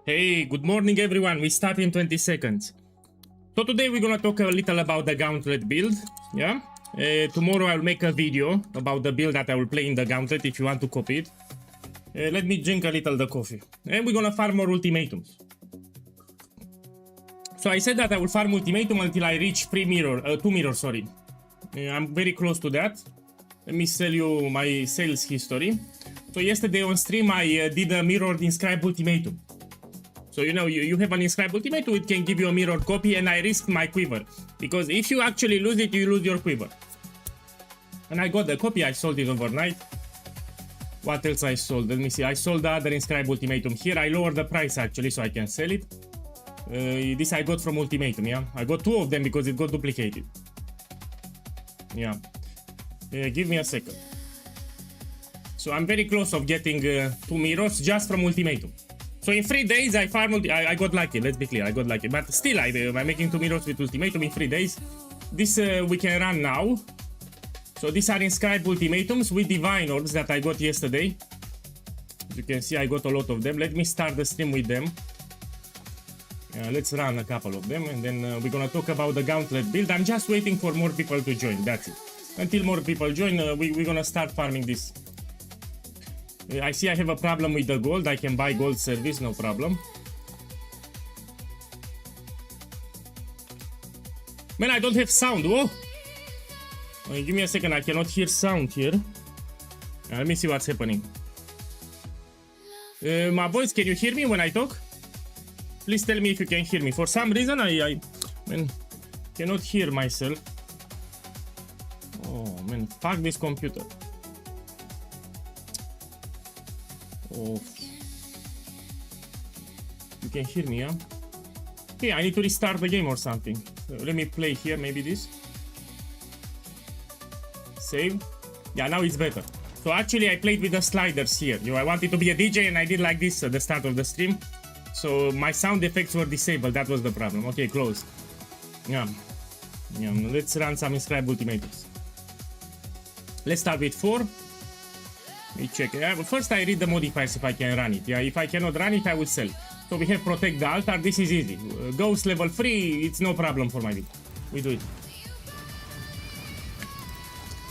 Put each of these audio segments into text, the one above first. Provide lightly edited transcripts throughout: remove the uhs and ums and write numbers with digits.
Hey, good morning everyone. We start in 20 seconds. So today we're gonna talk a little about the Gauntlet build. Yeah. Tomorrow I'll make a video about the build that I will play in the Gauntlet if you want to copy it. Let me drink a little the coffee. And we're gonna farm more ultimatums. So I said that I will farm ultimatum until I reach 2 mirrors, sorry. I'm very close to that. Let me tell you my sales history. So yesterday on stream I did a mirrored inscribed ultimatum. So you know, you have an inscribed ultimatum, it can give you a mirrored copy, and I risked my quiver. Because if you actually lose it, you lose your quiver. And I got the copy, I sold it overnight. What else I sold? Let me see, I sold the other inscribed ultimatum. Here I lowered the price actually so I can sell it. This I got from ultimatum, yeah. I got 2 of them because it got duplicated. Yeah. Give me a second. So I'm very close of getting 2 mirrors just from ultimatum. So in 3 days I farmed, I got lucky, let's be clear, I got lucky. But still I'm making 2 mirrors with ultimatum in 3 days. This we can run now. So these are inscribed ultimatums with divine orbs that I got yesterday. As you can see, I got a lot of them. Let me start the stream with them. Let's run a couple of them, and then we're gonna talk about the Gauntlet build. I'm just waiting for more people to join, that's it. Until more people join, we're gonna start farming this. I see I have a problem with the gold. I can buy gold service, no problem. Man, I don't have sound. Whoa! Give me a second, I cannot hear sound here. Let me see what's happening. My boys, can you hear me when I talk? Please tell me if you can hear me. For some reason, I cannot hear myself. Oh man, fuck this computer. Oh. You can hear me, yeah? Okay, I need to restart the game or something. Let me play here, maybe this. Save. Yeah, now it's better. So actually I played with the sliders here. I wanted to be a DJ and I did like this at the start of the stream. So my sound effects were disabled, that was the problem. Okay, closed. Yeah. Let's run some inscribed ultimatums. Let's start with 4. Let me check. First I read the modifiers if I can run it. Yeah, if I cannot run it, I will sell. So we have protect the altar, this is easy. Ghost level 3, it's no problem for my build. We do it.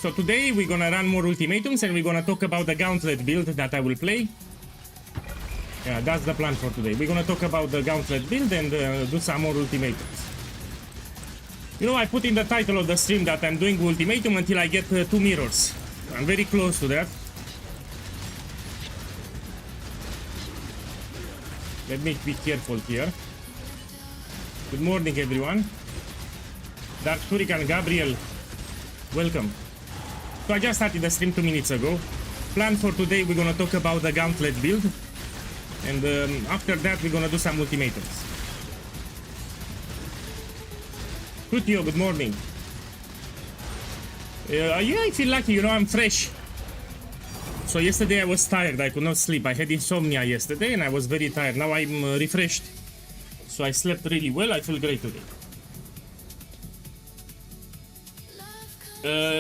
So today we're gonna run more ultimatums and we're gonna talk about the Gauntlet build that I will play. Yeah, that's the plan for today. We're gonna talk about the Gauntlet build and do some more ultimatums. You know, I put in the title of the stream that I'm doing ultimatum until I get 2 mirrors. I'm very close to that. Let me be careful here. Good morning everyone. Dark Hurricane Gabriel, welcome. So I just started the stream 2 minutes ago. Plan for today, we're gonna talk about the Gauntlet build. And after that, we're gonna do some ultimatums. Tutio, good morning. Yeah, I feel lucky, you know, I'm fresh. So yesterday I was tired, I could not sleep. I had insomnia yesterday and I was very tired. Now I'm refreshed. So I slept really well, I feel great today.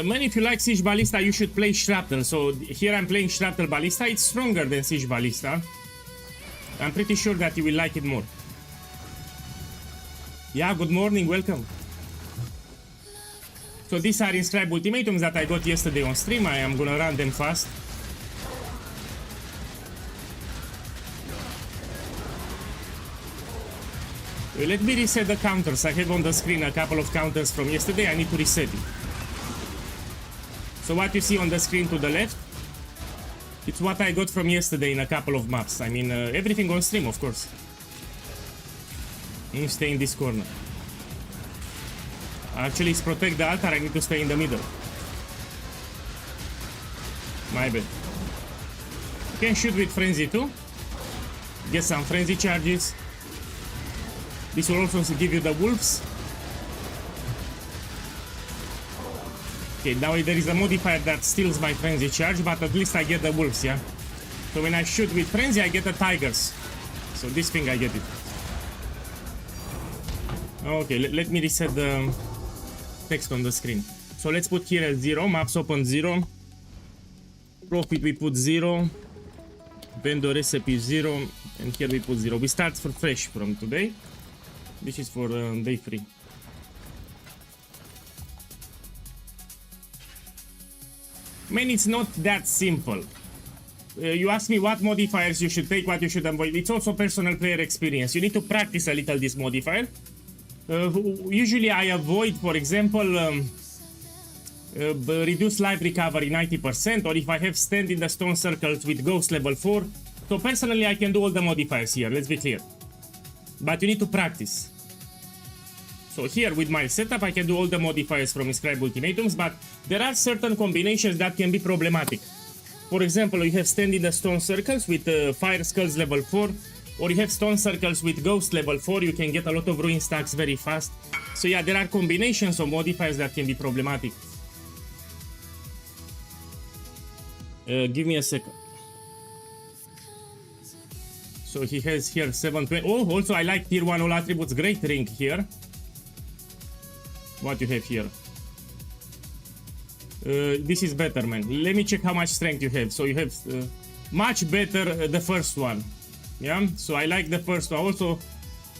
Man, if you like Siege Ballista, you should play Shrapnel. So here I'm playing Shrapnel Ballista. It's stronger than Siege Ballista. I'm pretty sure that you will like it more. Yeah, good morning, welcome. So these are inscribed ultimatums that I got yesterday on stream. I am gonna run them fast. Let me reset the counters. I have on the screen a couple of counters from yesterday. I need to reset it. So what you see on the screen to the left, it's what I got from yesterday in a couple of maps. I mean, everything on stream, of course. You stay in this corner. Actually, it's protect the altar. I need to stay in the middle. My bad. You can shoot with frenzy too. Get some frenzy charges. This will also give you the wolves. Okay, now there is a modifier that steals my frenzy charge, but at least I get the wolves, yeah? So when I shoot with frenzy, I get the tigers. So this thing, I get it. Okay, let me reset the text on the screen. So let's put here at 0, maps open 0. Profit we put 0. Vendor recipe 0, and here we put 0. We start for fresh from today. This is for day 3. Man, it's not that simple. You ask me what modifiers you should take, what you should avoid. It's also personal player experience. You need to practice a little this modifier. Usually I avoid, for example, reduce life recovery 90%, or if I have stand in the stone circles with ghost level 4. So personally I can do all the modifiers here, let's be clear. But you need to practice. So here with my setup I can do all the modifiers from inscribed ultimatums, but there are certain combinations that can be problematic. For example, you have stand in the stone circles with fire skulls level 4, or you have stone circles with ghost level 4, you can get a lot of ruin stacks very fast. So yeah, there are combinations of modifiers that can be problematic. Give me a second. So he has here 720. Oh, also I like tier 1 all attributes. Great ring here. What you have here? This is better, man. Let me check how much strength you have. So you have much better the first one. Yeah, so I like the first one. Also,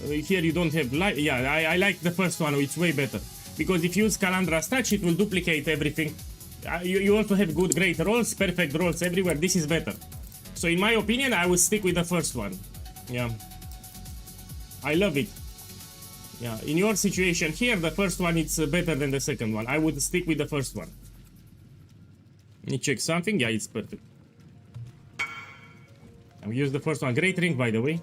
here you don't have light. Yeah, I like the first one. It's way better. Because if you use Calandra's touch, it will duplicate everything. You also have good, great rolls, perfect rolls everywhere. This is better. So in my opinion, I will stick with the first one. Yeah. I love it. Yeah, in your situation here, the first one is better than the second one. I would stick with the first one. Let me check something. Yeah, it's perfect. I will use the first one. Great ring, by the way.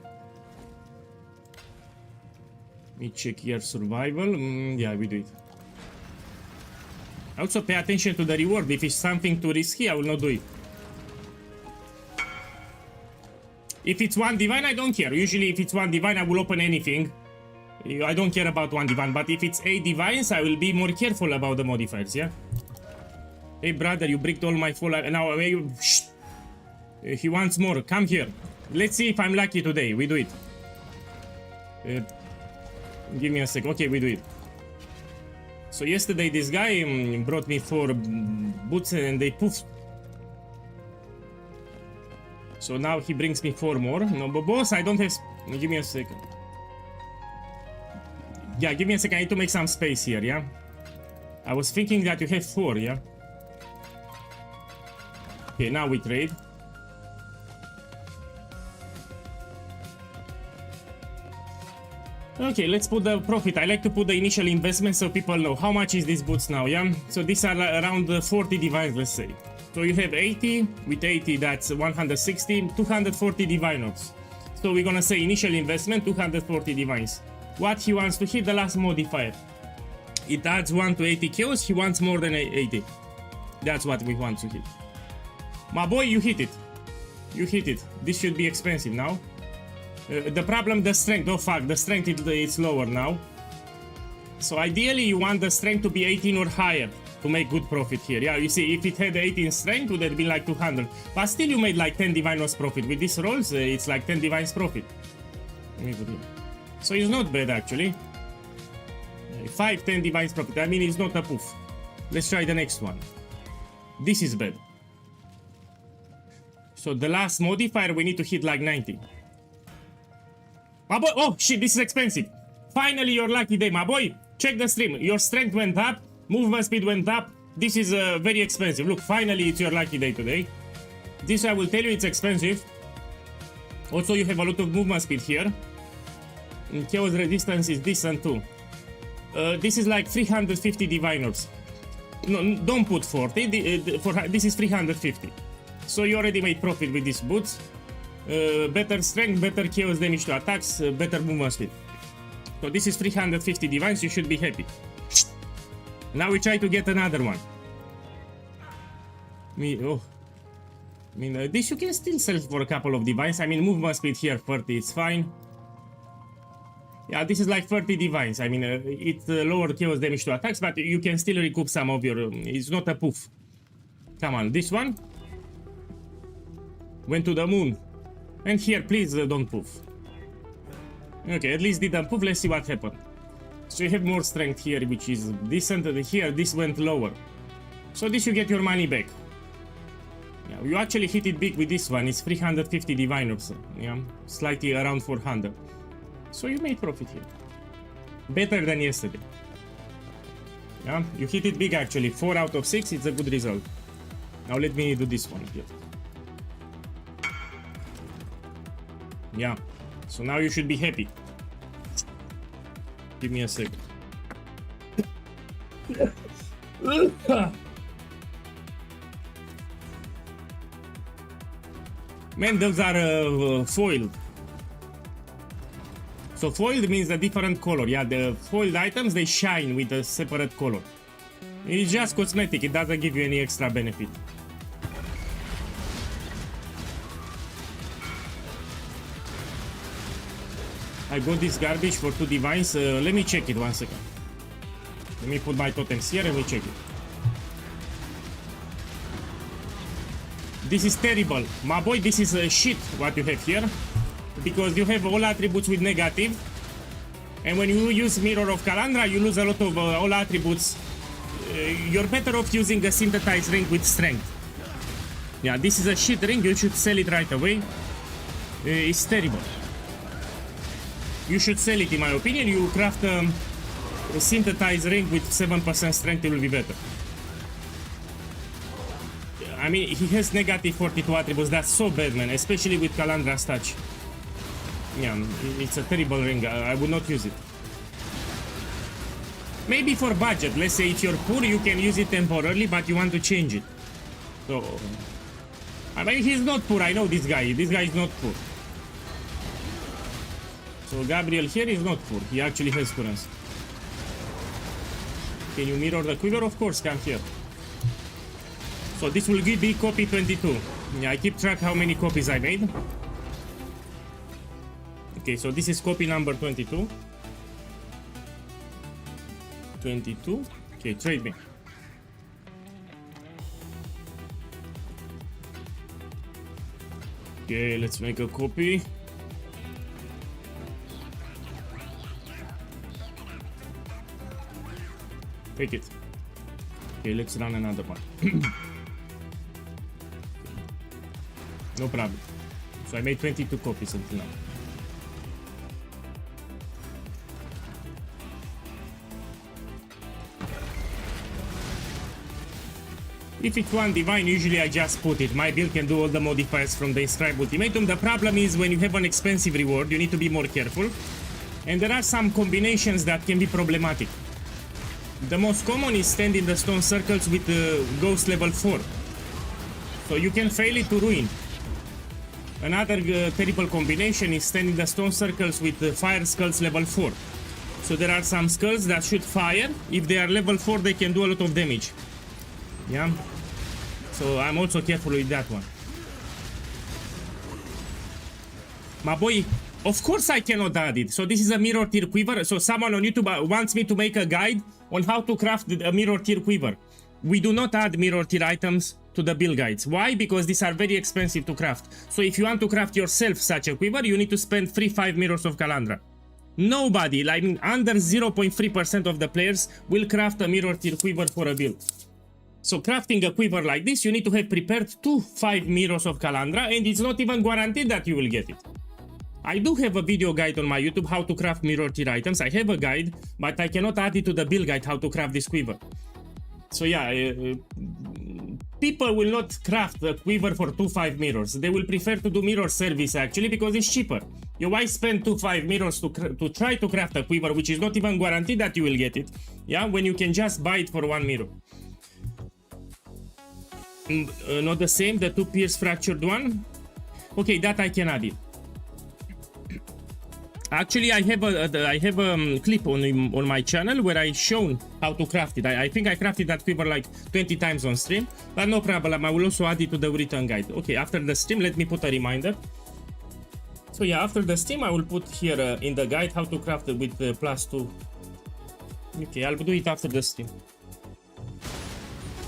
Let me check here. Survival. Yeah, we do it. Also pay attention to the reward. If it's something too risky, I will not do it. If it's 1 divine, I don't care. Usually if it's 1 divine, I will open anything. I don't care about 1 divine. But if it's 8 divines, I will be more careful about the modifiers, yeah? Hey brother, you bricked all my full life. Now shh. He wants more. Come here. Let's see if I'm lucky today. We do it. Give me a sec. Okay, we do it. So yesterday this guy brought me 4 boots and they poofed. So now he brings me 4 more. No, but boss, I don't have... Give me a second. Yeah, give me a second. I need to make some space here, yeah? I was thinking that you have 4, yeah? Okay, now we trade. Okay, let's put the profit. I like to put the initial investment so people know how much is these boots now, yeah? So these are around 40 divines, let's say. So you have 80, with 80 that's 160, 240 diviners. So we're gonna say initial investment, 240 divines. What he wants to hit, the last modifier. It adds 1 to 80 kills, he wants more than 80. That's what we want to hit. My boy, you hit it. You hit it. This should be expensive now. The problem, the strength. Oh fuck, the strength is lower now. So ideally you want the strength to be 18 or higher to make good profit here. Yeah, you see, if it had 18 strength, it would have been like 200. But still you made like 10 divinos profit. With these rolls, it's like 10 divines profit. Let me put it. So it's not bad actually. 5, 10 divines profit. I mean, it's not a poof. Let's try the next one. This is bad. So the last modifier, we need to hit like 90. My boy, oh shit, this is expensive. Finally, your lucky day, my boy. Check the stream. Your strength went up, movement speed went up. This is very expensive. Look, finally, it's your lucky day today. This I will tell you, it's expensive. Also, you have a lot of movement speed here. And chaos resistance is decent too. This is like 350 diviners. No, don't put 40. This is 350. So you already made profit with these boots. Better strength, better chaos damage to attacks, better movement speed. So this is 350 divines, you should be happy. Now we try to get another one. This you can still sell for a couple of divines. I mean, movement speed here 30, it's fine. Yeah, this is like 30 divines. I mean, it's lower chaos damage to attacks, but you can still recoup some of your... it's not a poof. Come on, this one went to the moon. And here, please don't poof. Okay, at least didn't poof. Let's see what happened. So you have more strength here, which is decent. Here, this went lower. So this you get your money back. Yeah, you actually hit it big with this one. It's 350 diviners. Yeah, slightly around 400. So you made profit here. Better than yesterday. Yeah, you hit it big actually. 4 out of 6, it's a good result. Now let me do this one here. Yeah, so now you should be happy. Give me a second. Man, those are foiled. So foiled means a different color. Yeah, the foiled items, they shine with a separate color. It's just cosmetic, it doesn't give you any extra benefit. I got this garbage for 2 divines. Let me check it 1 second. Let me put my totems here and we check it. This is terrible. My boy, this is shit what you have here. Because you have all attributes with negative. And when you use Mirror of Kalandra, you lose a lot of all attributes. You're better off using a synthesized ring with strength. Yeah, this is a shit ring. You should sell it right away. It's terrible. You should sell it, in my opinion. You craft a synthesized ring with 7% strength, it will be better. I mean, he has negative 42 attributes. That's so bad, man, especially with Kalandra's touch. Yeah, it's a terrible ring. I would not use it. Maybe for budget. Let's say if you're poor, you can use it temporarily, but you want to change it. So, I mean, he's not poor. I know this guy. This guy is not poor. So Gabriel here is not poor. He actually has currency. Can you mirror the quiver? Of course, come here. So this will be copy 22. Yeah, I keep track how many copies I made. Okay, so this is copy number 22. 22. Okay, trade me. Okay, let's make a copy. Take it. Okay, let's run another one. No problem. So I made 22 copies until now. If it's one divine, usually I just put it. My build can do all the modifiers from the inscribed ultimatum. The problem is when you have an expensive reward, you need to be more careful. And there are some combinations that can be problematic. The most common is stand in the stone circles with ghost level 4. So you can fail it to ruin. Another terrible combination is stand in the stone circles with fire skulls level 4. So there are some skulls that shoot fire. If they are level 4, they can do a lot of damage. Yeah. So I'm also careful with that one. My boy, of course I cannot add it. So this is a mirror tier quiver. So someone on YouTube wants me to make a guide on how to craft a mirror tier quiver. We do not add mirror tier items to the build guides. Why? Because these are very expensive to craft. So if you want to craft yourself such a quiver, you need to spend 3-5 mirrors of Kalandra. Nobody, like under 0.3% of the players will craft a mirror tier quiver for a build. So crafting a quiver like this, you need to have prepared 2-5 mirrors of Kalandra, and it's not even guaranteed that you will get it. I do have a video guide on my YouTube how to craft mirror tier items. I have a guide, but I cannot add it to the build guide how to craft this quiver. So yeah, people will not craft a quiver for 2-5 mirrors. They will prefer to do mirror service actually because it's cheaper. You why spend 2-5 mirrors to try to craft a quiver which is not even guaranteed that you will get it, yeah, when you can just buy it for 1 mirror. Not the same, the 2 pierce fractured one. Okay, that I can add it. Actually, I have a clip on my channel where I shown how to craft it. I think I crafted that quiver like 20 times on stream, but no problem. I will also add it to the written guide. Okay, after the stream, let me put a reminder. So yeah, after the stream, I will put here in the guide how to craft it with +2. Okay, I'll do it after the stream.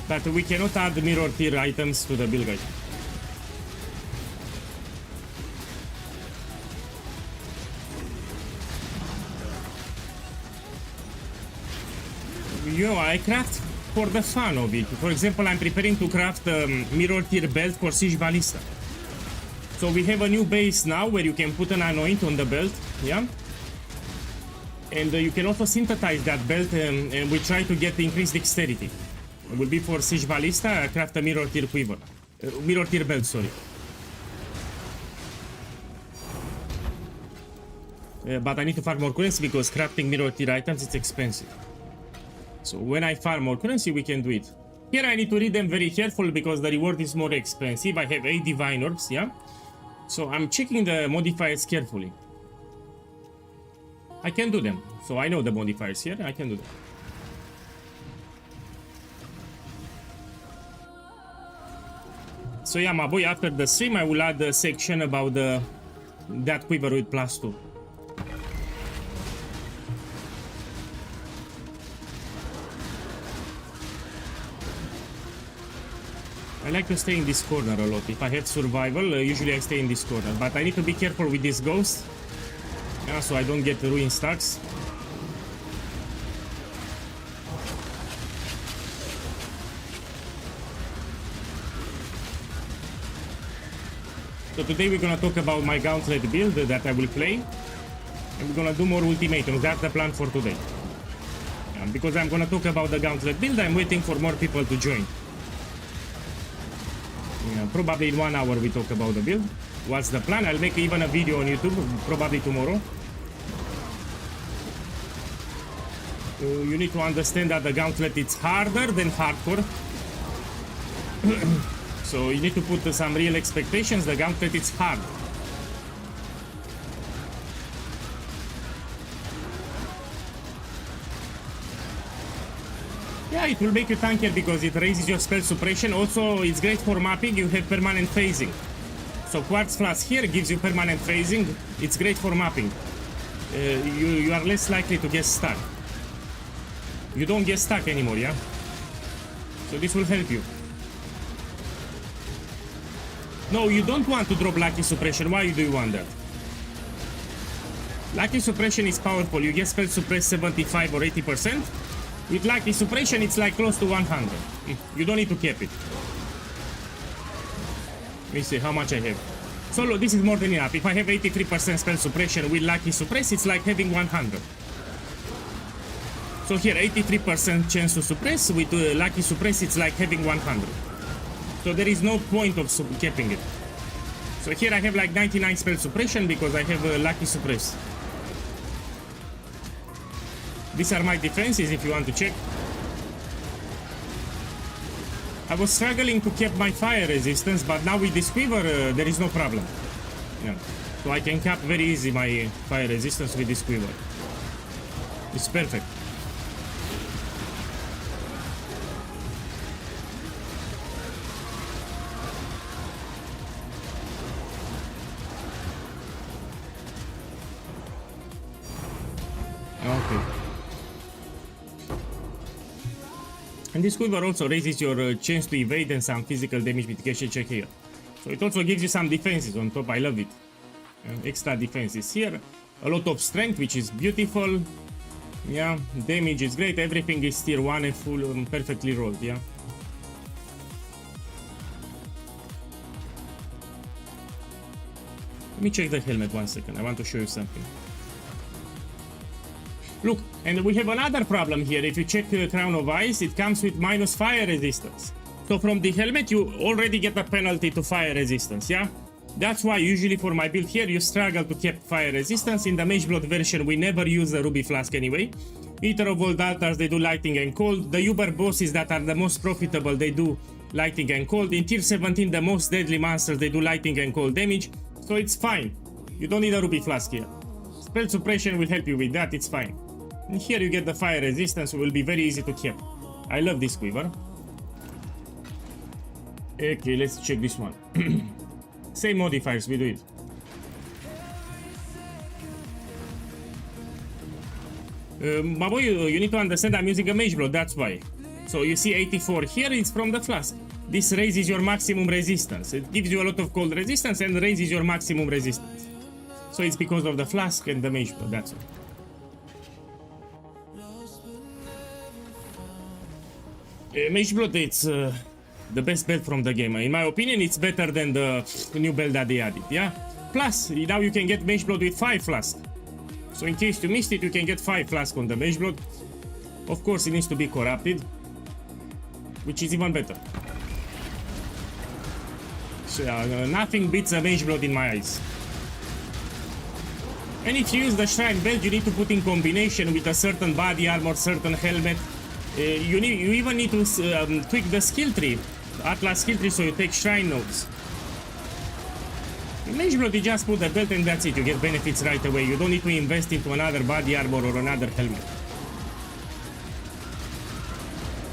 But we cannot add mirror tier items to the build guide. You know, I craft for the fun of it. For example, I'm preparing to craft a mirror tier belt for Siege Ballista. So we have a new base now where you can put an anoint on the belt, yeah? And you can also synthesize that belt and we try to get increased dexterity. It will be for Siege Ballista, craft a mirror tier quiver. Mirror tier belt, sorry. But I need to farm more currency because crafting mirror tier items is expensive. So when I farm more currency, we can do it. Here I need to read them very careful because the reward is more expensive. I have 8 divine orbs, yeah? So I'm checking the modifiers carefully. I can do them. So I know the modifiers here, I can do them. So yeah, my boy, after the stream I will add a section about that quiver with +2. I like to stay in this corner a lot. If I have survival, usually I stay in this corner. But I need to be careful with this ghost. Yeah, so I don't get ruin stacks. So today we're gonna talk about my Gauntlet build that I will play. And we're gonna do more ultimatums. That's the plan for today. Because I'm gonna talk about the Gauntlet build, I'm waiting for more people to join. Yeah, probably in 1 hour we talk about the build. What's the plan? I'll make even a video on YouTube, probably tomorrow. You need to understand that the Gauntlet is harder than hardcore. So you need to put some real expectations. The Gauntlet is hard. Yeah, it will make you tankier because it raises your spell suppression. Also, it's great for mapping. You have permanent phasing. So Quartz Flask here gives you permanent phasing. It's great for mapping. You are less likely to get stuck. You don't get stuck anymore, yeah? So this will help you. No, you don't want to drop Lucky Suppression. Why do you want that? Lucky Suppression is powerful. You get spell suppress 75 or 80%. With Lucky Suppression, it's like close to 100. You don't need to cap it. Let me see how much I have. So look, this is more than enough. If I have 83% spell suppression with Lucky Suppress, it's like having 100. So here, 83% chance to suppress. With Lucky Suppress, it's like having 100. So there is no point of capping it. So here I have like 99 spell suppression because I have Lucky Suppress. These are my defenses if you want to check. I was struggling to keep my fire resistance, but now with this quiver there is no problem. Yeah. So I can cap very easy my fire resistance with this quiver. It's perfect. Okay. And this quiver also raises your chance to evade and some physical damage mitigation check here. So it also gives you some defenses on top. I love it. Extra defenses here. A lot of strength, which is beautiful. Yeah, damage is great. Everything is tier 1 and full and perfectly rolled, yeah. Let me check the helmet 1 second. I want to show you something. Look, and we have another problem here. If you check Crown of Ice, it comes with minus fire resistance. So from the helmet, you already get a penalty to fire resistance, yeah? That's why usually for my build here, you struggle to keep fire resistance. In the Mage Blood version, we never use the Ruby Flask anyway. Eater of Old Altars, they do Lightning and Cold. The Uber bosses that are the most profitable, they do Lightning and Cold. In tier 17, the most deadly monsters, they do Lightning and Cold damage. So it's fine. You don't need a Ruby Flask here. Spell suppression will help you with that, it's fine. And here you get the fire resistance, will be very easy to keep. I love this quiver. Okay, let's check this one. Same modifiers, we do it. My boy, you need to understand I'm using a Mage Blood, that's why. So you see 84 here, it's from the flask. This raises your maximum resistance. It gives you a lot of cold resistance and raises your maximum resistance. So it's because of the flask and the Mage Blood, that's all. Mage Blood, it's the best belt from the game. In my opinion, it's better than the new belt that they added, yeah? Plus, now you can get Mage Blood with 5 flasks. So in case you missed it, you can get 5 flasks on the Mage Blood. Of course, it needs to be corrupted, which is even better. So nothing beats a Mage Blood in my eyes. And if you use the Shrine belt, you need to put in combination with a certain body armor, certain helmet. You even need to tweak the skill tree, Atlas skill tree, so you take Shrine nodes. In Mage Blood, you just put the belt and that's it. You get benefits right away. You don't need to invest into another body armor or another helmet.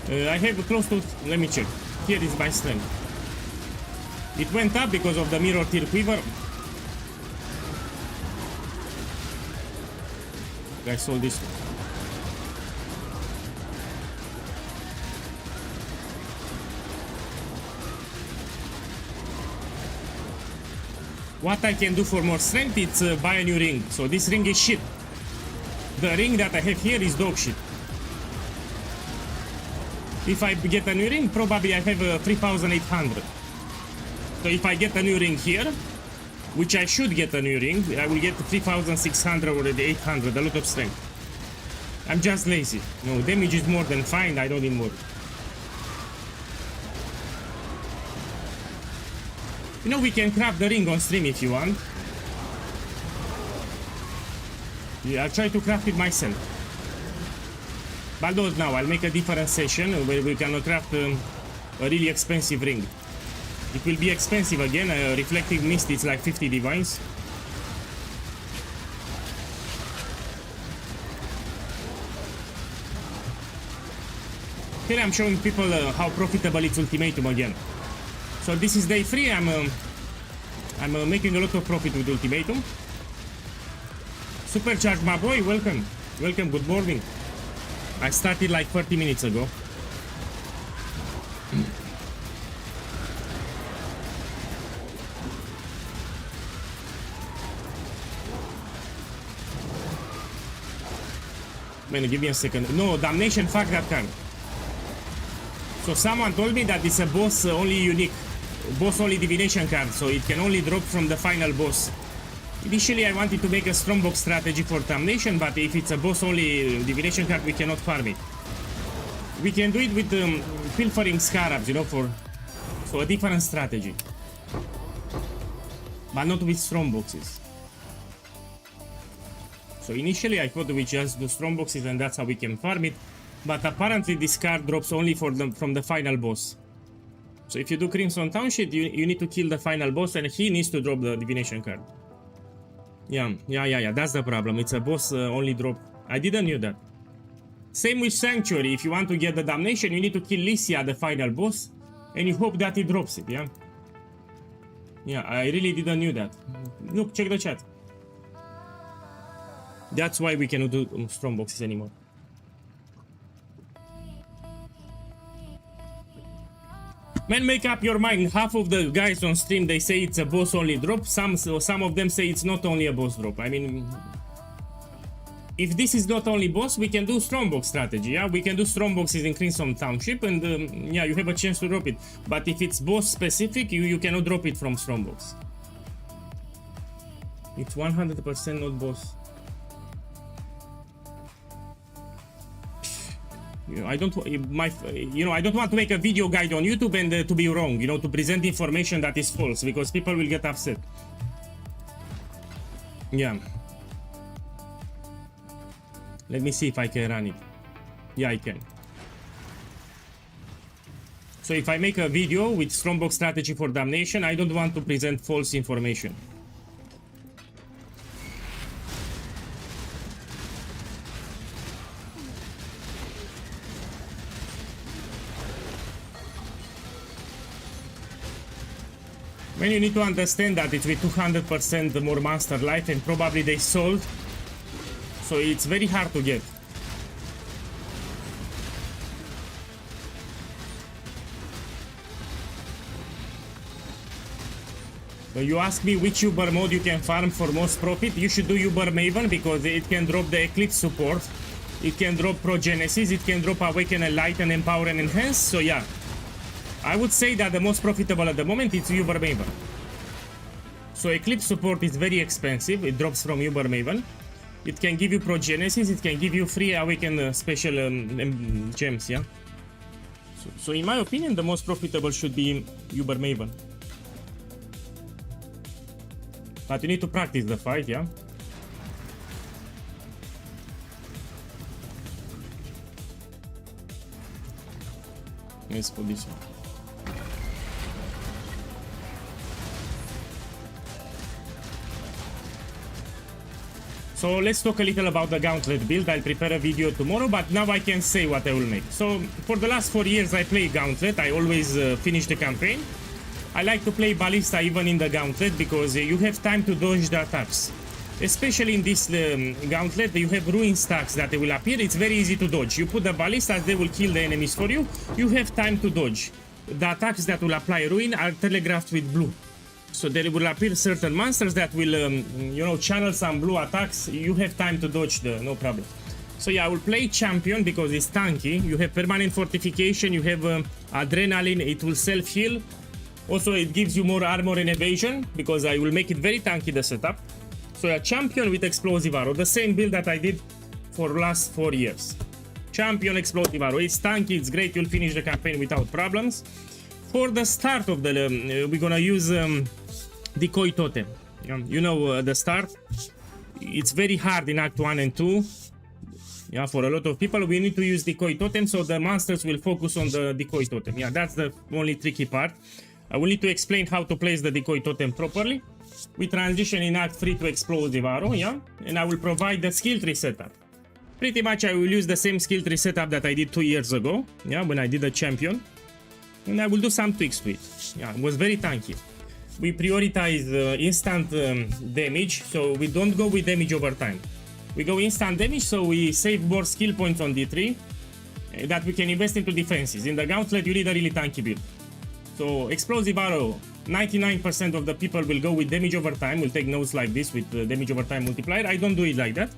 I have close to... Let me check. Here is my strength. It went up because of the mirror tier quiver. I sold this one. What I can do for more strength, it's buy a new ring. So this ring is shit. The ring that I have here is dog shit. If I get a new ring, probably I have 3,800. So if I get a new ring here, which I should get a new ring, I will get 3,600 or 800, a lot of strength. I'm just lazy. No, damage is more than fine, I don't need more. You know, we can craft the ring on stream if you want. Yeah, I'll try to craft it myself. But not now, I'll make a different session where we can craft a really expensive ring. It will be expensive again, reflective mist, it's like 50 divines. Here I'm showing people how profitable it's Ultimatum again. So this is day 3, I'm making a lot of profit with Ultimatum. Supercharge my boy, welcome. Welcome, good morning. I started like 30 minutes ago. Man, give me a second. No, Damnation, fuck that card. So someone told me that it's a boss only unique. Boss only Divination card, so it can only drop from the final boss. Initially I wanted to make a strongbox strategy for Damnation, but if it's a boss only Divination card, we cannot farm it. We can do it with pilfering scarabs, you know, for a different strategy. But not with strongboxes. So initially I thought we just do strongboxes and that's how we can farm it. But apparently this card drops only from the final boss. So if you do Crimson Township, you need to kill the final boss and he needs to drop the Divination card. Yeah, that's the problem. It's a boss only drop. I didn't know that. Same with Sanctuary. If you want to get the Damnation, you need to kill Lycia, the final boss, and you hope that he drops it, yeah? Yeah, I really didn't know that. Look, check the chat. That's why we cannot do strongboxes anymore. Man, make up your mind. Half of the guys on stream, they say it's a boss only drop. Some of them say it's not only a boss drop. I mean, if this is not only boss, we can do strongbox strategy, yeah? We can do strongboxes in Crimson Township and yeah, you have a chance to drop it. But if it's boss specific, you cannot drop it from strongbox. It's 100% not boss. You know, I don't want to make a video guide on YouTube and to be wrong, you know, to present information that is false, because people will get upset. Yeah. Let me see if I can run it. Yeah, I can. So if I make a video with strongbox strategy for Damnation, I don't want to present false information. When you need to understand that it's with 200% more monster life and probably they sold, so it's very hard to get. So you ask me which Uber mode you can farm for most profit, you should do Uber Maven because it can drop the Eclipse support it can drop Progenesis, it can drop Awaken and Light and Empower and Enhance. So yeah, I would say that the most profitable at the moment is Uber Maven. So Eclipse support is very expensive, it drops from Uber Maven. It can give you Progenesis, it can give you free Awaken special gems, yeah? So in my opinion, the most profitable should be Uber Maven. But you need to practice the fight, yeah? Let's put this one. So let's talk a little about the Gauntlet build. I'll prepare a video tomorrow, but now I can say what I will make. So for the last 4 years I play Gauntlet. I always finish the campaign. I like to play Ballista even in the Gauntlet because you have time to dodge the attacks. Especially in this Gauntlet, you have ruin stacks that will appear. It's very easy to dodge. You put the Ballistas, they will kill the enemies for you. You have time to dodge. The attacks that will apply ruin are telegraphed with blue. So there will appear certain monsters that will, you know, channel some blue attacks. You have time to dodge no problem. So yeah, I will play Champion because it's tanky. You have permanent fortification, you have adrenaline, it will self-heal. Also, it gives you more armor and evasion because I will make it very tanky, the setup. So a Champion with Explosive Arrow, the same build that I did for the last 4 years. Champion, Explosive Arrow, it's tanky, it's great, you'll finish the campaign without problems. For the start of the, we're gonna use Decoy Totem. You know the start, it's very hard in Act 1 and 2. Yeah, for a lot of people, we need to use Decoy Totem, so the monsters will focus on the Decoy Totem. Yeah, that's the only tricky part. I will need to explain how to place the Decoy Totem properly. We transition in Act 3 to Explosive Arrow, yeah? And I will provide the skill tree setup. Pretty much I will use the same skill tree setup that I did 2 years ago, yeah, when I did a Champion. And I will do some tweaks to it. Yeah, it was very tanky. We prioritize instant damage, so we don't go with damage over time. We go instant damage, so we save more skill points on D3 that we can invest into defenses. In the Gauntlet, you need a really tanky build. So Explosive Arrow, 99% of the people will go with damage over time, will take notes like this with damage over time multiplier. I don't do it like that.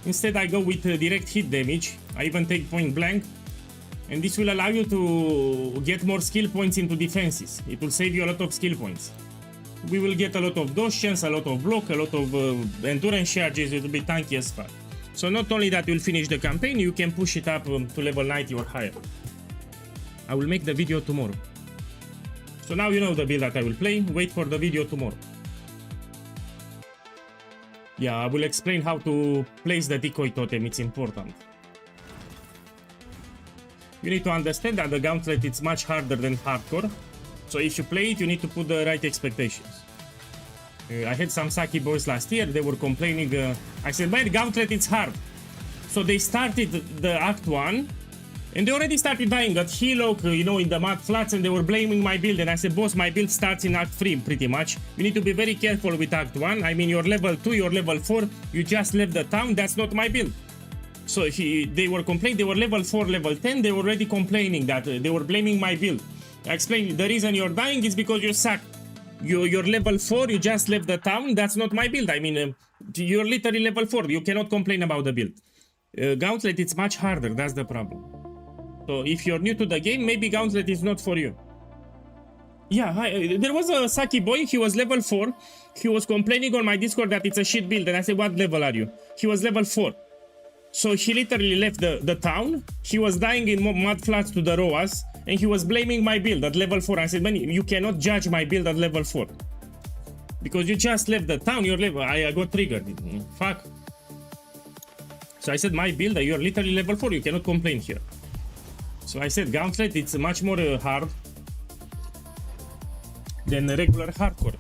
Instead, I go with direct hit damage. I even take point blank. And this will allow you to get more skill points into defenses. It will save you a lot of skill points. We will get a lot of dodge chance, a lot of block, a lot of endurance charges. It will be tanky as fuck. So not only that you'll finish the campaign, you can push it up to level 90 or higher. I will make the video tomorrow. So now you know the build that I will play. Wait for the video tomorrow. Yeah, I will explain how to place the Decoy Totem. It's important. You need to understand that the Gauntlet is much harder than Hardcore. So if you play it, you need to put the right expectations. I had some Saki boys last year, they were complaining. I said, man, Gauntlet it's hard. So they started the Act 1, and they already started dying at Hillock, you know, in the mud flats, and they were blaming my build. And I said, boss, my build starts in Act 3, pretty much. You need to be very careful with Act 1. I mean, you're level 2, you're level 4, you just left the town, that's not my build. So they were complaining, they were level 4, level 10, they were already complaining that they were blaming my build. I explained, the reason you're dying is because you suck. You're level 4, you just left the town, that's not my build. I mean, you're literally level 4, you cannot complain about the build. Gauntlet, it's much harder, that's the problem. So if you're new to the game, maybe Gauntlet is not for you. Yeah, there was a Saki boy, he was level 4, he was complaining on my Discord that it's a shit build, and I said, what level are you? He was level 4. So he literally left the town, he was dying in mud flats to the Roas, and he was blaming my build at level 4. I said, man, you cannot judge my build at level 4. Because you just left the town, your level, I got triggered, fuck. So I said, my build, you're literally level 4, you cannot complain here. So I said, Gauntlet, it's much more hard than regular Hardcore.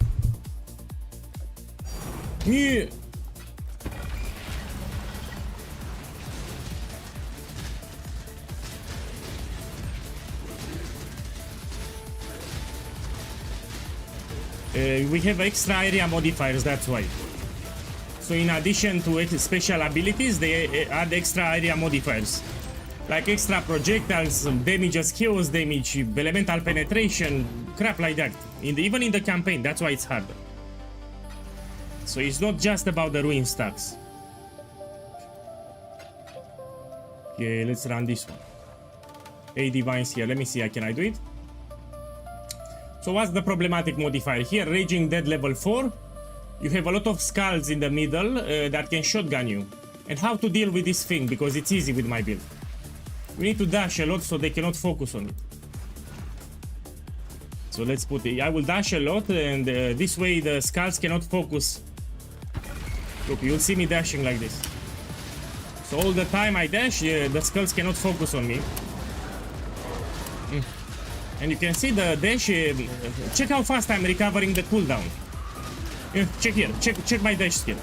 Yeah. We have extra area modifiers, that's why. So in addition to special abilities, they add extra area modifiers. Like extra projectiles, damages, chaos damage, elemental penetration, crap like that. Even in the campaign, that's why it's harder. So it's not just about the ruin stacks. Okay, let's run this one. 8 divines here. Let me see, can I do it? So what's the problematic modifier here? Raging Dead level 4. You have a lot of skulls in the middle that can shotgun you. And how to deal with this thing, because it's easy with my build. We need to dash a lot so they cannot focus on it. So let's put it. I will dash a lot, and this way the skulls cannot focus. Look, you'll see me dashing like this. So all the time I dash, the skulls cannot focus on me. And you can see the dash. Check how fast I'm recovering the cooldown. Check here. Check my dash skill.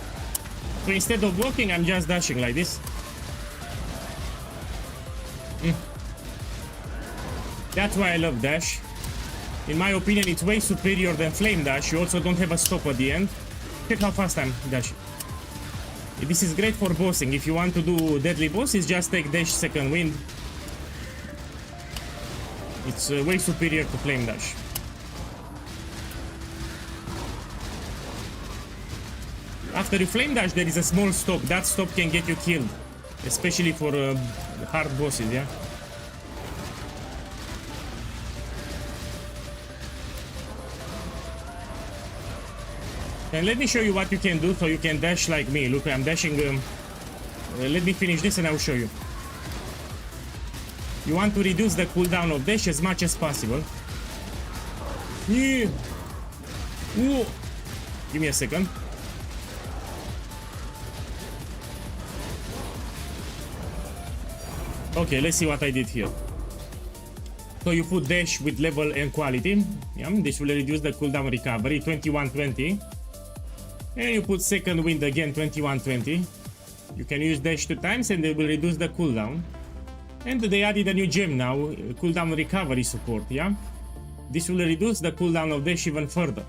So instead of walking, I'm just dashing like this. That's why I love dash. In my opinion, it's way superior than flame dash. You also don't have a stop at the end. Check how fast I'm dashing. This is great for bossing. If you want to do deadly bosses, just take dash second wind. It's way superior to flame dash. After you flame dash, there is a small stop. That stop can get you killed, especially for hard bosses, yeah? And let me show you what you can do so you can dash like me. Look, I'm dashing. Let me finish this and I'll show you. You want to reduce the cooldown of dash as much as possible. Yeah. Ooh. Give me a second. Okay, let's see what I did here. So you put dash with level and quality. Yeah, this will reduce the cooldown recovery, 2120. And you put second wind again, 2120. You can use dash 2 times and it will reduce the cooldown. And they added a new gem now, cooldown recovery support, yeah? This will reduce the cooldown of dash even further.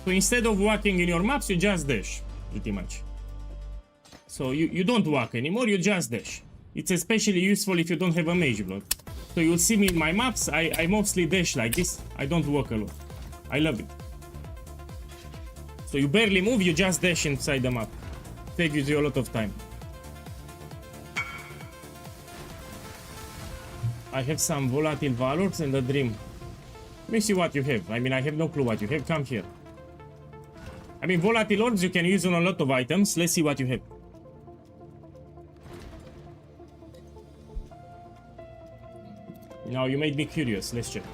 So instead of walking in your maps, you just dash, pretty much. So you don't walk anymore, you just dash. It's especially useful if you don't have a mage blood. So you'll see me in my maps, I mostly dash like this. I don't walk a lot. I love it. So you barely move, you just dash inside the map. Saves you a lot of time. I have some volatile valors and a dream. Let me see what you have. I mean, I have no clue what you have. Come here. I mean, volatile orbs you can use on a lot of items. Let's see what you have. Now you made me curious. Let's check.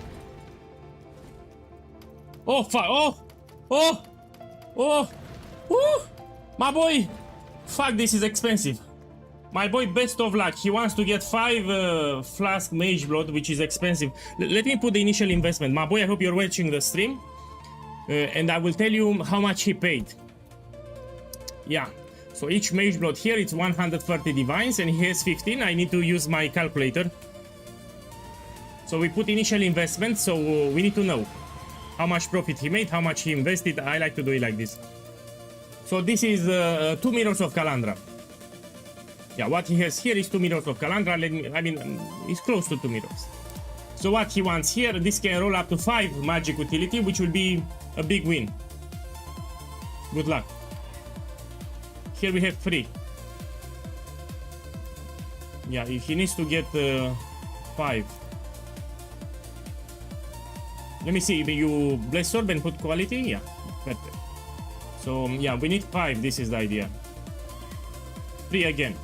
Oh, fuck. Oh! Oh! Oh! Woo! My boy! Fuck, this is expensive. My boy, best of luck. He wants to get 5 flask mage blood, which is expensive. Let me put the initial investment. My boy, I hope you're watching the stream. And I will tell you how much he paid. Yeah. So each mage blood here, it's 130 divines, and he has 15. I need to use my calculator. So we put initial investment, so we need to know how much profit he made, how much he invested. I like to do it like this. So this is 2 mirrors of Calandra. Yeah, what he has here is 2 mirrors of Calandra. I mean, it's close to 2 mirrors. So what he wants here, this can roll up to 5 magic utility, which will be a big win. Good luck. Here we have 3. Yeah, he needs to get 5. Let me see, you bless orb and put quality? Yeah, perfect. So yeah, we need 5, this is the idea. 3 again.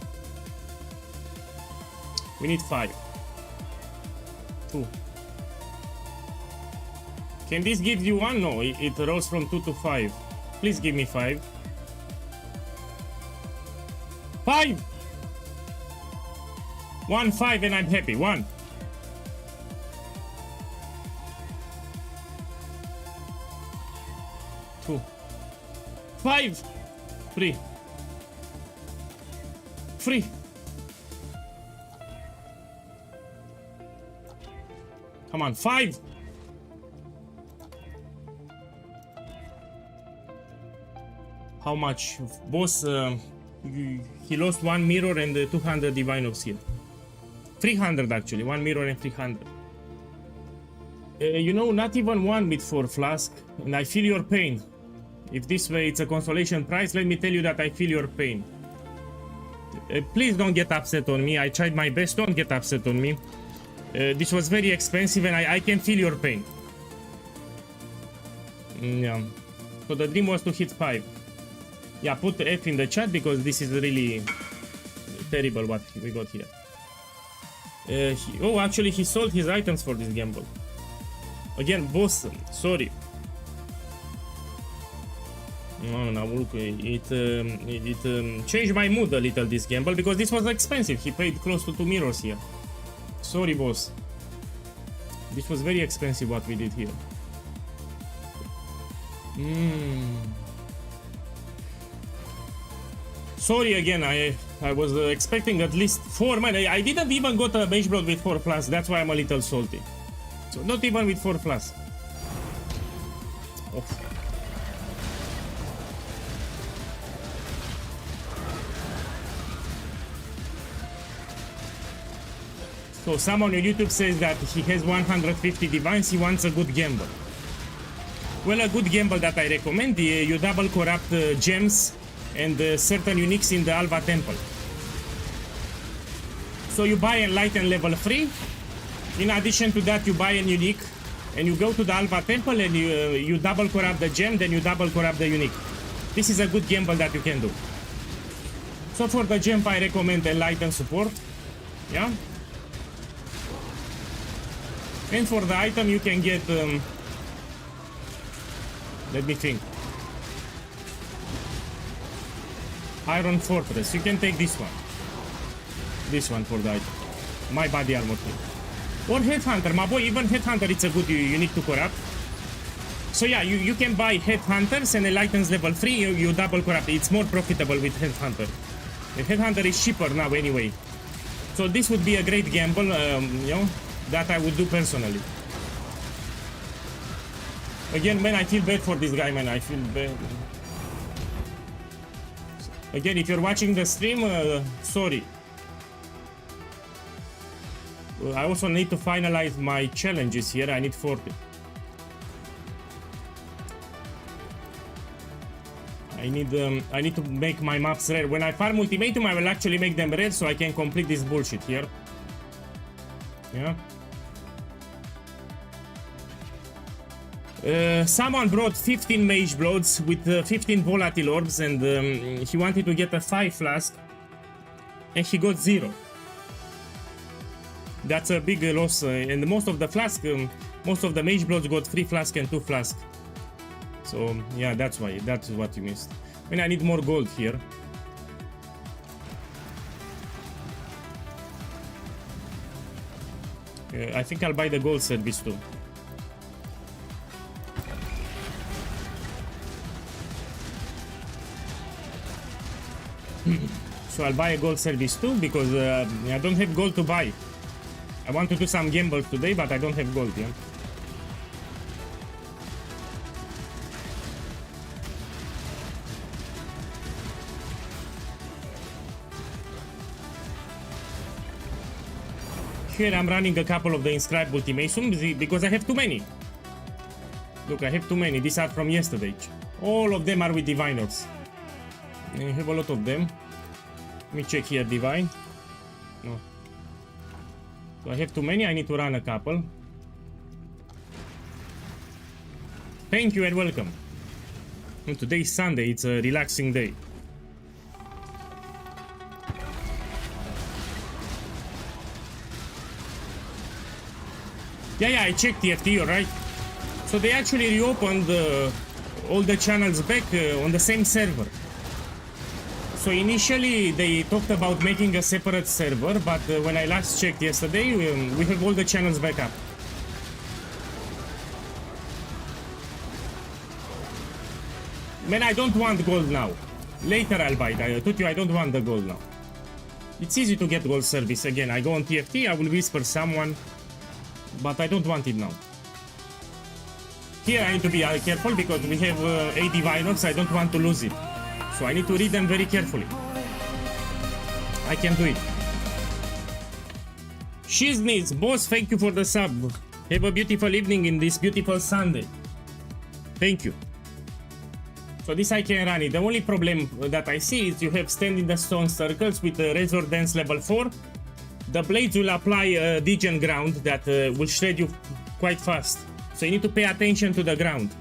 We need 5. 2. Can this give you 1? No, it rose from 2 to 5. Please give me 5. 5! 1, 5, and I'm happy. 1. 2. 5. 3. 3. Come on, 5. How much? Boss, he lost 1 mirror and 200 divine of skill. 300 actually, 1 mirror and 300. You know, not even 1 with 4 flask, and I feel your pain. If this way it's a consolation prize, let me tell you that I feel your pain. Please don't get upset on me. I tried my best. Don't get upset on me. This was very expensive and I can feel your pain. Yeah. So the dream was to hit 5. Yeah, put F in the chat because this is really terrible what we got here. Oh, actually he sold his items for this gamble. Again, boss, sorry. No, look, it changed my mood a little, this gamble, because this was expensive. He paid close to 2 mirrors here. Sorry, boss. This was very expensive what we did here. Sorry again, I was expecting at least 4 man. I didn't even got a Mage Blood with 4 plus, that's why I'm a little salty. So not even with 4 plus. Oh. So someone on YouTube says that he has 150 divines, he wants a good gamble. Well, a good gamble that I recommend, you double corrupt gems and certain uniques in the Alva Temple. So you buy Enlighten level 3. In addition to that, you buy a unique and you go to the Alva Temple and you double corrupt the gem, then you double corrupt the unique. This is a good gamble that you can do. So for the gem, I recommend Enlighten support. Yeah. And for the item, you can get, let me think, Iron Fortress. You can take this one. This one for the item. My body armor kit. Or Headhunter. My boy, even Headhunter, it's a good unique to corrupt. So yeah, you can buy Headhunters and Enlightens level 3, you double corrupt. It's more profitable with Headhunter. The Headhunter is cheaper now anyway. So this would be a great gamble, you know, that I would do personally. Again, man, I feel bad for this guy, man. I feel bad. Again, if you're watching the stream, sorry. I also need to finalize my challenges here. I need 40. I need to make my maps rare. When I farm Ultimatum, I will actually make them rare so I can complete this bullshit here. Yeah. Someone brought 15 Mage Bloods with 15 Volatile Orbs and he wanted to get a 5 flask and he got 0. That's a big loss and most of the flask, most of the Mage Bloods got 3 flask and 2 flask. So yeah, that's why, that's what you missed. I mean, I need more gold here. I think I'll buy the gold service too. So I'll buy a gold service too because I don't have gold to buy. I want to do some gambles today, but I don't have gold, yeah. Here I'm running a couple of the inscribed ultimatums because I have too many. Look, I have too many. These are from yesterday. All of them are with diviners. I have a lot of them. Let me check here, divine. No. So I have too many. I need to run a couple. Thank you and welcome. And today is Sunday. It's a relaxing day. Yeah, I checked TFT, alright? So they actually reopened all the channels back on the same server. So initially they talked about making a separate server, but when I last checked yesterday, we have all the channels back up. Man, I don't want gold now. Later I'll buy it. I told you I don't want the gold now. It's easy to get gold service. Again, I go on TFT, I will whisper someone, but I don't want it now. Here I need to be careful because we have 8 diviners. I don't want to lose it. So I need to read them very carefully. I can do it. Shiznitz, boss, thank you for the sub. Have a beautiful evening in this beautiful Sunday. Thank you. So this I can run it. The only problem that I see is you have stand in the stone circles with the Razor Dance level 4. The blades will apply degen ground that will shred you quite fast. So you need to pay attention to the ground.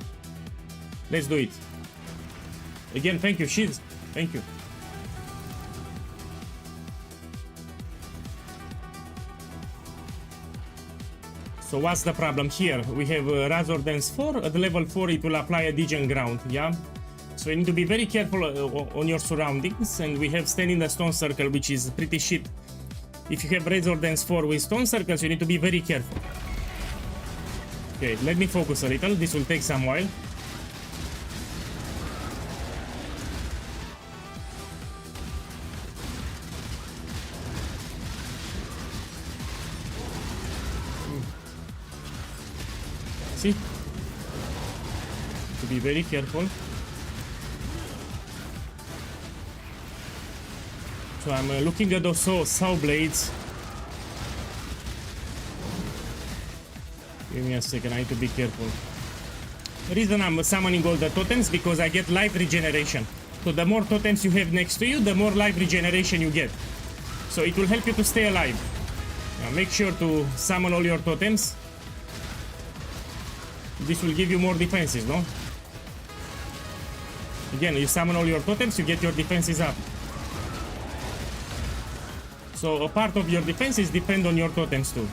Let's do it. Again, thank you, Shiz. Thank you. So what's the problem here? We have Razor Dance 4. At level 4 it will apply a degen ground, yeah? So you need to be very careful on your surroundings, and we have stand in the stone circle, which is pretty shit. If you have Razor Dance 4 with stone circles, you need to be very careful. Okay, let me focus a little. This will take some while. See? To be very careful. So I'm looking at those saw blades. Give me a second, I need to be careful. The reason I'm summoning all the totems because I get life regeneration. So the more totems you have next to you, the more life regeneration you get. So it will help you to stay alive. Now make sure to summon all your totems. This will give you more defenses, no? Again, you summon all your totems, you get your defenses up. So a part of your defenses depend on your totems too.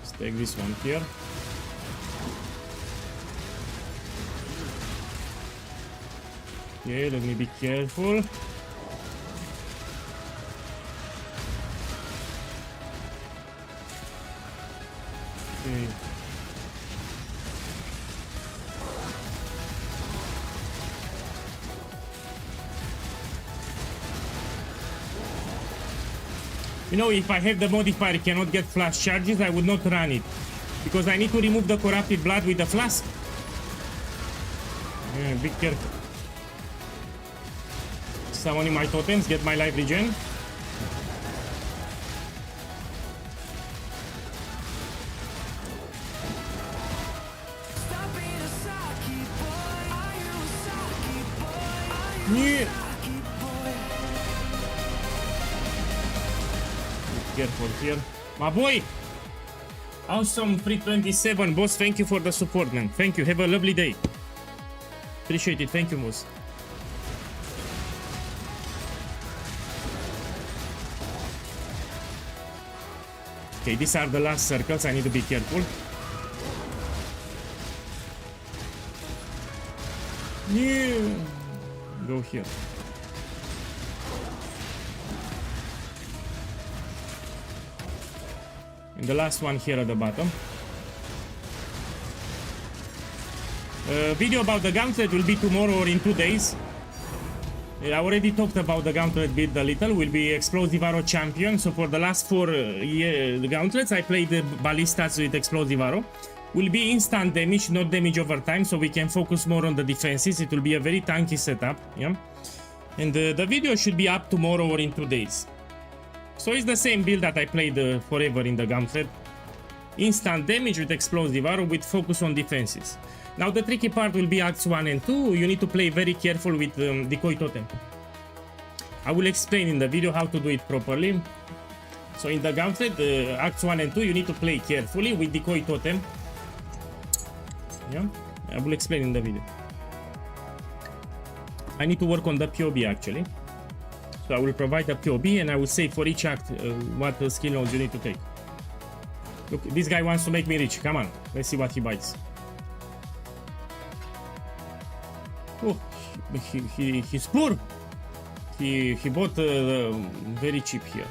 Let's take this one here. Okay, let me be careful. Okay. You know, if I have the modifier cannot get flash charges, I would not run it. Because I need to remove the corrupted blood with the flask. Yeah, be careful. Summoning my totems, get my life regen. Yeah. Careful here. My boy! Awesome 327, boss, thank you for the support, man. Thank you, have a lovely day. Appreciate it, thank you, Moose. Okay, these are the last circles, I need to be careful. Yeah. Go here. And the last one here at the bottom. Video about the Gauntlet will be tomorrow or in 2 days. I already talked about the Gauntlet bit a little. Will be Explosive Arrow champion. So for the last 4 the Gauntlets, I played the Ballistas with Explosive Arrow. Will be instant damage, not damage over time, so we can focus more on the defenses. It will be a very tanky setup, yeah. And the video should be up tomorrow or in 2 days. So it's the same build that I played forever in the Gauntlet. Instant damage with Explosive Arrow with focus on defenses. Now the tricky part will be Acts 1 and 2. You need to play very careful with Decoy Totem. I will explain in the video how to do it properly. So in the Gauntlet, Acts 1 and 2, you need to play carefully with Decoy Totem. Yeah, I will explain in the video. I need to work on the POB actually. So I will provide a POB and I will say for each act what skill nodes you need to take. Look, this guy wants to make me rich. Come on, let's see what he buys. Oh, he's poor. He bought very cheap here.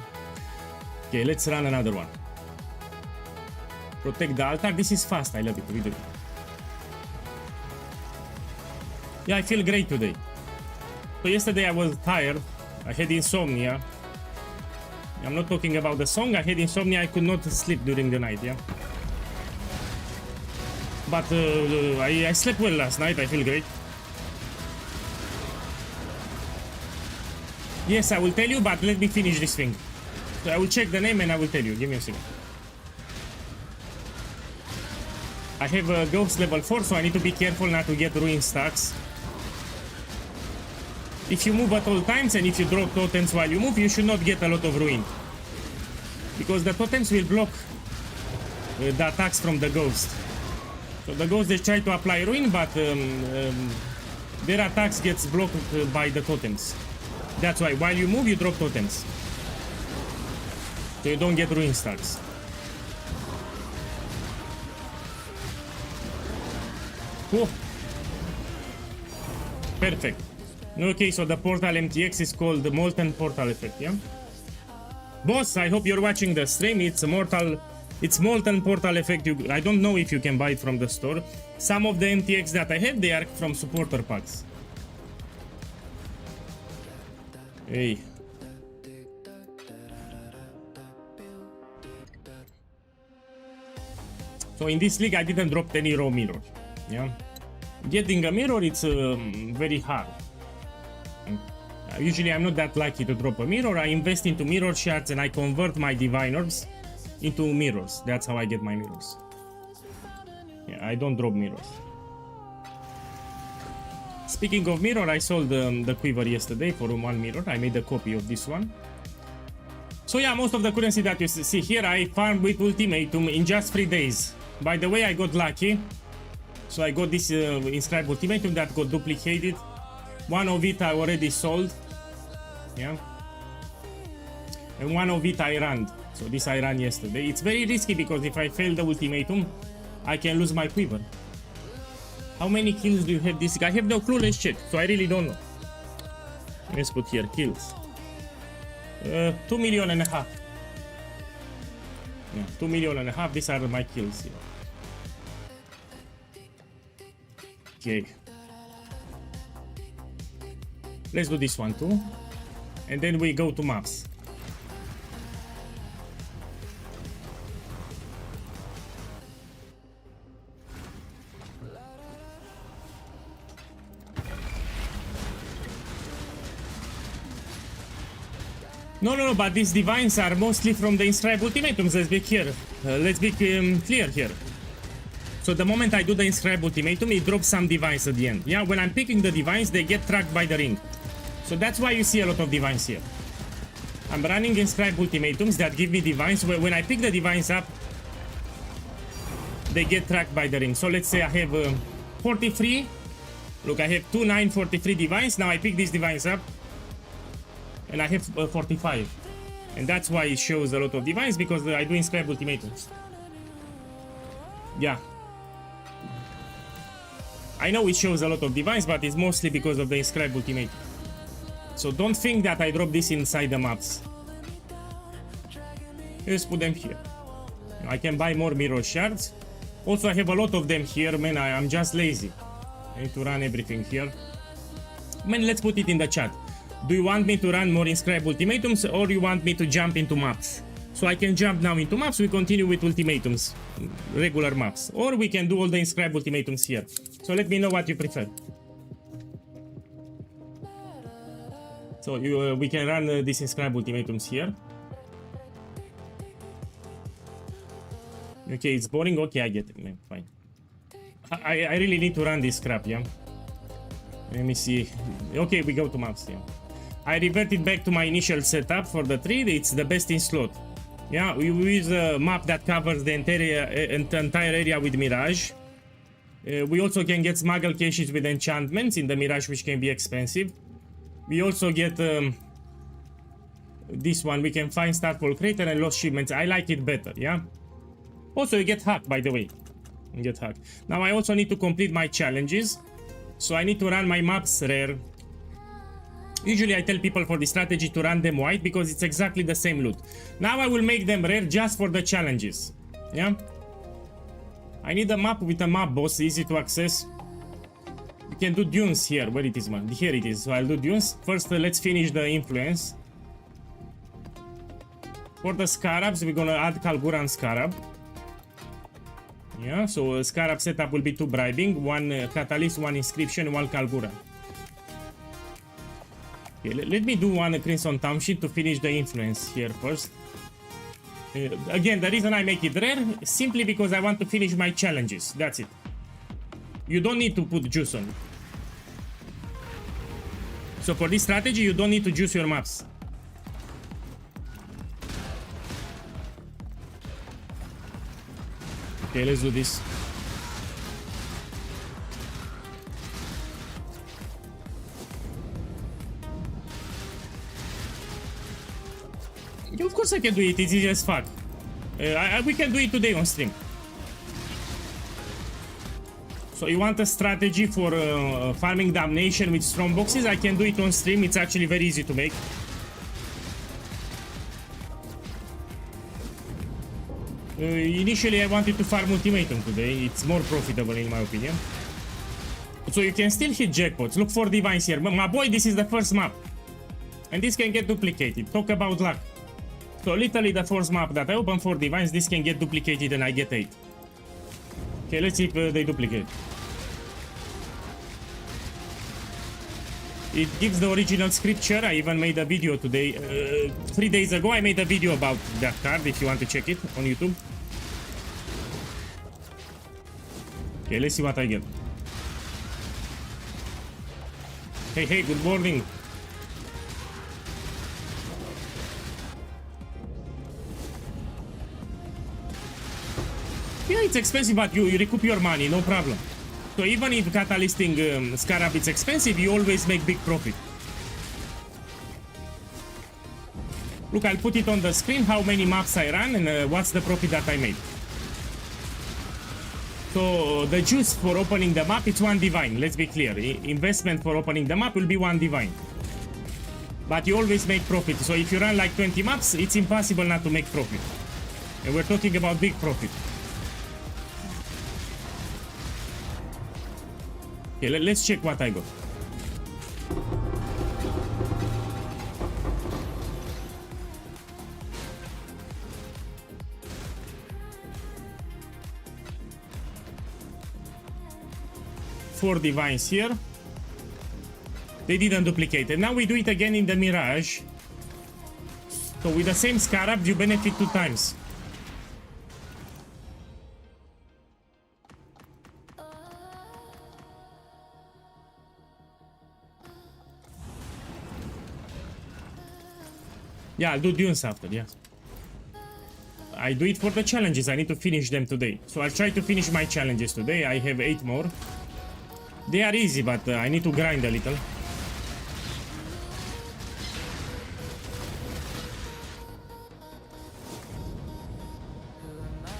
Okay, let's run another one. Protect the altar. This is fast. I love it. We do it. Yeah, I feel great today. So yesterday I was tired. I had insomnia. I'm not talking about the song. I had insomnia. I could not sleep during the night. Yeah. But I slept well last night. I feel great. Yes, I will tell you, but let me finish this thing. So I will check the name and I will tell you. Give me a second. I have a ghost level 4, so I need to be careful not to get ruin stacks. If you move at all times and if you drop totems while you move, you should not get a lot of ruin. Because the totems will block the attacks from the ghost. So the ghost, they try to apply ruin, but their attacks gets blocked by the totems. That's why while you move, you drop totems. So you don't get ruin stacks. Cool. Perfect. Okay, so the portal MTX is called the Molten Portal Effect, yeah? Boss, I hope you're watching the stream. It's Molten Portal Effect. I don't know if you can buy it from the store. Some of the MTX that I have, they are from supporter packs. Hey. So in this league, I didn't drop any raw mirror, yeah? Getting a mirror, it's very hard. Usually I'm not that lucky to drop a mirror. I invest into mirror shards and I convert my divine orbs into mirrors. That's how I get my mirrors. Yeah, I don't drop mirrors. Speaking of mirror, I sold the quiver yesterday for 1 mirror. I made a copy of this one. So yeah, most of the currency that you see here, I farmed with Ultimatum in just 3 days. By the way, I got lucky. So I got this inscribed Ultimatum that got duplicated. One of it I already sold. Yeah. And one of it I ran. So this I ran yesterday. It's very risky because if I fail the Ultimatum, I can lose my quiver. How many kills do you have this guy? I have no clue, let's check. So I really don't know. Let's put here kills. 2.5 million. Yeah, 2.5 million. These are my kills here. Okay. Let's do this one too. And then we go to maps. No, but these divines are mostly from the inscribed ultimatums. Let's be clear. Let's be clear here. So the moment I do the inscribed ultimatum, it drops some divines at the end. Yeah, when I'm picking the divines, they get tracked by the ring. So that's why you see a lot of divines here. I'm running inscribed ultimatums that give me divines. When I pick the divines up, they get tracked by the ring. So let's say I have 43. Look, I have 2, 9, 43 divines. Now I pick these divines up. And I have 45. And that's why it shows a lot of divines, because I do inscribed ultimatums. Yeah. I know it shows a lot of divines, but it's mostly because of the inscribed ultimatum. So don't think that I drop this inside the maps. Let's put them here. I can buy more mirror shards. Also, I have a lot of them here, man. I'm just lazy. I need to run everything here. Man, let's put it in the chat. Do you want me to run more inscribed ultimatums, or you want me to jump into maps? So I can jump now into maps, we continue with ultimatums, regular maps. Or we can do all the inscribed ultimatums here. So let me know what you prefer. So we can run these inscribed ultimatums here. Okay, it's boring. Okay, I get it, man. Fine. I really need to run this crap, yeah? Let me see. Okay, we go to maps, yeah. I reverted back to my initial setup for the tree. It's the best in slot. Yeah, we use a map that covers the entire area with Mirage. We also can get smuggle caches with enchantments in the Mirage, which can be expensive. We also get this one. We can find Starfall Crater and Lost Shipments. I like it better, yeah? Also, you get hacked, by the way. You get hacked. Now, I also need to complete my challenges. So I need to run my maps rare. Usually I tell people for the strategy to run them white because it's exactly the same loot. Now I will make them rare just for the challenges. Yeah? I need a map with a map boss, easy to access. We can do dunes here. Where it is, man? Here it is. So I'll do dunes. First, let's finish the influence. For the scarabs, we're gonna add Kalguran scarab. Yeah, so scarab setup will be 2 bribing, 1 catalyst, 1 inscription, 1 Kalguran. Okay, let me do 1 Crimson Township to finish the influence here first. Again, the reason I make it rare, simply because I want to finish my challenges. That's it. You don't need to put juice on it. So for this strategy, you don't need to juice your maps. Okay, let's do this. Of course I can do it, it's easy as fuck. We can do it today on stream. So you want a strategy for farming Divination with strong boxes? I can do it on stream, it's actually very easy to make. Initially I wanted to farm Ultimatum today, it's more profitable in my opinion. So you can still hit jackpots, look for divines here. But my boy, this is the first map. And this can get duplicated, talk about luck. So literally the first map that I open for divines, this can get duplicated and I get 8. Okay, let's see if they duplicate. It gives the original scripture. I even made a video today. 3 days ago I made a video about that card if you want to check it on YouTube. Okay, let's see what I get. Hey, good morning. Yeah, it's expensive, but you recoup your money, no problem. So even if catalysting Scarab is expensive, you always make big profit. Look, I'll put it on the screen how many maps I ran and what's the profit that I made. So the juice for opening the map, it's 1 divine, let's be clear. Investment for opening the map will be 1 divine. But you always make profit. So if you run like 20 maps, it's impossible not to make profit. And we're talking about big profit. Okay, let's check what I got. Four divines here. They didn't duplicate it. Now we do it again in the Mirage. So with the same Scarab, you benefit 2 times. Yeah, I'll do dunes after, yeah. I do it for the challenges, I need to finish them today. So I'll try to finish my challenges today, I have 8 more. They are easy, but I need to grind a little.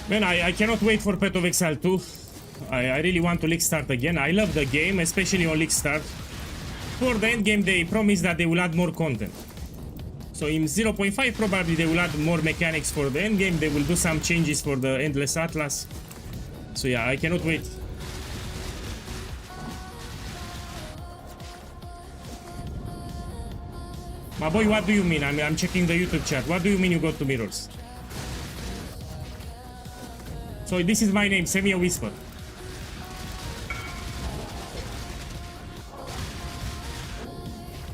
Man, I cannot wait for Path of Exile 2. I really want to League Start again. I love the game, especially on League Start. For the endgame, they promise that they will add more content. So in 0.5 probably they will add more mechanics for the endgame, they will do some changes for the Endless Atlas. So yeah, I cannot wait. My boy, what do you mean? I'm checking the YouTube chat. What do you mean you got 2 mirrors? So this is my name, send me a whisper.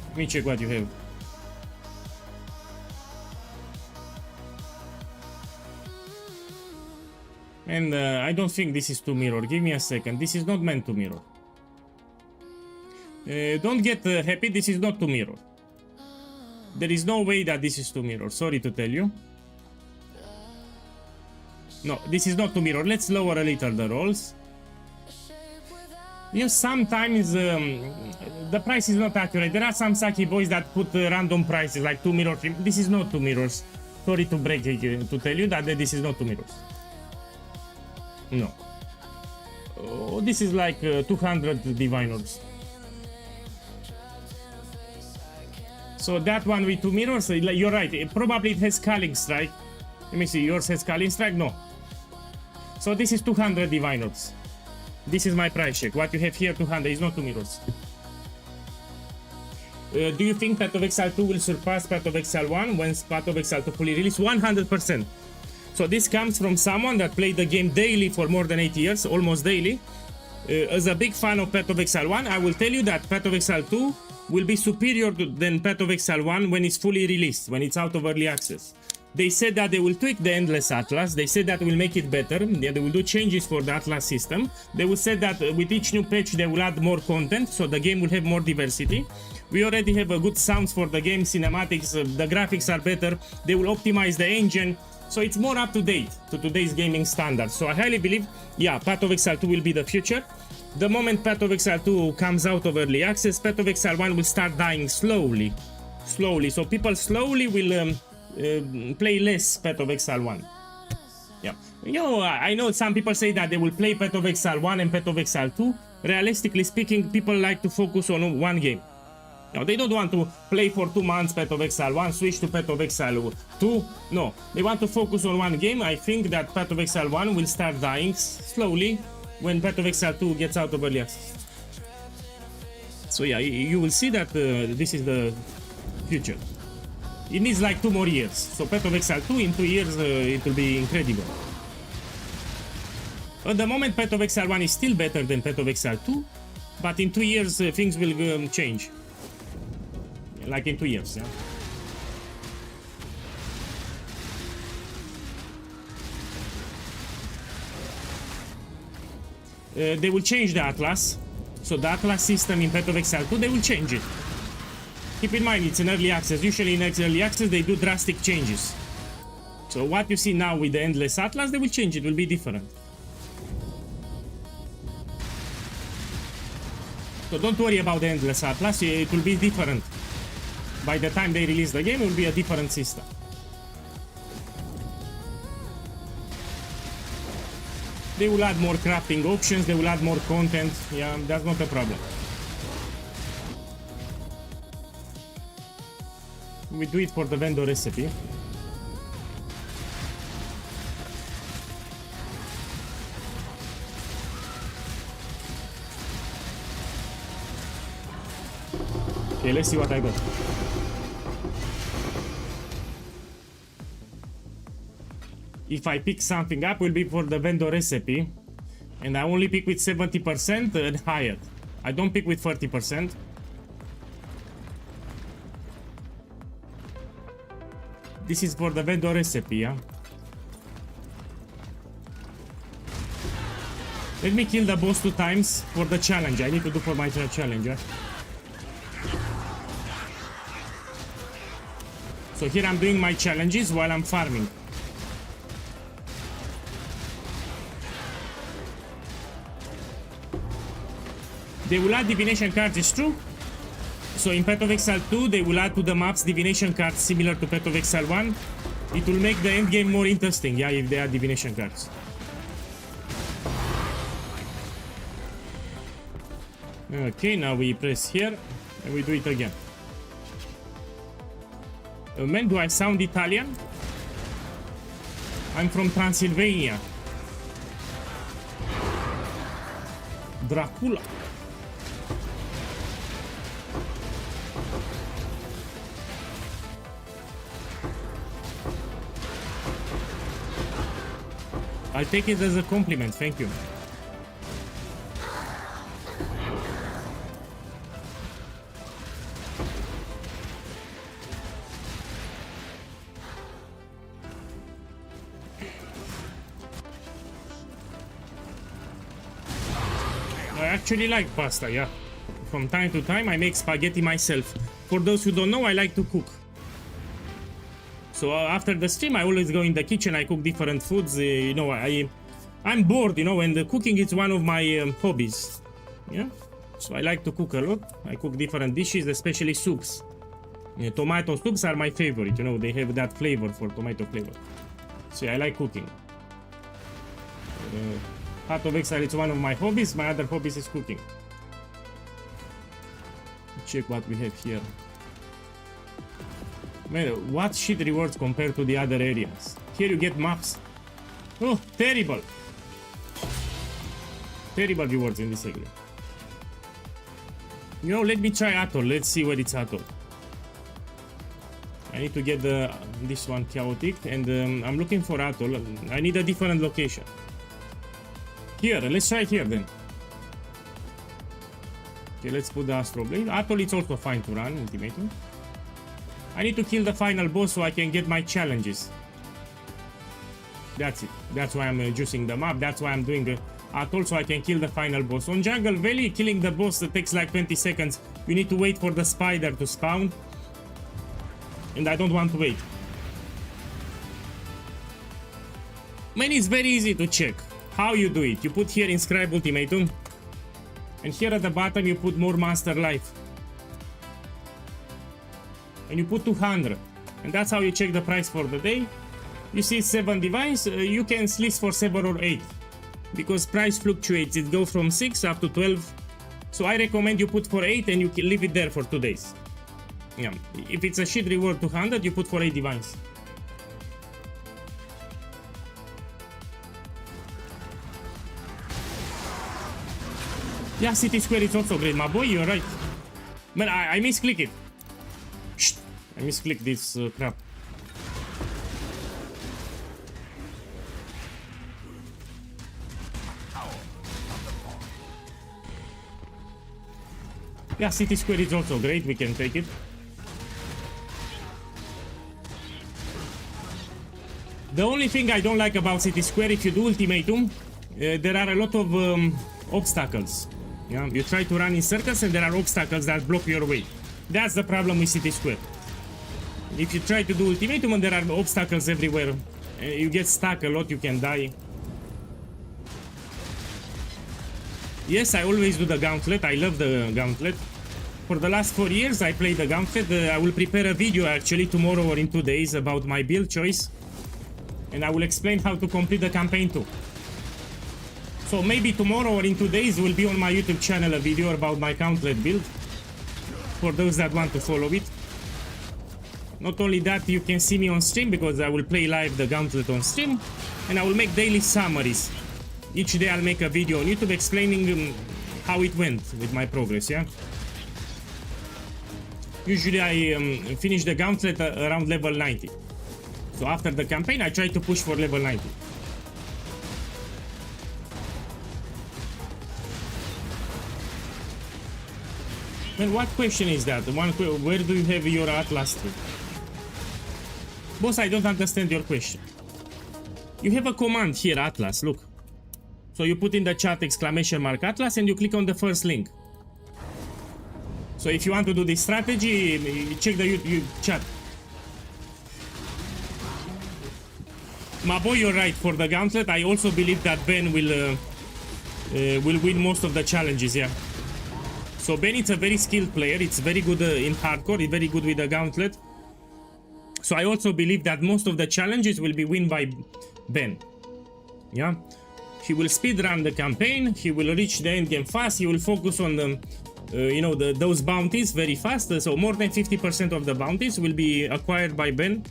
Let me check what you have. And I don't think this is to mirror. Give me a second. This is not meant to mirror. Don't get happy. This is not to mirror. There is no way that this is to mirror. Sorry to tell you. No, this is not to mirror. Let's lower a little the rolls. You know, sometimes the price is not accurate. There are some Saki boys that put random prices like 2 mirror. This is not 2 mirrors. Sorry to break it, to tell you that this is not 2 mirrors. No. Oh, this is like 200 diviners. So that one with 2 mirrors, you're right. Probably it has Culling Strike. Let me see. Yours has Culling Strike? No. So this is 200 diviners. This is my price check. What you have here, 200, is not 2 mirrors. Do you think Path of Exile 2 will surpass Path of Exile 1 when Path of Exile 2 fully released? 100%. So this comes from someone that played the game daily for more than 8 years, almost daily. As a big fan of Path of Exile 1, I will tell you that Path of Exile 2 will be superior than Path of Exile 1 when it's fully released, when it's out of early access. They said that they will tweak the Endless Atlas. They said that will make it better. They will do changes for the Atlas system. They will say that with each new patch they will add more content, so the game will have more diversity. We already have a good sounds for the game, cinematics, the graphics are better. They will optimize the engine, so it's more up to date to today's gaming standards. So I highly believe, yeah, Path of Exile 2 will be the future. The moment Path of Exile 2 comes out of early access, Path of Exile 1 will start dying slowly. So people slowly will play less Path of Exile 1. Yeah. You know, I know some people say that they will play Path of Exile 1 and Path of Exile 2. Realistically speaking, people like to focus on one game. No, they don't want to play for 2 months Path of Exile 1, switch to Path of Exile 2. No, they want to focus on one game. I think that Path of Exile 1 will start dying slowly when Path of Exile 2 gets out of early access. So yeah, you will see that this is the future. It needs like 2 more years. So Path of Exile 2 in 2 years, it will be incredible. At the moment, Path of Exile 1 is still better than Path of Exile 2, but in 2 years things will change. Like in 2 years, yeah. They will change the Atlas. So the Atlas system in Path of Exile 2, they will change it. Keep in mind, it's in early access. Usually in early access, they do drastic changes. So what you see now with the Endless Atlas, they will change it, will be different. So don't worry about the Endless Atlas, it will be different. By the time they release the game, it will be a different system. They will add more crafting options, they will add more content. Yeah, that's not a problem. We do it for the vendor recipe. Okay, let's see what I got. If I pick something up, will be for the vendor recipe. And I only pick with 70% and higher. I don't pick with 30%. This is for the vendor recipe, yeah? Let me kill the boss 2 times for the challenge. I need to do for my challenge, yeah? So here I'm doing my challenges while I'm farming. They will add divination cards, it's true. So in Path of Exile 2, they will add to the maps divination cards similar to Path of Exile 1. It will make the end game more interesting, yeah, if they add divination cards. Okay, now we press here and we do it again. Man, do I sound Italian? I'm from Transylvania. Dracula. I take it as a compliment, thank you. I actually like pasta, yeah. From time to time I make spaghetti myself. For those who don't know, I like to cook. So after the stream, I always go in the kitchen, I cook different foods, you know, I'm bored, you know, and the cooking is one of my hobbies, yeah? So I like to cook a lot, I cook different dishes, especially soups. Tomato soups are my favorite, you know, they have that flavor for tomato flavor. So I like cooking. Path of Exile is one of my hobbies, my other hobbies is cooking. Check what we have here. Man, what shit rewards compared to the other areas? Here you get maps. Oh, terrible. Terrible rewards in this area. You know, let me try Atoll. Let's see where it's Atoll. I need to get this one chaotic, and I'm looking for Atoll. I need a different location. Here, let's try it here then. Okay, let's put the Astro Blade. Atoll is also fine to run, Ultimatum. I need to kill the final boss so I can get my challenges. That's it. That's why I'm juicing them up. That's why I'm doing atoll, so I can kill the final boss. On Jungle Valley, killing the boss takes like 20 seconds. You need to wait for the spider to spawn. And I don't want to wait. Man, it's very easy to check. How you do it? You put here inscribed ultimatum. And here at the bottom you put more master life. And you put 200. And that's how you check the price for the day. You see 7 divines, you can list for 7 or 8. Because price fluctuates, it goes from 6 up to 12. So I recommend you put for 8 and you can leave it there for 2 days. Yeah. If it's a shit reward 200, you put for 8 divines. Yeah, City Square is also great, my boy, you're right. Man, I misclick it. Shh, I misclick this crap. Yeah, City Square is also great, we can take it. The only thing I don't like about City Square, if you do ultimatum, there are a lot of obstacles. Yeah? You try to run in circles and there are obstacles that block your way. That's the problem with City Square. If you try to do ultimatum and there are obstacles everywhere, you get stuck a lot, you can die. Yes, I always do the Gauntlet, I love the Gauntlet. For the last 4 years I played the Gauntlet. I will prepare a video actually tomorrow or in 2 days about my build choice. And I will explain how to complete the campaign too. So maybe tomorrow or in 2 days will be on my YouTube channel a video about my Gauntlet build. For those that want to follow it. Not only that, you can see me on stream because I will play live the Gauntlet on stream. And I will make daily summaries. Each day I'll make a video on YouTube explaining how it went with my progress, yeah? Usually I finish the Gauntlet around level 90. So after the campaign I try to push for level 90. Man, what question is that? Where do you have your Atlas tree? Boss, I don't understand your question. You have a command here, Atlas, look. So you put in the chat !Atlas and you click on the first link. So if you want to do this strategy, check the YouTube chat. My boy, you're right. For the Gauntlet, I also believe that Ben will win most of the challenges, yeah. So Ben is a very skilled player. It's very good in hardcore. It's very good with the Gauntlet. So I also believe that most of the challenges will be won by Ben. Yeah. He will speedrun the campaign. He will reach the end game fast. He will focus on the, you know, those bounties very fast. So more than 50% of the bounties will be acquired by Ben.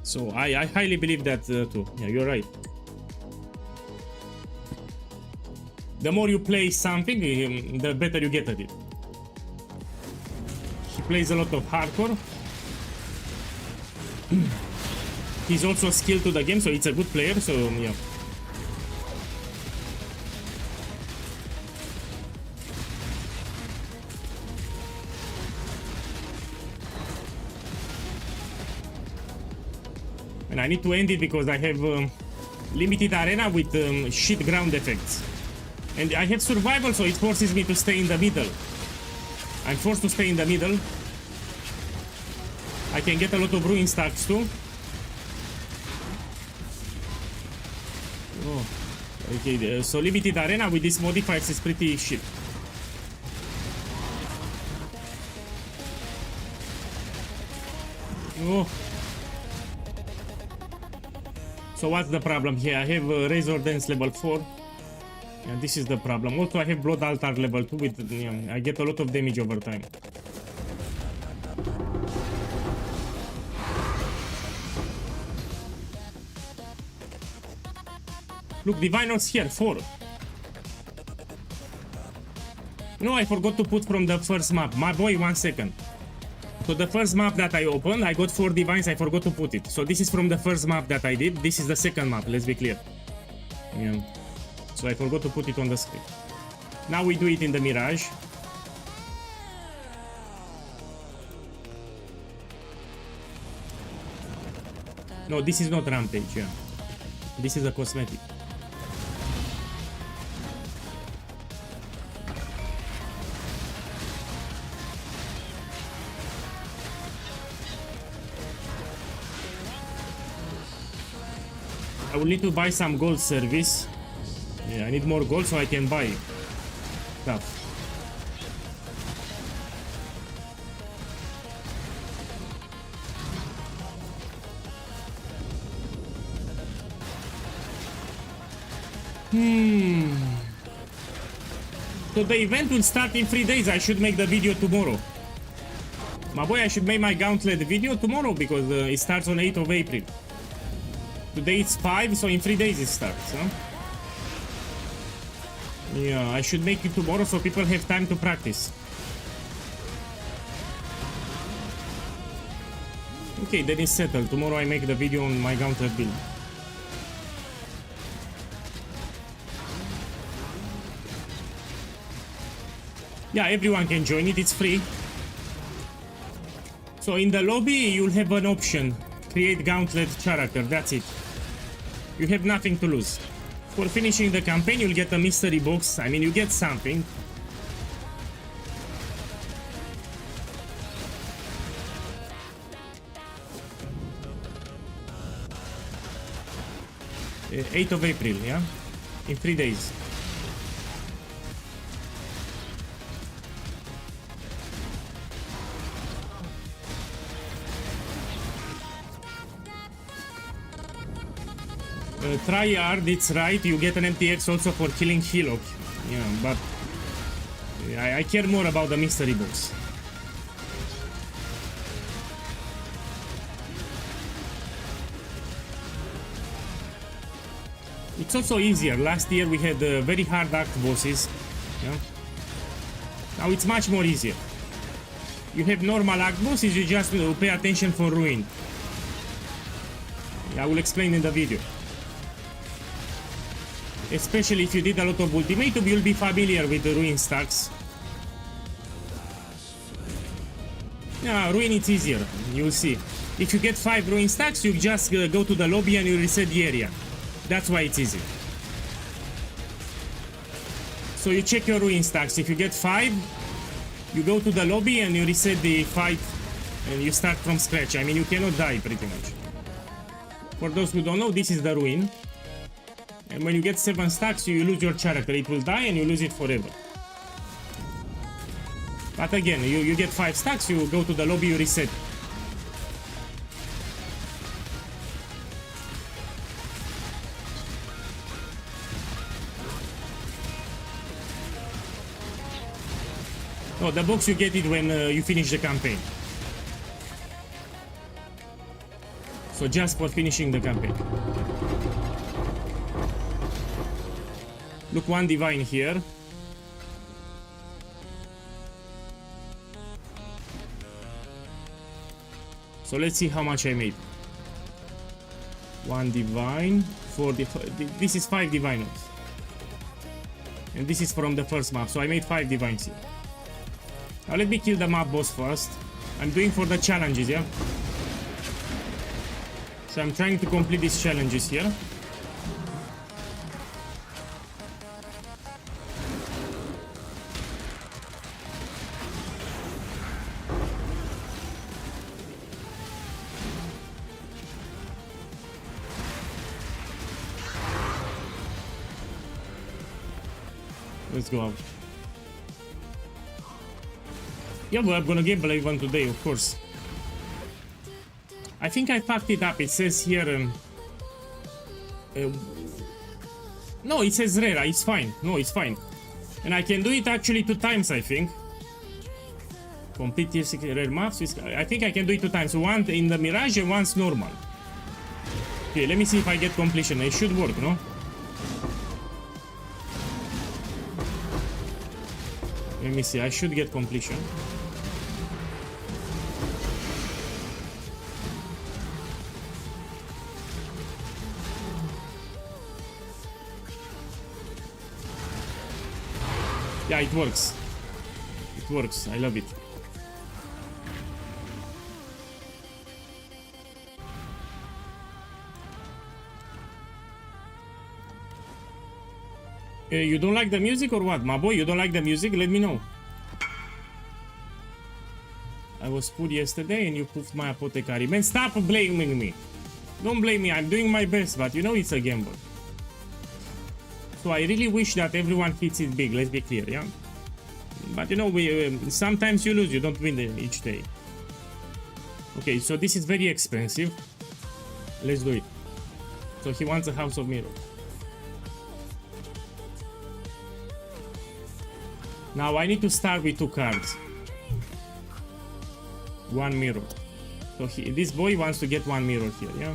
So I highly believe that too. Yeah, you're right. The more you play something, the better you get at it. He plays a lot of hardcore. He's also skilled to the game, so it's a good player. So yeah. And I need to end it because I have limited arena with shit ground effects. And I have survival, so it forces me to stay in the middle. I'm forced to stay in the middle. I can get a lot of ruin stacks too. Oh. Okay, so limited arena with these modifiers is pretty shit. Oh. So what's the problem here? I have Razor Dance level 4. And this is the problem. Also I have Blood Altar level 2 with, I get a lot of damage over time. Look, Diviners here, 4. No, I forgot to put from the first map. My boy, 1 second. So the first map that I opened, I got 4 divines, I forgot to put it. So this is from the first map that I did. This is the second map, let's be clear. Yeah. So I forgot to put it on the screen. Now we do it in the Mirage. No, this is not Rampage, yeah. This is a cosmetic. I will need to buy some gold service. Yeah, I need more gold so I can buy stuff. So the event will start in 3 days. I should make the video tomorrow. My boy, I should make my Gauntlet video tomorrow because it starts on 8th of April. Today it's 5, so in 3 days it starts, huh? Yeah, I should make it tomorrow so people have time to practice. Okay, then it's settled. Tomorrow I make the video on my Gauntlet build. Yeah, everyone can join it, it's free. So in the lobby, you'll have an option. Create Gauntlet character, that's it. You have nothing to lose. For finishing the campaign, you'll get a mystery box. I mean, you get something. Uh, 8th of April, yeah? In 3 days. Try hard, it's right, you get an MTX also for killing Hillock. Yeah, but I care more about the mystery box. It's also easier. Last year we had very hard act bosses. Yeah? Now it's much more easier. You have normal act bosses, you just pay attention for ruin. I will explain in the video. Especially if you did a lot of Ultimatum, you'll be familiar with the ruin stacks. Yeah, ruin it's easier, you'll see. If you get 5 ruin stacks, you just go to the lobby and you reset the area. That's why it's easy. So you check your ruin stacks. If you get 5, you go to the lobby and you reset the fight and you start from scratch. I mean, you cannot die pretty much. For those who don't know, this is the ruin. And when you get 7 stacks, you lose your character. It will die and you lose it forever. But again, you get 5 stacks, you go to the lobby, you reset. No, the box you get it when you finish the campaign. So just for finishing the campaign. Look, 1 divine here. So let's see how much I made. 1 divine, 4 this is 5 divinos. And this is from the first map, so I made 5 divines here. Now let me kill the map boss first. I'm doing for the challenges, yeah? So I'm trying to complete these challenges here. Let's go out. Yeah, well, I'm gonna gameplay one today, of course. I think I fucked it up. It says here... no, it says rare. It's fine. No, it's fine. And I can do it actually 2 times, I think. Complete tier 6 rare maps. I think I can do it 2 times. One in the Mirage and once normal. Okay, let me see if I get completion. It should work, no? Let me see. I should get completion. Yeah, it works. It works. I love it. You don't like the music or what? My boy, you don't like the music? Let me know. I was put yesterday and you put my apothecary. Man, stop blaming me. Don't blame me. I'm doing my best, but you know it's a gamble. So I really wish that everyone hits it big. Let's be clear, yeah? But you know, sometimes you lose. You don't win each day. Okay, so this is very expensive. Let's do it. So he wants a House of Mirror. Now I need to start with 2 cards. 1 mirror. So this boy wants to get 1 mirror here, yeah?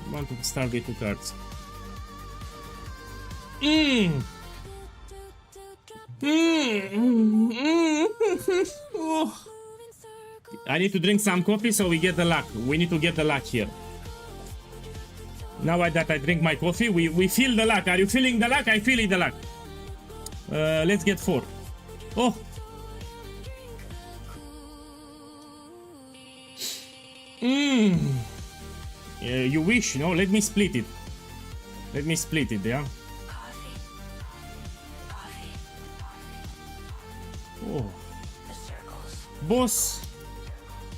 I want to start with 2 cards. Oh. I need to drink some coffee so we get the luck. We need to get the luck here. Now that I drink my coffee, we feel the luck. Are you feeling the luck? I feel the luck. Let's get 4. Oh! You wish, no? Let me split it. Let me split it, yeah? Oh. Boss!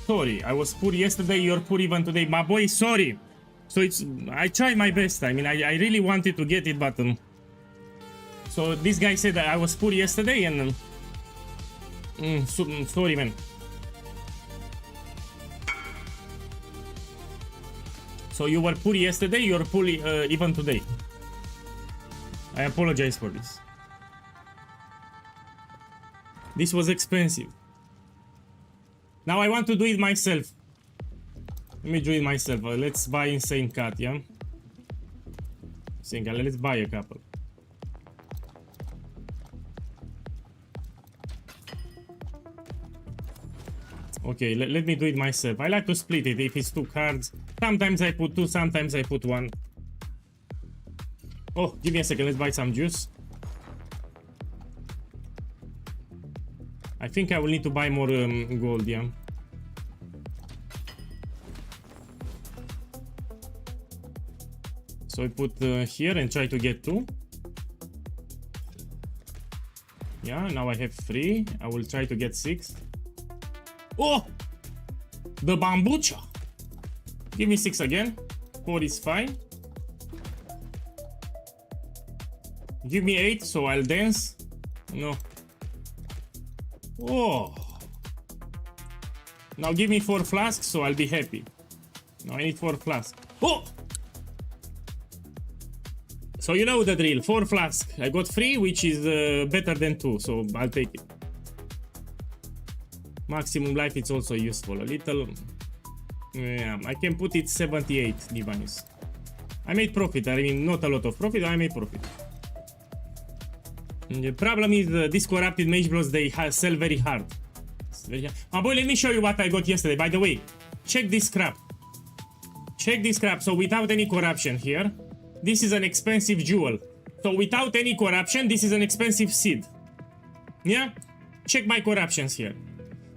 Sorry, I was poor yesterday, you're poor even today. My boy, sorry. So I tried my best. I mean, I really wanted to get it, but... so this guy said that I was poor yesterday and... sorry, man. So you were poor yesterday, you're poor even today. I apologize for this. This was expensive. Now I want to do it myself. Let me do it myself. Let's buy Insane Cat, yeah? Insane Cat, let's buy a couple. Okay, let me do it myself. I like to split it if it's 2 cards. Sometimes I put 2, sometimes I put 1. Oh, give me a second, let's buy some juice. I think I will need to buy more gold, yeah. So I put here and try to get 2. Yeah, now I have 3. I will try to get 6. Oh! The bambucha! Give me 6 again. 4 is fine. Give me 8, so I'll dance. No. Oh! Now give me 4 flasks, so I'll be happy. Now I need 4 flasks. Oh! So you know the drill. 4 flasks. I got 3, which is better than 2, so I'll take it. Maximum life, it's also useful. A little... yeah, I can put it 78 divines. I made profit. I mean, not a lot of profit, I made profit. The problem is these corrupted mage bros, they sell very hard. My boy, let me show you what I got yesterday. By the way, check this crap. Check this crap. So without any corruption here, this is an expensive jewel. So without any corruption, this is an expensive seed. Yeah? Check my corruptions here.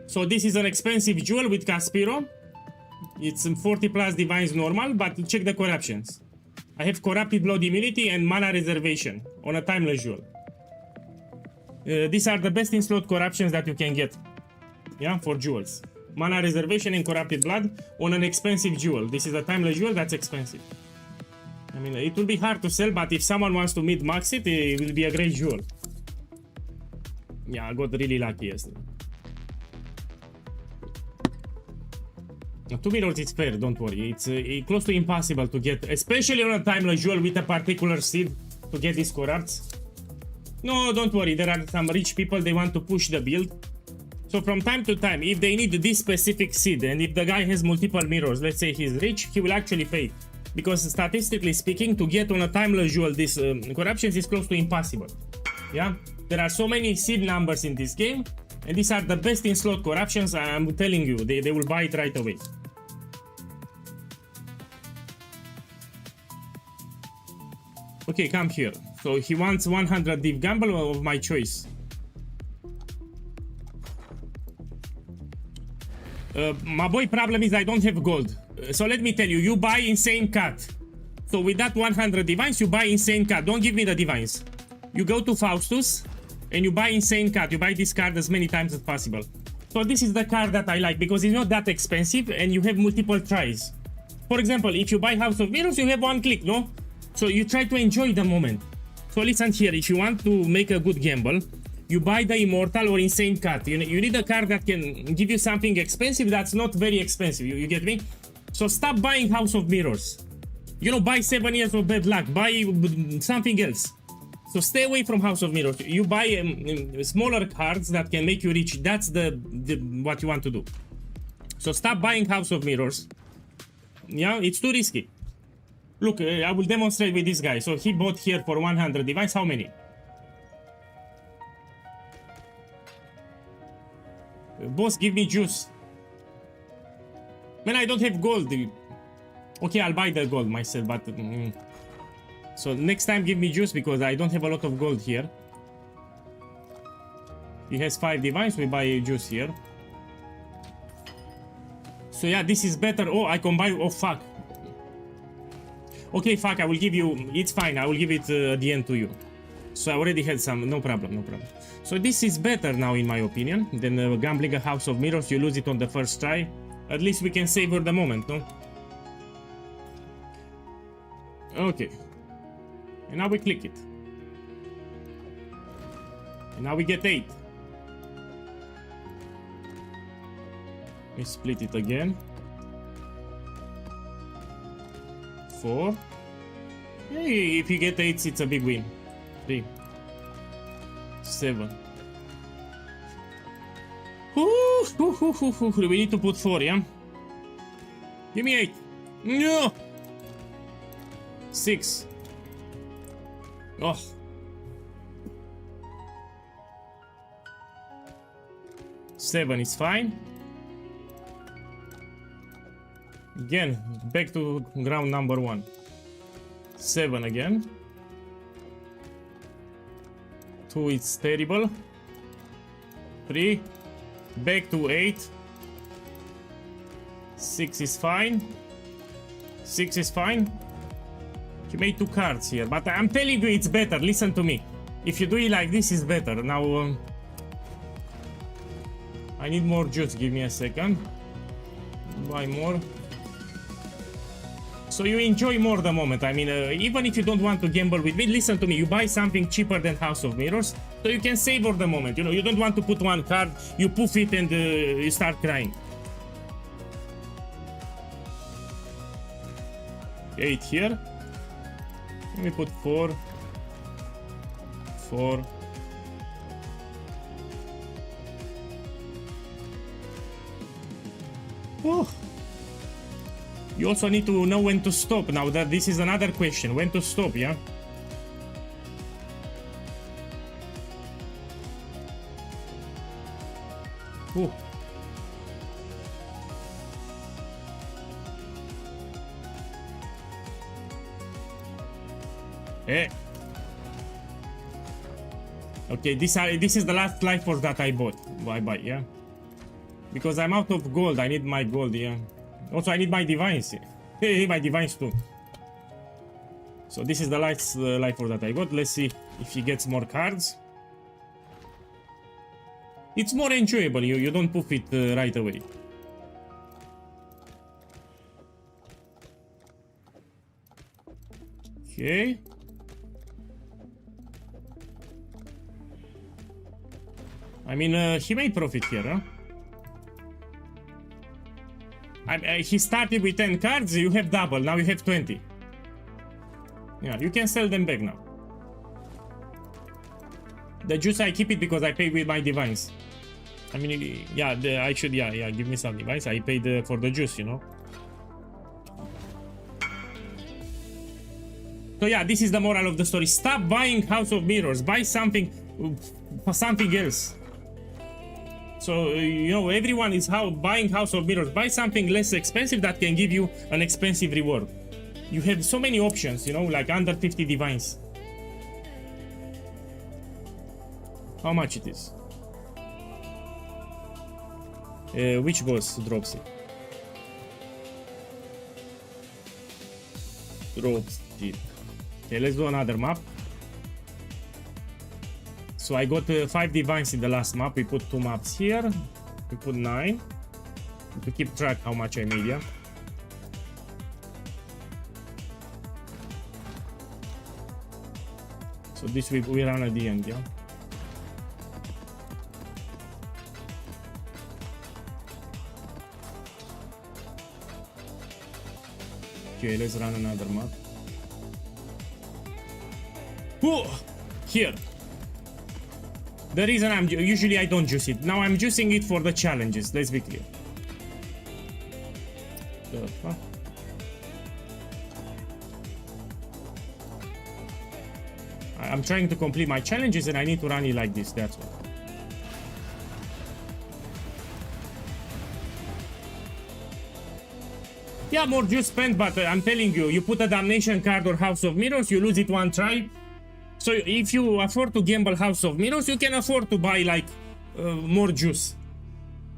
So this is an expensive jewel with Caspiro. It's 40 plus divines normal, but check the corruptions. I have corrupted blood immunity and mana reservation on a timeless jewel. These are the best in slot corruptions that you can get. Yeah, for jewels. Mana reservation and corrupted blood on an expensive jewel. This is a timeless jewel that's expensive. I mean, it will be hard to sell, but if someone wants to mid-max it, it will be a great jewel. Yeah, I got really lucky yesterday. 2 mirrors is fair, don't worry. It's close to impossible to get, especially on a timeless jewel with a particular seed, to get these corrupts. No, don't worry, there are some rich people, they want to push the build. So from time to time, if they need this specific seed, and if the guy has multiple mirrors, let's say he's rich, he will actually pay. Because statistically speaking, to get on a timeless jewel this corruptions is close to impossible. Yeah? There are so many seed numbers in this game, and these are the best in slot corruptions, I'm telling you, they will buy it right away. Okay, come here. So he wants 100 div gamble of my choice. My boy, problem is I don't have gold. So let me tell you, you buy Insane Cat. So with that 100 divines, you buy insane card. Don't give me the divines. You go to Faustus and you buy insane card. You buy this card as many times as possible. So this is the card that I like because it's not that expensive and you have multiple tries. For example, if you buy House of Mirrors, you have one click, no? So you try to enjoy the moment. So listen here, if you want to make a good gamble, you buy the Immortal or Insane card. You need a card that can give you something expensive that's not very expensive, you get me? So stop buying House of Mirrors. You know, buy 7 Years of Bad Luck, buy something else. So stay away from House of Mirrors. You buy smaller cards that can make you rich. That's what you want to do. So stop buying House of Mirrors. Yeah, it's too risky. Look, I will demonstrate with this guy. So he bought here for 100 divines. How many? Boss, give me juice. Man, I don't have gold. Okay, I'll buy the gold myself, but... So next time give me juice because I don't have a lot of gold here. He has 5 divines, we buy juice here. So yeah, this is better. Oh, I combine. Oh, fuck. Okay, fuck, I will give you... It's fine, I will give it at the end to you. So I already had some... No problem, no problem. So this is better now, in my opinion, than gambling a House of Mirrors. You lose it on the first try. At least we can savor the moment, no? Okay. And now we click it. And now we get 8. We split it again. 4. Hey, if you get 8, it's a big win. 3. 7. We need to put 4, yeah? Give me 8. No! 6. Oh. Seven is fine. Again, back to ground number 1. 7 again. 2 is terrible. 3. Back to 8. 6 is fine. 6 is fine. You made 2 cards here, but I'm telling you it's better. Listen to me. If you do it like this, it's better. Now, I need more juice. Give me a second. Buy more. So you enjoy more the moment. I mean, even if you don't want to gamble with me, listen to me. You buy something cheaper than House of Mirrors, so you can savor the moment. You know, you don't want to put 1 card, you poof it and you start crying. 8 here. Let me put 4. 4. Oh. You also need to know when to stop. Now that this is another question. When to stop, yeah? Oh. Eh. Okay, this is the last life force that I bought. I buy, yeah? Because I'm out of gold. I need my gold, yeah. Also, I need my divines. Hey, my divines too. So this is the last life force that I got. Let's see if he gets more cards. It's more enjoyable. You don't poof it right away. Okay. I mean, he made profit here, huh? He started with 10 cards, you have double, now you have 20. Yeah, you can sell them back now. The juice, I keep it because I pay with my divines. I mean, yeah, I should, yeah, give me some divines. I paid for the juice, you know. So yeah, this is the moral of the story. Stop buying House of Mirrors. Buy something for something else. So, you know, everyone is buying House of Mirrors. Buy something less expensive that can give you an expensive reward. You have so many options, you know, like under 50 divines. How much it is? Which boss drops it? Drop it. Okay, let's do another map. So I got 5 divines in the last map. We put 2 maps here. We put 9. To keep track how much I made, yeah. So this we run at the end, yeah. Okay, let's run another map. Ooh, here. The reason I'm usually I don't juice it. Now I'm juicing it for the challenges. Let's be clear. The fuck? I'm trying to complete my challenges and I need to run it like this. That's why. Yeah, more juice spent, but I'm telling you, you put a Damnation card or House of Mirrors, you lose it one try. So if you afford to gamble House of Mirrors, you can afford to buy like more juice.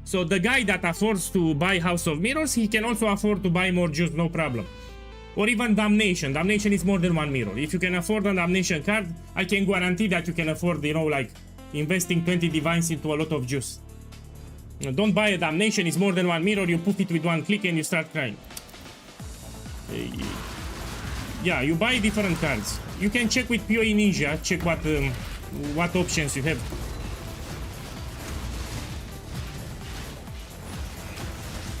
So the guy that affords to buy House of Mirrors, he can also afford to buy more juice, no problem. Or even Damnation. Damnation is more than 1 mirror. If you can afford a Damnation card, I can guarantee that you can afford, you know, like investing 20 divines into a lot of juice. Don't buy a Damnation, it's more than 1 mirror, you put it with 1 click and you start crying. Yeah, you buy different cards. You can check with POE Ninja, check what options you have.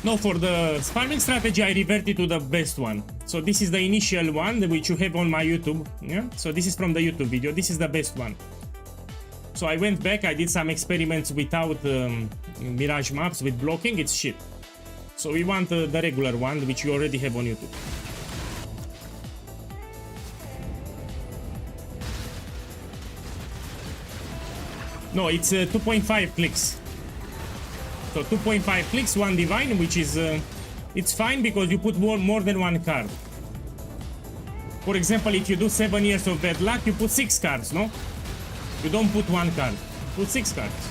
No, for the farming strategy, I reverted to the best one. So this is the initial one, which you have on my YouTube. Yeah. So this is from the YouTube video. This is the best one. So I went back, I did some experiments without Mirage maps, with blocking, it's shit. So we want the regular one, which you already have on YouTube. No, it's 2.5 clicks. So 2.5 clicks, 1 divine, which is it's fine because you put more than 1 card. For example, if you do 7 years of bad luck, you put 6 cards, no? You don't put 1 card, you put 6 cards.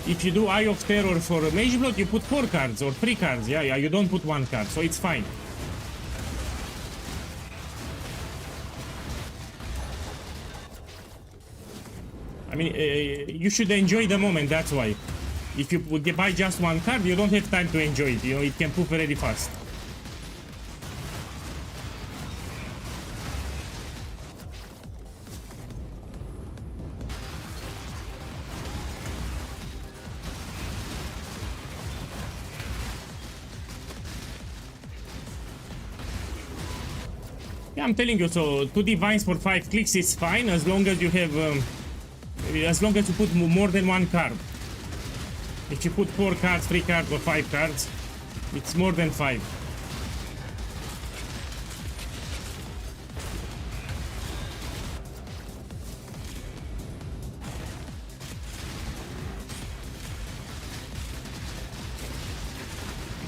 If you do Eye of Terror for Mage Blood, you put 4 cards or 3 cards. Yeah, you don't put 1 card, so it's fine. I mean, you should enjoy the moment, that's why. If you buy just 1 card, you don't have time to enjoy it, you know, it can poof very fast. Yeah, I'm telling you, so 2 divines for 5 clicks is fine as long as you have... as long as you put more than 1 card. If you put 4 cards, 3 cards or 5 cards, it's more than 5.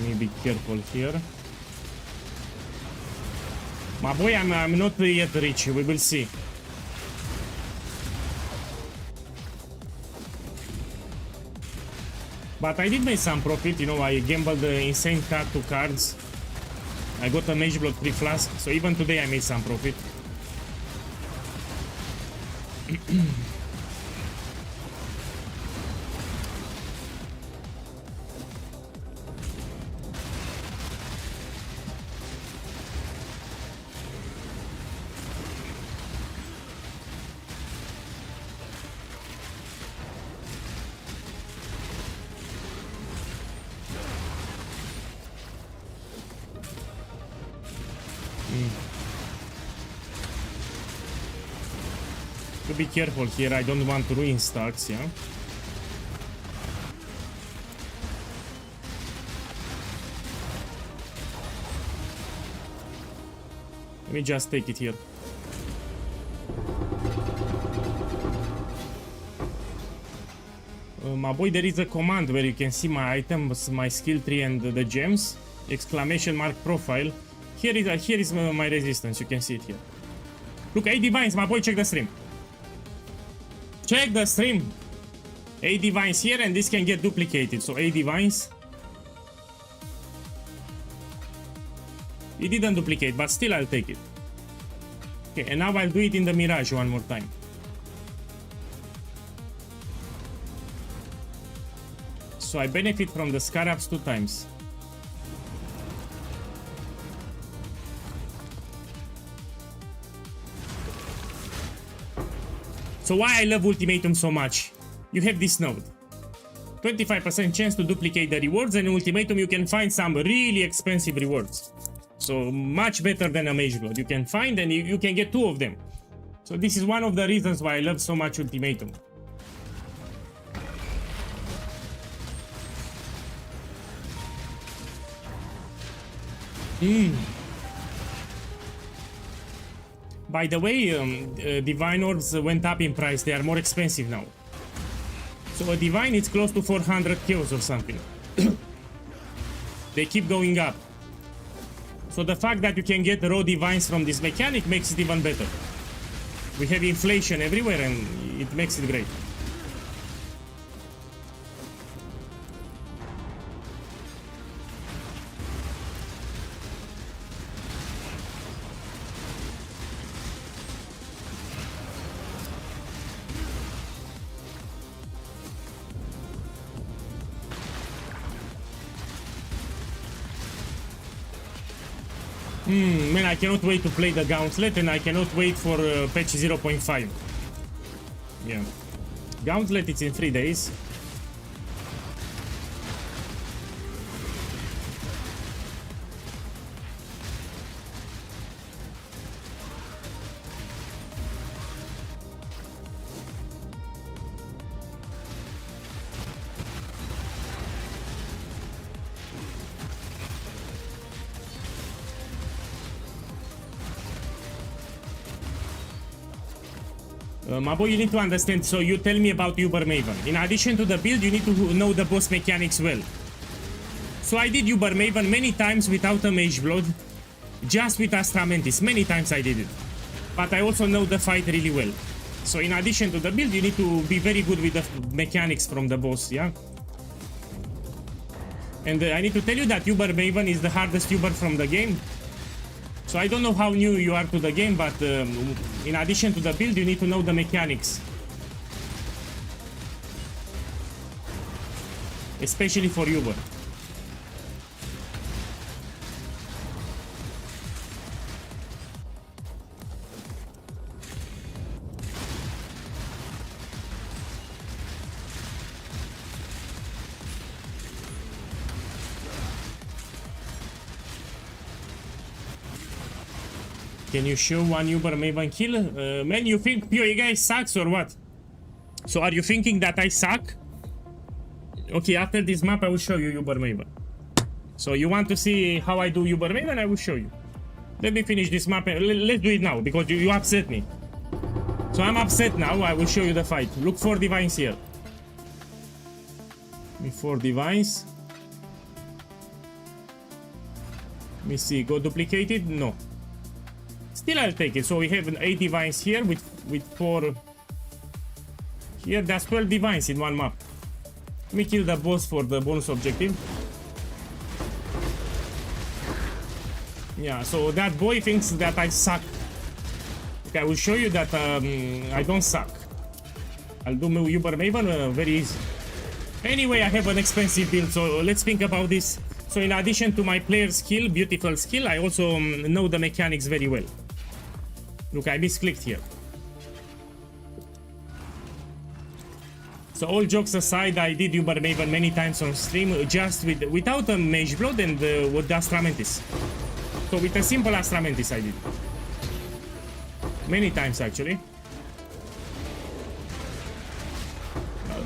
Let me be careful here. My boy, I'm not yet rich, we will see. But I did make some profit, you know, I gambled the insane card 2 cards. I got a Mage Blood 3 flask, so even today I made some profit. To be careful here, I don't want to ruin stacks, yeah? Let me just take it here. My boy, there is a command where you can see my items, my skill tree and the gems. Exclamation mark profile. Here is my resistance, you can see it here. Look, 8 divines, my boy, check the stream. Check the stream. 8 divines here and this can get duplicated. So 8 divines. It didn't duplicate, but still I'll take it. Okay, and now I'll do it in the Mirage one more time. So I benefit from the Scarabs 2 times. So why I love Ultimatum so much? You have this node. 25% chance to duplicate the rewards, and in Ultimatum you can find some really expensive rewards. So much better than a Mage Blood. You can find and you can get 2 of them. So this is one of the reasons why I love so much Ultimatum. By the way, Divine Orbs went up in price. They are more expensive now. So a Divine is close to 400 kills or something. They keep going up. So the fact that you can get raw Divines from this mechanic makes it even better. We have inflation everywhere and it makes it great. Man, I cannot wait to play the Gauntlet, and I cannot wait for patch 0.5. Yeah. Gauntlet, it's in 3 days. My boy, you need to understand, so you tell me about Uber Maven. In addition to the build, you need to know the boss mechanics well. So I did Uber Maven many times without a Mage Blood, just with Astra Mantis. Many times I did it. But I also know the fight really well. So in addition to the build, you need to be very good with the mechanics from the boss, yeah? And I need to tell you that Uber Maven is the hardest Uber from the game. So I don't know how new you are to the game, but in addition to the build, you need to know the mechanics. Especially for Uber. Can you show one Uber Maven kill? Man, you think POEGuy sucks or what? So are you thinking that I suck? Okay, after this map I will show you Uber Maven. So you want to see how I do Uber Maven? I will show you. Let me finish this map. Let's do it now, because you upset me. So I'm upset now. I will show you the fight. Look for Divines here. Before Divines. Let me see. Go duplicated? No. Still I'll take it. So we have 8 Divines here with 4 here. That's 12 Divines in one map. Let me kill the boss for the bonus objective. Yeah, so that boy thinks that I suck. Okay, I will show you that I don't suck. I'll do Uber Maven very easy. Anyway, I have an expensive build, so let's think about this. So in addition to my player skill, beautiful skill, I also know the mechanics very well. Look, I misclicked here. So all jokes aside, I did Uber Maven many times on stream, just without a Mage Blood and with the Astra Mantis. So with a simple Astra Mantis I did. Many times actually.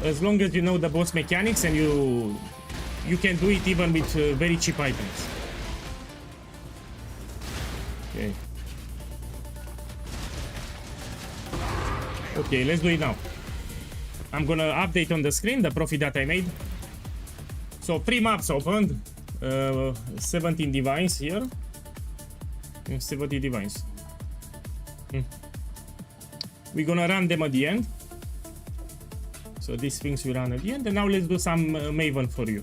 As long as you know the boss mechanics and you can do it even with very cheap items. Okay. Okay, let's do it now. I'm gonna update on the screen the profit that I made. So 3 maps opened, 17 Divines here, and 70 Divines. We're gonna run them at the end. So these things we run at the end, and now let's do some Maven for you.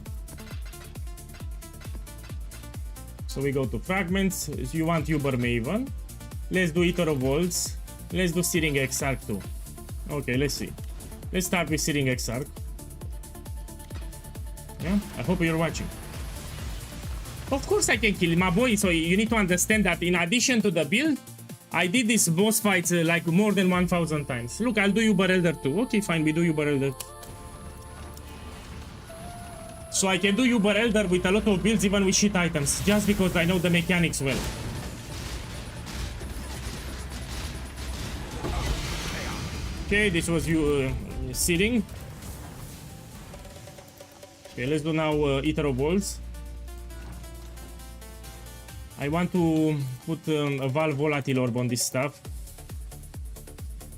So we go to fragments. You want Uber Maven. Let's do Eater of Worlds. Let's do Searing Exarch too. Okay, let's see. Let's start with Searing Exarch. Yeah, I hope you're watching. Of course I can kill him, my boy. So you need to understand that in addition to the build, I did this boss fights like more than 1000 times. Look, I'll do Uber Elder too. Okay, fine, we do Uber Elder. So I can do Uber Elder with a lot of builds, even with shit items, just because I know the mechanics well. Okay, this was you Searing. Okay, let's do now Eater of Worlds. I want to put a Valve Volatile Orb on this stuff.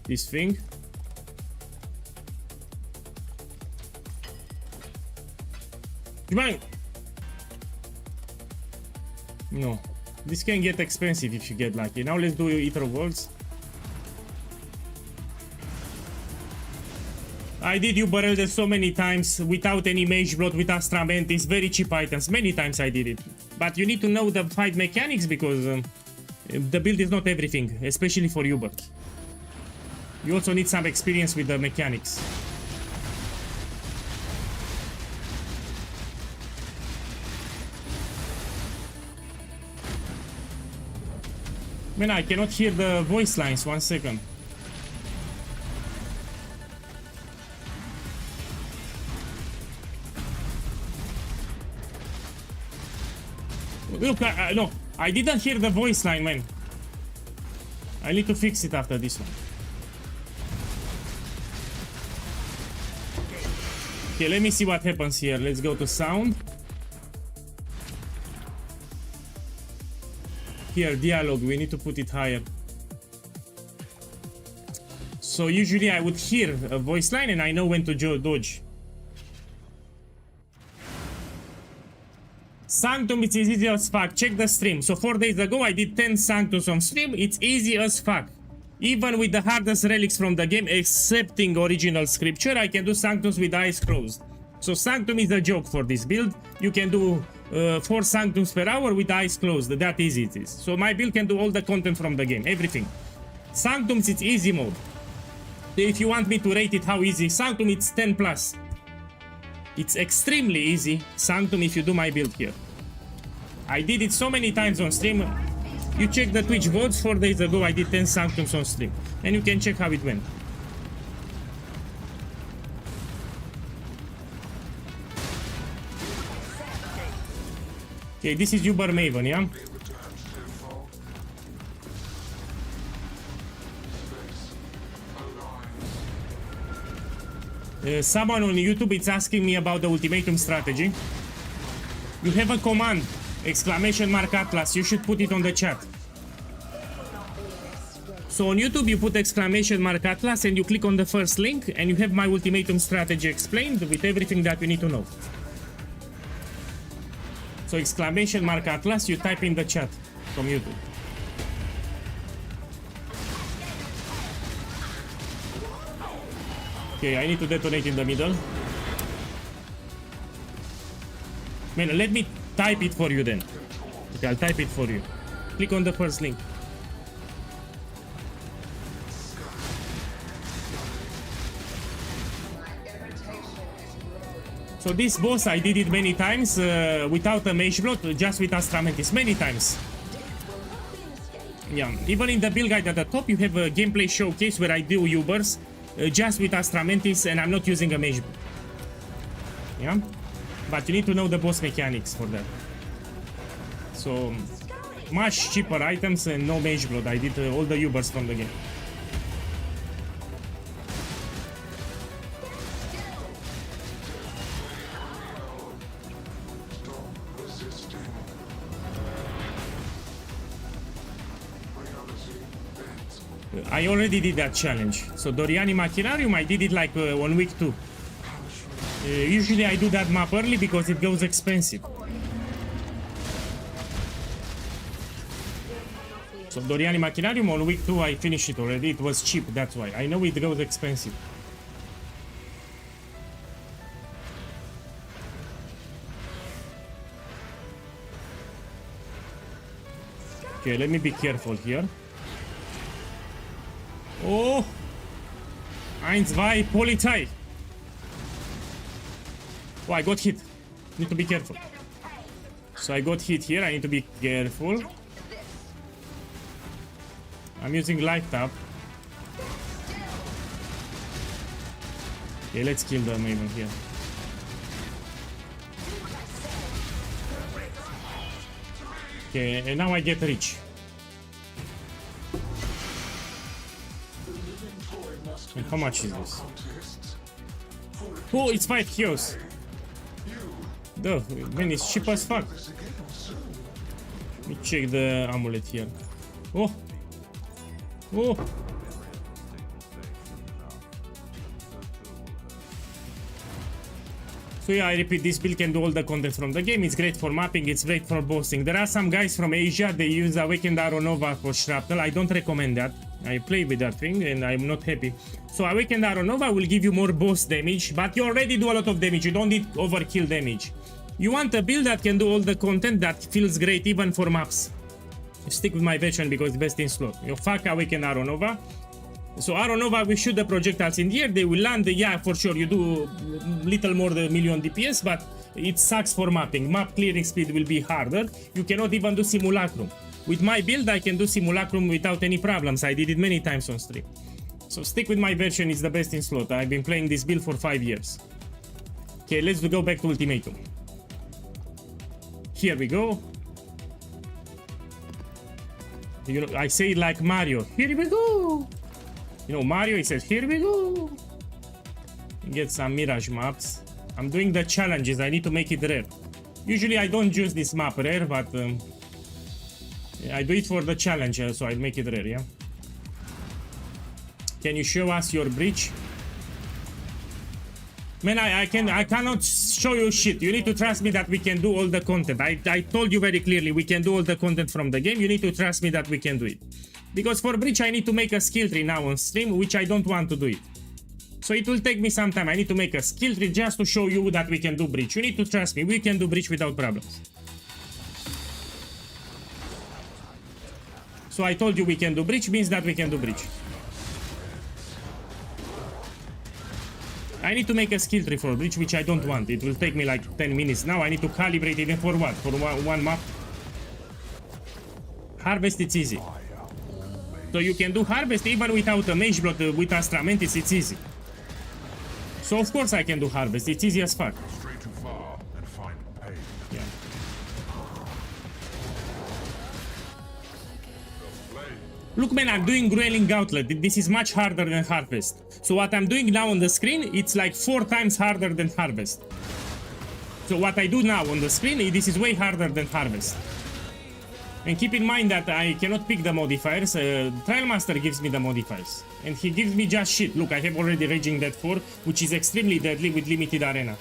This thing. Bang! No. This can get expensive if you get lucky. Now let's do Eater of Worlds. I did Uber Elder so many times without any Mage Blood, with Astra Mantis, very cheap items. Many times I did it. But you need to know the fight mechanics because the build is not everything, especially for Uber. You also need some experience with the mechanics. Man, I cannot hear the voice lines. 1 second. Look, no, I didn't hear the voice line, man. I need to fix it after this one. Okay, let me see what happens here. Let's go to sound. Here, dialogue, we need to put it higher. So usually I would hear a voice line and I know when to dodge. Sanctum, it's easy as fuck. Check the stream. So 4 days ago I did 10 Sanctums on stream. It's easy as fuck. Even with the hardest relics from the game, excepting original scripture, I can do Sanctums with eyes closed. So Sanctum is a joke for this build. You can do 4 Sanctums per hour with eyes closed. That easy it is. So my build can do all the content from the game. Everything. Sanctums, it's easy mode. If you want me to rate it how easy, Sanctum, it's 10 plus. It's extremely easy, Sanctum, if you do my build here. I did it so many times on stream. You check the Twitch votes. 4 days ago I did 10 Sanctums on stream. And you can check how it went. Okay, this is Uber Maven, yeah? Someone on YouTube is asking me about the ultimatum strategy. You have a command, exclamation mark Atlas. You should put it on the chat. So on YouTube you put exclamation mark Atlas and you click on the first link and you have my ultimatum strategy explained with everything that you need to know. So exclamation mark Atlas, you type in the chat from YouTube. Okay, I need to detonate in the middle. Man, let me type it for you then. Okay, I'll type it for you. Click on the first link. So this boss, I did it many times without a Mage Blood, just with Astra Mantis, many times. Yeah, even in the build guide at the top, you have a gameplay showcase where I do Ubers just with Astra Mantis and I'm not using a Mage Blood. Yeah, but you need to know the boss mechanics for that. So, much cheaper items and no Mage Blood. I did all the Ubers from the game. I already did that challenge. So Doriani Machinarium, I did it like on week 2. Usually I do that map early because it goes expensive. So Doriani Machinarium on week 2 I finished it already. It was cheap, that's why. I know it goes expensive. Okay, let me be careful here. Oh! 1, 2, Polizei! Oh, I got hit. Need to be careful. So I got hit here, I need to be careful. I'm using light tap. Okay, let's kill the Maven here. Okay, and now I get rich. And how much is this? Oh, it's 5 heals. Duh, man, it's cheap as fuck. Let me check the amulet here. Oh! Oh! So yeah, I repeat, this build can do all the content from the game. It's great for mapping, it's great for boosting. There are some guys from Asia, they use Awakened Arrow Nova for Shrapnel. I don't recommend that. I play with that thing and I'm not happy. So Awakened Arrow Nova will give you more boss damage, but you already do a lot of damage. You don't need overkill damage. You want a build that can do all the content that feels great even for maps. Stick with my version because it's best in slot. You fuck Awakened Arrow Nova. So Arrow Nova, we shoot the projectiles in the air, they will land, yeah, for sure, you do little more than 1,000,000 DPS, but it sucks for mapping. Map clearing speed will be harder. You cannot even do Simulacrum. With my build, I can do Simulacrum without any problems. I did it many times on stream. So stick with my version, it's the best in slot. I've been playing this build for 5 years. Okay, let's go back to Ultimatum. Here we go. You know, I say it like Mario. Here we go. You know, Mario, he says, here we go. Get some Mirage maps. I'm doing the challenges. I need to make it rare. Usually I don't use this map rare, but I do it for the challenge, so I'll make it rare, yeah? Can you show us your breach? Man, I cannot show you shit. You need to trust me that we can do all the content. I told you very clearly, we can do all the content from the game. You need to trust me that we can do it. Because for breach I need to make a skill tree now on stream, which I don't want to do it. So it will take me some time. I need to make a skill tree just to show you that we can do breach. You need to trust me, we can do breach without problems. So I told you we can do breach, means that we can do breach. I need to make a skill tree for breach, which I don't want. It will take me like 10 minutes. Now I need to calibrate it for what? For one map? Harvest, it's easy. So you can do harvest even without a mage blood, with Astra Mantis, it's easy. So of course I can do harvest, it's easy as fuck. Yeah. Look man, I'm doing Grueling Gauntlet, this is much harder than harvest. So what I'm doing now on the screen, it's like 4 times harder than harvest. So what I do now on the screen, this is way harder than harvest. And keep in mind that I cannot pick the modifiers. Trial Master gives me the modifiers. And he gives me just shit. Look, I have already Raging Dead 4, which is extremely deadly with limited arena.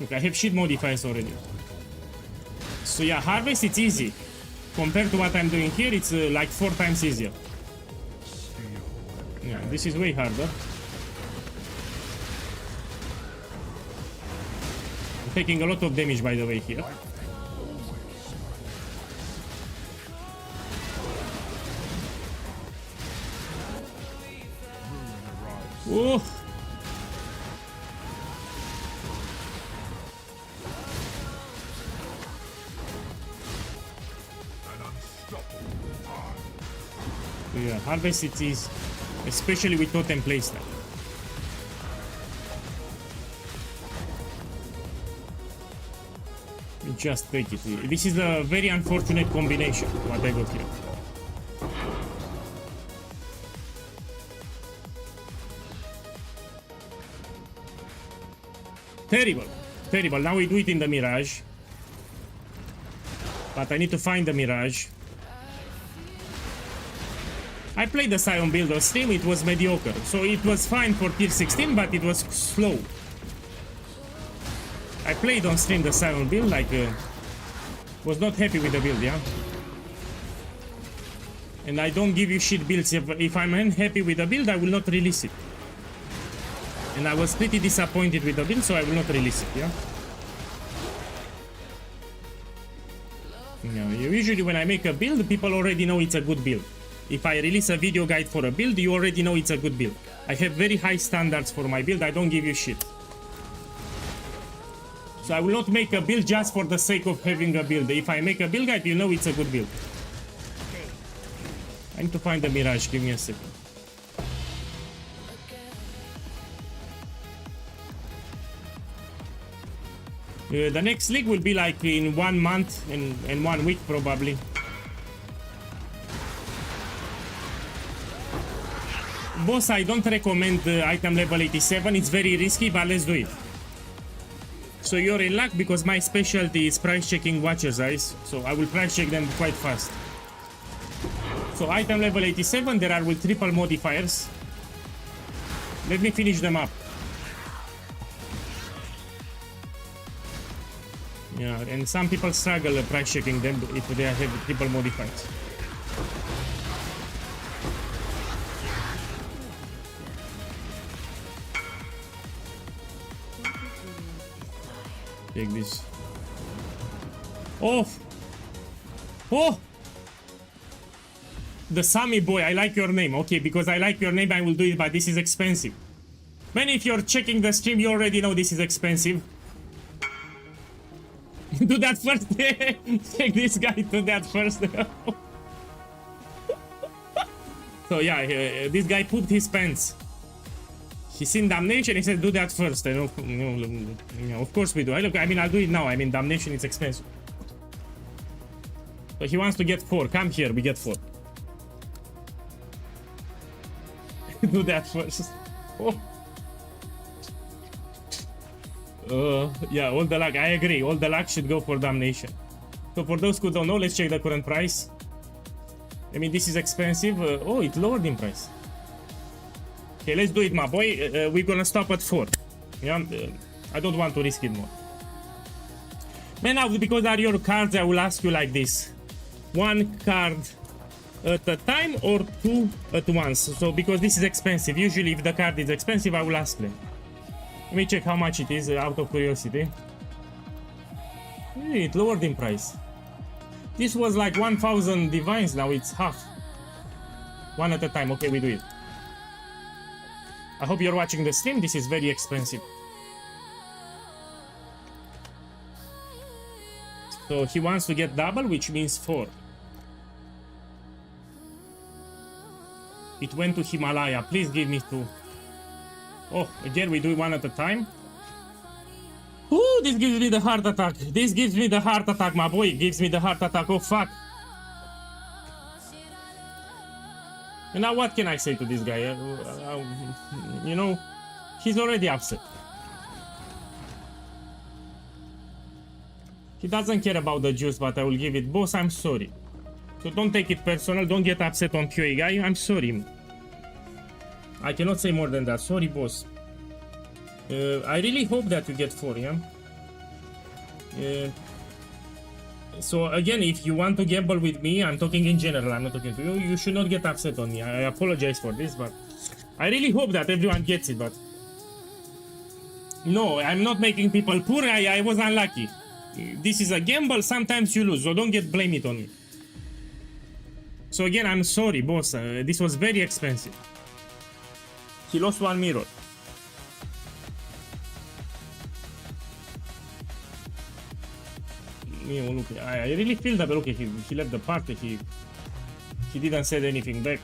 Look, I have shit modifiers already. So yeah, Harvest, it's easy. Compared to what I'm doing here, it's like 4 times easier. Yeah, this is way harder. I'm taking a lot of damage, by the way, here. Oh! Yeah, harvest it is, especially with totem playstyle. Just take it. This is a very unfortunate combination, what I got here. Terrible, terrible. Now we do it in the Mirage. But I need to find the Mirage. I played the Scion build on stream, it was mediocre. So it was fine for tier 16, but it was slow. I played on stream the Scion build, like, was not happy with the build, yeah? And I don't give you shit builds. If I'm unhappy with the build, I will not release it. And I was pretty disappointed with the build, so I will not release it, yeah? Usually when I make a build, people already know it's a good build. If I release a video guide for a build, you already know it's a good build. I have very high standards for my build, I don't give you shit. So I will not make a build just for the sake of having a build. If I make a build guide, you know it's a good build. I need to find the Mirage, give me a second. The next league will be like in 1 month and 1 week probably. Boss, I don't recommend item level 87, it's very risky, but let's do it. So you're in luck because my specialty is price checking watcher's eyes, so I will price check them quite fast. So item level 87, there are with triple modifiers. Let me finish them up. Yeah, and some people struggle price checking them if they have triple modifiers. Take this. Oh! Oh! The Sami boy, I like your name. Okay, because I like your name, I will do it, but this is expensive. Man, if you're checking the stream, you already know this is expensive. Do that first. Take this guy to that first. So yeah, this guy pooped his pants. He's in Damnation, he said do that first. Of course we do. I mean, I'll do it now. I mean, Damnation is expensive. So he wants to get 4. Come here, we get 4. Do that first. Oh. Yeah, all the luck. I agree. All the luck should go for Damnation. So for those who don't know, let's check the current price. I mean, this is expensive. Oh, it lowered in price. Okay, let's do it, my boy. We're gonna stop at 4. Yeah, I don't want to risk it more. Man, now because are your cards, I will ask you like this: 1 card at a time or 2 at once? So because this is expensive, usually if the card is expensive, I will ask them. Let me check how much it is out of curiosity. It lowered in price. This was like 1000 divines, now it's half. 1 at a time. Okay, we do it. I hope you're watching the stream. This is very expensive. So he wants to get double, which means 4. It went to Himalaya. Please give me 2. Oh, again we do 1 at a time. Ooh, this gives me the heart attack. This gives me the heart attack, my boy. It gives me the heart attack. Oh, fuck. And now what can I say to this guy? You know, he's already upset. He doesn't care about the juice, but I will give it. Boss, I'm sorry. So don't take it personal. Don't get upset on POEGuy. I'm sorry. I cannot say more than that. Sorry, boss. I really hope that you get 4, yeah? So again, if you want to gamble with me, I'm talking in general, I'm not talking to you, you should not get upset on me. I apologize for this, but I really hope that everyone gets it, but... No, I'm not making people poor, I was unlucky. This is a gamble, sometimes you lose, so don't blame it on me. So again, I'm sorry, boss, this was very expensive. He lost 1 mirror. Look, I really feel that, look, he left the party, he didn't say anything back.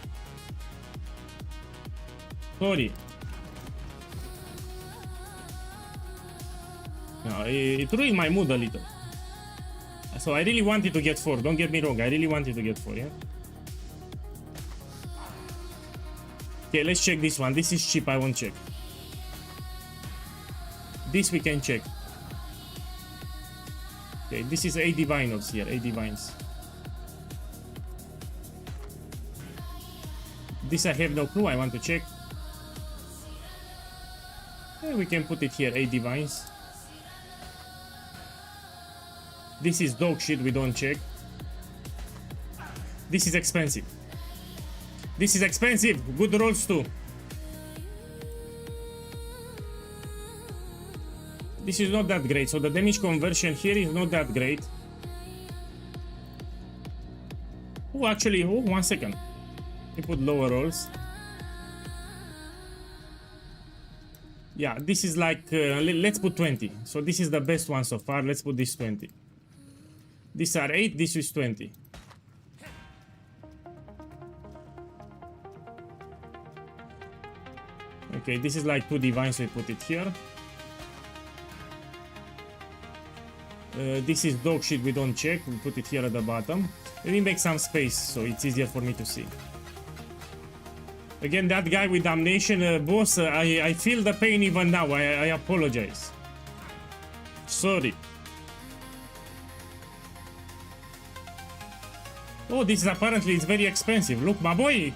Sorry. No, it ruined my mood a little. So I really wanted to get 4, don't get me wrong, I really wanted to get 4, yeah? Okay, let's check this one, this is cheap, I won't check. This we can check. Okay, this is 8 diviners here, 8 divines. This I have no clue, I want to check. Yeah, we can put it here, 8 divines. This is dog shit, we don't check. This is expensive. This is expensive, good rolls too. This is not that great, so the damage conversion here is not that great. Oh, actually, oh, 1 second. We put lower rolls. Yeah, this is like, let's put 20. So this is the best one so far. Let's put this 20. These are 8, this is 20. Okay, this is like 2 divines, we put it here. This is dog shit, we don't check, we put it here at the bottom. Let me make some space so it's easier for me to see. Again, that guy with damnation, boss, I feel the pain even now, I apologize. Sorry. Oh, this is apparently, it's very expensive. Look, my boy,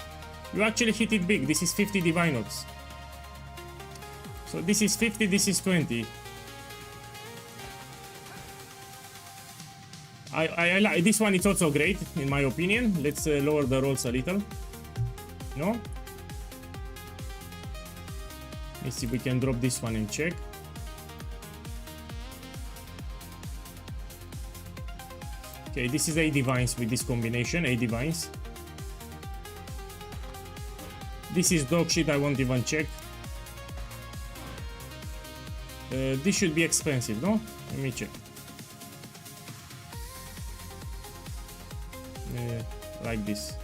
you actually hit it big. This is 50 divine orbs. So this is 50, this is 20. I like this one. It's also great in my opinion. Let's lower the rolls a little. No. Let's see if we can drop this one and check. Okay, this is 8 divines with this combination. 8 divines. This is dog shit. I won't even check. This should be expensive, no? Let me check. Like this.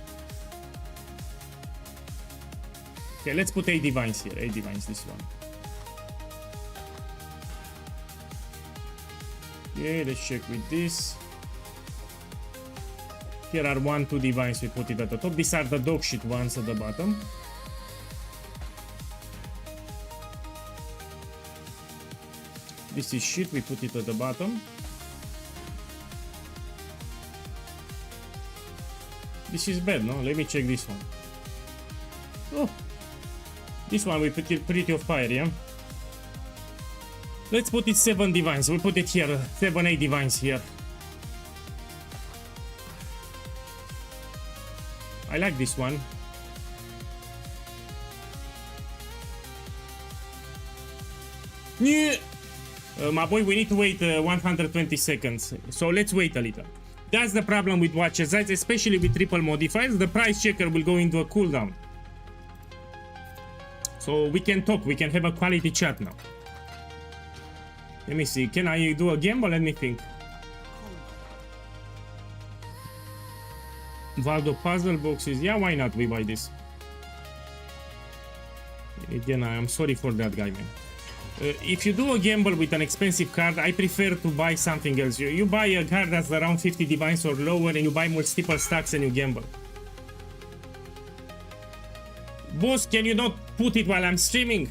Okay, let's put 8 divines here. 8 divines, this one. Okay, let's check with this. Here are 1, 2 divines, we put it at the top. These are the dog shit ones at the bottom. This is shit, we put it at the bottom. This is bad, no? Let me check this one. Oh, this one we put it pretty off fire, yeah? Let's put it 7 divines. We put it here, 7, 8 divines here. I like this one. Yeah. My boy, we need to wait 120 seconds. So let's wait a little. That's the problem with watches, right? Especially with triple modifiers. The price checker will go into a cooldown. So we can talk. We can have a quality chat now. Let me see. Can I do a gamble? Let me think. Valdo puzzle boxes. Yeah, why not? We buy this. Again, I am sorry for that guy, man. If you do a gamble with an expensive card, I prefer to buy something else. You buy a card that's around 50 divines or lower and you buy multiple stacks and you gamble. Boss, can you not put it while I'm streaming?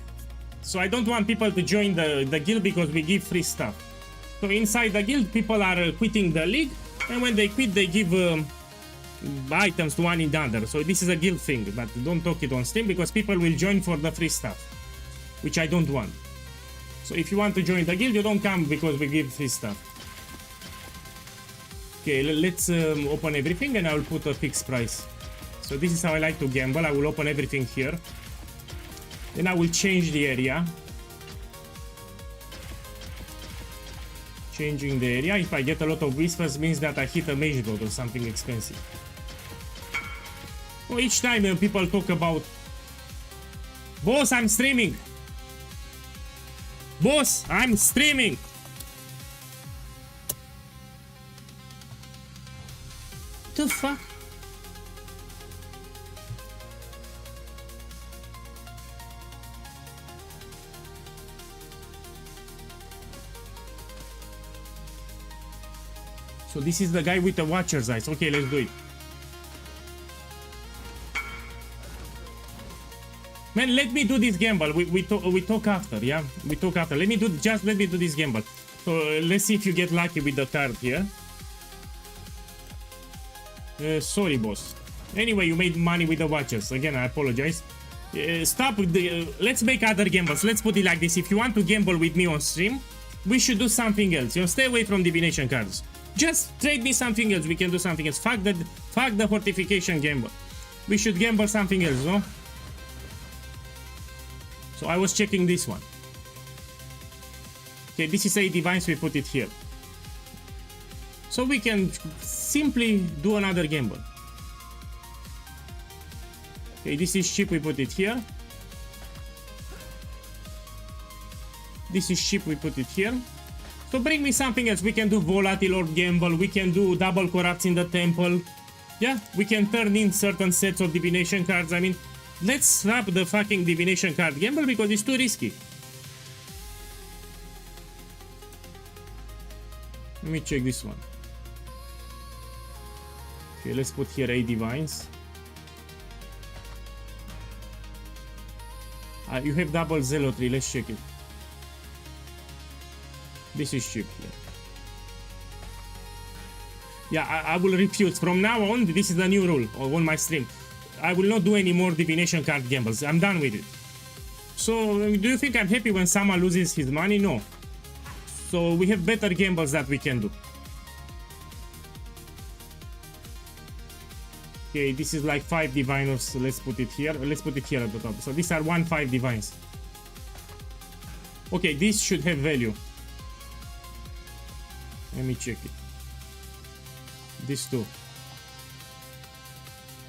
So I don't want people to join the guild because we give free stuff. So inside the guild, people are quitting the league, and when they quit, they give items to one another. So this is a guild thing, but don't talk it on stream because people will join for the free stuff, which I don't want. So if you want to join the guild, you don't come because we give free stuff. Okay, let's open everything and I will put a fixed price. So this is how I like to gamble. I will open everything here. Then I will change the area. Changing the area. If I get a lot of whispers, means that I hit a mage god or something expensive. So each time people talk about, boss, I'm streaming. Boss, I'm streaming. What the fuck? So this is the guy with the watcher's eyes. Okay, let's do it. Man, let me do this gamble. We talk after, yeah? We talk after. Let me do this gamble. So let's see if you get lucky with the card here. Sorry, boss. Anyway, you made money with the watchers. Again, I apologize. Stop with the... let's make other gambles. Let's put it like this. If you want to gamble with me on stream, we should do something else. You know, stay away from divination cards. Just trade me something else. We can do something else. Fuck the fortification gamble. We should gamble something else, no? So I was checking this one. Okay, this is 8 divines, we put it here. So we can simply do another gamble. Okay, this is cheap, we put it here. This is cheap, we put it here. So bring me something else. We can do volatile or gamble. We can do double corrupts in the temple. Yeah, we can turn in certain sets of divination cards. I mean, let's swap the fucking divination card gamble because it's too risky. Let me check this one. Okay, let's put here 8 divines. You have double zealotry. Let's check it. This is cheap. Yeah, I will refuse. From now on, this is the new rule on my stream. I will not do any more divination card gambles. I'm done with it. So, do you think I'm happy when someone loses his money? No. So, we have better gambles that we can do. Okay, this is like 5 diviners. So let's put it here. Let's put it here at the top. So, these are 1-5 divines. Okay, this should have value. Let me check it. This too.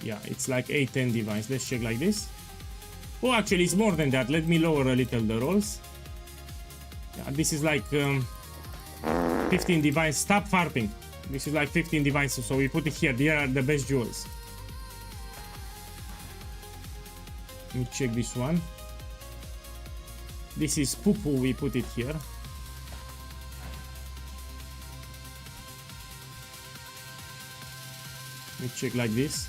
Yeah, it's like 8-10 divines. Let's check like this. Oh, actually, it's more than that. Let me lower a little the rolls. Yeah, this is like 15 divines. Stop farting. This is like 15 divines. So we put it here. They are the best jewels. Let me check this one. This is poo-poo. We put it here. Let me check like this.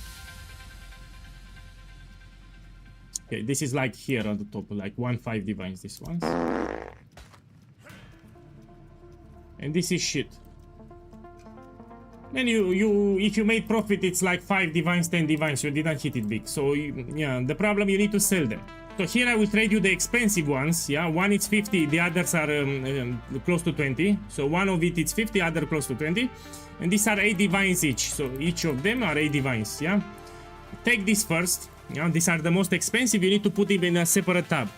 Okay, this is like here on the top, like 1-5 divines, this one. And this is shit. Then if you made profit, it's like 5 divines, 10 divines, you didn't hit it big. So yeah, the problem, you need to sell them. So here I will trade you the expensive ones. Yeah, one is 50, the others are close to 20. So one of it is 50, other close to 20. And these are 8 divines each. So each of them are 8 divines. Yeah, take this first. Yeah, these are the most expensive. You need to put it in a separate tab.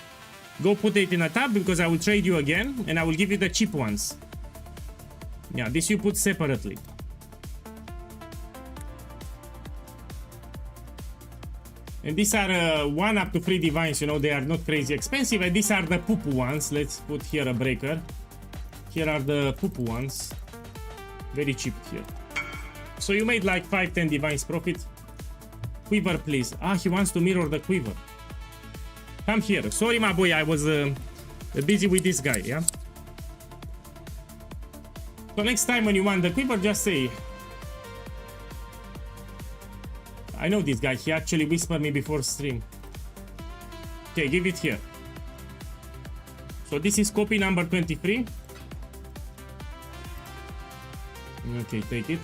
Go put it in a tab because I will trade you again and I will give you the cheap ones. Yeah, this you put separately. And these are 1 up to 3 divines, you know, they are not crazy expensive. And these are the poo-poo ones. Let's put here a breaker. Here are the poo-poo ones. Very cheap here. So you made like 5-10 divines profit. Quiver, please. Ah, he wants to mirror the quiver. Come here. Sorry, my boy, I was busy with this guy, yeah? So next time when you want the quiver, just say... I know this guy, he actually whispered me before stream. Okay, give it here. So this is copy number 23. Okay, take it.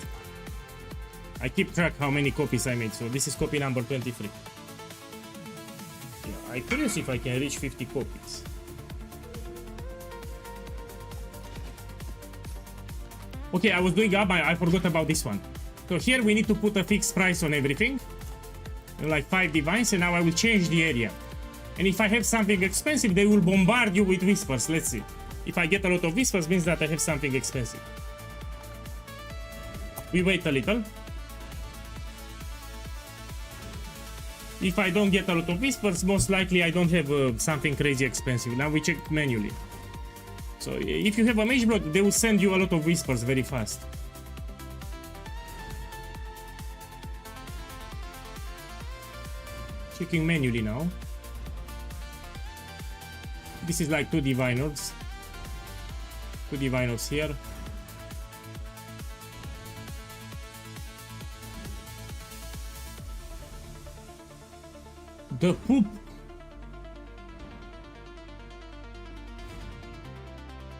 I keep track how many copies I made, so this is copy number 23. Yeah, I'm curious if I can reach 50 copies. Okay, I was doing up, I forgot about this one. So here we need to put a fixed price on everything. Like 5 divines, and now I will change the area. And if I have something expensive, they will bombard you with whispers. Let's see. If I get a lot of whispers, means that I have something expensive. We wait a little. If I don't get a lot of whispers, most likely I don't have something crazy expensive. Now we check manually. So if you have a mage block, they will send you a lot of whispers very fast. Checking manually now. This is like 2 diviners. 2 diviners here. The poop.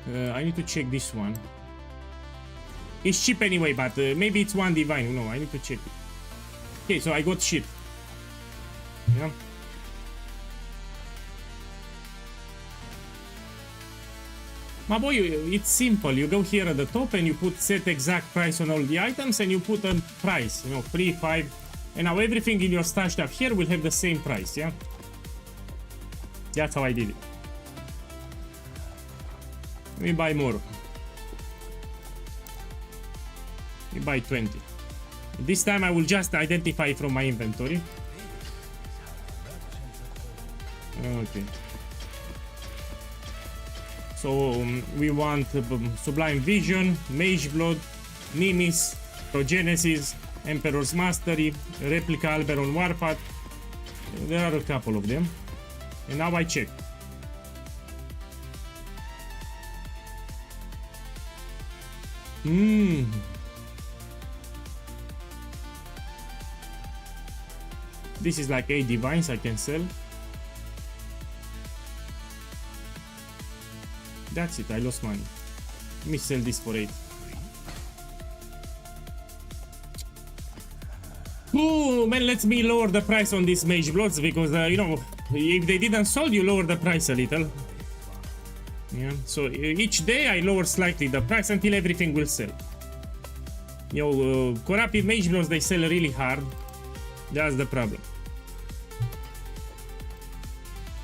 I need to check this one. It's cheap anyway, but maybe it's 1 divine. No, I need to check it. Okay, so I got shit. Yeah. My boy, it's simple. You go here at the top and you put set exact price on all the items and you put a price, you know, 3, 5, and now everything in your stashed up here will have the same price, yeah? That's how I did it. Let me buy more. Let me buy 20. This time I will just identify from my inventory. Okay. So we want Sublime Vision, Mage Blood, Nimis, Progenesis, Emperor's Mastery, Replica Alberon Warpath. There are a couple of them. And now I check. This is like 8 divines I can sell. That's it, I lost money. Let me sell this for 8. Oh man, let me lower the price on these Mage Bloods because, you know, if they didn't sold, you lower the price a little. Yeah, so each day I lower slightly the price until everything will sell. You know, corrupted Mage Bloods, they sell really hard. That's the problem.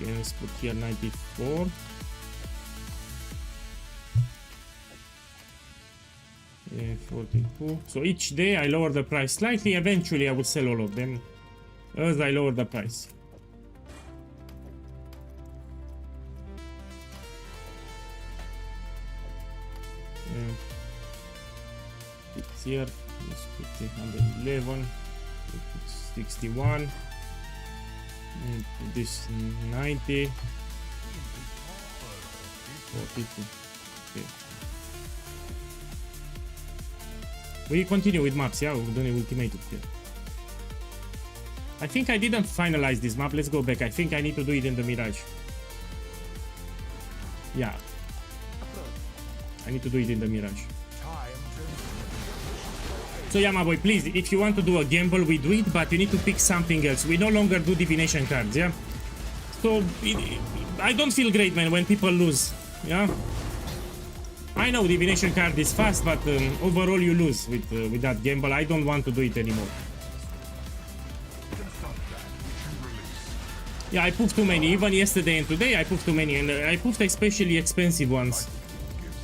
Okay, let's put here 94. Yeah, 42. So each day I lower the price slightly. Eventually I will sell all of them as I lower the price. It's here. Let's put it 111. 61. And put this 90. 42. Okay. We continue with maps, yeah? We're doing ultimatum here. I think I didn't finalize this map. Let's go back. I think I need to do it in the Mirage. Yeah. I need to do it in the Mirage. So yeah, my boy, please, if you want to do a gamble, we do it, but you need to pick something else. We no longer do divination cards, yeah? So, I don't feel great, man, when people lose, yeah? I know divination card is fast, but overall you lose with that gamble. I don't want to do it anymore. Yeah, I poofed too many. Even yesterday and today I poofed too many, and I poofed especially expensive ones.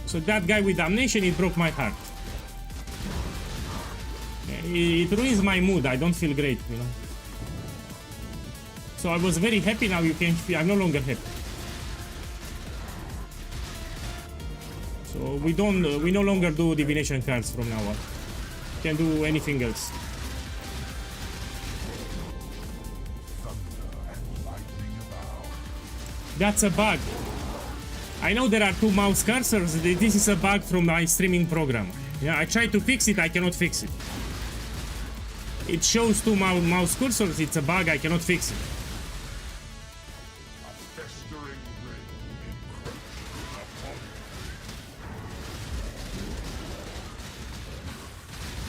So that guy with Damnation, it broke my heart. It ruins my mood. I don't feel great, you know. So I was very happy. Now you can feel I'm no longer happy. So we no longer do divination cards from now on. Can do anything else. That's a bug. I know there are 2 mouse cursors. This is a bug from my streaming program. Yeah, I tried to fix it. I cannot fix it. It shows 2 mouse cursors. It's a bug. I cannot fix it.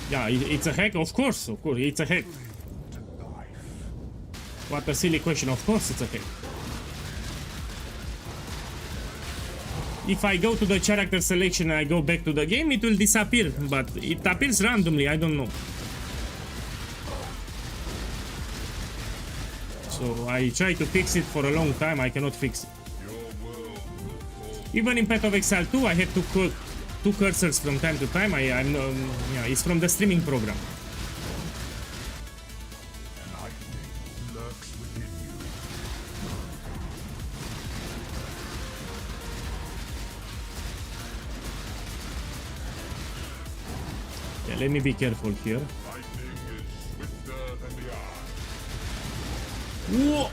Yeah, it's a hack, of course, it's a hack. What a silly question, of course it's a hack. If I go to the character selection and I go back to the game, it will disappear, but it appears randomly, I don't know. So I try to fix it for a long time, I cannot fix it. Even in Path of Exile 2, I had to call 2 cursors from time to time. Yeah, it's from the streaming program. Yeah, let me be careful here. Whoa!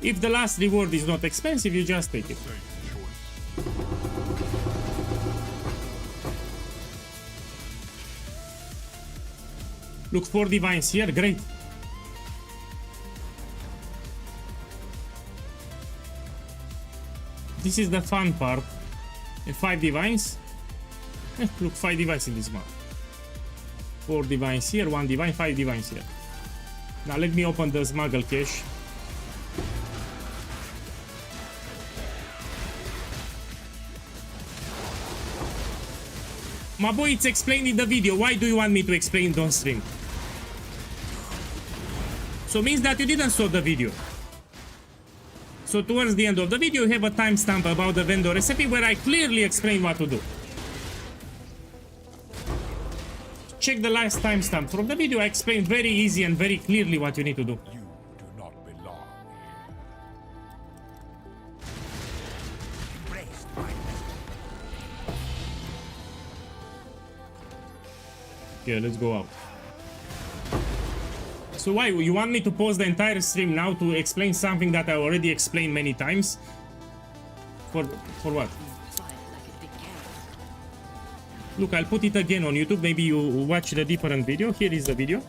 If the last reward is not expensive, you just take it. Look, 4 divines here, great. This is the fun part. And 5 divines. Look, 5 divines in this map. 4 divines here, 1 divine, 5 divines here. Now let me open the smuggle cache. My boy, it's explained in the video. Why do you want me to explain it on stream? So means that you didn't saw the video. So towards the end of the video, you have a timestamp about the vendor recipe where I clearly explain what to do. check the last timestamp from the video. I explained very easy and very clearly what you need to do. You do not belong here. Embrace my message. Okay, let's go out. So why? You want me to pause the entire stream now to explain something that I already explained many times? For what? Look, I'll put it again on YouTube. Maybe you watch the different video. Here is the video.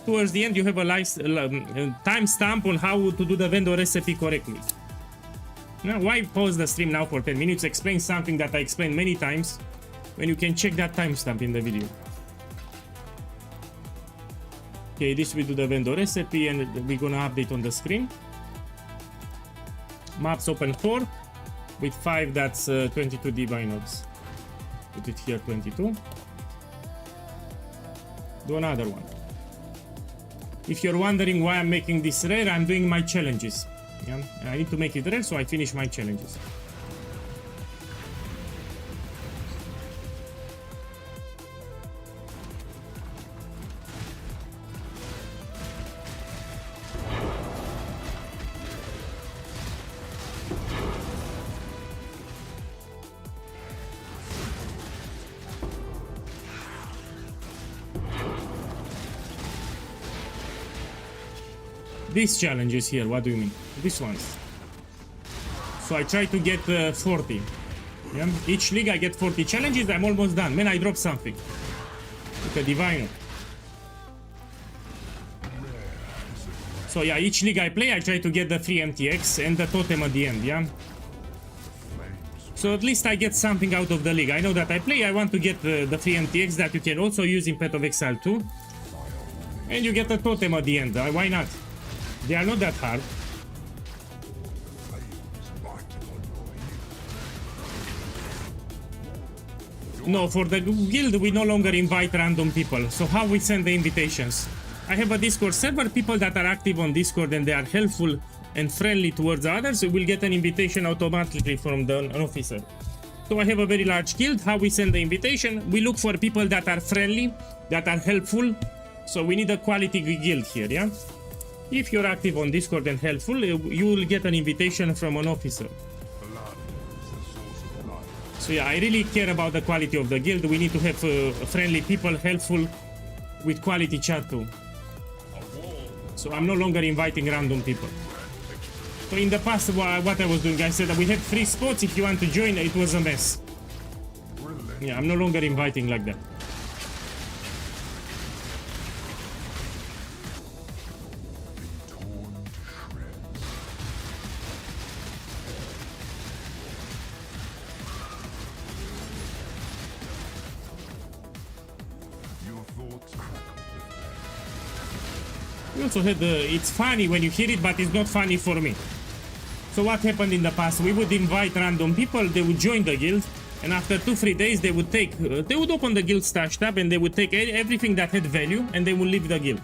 Towards the end, you have a timestamp on how to do the vendor recipe correctly. Now, why pause the stream now for 10 minutes? Explain something that I explained many times when you can check that timestamp in the video. Okay, this we do the vendor recipe and we're gonna update on the screen. Maps open 4 with 5, that's 22 divine orbs. Put it here 22. Do another one. If you're wondering why I'm making this rare, I'm doing my challenges. Yeah? I need to make it rare so I finish my challenges. These challenges here, what do you mean? These ones. So I try to get 40. Yeah? Each league I get 40 challenges, I'm almost done. Man, I dropped something. Look at Divine. So yeah, each league I play, I try to get the free MTX and the totem at the end, yeah? So at least I get something out of the league. I know that I play, I want to get the free MTX that you can also use in Path of Exile 2. And you get a totem at the end, why not? They are not that hard. No, for the guild we no longer invite random people. So how we send the invitations? I have a Discord server, people that are active on Discord and they are helpful and friendly towards others will get an invitation automatically from an officer. So I have a very large guild. How we send the invitation? We look for people that are friendly, that are helpful. So we need a quality guild here, yeah? If you're active on Discord and helpful, you will get an invitation from an officer. So yeah, I really care about the quality of the guild. We need to have friendly people, helpful, with quality chat too. So I'm no longer inviting random people. So in the past, what I was doing, I said that we have 3 spots. If you want to join, it was a mess. Yeah, I'm no longer inviting like that. We also had it's funny when you hear it, but it's not funny for me. So what happened in the past? We would invite random people, they would join the guild, and after 2-3 days they would take, they would open the guild stash tab and they would take everything that had value and they would leave the guild.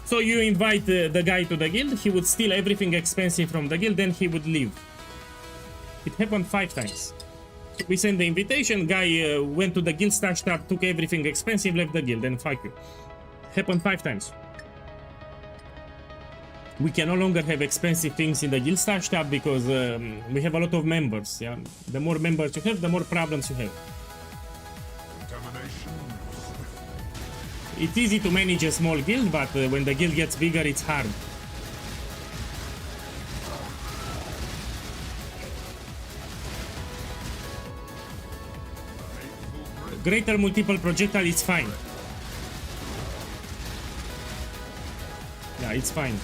So you invite the guy to the guild, he would steal everything expensive from the guild, then he would leave. It happened 5 times. So we sent the invitation, guy went to the guild stash tab, took everything expensive, left the guild, and fuck you. Happened 5 times. We can no longer have expensive things in the guild stash tab because we have a lot of members. Yeah, the more members you have, the more problems you have. It's easy to manage a small guild, but when the guild gets bigger, it's hard. Greater multiple projectile, it's fine. Yeah, it's fine.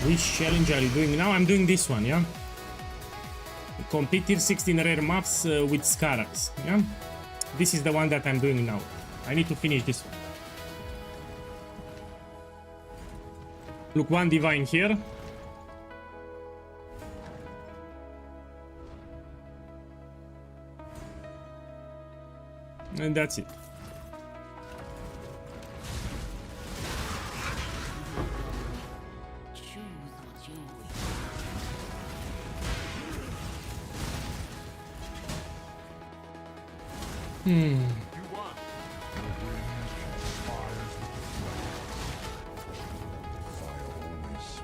Which challenge are you doing now? I'm doing this one, yeah? Complete tier 16 rare maps with Scarax, yeah? This is the one that I'm doing now. I need to finish this one. Look, 1 divine here. And that's it.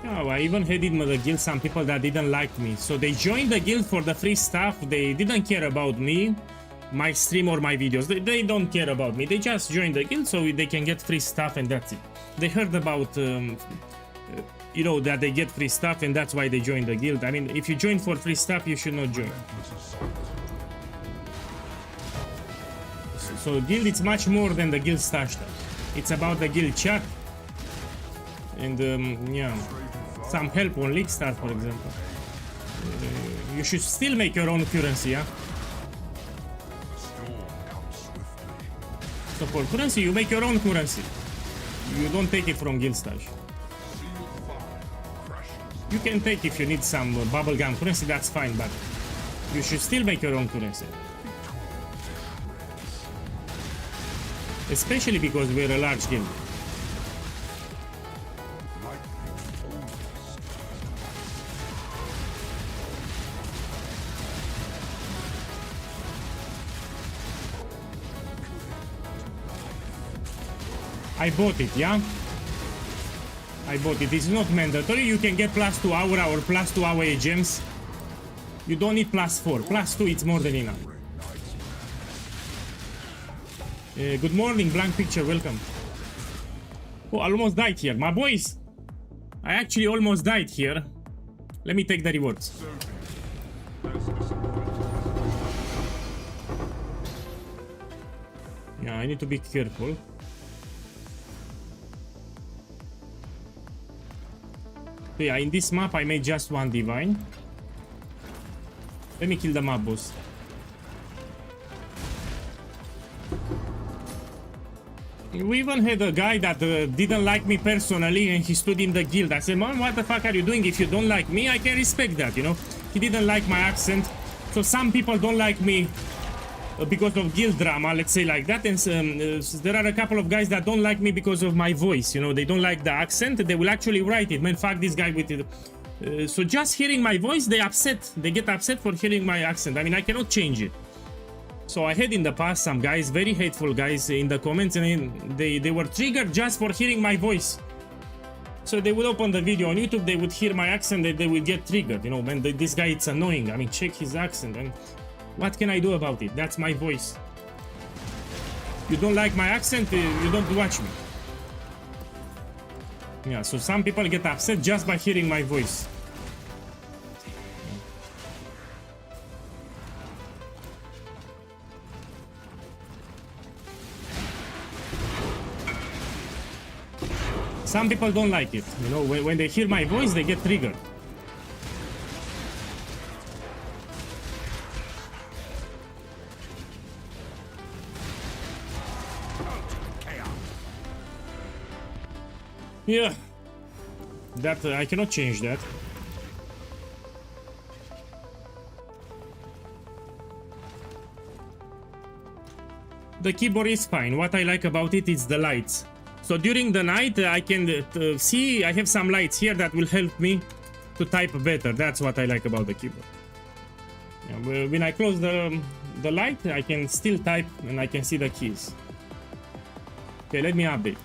Oh, I even headed the guild some people that didn't like me. So they joined the guild for the free stuff. They didn't care about me, my stream or my videos. They don't care about me. They just joined the guild so they can get free stuff and that's it. They heard about, you know, that they get free stuff and that's why they joined the guild. I mean, if you join for free stuff, you should not join. So guild, it's much more than the guild stuff. It's about the guild chat. And yeah, some help on League Start, for example. You should still make your own currency, yeah? So for currency, you make your own currency. You don't take it from guild stash. You can take if you need some bubblegum currency, that's fine, but you should still make your own currency. Especially because we're a large guild. I bought it, yeah? I bought it. It's not mandatory. You can get +2 aura or +2 AOE gems. You don't need +4. +2, it's more than enough. Good morning, Blank Picture. Welcome. Oh, I almost died here. My boys! I actually almost died here. Let me take the rewards. Yeah, I need to be careful. Yeah, in this map I made just one divine. Let me kill the mob boss. We even had a guy that didn't like me personally and he stood in the guild. I said, man, what the fuck are you doing? If you don't like me, I can respect that, you know? He didn't like my accent. So some people don't like me because of guild drama, let's say like that. And there are a couple of guys that don't like me because of my voice, you know? They don't like the accent. They will actually write it, man, fuck this guy with it. So just hearing my voice, they get upset for hearing my accent. I mean, I cannot change it. So I had in the past some guys, very hateful guys in the comments, and they were triggered just for hearing my voice. So they would open the video on YouTube, they would hear my accent, and they would get triggered, you know, man, this guy, it's annoying. I mean, check his accent, and what can I do about it? That's my voice. You don't like my accent, you don't watch me. Yeah, so some people get upset just by hearing my voice. Some people don't like it, you know, when they hear my voice, they get triggered. Yeah, that I cannot change that. The keyboard is fine. What I like about it is the lights. So during the night I can see I have some lights here that will help me to type better. That's what I like about the keyboard. Yeah, when I close the light, I can still type and I can see the keys. Okay, let me update.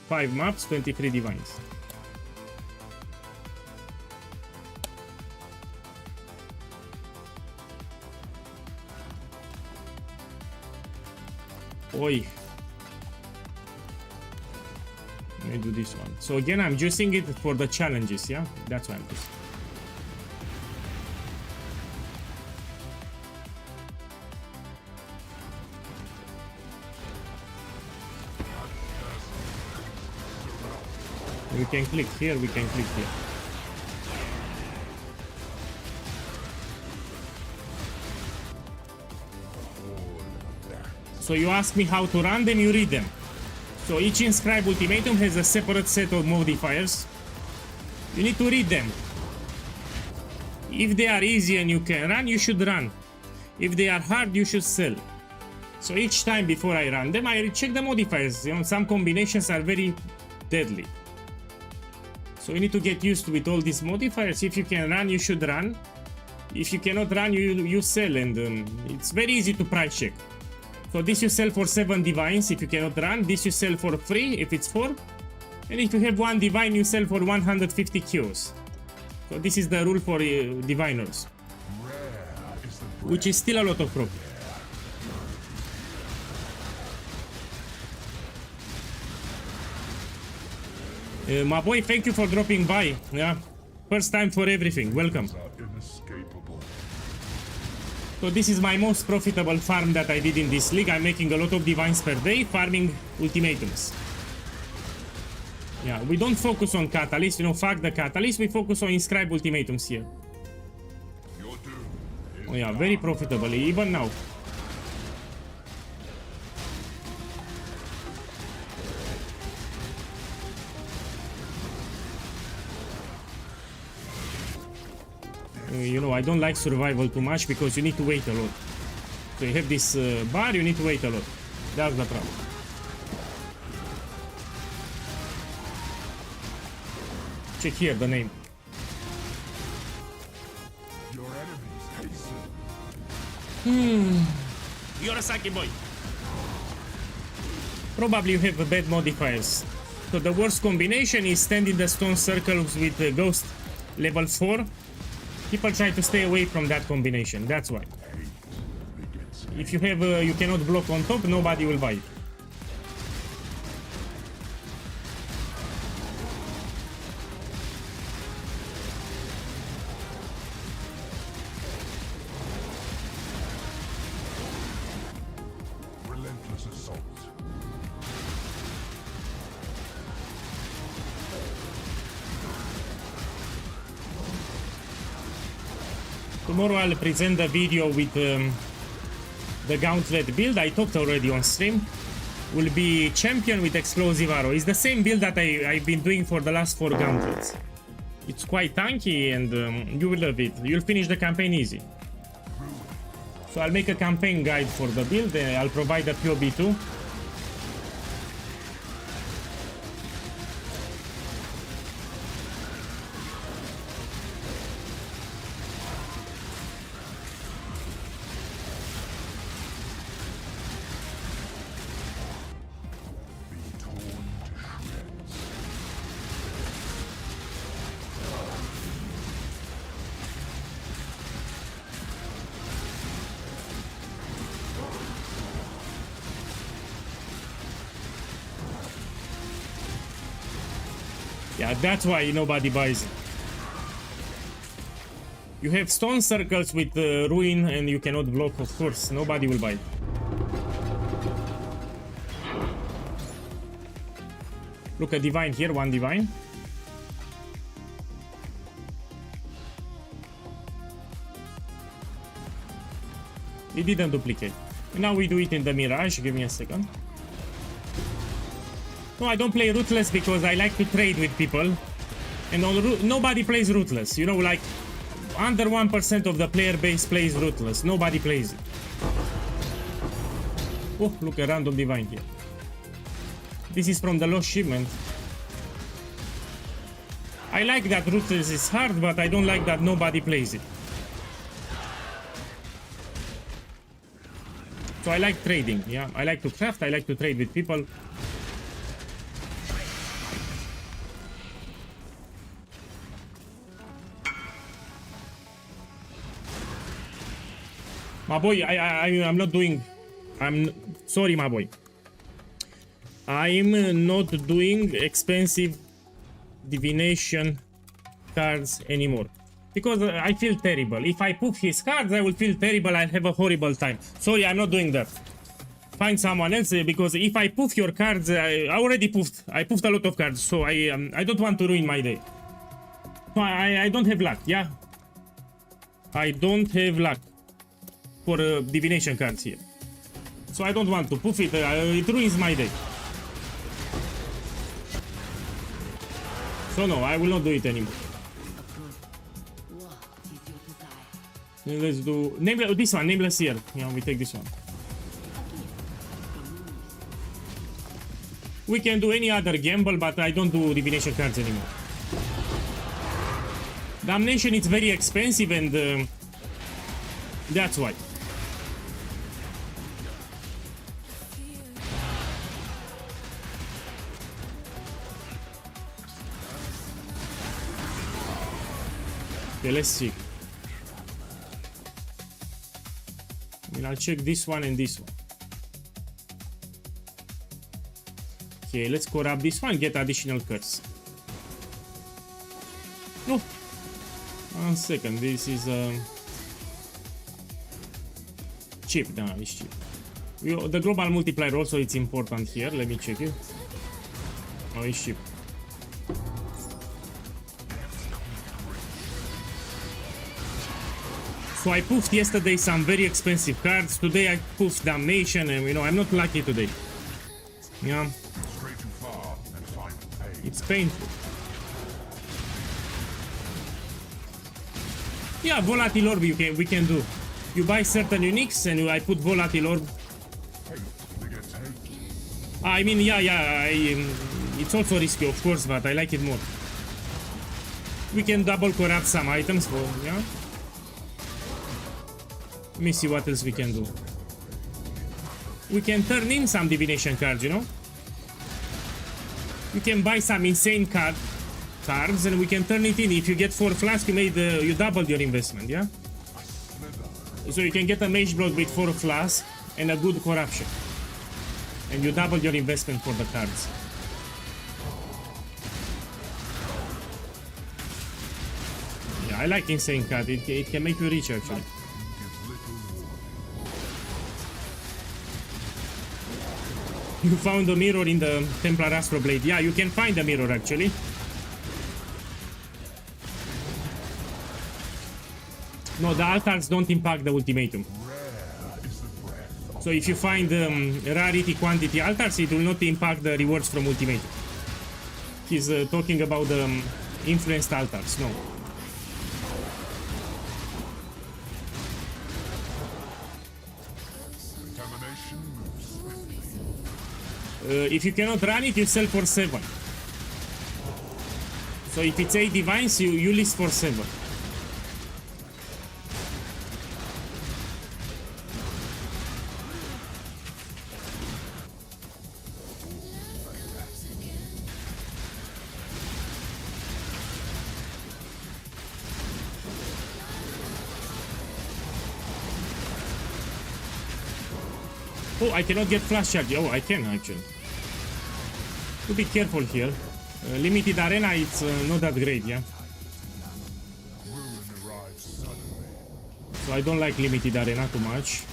5 maps, 23 divines. Oi. Let me do this one. So again, I'm using it for the challenges, yeah? That's why I'm using. We can click here, we can click here. So you ask me how to run them, you read them. So each inscribed ultimatum has a separate set of modifiers. You need to read them. If they are easy and you can run, you should run. If they are hard, you should sell. So each time before I run them, I check the modifiers. You know, some combinations are very deadly. So you need to get used with all these modifiers. If you can run, you should run. If you cannot run, you sell, and it's very easy to price check. So this you sell for 7 divines if you cannot run. This you sell for 3 if it's 4. And if you have 1 divine, you sell for 150 kills. So this is the rule for diviners, which is still a lot of profit. My boy, thank you for dropping by. Yeah, first time for everything. Welcome. So this is my most profitable farm that I did in this league. I'm making a lot of divines per day, farming ultimatums. Yeah, we don't focus on catalyst, you know, fuck the catalyst, we focus on inscribed ultimatums here. Oh yeah, very profitable, even now. You know, I don't like survival too much because you need to wait a lot. So you have this bar, you need to wait a lot. That's the problem. Check here the name. Your enemies hasten. You're a sucky boy. Probably you have bad modifiers. So the worst combination is stand in the stone circles with ghost level 4. People try to stay away from that combination, that's why. If you have you cannot block on top, nobody will buy it. Relentless assault. Tomorrow I'll present the video with the Gauntlet build. I talked already on stream. Will be champion with explosive arrow. It's the same build that I've been doing for the last 4 gauntlets. It's quite tanky and you will love it. You'll finish the campaign easy. So I'll make a campaign guide for the build. I'll provide a POB too. Yeah, that's why nobody buys it. You have stone circles with ruin and you cannot block, of course. Nobody will buy it. Look, a divine here, 1 divine. It didn't duplicate. Now we do it in the Mirage. Give me a second. No, I don't play Ruthless because I like to trade with people. And nobody plays Ruthless. You know, like, under 1% of the player base plays Ruthless. Nobody plays it. Oh, look, a random divine here. This is from the Lost Shipment. I like that Ruthless is hard, but I don't like that nobody plays it. So I like trading, yeah. I like to craft, I like to trade with people. My boy, I'm not doing... sorry, my boy. I'm not doing expensive divination cards anymore. Because I feel terrible. If I poof his cards, I will feel terrible. I'll have a horrible time. Sorry, I'm not doing that. Find someone else, because if I poof your cards, I already poofed. I poofed a lot of cards, so I don't want to ruin my day. So I don't have luck, yeah? I don't have luck for divination cards here. So I don't want to poof it. It ruins my day. So no, I will not do it anymore. Let's do this one, Nameless here. Yeah, we take this one. We can do any other gamble, but I don't do divination cards anymore. Damnation is very expensive and that's why. Okay, let's see. I mean, I'll check this one and this one. Okay, let's corrupt this one, get additional curse. No. 1 second, this is cheap. No, it's cheap. The global multiplier also is important here. Let me check it. Oh, it's cheap. So I poofed yesterday some very expensive cards. Today I poofed Damnation, and you know I'm not lucky today. Yeah, it's painful. Yeah, volatile orb we can do. You buy certain uniques and I put volatile orb. I mean, yeah, it's also risky, of course, but I like it more. We can double corrupt some items for, yeah. Let me see what else we can do. We can turn in some divination cards, you know. You can buy some insane cards and we can turn it in. If you get 4 flasks, you doubled your investment, yeah. So you can get a Mage block with 4 flasks and a good corruption, and you double your investment for the cards. Yeah, I like insane card. It can make you rich actually. You found a mirror in the Templar Astro Blade. Yeah, you can find a mirror actually. No, the altars don't impact the ultimatum. So if you find rarity quantity altars, it will not impact the rewards from ultimatum. He's talking about the influenced altars. No. If you cannot run it, you sell for 7. So if it's 8 divines, you list for 7. Oh, I cannot get flash charge. Oh, I can actually. To be careful here. Limited arena, it's not that great, yeah. So I don't like limited arena too much.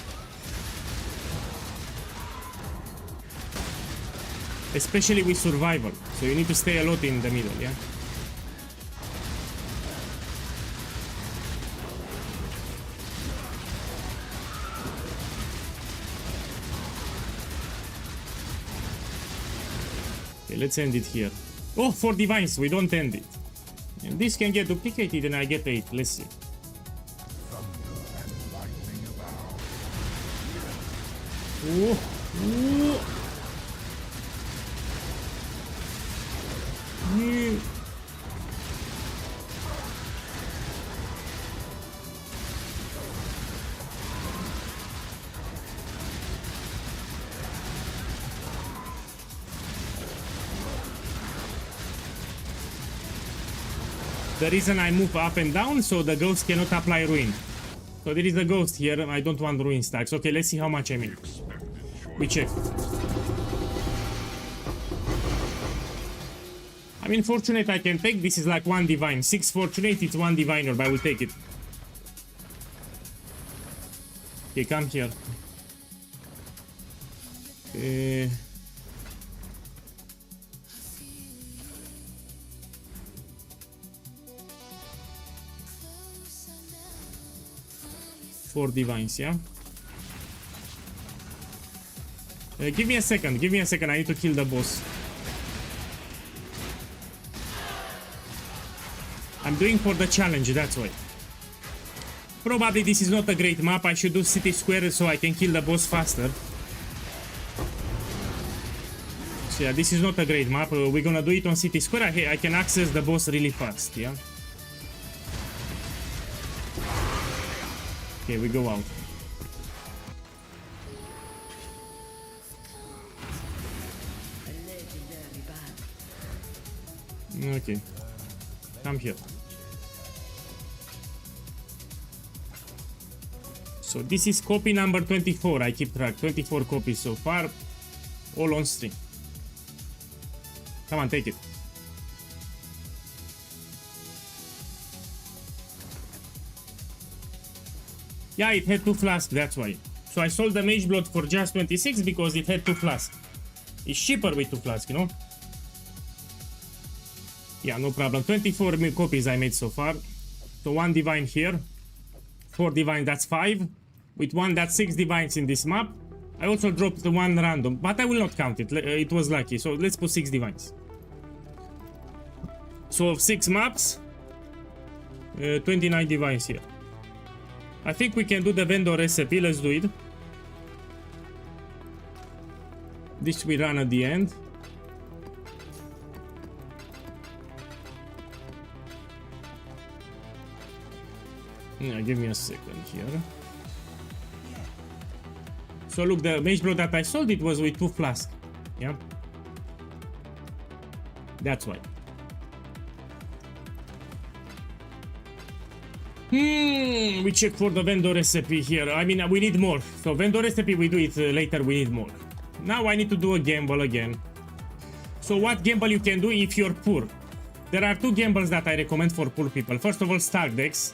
Especially with survival. So you need to stay a lot in the middle, yeah. Let's end it here. Oh, 4 divines, we don't end it. And this can get duplicated and I get 8. Let's see. Oh, oh. The reason I move up and down, so the ghost cannot apply ruin. So there is a ghost here, I don't want ruin stacks. Okay, let's see how much I make. We check. I mean, fortunate I can take, this is like 1 divine. 6 fortunate, it's 1 divine orb, I will take it. Okay, come here. Okay. Four divines, yeah. Give me a second. I need to kill the boss. I'm doing for the challenge, that's why. Probably this is not a great map. I should do city square so I can kill the boss faster. So yeah, this is not a great map. We're gonna do it on City Square. I can access the boss really fast, yeah? Okay, we go out. Okay. Come here. So this is copy number 24. I keep track. 24 copies so far. All on stream. Come on, take it. Yeah, it had 2 flasks, that's why. So I sold the Mage Blood for just 26 because it had 2 flasks. It's cheaper with 2 flasks, you know? Yeah, no problem. 24 copies I made so far. So 1 divine here. 4 divine, that's 5. With 1, that's 6 divines in this map. I also dropped the 1 random, but I will not count it. It was lucky, so let's put 6 divines. So 6 maps, 29 divines here. I think we can do the vendor recipe. Let's do it. This we run at the end. Yeah, give me a second here. So look, the Mage Blood that I sold, it was with 2 flasks. Yeah. That's why. We check for the vendor recipe here. I mean, we need more. So vendor recipe, we do it later, we need more. Now I need to do a gamble again. So what gamble you can do if you're poor? There are 2 gambles that I recommend for poor people. First of all, stack decks.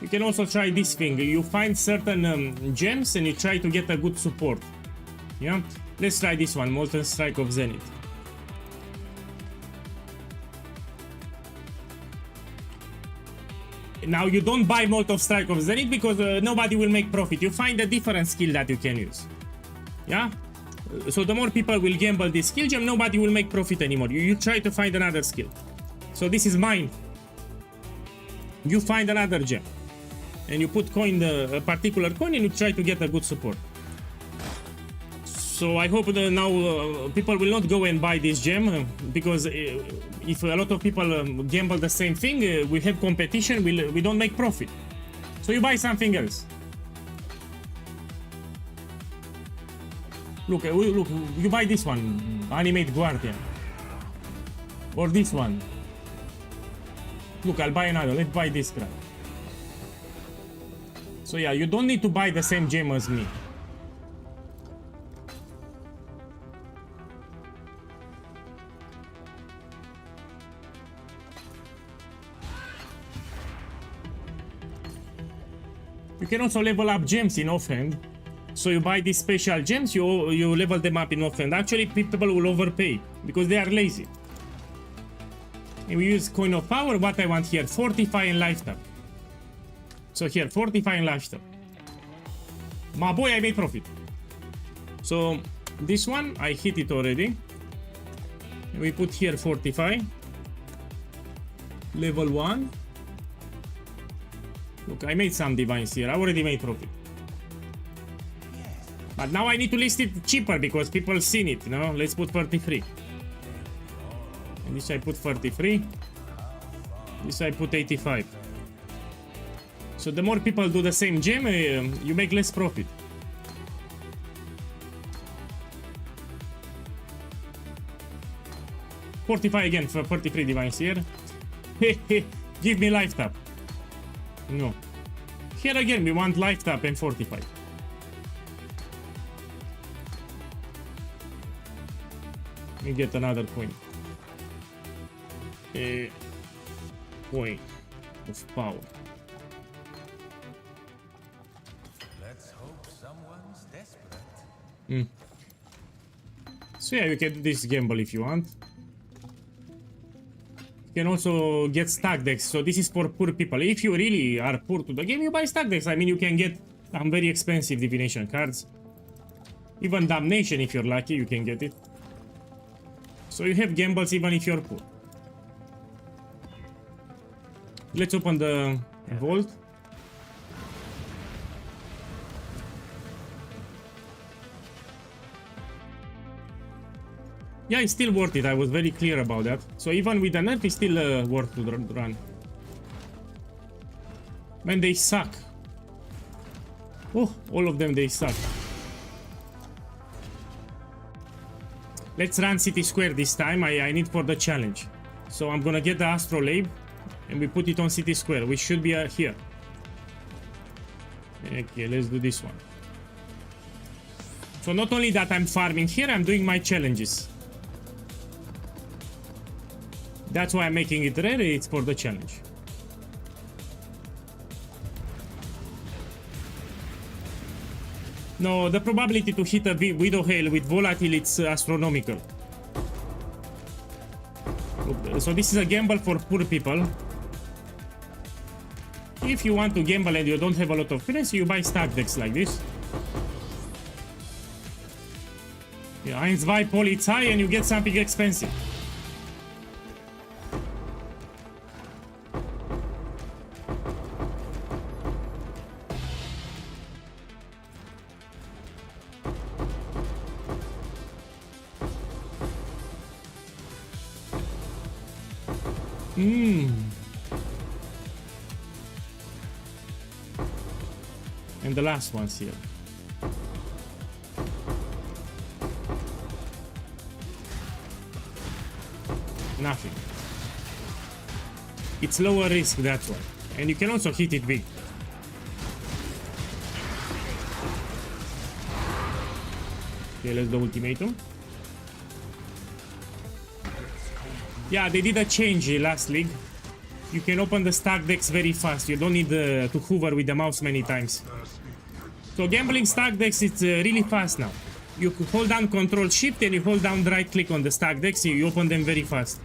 You can also try this thing. You find certain gems and you try to get a good support. Yeah? Let's try this one, Molten Strike of Zenith. Now you don't buy Molten Strike of Zenith because nobody will make profit. You find a different skill that you can use. Yeah? So the more people will gamble this skill gem, nobody will make profit anymore. You try to find another skill. So this is mine. You find another gem. And you put a particular coin and you try to get a good support. So I hope that now people will not go and buy this gem because if a lot of people gamble the same thing, we have competition, we don't make profit. So you buy something else. Look, you buy this one, Animate Guardian. Or this one. Look, I'll buy another. Let's buy this crap. So yeah, you don't need to buy the same gem as me. You can also level up gems in offhand. So you buy these special gems, you level them up in offhand. Actually, people will overpay because they are lazy. And we use Coin of Power. What I want here, Fortify and Lifetime. So here, Fortify and Lifetime. My boy, I made profit. So this one, I hit it already. We put here Fortify. Level 1. Look, I made some divines here. I already made profit. But now I need to list it cheaper because people seen it, you know? Let's put 33. And this I put 33. This I put 85. So the more people do the same gem, you make less profit. $45 again for 33 divines here. Give me life tap. No. Here again we want life tap and 45. We get another coin. A coin of power. Let's hope someone's desperate. So yeah, you can do this gamble if you want. You can also get stack decks. So this is for poor people. If you really are poor to the game, you buy stack decks. I mean, you can get some very expensive divination cards. Even damnation, if you're lucky, you can get it. So you have gambles even if you're poor. Let's open the vault. Yeah, it's still worth it. I was very clear about that. So even with the nerf, it's still worth to run. Man, they suck. Oh, all of them, they suck. Let's run City Square this time. I need for the challenge. So I'm gonna get the Astrolabe and we put it on City Square. We should be here. Okay, let's do this one. So not only that I'm farming here, I'm doing my challenges. That's why I'm making it rare, it's for the challenge. No, the probability to hit a Widow Hail with Volatile, it's astronomical. So this is a gamble for poor people. If you want to gamble and you don't have a lot of currency, you buy stack decks like this. Yeah, 1, 2 Polizei and you get something expensive. And the last one's here. Nothing. It's lower risk, that's why. And you can also hit it big. Okay, let's do Ultimatum. Yeah, they did a change last league. You can open the stack decks very fast. You don't need to hover with the mouse many times. So gambling stack decks, it's really fast now. You hold down Control Shift and you hold down right click on the stack decks. You open them very fast.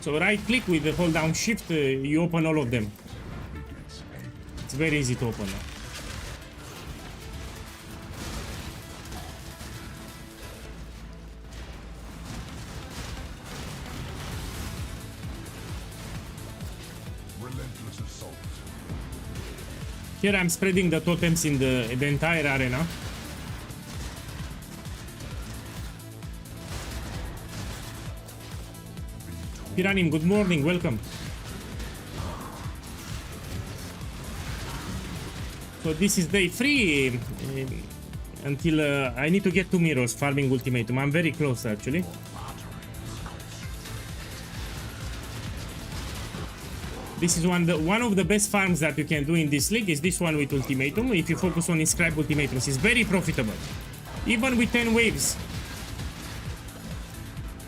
So right click with the hold down Shift, you open all of them. It's very easy to open now. Here I'm spreading the totems in the entire arena. Piranim, good morning, welcome. So this is day 3 until I need to get 2 mirrors farming Ultimatum. I'm very close actually. This is one of the best farms that you can do in this league is this one with Ultimatum. If you focus on inscribed Ultimatums, it's very profitable. Even with 10 waves.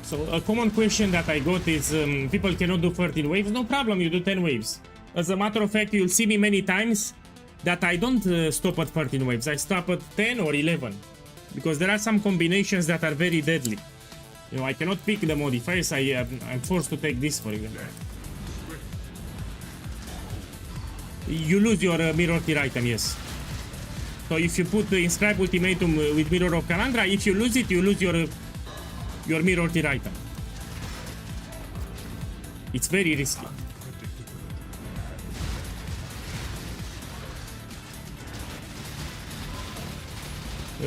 So a common question that I got is people cannot do 13 waves. No problem, you do 10 waves. As a matter of fact, you'll see me many times that I don't stop at 13 waves. I stop at 10 or 11. Because there are some combinations that are very deadly. You know, I cannot pick the modifiers. I'm forced to take this for example. You lose your mirror tier item, yes. So if you put the inscribed Ultimatum with Mirror of Calandra, if you lose it, you lose your mirror tier item. It's very risky.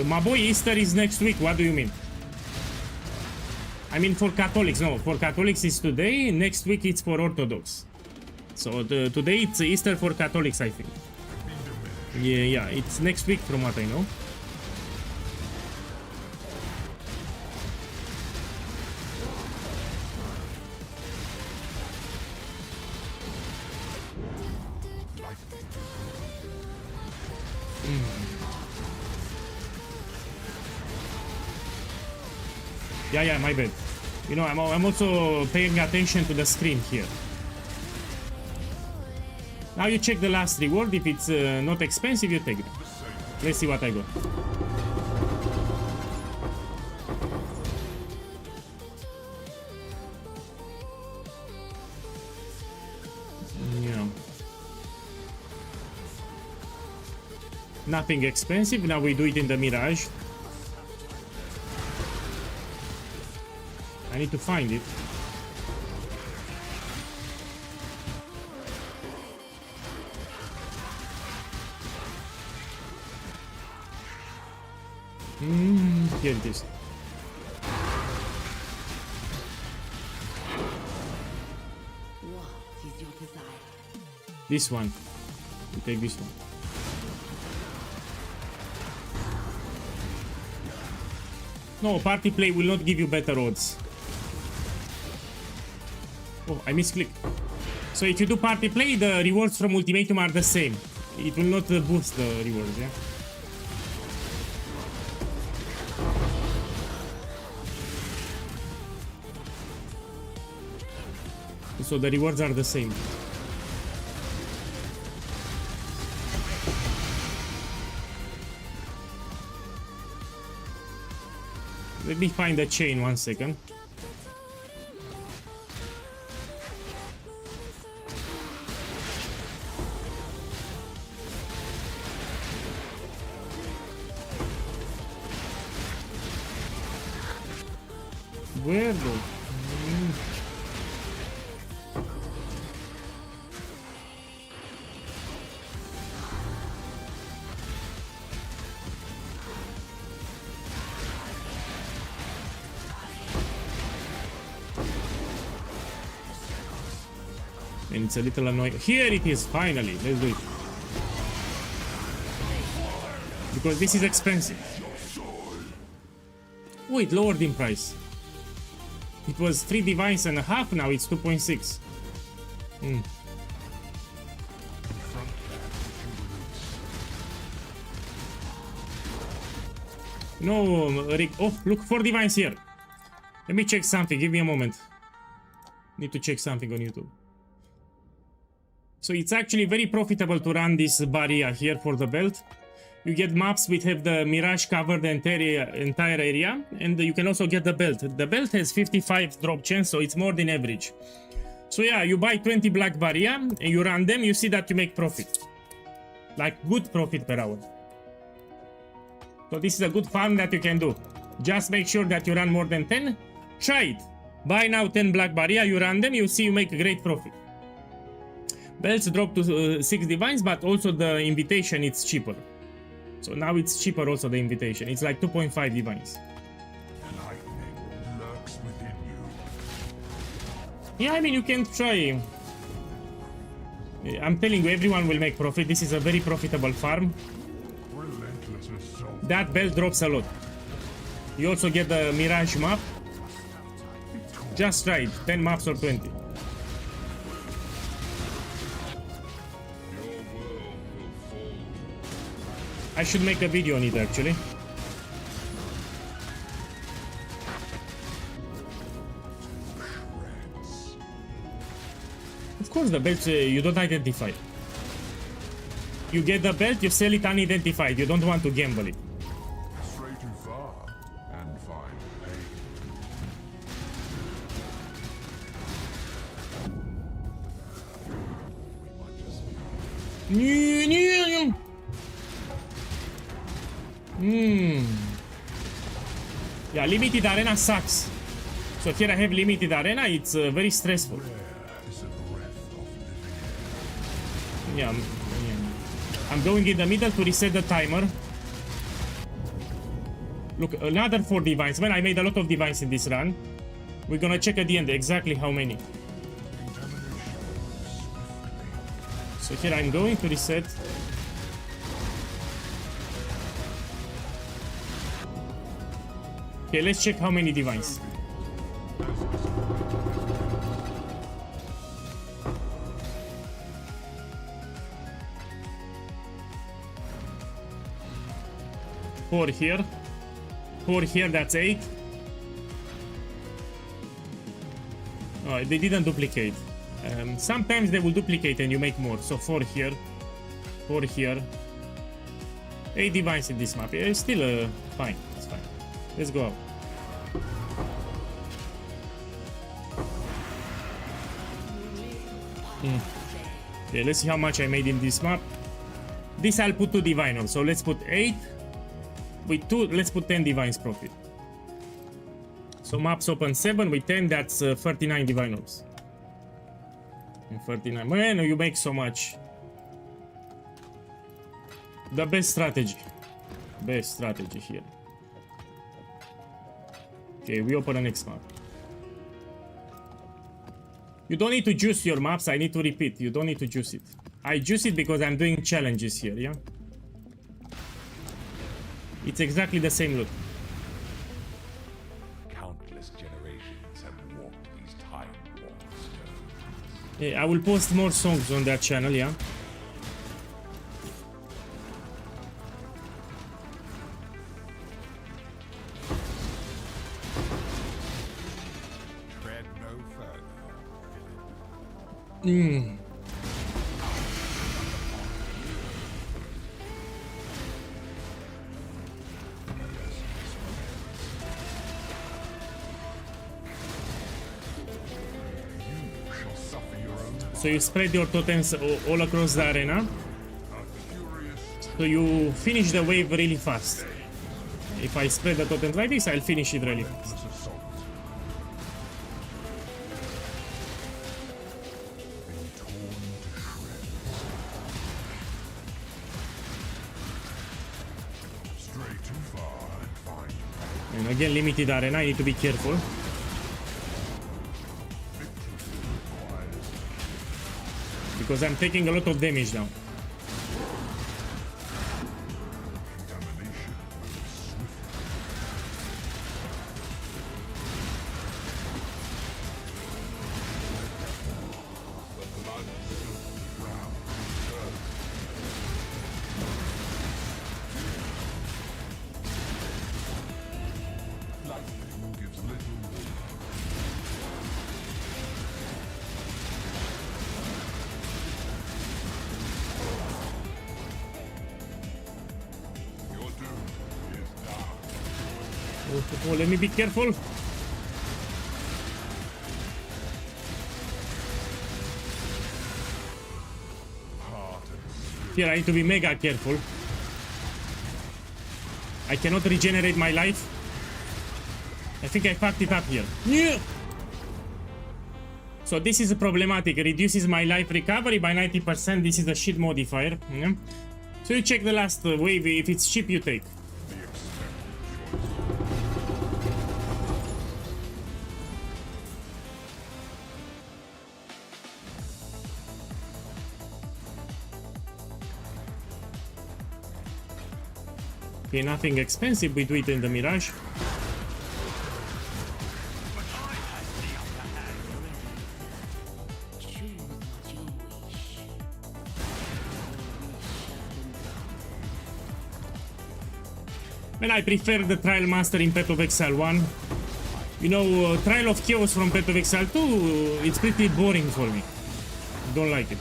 My boy, Easter is next week. What do you mean? I mean for Catholics. No, for Catholics it's today. Next week it's for Orthodox. So today it's Easter for Catholics, I think. Yeah, it's next week from what I know. Yeah, my bad. You know, I'm also paying attention to the screen here. Now you check the last reward. If it's not expensive, you take it. Let's see what I got. Yeah. Nothing expensive. Now we do it in the Mirage. I need to find it. Here it is. This one. We take this one. No, party play will not give you better odds. Oh, I misclicked. So if you do party play, the rewards from Ultimatum are the same. It will not boost the rewards, yeah? So the rewards are the same. Let me find the chain 1 second. Where though? And it's a little annoying. Here it is, finally. Let's do it. Because this is expensive. Oh, it lowered in price. It was 3 divines and a half, now it's 2.6. No, Rick. Oh, look, 4 divines here. Let me check something. Give me a moment. Need to check something on YouTube. So it's actually very profitable to run this barrier here for the belt. You get maps which have the Mirage cover the entire area, and you can also get the belt. The belt has 55 drop chance, so it's more than average. So yeah, you buy 20 black barrier, and you run them, you see that you make profit. Like good profit per hour. So this is a good farm that you can do. Just make sure that you run more than 10. Try it. Buy now 10 black barrier, you run them, you see you make a great profit. Belts drop to 6 divines, but also the invitation it's cheaper. So now it's cheaper also the invitation. It's like 2.5 divines. Lightning lurks within you. Yeah, I mean you can try. I'm telling you, everyone will make profit. This is a very profitable farm. Relentless assault. That belt drops a lot. You also get the Mirage map. Just try it. 10 maps or 20. I should make a video on it actually. Of course the belts you don't identify. You get the belt, you sell it unidentified. You don't want to gamble it. Stray too far and find pain. Yeah, limited arena sucks. So here I have limited arena, it's very stressful. Yeah, I'm going in the middle to reset the timer. Look, another 4 divines. Man, I made a lot of divines in this run. We're gonna check at the end exactly how many. So here I'm going to reset. Okay, let's check how many divines. Four here. 4 here, that's 8. Oh, they didn't duplicate. Sometimes they will duplicate and you make more. So 4 here. 4 here. 8 divines in this map. Yeah, it's still fine. It's fine. Let's go up. Okay, let's see how much I made in this map. This I'll put 2 diviners. So let's put 8. With 2, let's put 10 divines profit. So maps open 7 with 10, that's 39 diviners. And 39. Man, you make so much. The best strategy. Best strategy here. Okay, we open the next map. You don't need to juice your maps, I need to repeat. You don't need to juice it. I juice it because I'm doing challenges here, yeah? It's exactly the same loot. Countless generations have walked these time-worn stones. Yeah, I will post more songs on that channel, yeah? Tread no further. You shall suffer your own. So you spread your totems all across the arena. Furious So you finish the wave really fast. If I spread the totems like this, I'll finish it really fast. assault. Been torn to shreds. Stray too far and find And again, limited arena, I need to be careful. Because I'm taking a lot of damage now. contamination moves swiftly. The blood soaked ground turns. Lightning gives little warning. Your doom is dark. Oh, let me be careful. Heart and spirit. Here, I need to be mega careful. I cannot regenerate my life. I think I fucked it up here. Yeah. So this is problematic. It reduces my life recovery by 90%. This is a shit modifier. Yeah. So you check the last wave. If it's cheap, you take. The expected choice. Okay, nothing expensive. We do it in the Mirage. Well, I prefer the Trial Master in Path of Exile 1. You know, Trial of Chaos from Path of Exile 2, it's pretty boring for me. Don't like it.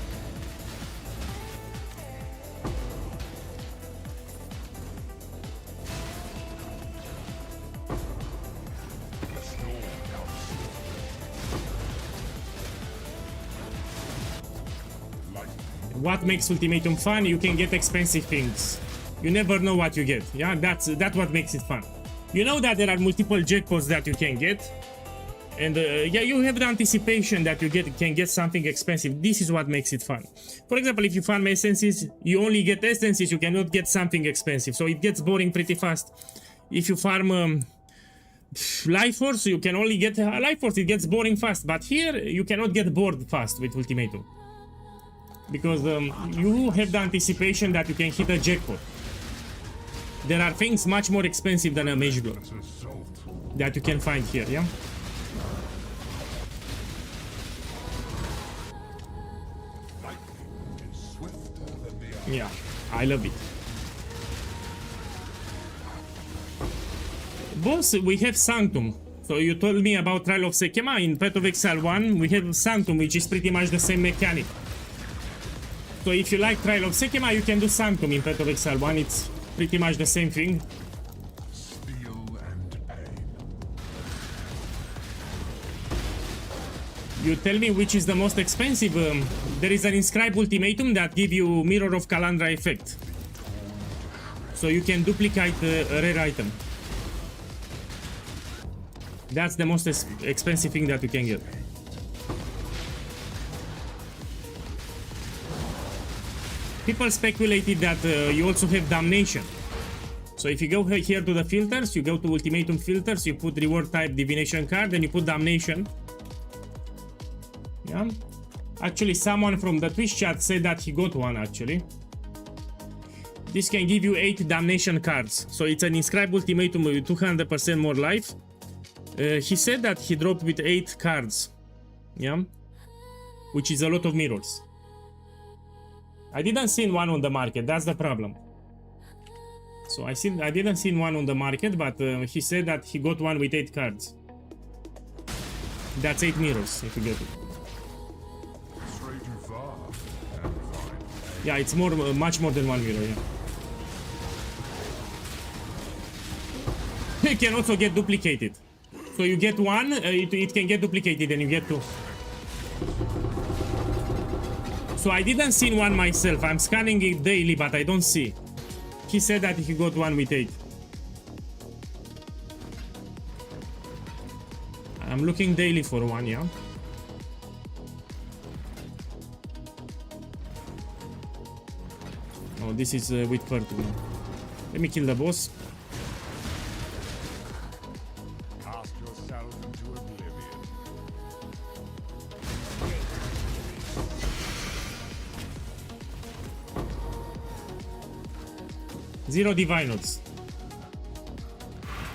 What makes Ultimatum fun? You can get expensive things. You never know what you get. Yeah, that's what makes it fun. You know that there are multiple jackpots that you can get, and yeah, you have the anticipation that you can get something expensive. This is what makes it fun. For example, if you farm essences, you only get essences. You cannot get something expensive, so it gets boring pretty fast. If you farm life force, you can only get life force. It gets boring fast. But here, you cannot get bored fast with Ultimatum because you have the anticipation that you can hit a jackpot. There are things much more expensive than a Mage Blood that you can find here, yeah? Lightning is swifter than the eye. Yeah, I love it. Boss, we have Sanctum. So you told me about Trial of Sekema. In Path of Exile 1, we have Sanctum, which is pretty much the same mechanic. So if you like Trial of Sekema, you can do Sanctum in Path of Exile 1. It's pretty much the same thing. Steel and pain. You tell me which is the most expensive. There is an inscribed ultimatum that give you Mirror of Calandra effect. So you can duplicate a rare item. That's the most expensive thing that you can get. People speculated that you also have Damnation. So if you go here to the filters, you go to Ultimatum filters, you put reward type Divination card, then you put Damnation. Yeah. Actually, someone from the Twitch chat said that he got one actually. This can give you 8 damnation cards. So it's an inscribed ultimatum with 200% more life. He said that he dropped with 8 cards. Yeah? Which is a lot of mirrors. I didn't see one on the market, that's the problem. So I didn't see one on the market, but he said that he got one with 8 cards. That's 8 mirrors, if you get it. Stray too far and find Yeah, it's more, much more than 1 mirror, yeah. It can also get duplicated. So you get one, it can get duplicated and you get 2. So I didn't see one myself. I'm scanning it daily, but I don't see. He said that he got one with 8. I'm looking daily for one, yeah. Oh, this is with Pertu. Let me kill the boss. cast yourself into oblivion. Zero diviners.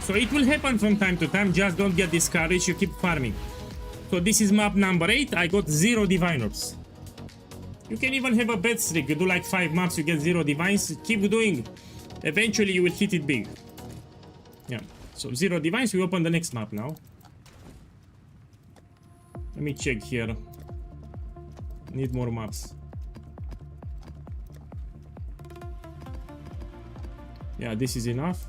So it will happen from time to time, just don't get discouraged, you keep farming. So this is map number 8, I got 0 diviners. You can even have a bad streak, you do like 5 maps, you get 0 divines, keep doing. Eventually you will hit it big. Yeah, so 0 divines, we open the next map now. Let me check here. Need more maps. Yeah, this is enough.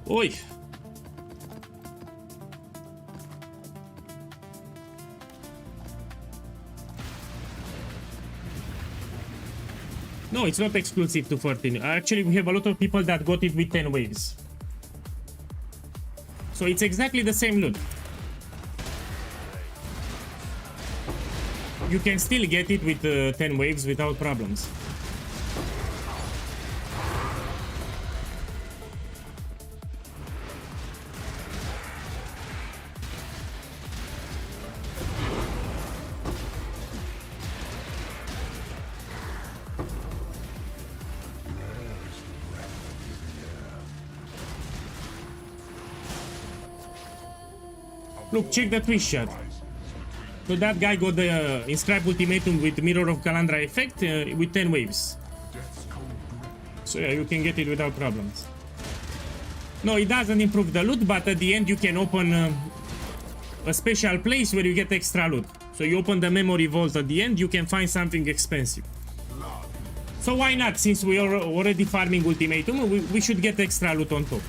Oi! No, it's not exclusive to 14. Actually, we have a lot of people that got it with 10 waves. So it's exactly the same loot. You can still get it with 10 waves without problems. Look, check the Twitch chat. So that guy got the inscribed ultimatum with Mirror of Calandra effect with 10 waves. So yeah, you can get it without problems. No, it doesn't improve the loot, but at the end you can open a special place where you get extra loot. So you open the memory vault at the end, you can find something expensive. So why not? Since we are already farming ultimatum, we should get extra loot on top.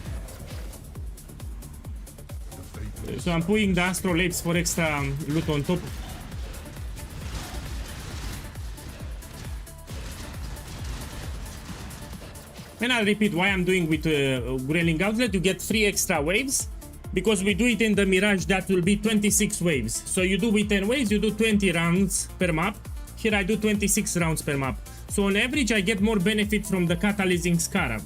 So I'm putting the astrolabes for extra loot on top. And I'll repeat why I'm doing with Grailing Gauntlet. You get 3 extra waves. Because we do it in the Mirage, that will be 26 waves. So you do with 10 waves, you do 20 rounds per map. Here I do 26 rounds per map. So on average, I get more benefit from the catalyzing Scarab.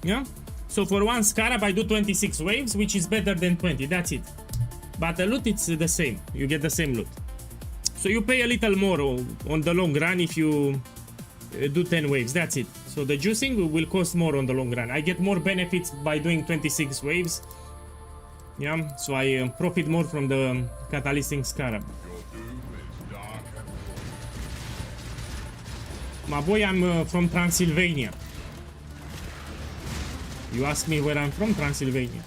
Yeah? So for one Scarab, I do 26 waves, which is better than 20. That's it. But the loot, it's the same. You get the same loot. So you pay a little more on the long run if you do 10 waves. That's it. So the juicing will cost more on the long run. I get more benefits by doing 26 waves. Yeah, so I profit more from the catalyzing Scarab. My boy, I'm from Transylvania. You ask me where I'm from? Transylvania.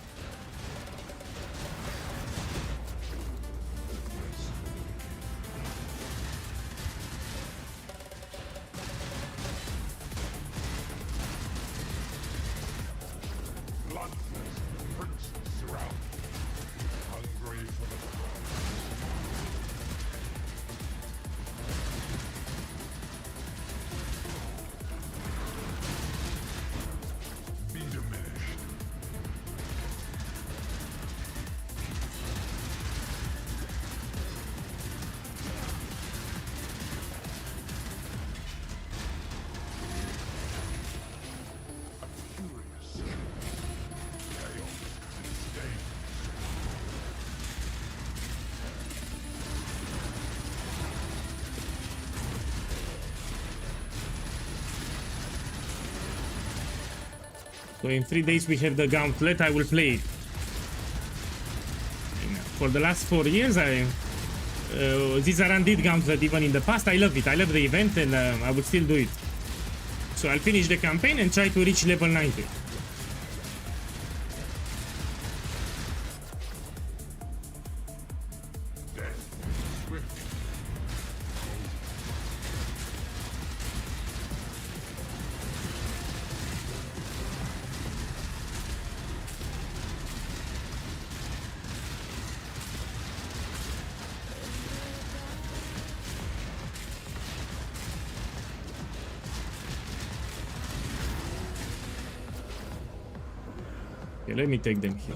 So in 3 days we have the Gauntlet. I will play it. For the last 4 years, Zizaran did Gauntlet even in the past. I love it. I love the event, and I will still do it. So I'll finish the campaign and try to reach level 90. Okay, let me take them here.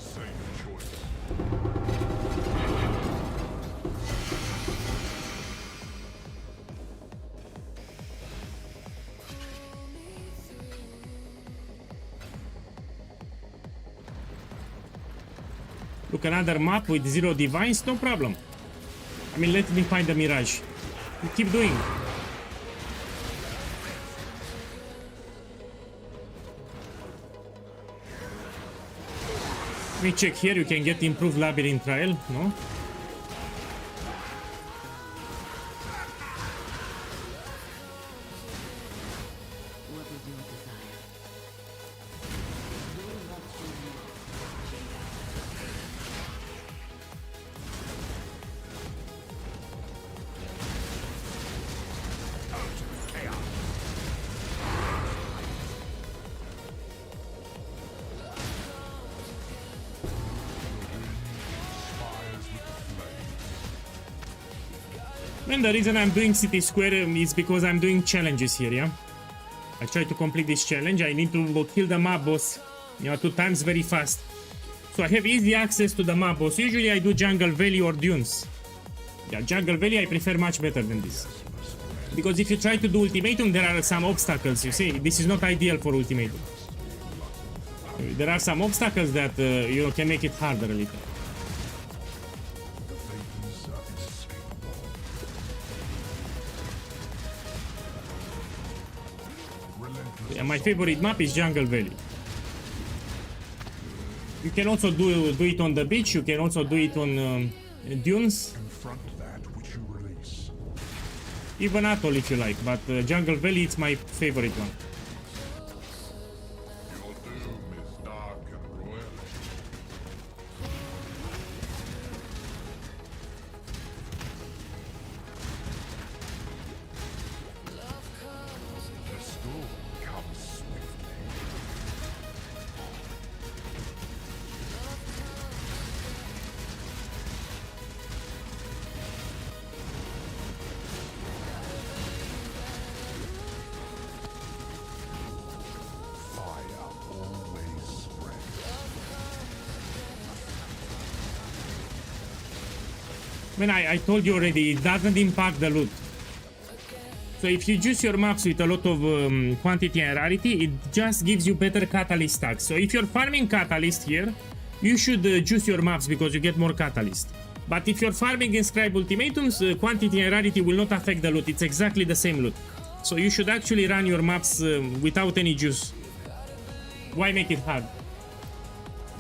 Look, another map with 0 divines, no problem. I mean, let me find the Mirage. You keep doing. Let me check here. You can get improved labyrinth trial, no? And the reason I'm doing City Square is because I'm doing challenges here, yeah? I try to complete this challenge. I need to kill the mob boss, 2 times very fast. So I have easy access to the mob boss. Usually I do Jungle Valley or Dunes. Yeah, Jungle Valley I prefer much better than this. Because if you try to do Ultimatum, there are some obstacles, you see? This is not ideal for Ultimatum. There are some obstacles that, can make it harder a little. Yeah, my favorite map is Jungle Valley. You can also do it on the beach. You can also do it on dunes. Even Atoll if you like, but Jungle Valley is my favorite one. Your doom is dark and royal. The storm comes swiftly. Fire always spreads. Man, I told you already, it doesn't impact the loot. So if you juice your maps with a lot of quantity and rarity, it just gives you better catalyst stacks. So if you're farming catalyst here, you should juice your maps because you get more catalyst. But if you're farming inscribed ultimatums, quantity and rarity will not affect the loot. It's exactly the same loot. So you should actually run your maps without any juice. Why make it hard?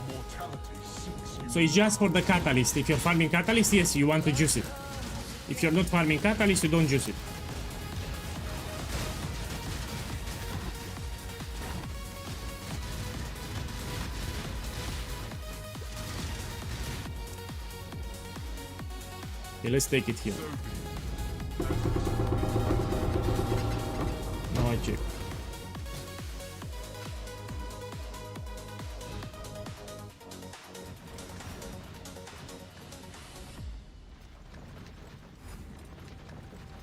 Mortality seeks you. So it's just for the catalyst. If you're farming catalyst, yes, you want to juice it. If you're not farming catalyst, you don't juice it. Okay, let's take it here. Now I check.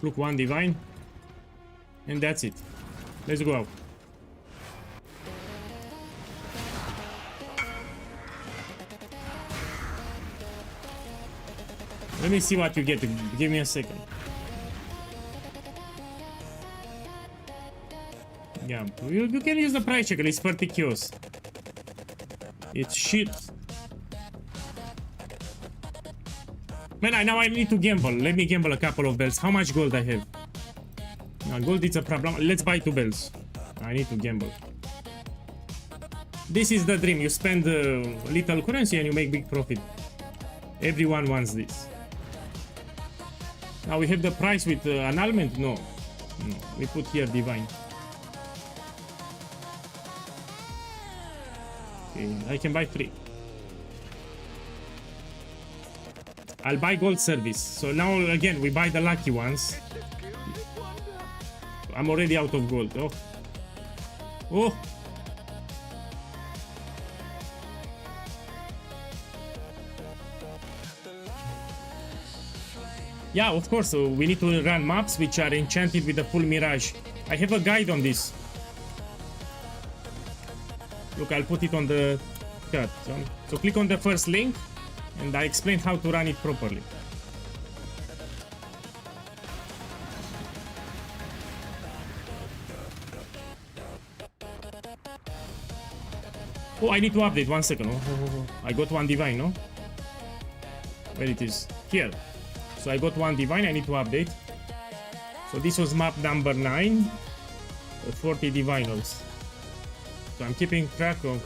Look, 1 divine. And that's it. Let's go out. Let me see what you get. Give me a second. Yeah, you can use the price checker. It's pretty curious. It's shit. Man, now I need to gamble. Let me gamble a couple of bells. How much gold I have? Now, gold is a problem. Let's buy 2 bells. I need to gamble. This is the dream. You spend little currency and you make big profit. Everyone wants this. Now we have the price with annulment. No, we put here divine. Okay, I can buy 3. I'll buy gold service. So now again we buy the lucky ones. I'm already out of gold. Oh. Yeah, of course, we need to run maps which are enchanted with the full mirage. I have a guide on this. Look, I'll put it on the chat. So click on the first link and I explain how to run it properly. Oh, I need to update. 1 second. Oh. I got 1 divine, no? Where it is? Here. So I got 1 divine, I need to update. So this was map number 9, 40 divinals. So I'm keeping track of.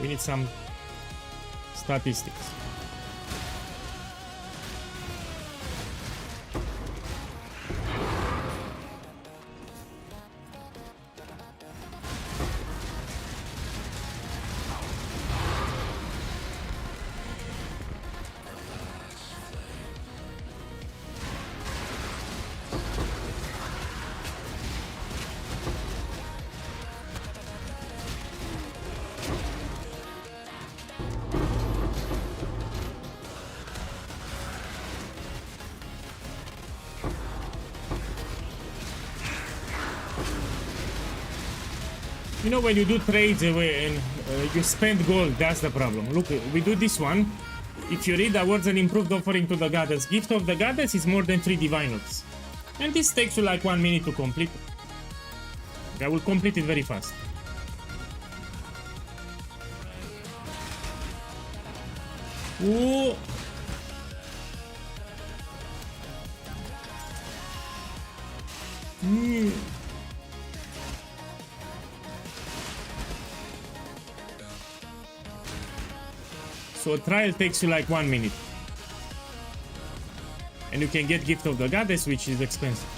We need some statistics. You know, when you do trades away and you spend gold, that's the problem. Look, we do this one. If you read awards an improved offering to the goddess, gift of the goddess is more than 3 divinals. And this takes you like 1 minute to complete. I will complete it very fast. Ooh. So a trial takes you like 1 minute. And you can get gift of the goddess, which is expensive.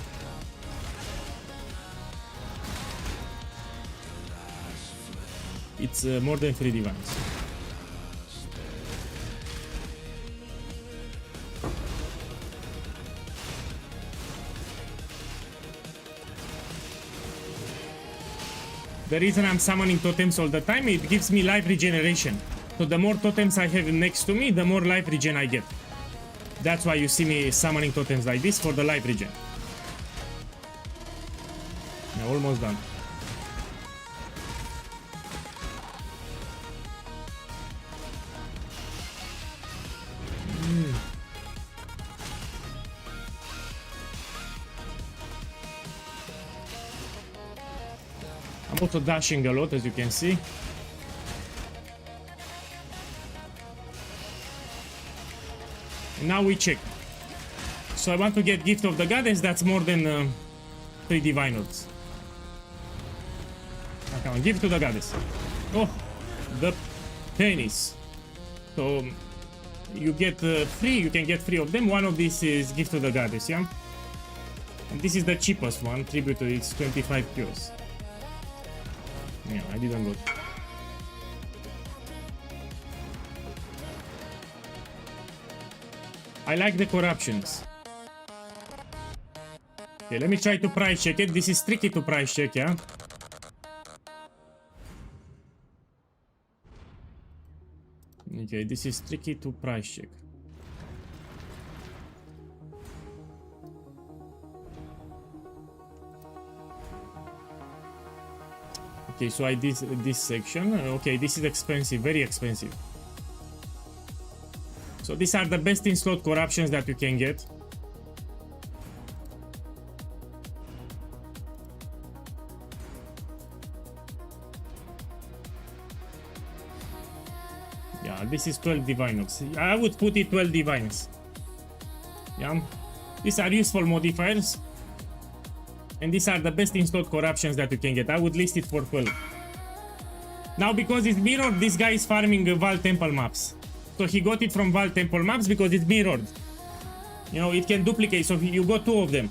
It's more than 3 divines. The reason I'm summoning totems all the time, it gives me life regeneration. So the more totems I have next to me, the more life regen I get. That's why you see me summoning totems like this, for the life regen. Yeah, almost done. I'm also dashing a lot, as you can see. Now we check. So I want to get gift of the goddess. That's more than 3 divinals. Come on, give to the goddess. Oh, the penis. So you get free. You can get 3 of them. One of these is gift to the goddess. Yeah. And this is the cheapest one. Tribute to it's 25 cures. Yeah, I didn't go. I like the corruptions. Okay, let me try to price check it. This is tricky to price check, yeah? Okay, this is tricky to price check. Okay, so I did this section. Okay, this is expensive, very expensive. So these are the best in slot corruptions that you can get. Yeah, this is 12 divines. I would put it 12 divines. Yeah, these are useful modifiers. And these are the best in slot corruptions that you can get. I would list it for 12. Now because it's mirrored, this guy is farming Val Temple maps. So he got it from Val Temple maps because it's mirrored. You know, it can duplicate, so you got 2 of them.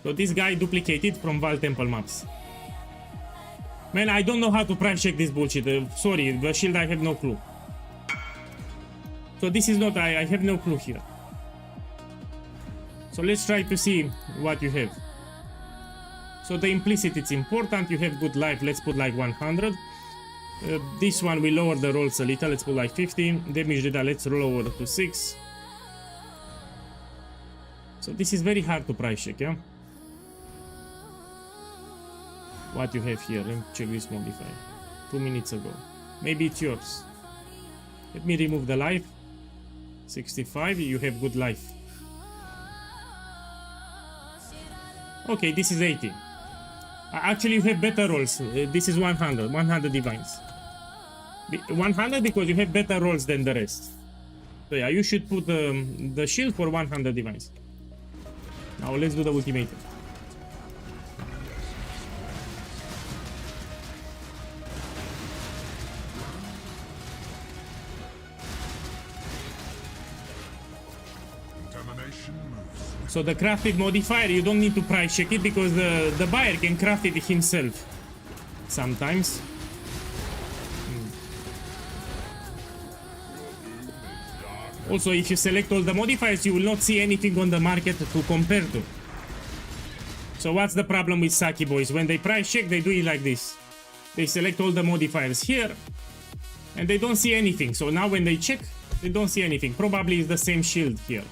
So this guy duplicated from Val Temple maps. Man, I don't know how to price check this bullshit. Sorry, the shield, I have no clue. So this is not, I have no clue here. So let's try to see what you have. So the implicit, it's important. You have good life. Let's put like 100. This one, we lower the rolls a little. Let's put like 50. Damage data, let's lower to 6. So this is very hard to price check, yeah? What you have here? Let me check this modifier. 2 minutes ago. Maybe it's yours. Let me remove the life. 65, you have good life. Okay, this is 80. Actually, you have better rolls. This is 100. 100 divines. 100 because you have better rolls than the rest. So yeah, you should put the shield for 100 divines. Now let's do the ultimatum. So the crafted modifier, you don't need to price check it because the buyer can craft it himself sometimes. Also, if you select all the modifiers, you will not see anything on the market to compare to. So what's the problem with Saki boys? When they price check, they do it like this. They select all the modifiers here and they don't see anything. So now when they check, they don't see anything. Probably it's the same shield here.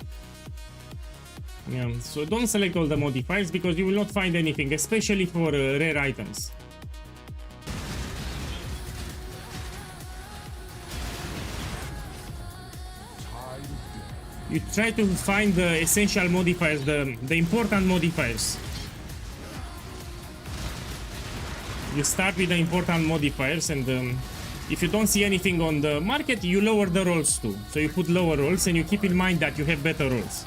Yeah, so don't select all the modifiers because you will not find anything, especially for rare items. You try to find the essential modifiers, the important modifiers. You start with the important modifiers, and if you don't see anything on the market, you lower the rolls too. So you put lower rolls and you keep in mind that you have better rolls.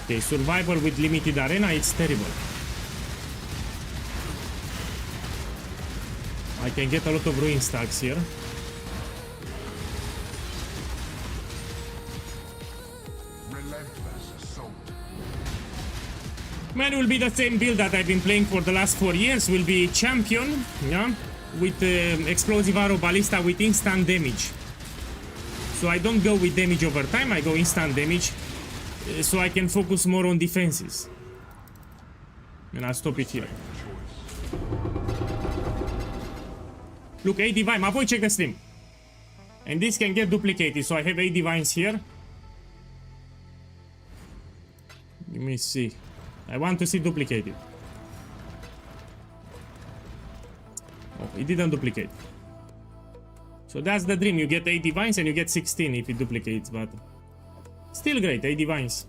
Okay, survivor with limited arena, it's terrible. I can get a lot of ruin stacks here. Man, will be the same build that I've been playing for the last 4 years. Will be champion, yeah, with explosive arrow ballista with instant damage. So I don't go with damage over time, I go instant damage. So I can focus more on defenses. And I'll stop it here. Look, 8 divine. Avoid check the stream. And this can get duplicated. So I have 8 divines here. Let me see. I want to see duplicated. Oh, it didn't duplicate. So that's the dream. You get 8 divines and you get 16 if it duplicates, but still great, 8 divines.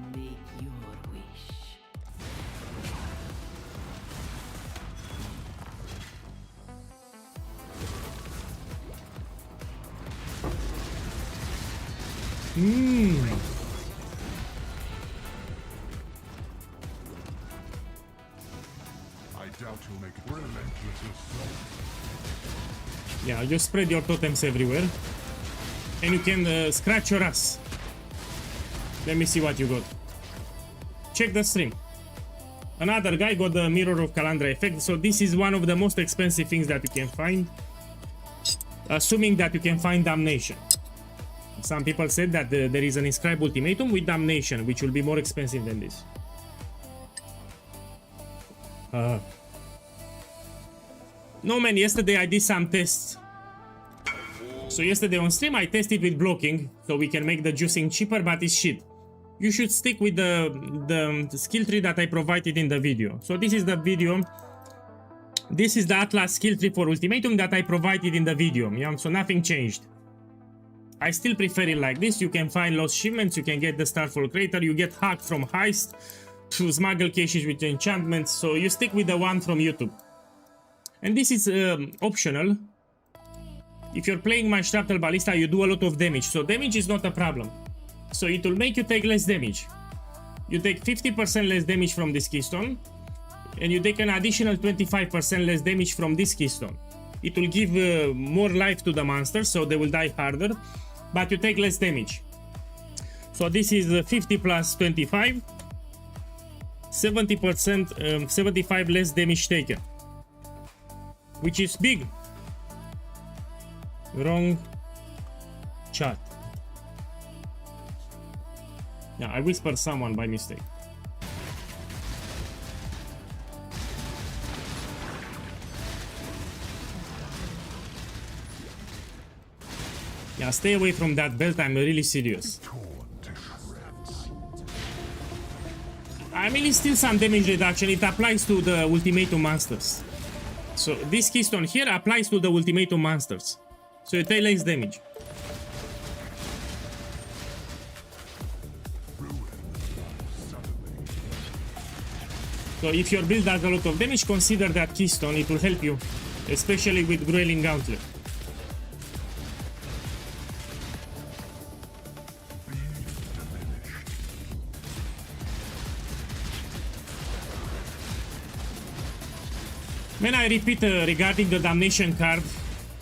Make your wish. Yeah, just spread your totems everywhere. And you can scratch your ass. Let me see what you got. Check the stream. Another guy got the Mirror of Calandra effect. So this is one of the most expensive things that you can find. Assuming that you can find Damnation. Some people said that there is an inscribed ultimatum with Damnation, which will be more expensive than this. No man, yesterday I did some tests. So yesterday on stream I tested with blocking, so we can make the juicing cheaper, but it's shit. You should stick with the skill tree that I provided in the video. So this is the video. This is the Atlas skill tree for Ultimatum that I provided in the video. Yeah? So nothing changed. I still prefer it like this. You can find lost shipments, you can get the Starfall Crater, you get hacked from heist, to smuggle caches with enchantments, so you stick with the one from YouTube. And this is optional. If you're playing my Shrapnel Ballista, you do a lot of damage, so damage is not a problem. So it will make you take less damage. You take 50% less damage from this keystone, and you take an additional 25% less damage from this keystone. It will give more life to the monsters, so they will die harder, but you take less damage. So this is 50 plus 25, 70%, 75 less damage taken, which is big. Wrong chat. Yeah, I whispered someone by mistake. Yeah, stay away from that belt, I'm really serious. I mean, it's still some damage reduction, it applies to the Ultimatum monsters. So this keystone here applies to the Ultimatum monsters. So you take less damage. So if your build does a lot of damage, consider that keystone, it will help you, especially with Grueling Gauntlet. When I repeat regarding the Damnation card,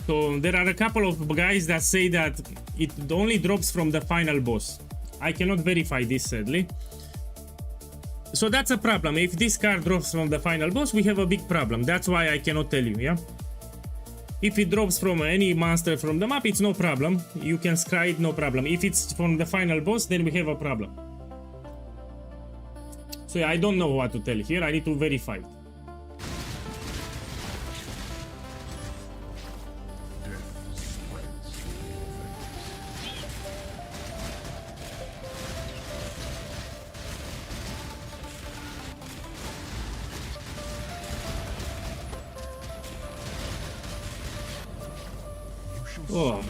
so there are a couple of guys that say that it only drops from the final boss. I cannot verify this, sadly. So that's a problem. If this card drops from the final boss, we have a big problem. That's why I cannot tell you, yeah? If it drops from any monster from the map, it's no problem. You can scry it, no problem. If it's from the final boss, then we have a problem. So yeah, I don't know what to tell here. I need to verify it. Oh.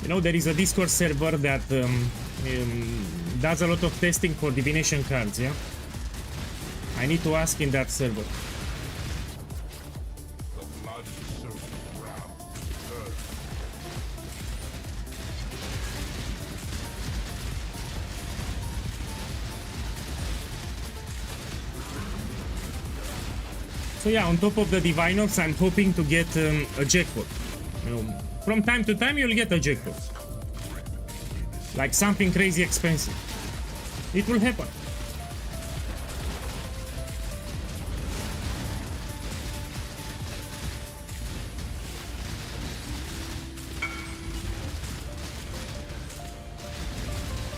You know, there is a Discord server that does a lot of testing for Divination cards, yeah? I need to ask in that server. So yeah, on top of the Diviners, I'm hoping to get a jackpot. You know, from time to time you'll get a jackpot. Like something crazy expensive. It will happen.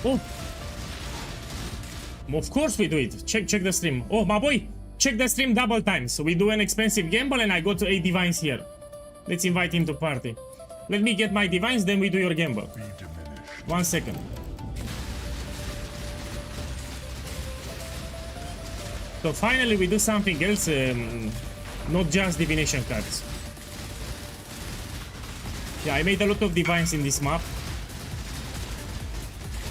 Oh! Of course we do it. Check the stream. Oh, my boy! Check the stream double times. So we do an expensive gamble and I got 8 divines here. Let's invite him to party. Let me get my divines, then we do your gamble. 1 second. So finally we do something else, not just divination cards. Yeah, I made a lot of divines in this map.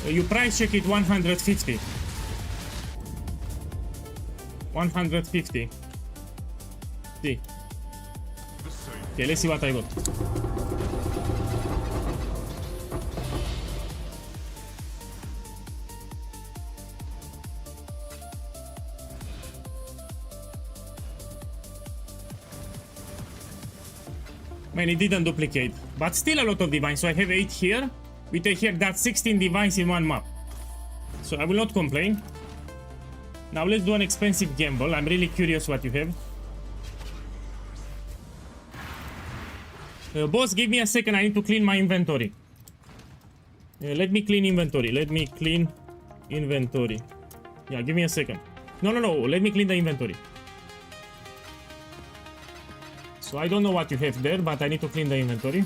You price check it 150. 150. See. Okay, let's see what I got. Man, it didn't duplicate, but still a lot of divines. So I have 8 here. We take here, that's 16 divines in one map. So I will not complain. Now let's do an expensive gamble. I'm really curious what you have. Boss, give me a second. I need to clean my inventory. Let me clean inventory. Let me clean inventory. Yeah, give me a second. No. Let me clean the inventory. So I don't know what you have there, but I need to clean the inventory.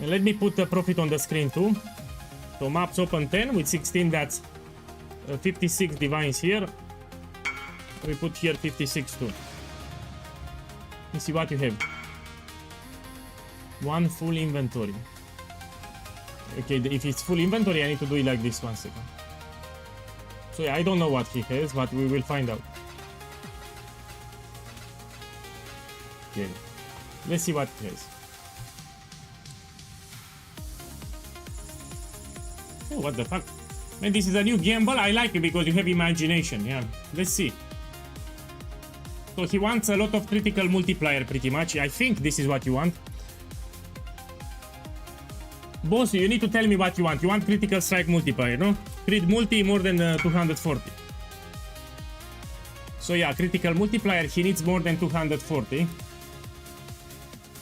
And let me put the profit on the screen too. So maps open 10 with 16. That's 56 divines here. We put here 56 too. Let's see what you have. One full inventory. Okay, if it's full inventory, I need to do it like this. 1 second. So yeah, I don't know what he has, but we will find out. Okay, let's see what he has. Oh, what the fuck? Man, this is a new gamble. I like it because you have imagination. Yeah, let's see. So he wants a lot of critical multiplier, pretty much. I think this is what you want. Boss, you need to tell me what you want. You want critical strike multiplier, no? Crit multi more than 240. So yeah, critical multiplier, he needs more than 240.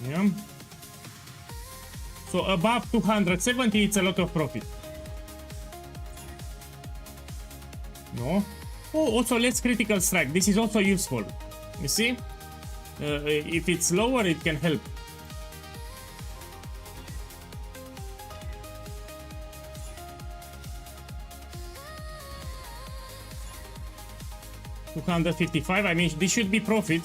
Yeah. So above 270, it's a lot of profit. No. Oh, also let's critical strike. This is also useful. You see? If it's lower, it can help. $255. I mean, this should be profit.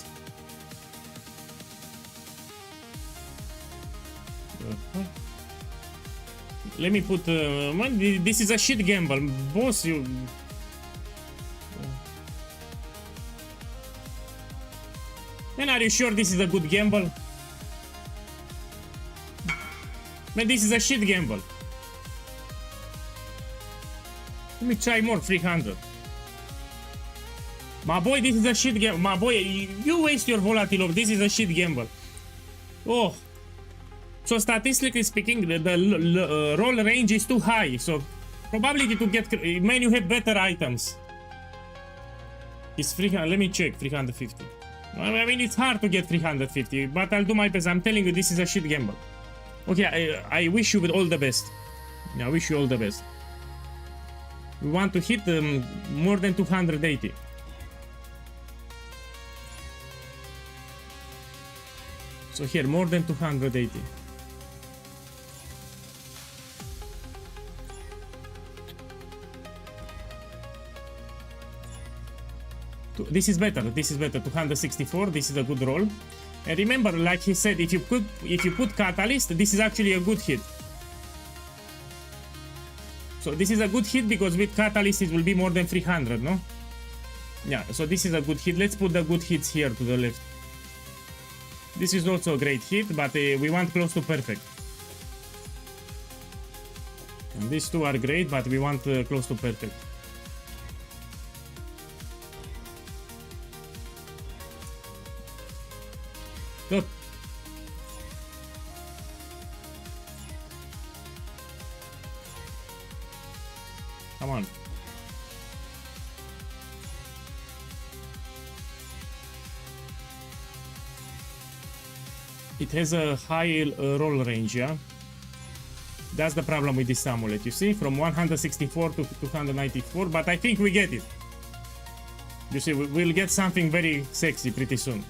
Let me put. Man, this is a shit gamble, boss. You. Man, are you sure this is a good gamble? Man, this is a shit gamble. Let me try more. 300. My boy, this is a shit gamble. My boy, you waste your volatile. This is a shit gamble. Oh. So statistically speaking, the roll range is too high. So probability to get... Man, you have better items. It's 300. Let me check. 350. I mean, it's hard to get 350, but I'll do my best. I'm telling you, this is a shit gamble. Okay, I wish you all the best. I wish you all the best. We want to hit more than 280. So here, more than 280. This is better. This is better. 264. This is a good roll. And remember, like he said, if you put catalyst, this is actually a good hit. So this is a good hit because with catalyst it will be more than 300, no? Yeah. So this is a good hit. Let's put the good hits here to the left. This is also a great hit, but we want close to perfect. And these two are great, but we want close to perfect. Look. Come on. It has a high roll range, yeah? That's the problem with this amulet, you see? From 164 to 294, but I think we get it. You see, we'll get something very sexy pretty soon.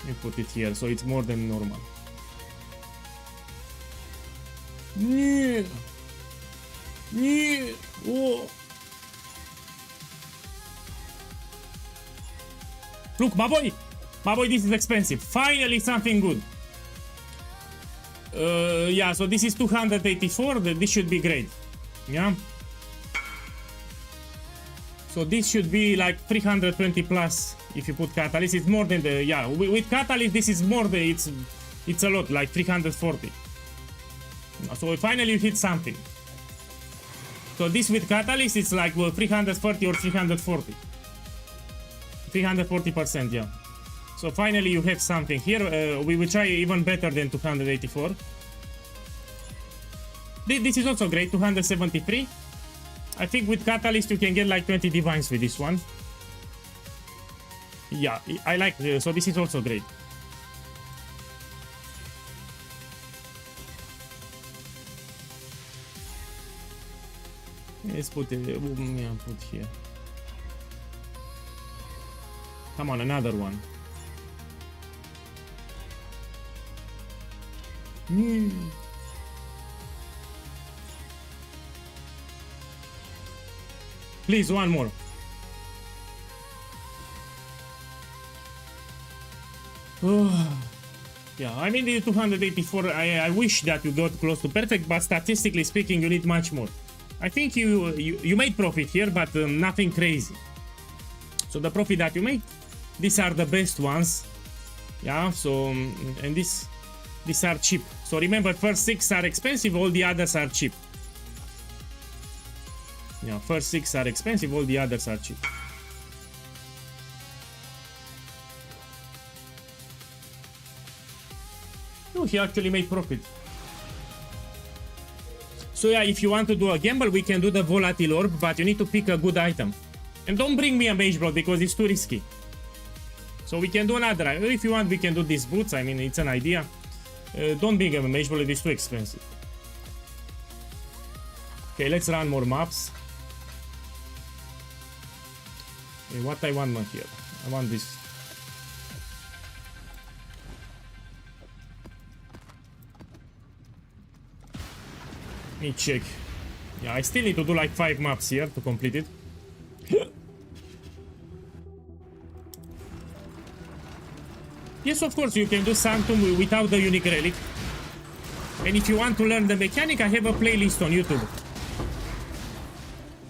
Let me put it here, so it's more than normal. Yeah. Yeah. Oh. Look, my boy, this is expensive. Finally, something good. Yeah, so this is 284. This should be great. Yeah. So this should be like 320 plus if you put catalyst. It's more than the, yeah, with catalyst this is more than, it's a lot, like 340. So finally you hit something. So this with catalyst it's like 330 or 340. 340%, yeah. So finally you have something here. We will try even better than 284. This is also great, 273. I think with catalyst you can get like 20 divines with this one. Yeah, I like, so this is also great. Let's put it, yeah, put here. Come on, another one. Please, one more. Yeah, I mean the 284, I wish that you got close to perfect, but statistically speaking, you need much more. I think you made profit here, but nothing crazy. So the profit that you made, these are the best ones. Yeah, so, and these are cheap. So remember, first 6 are expensive, all the others are cheap. Yeah, first 6 are expensive, all the others are cheap. Oh, he actually made profit. So yeah, if you want to do a gamble, we can do the volatile orb, but you need to pick a good item. And don't bring me a mage blood because it's too risky. So we can do another. If you want, we can do these boots. I mean, it's an idea. Don't bring a mage blood, it's too expensive. Okay, let's run more maps. Okay, what I want here? I want this. Let me check. Yeah, I still need to do like 5 maps here to complete it. Yes, of course, you can do Sanctum without the unique relic. And if you want to learn the mechanic, I have a playlist on YouTube.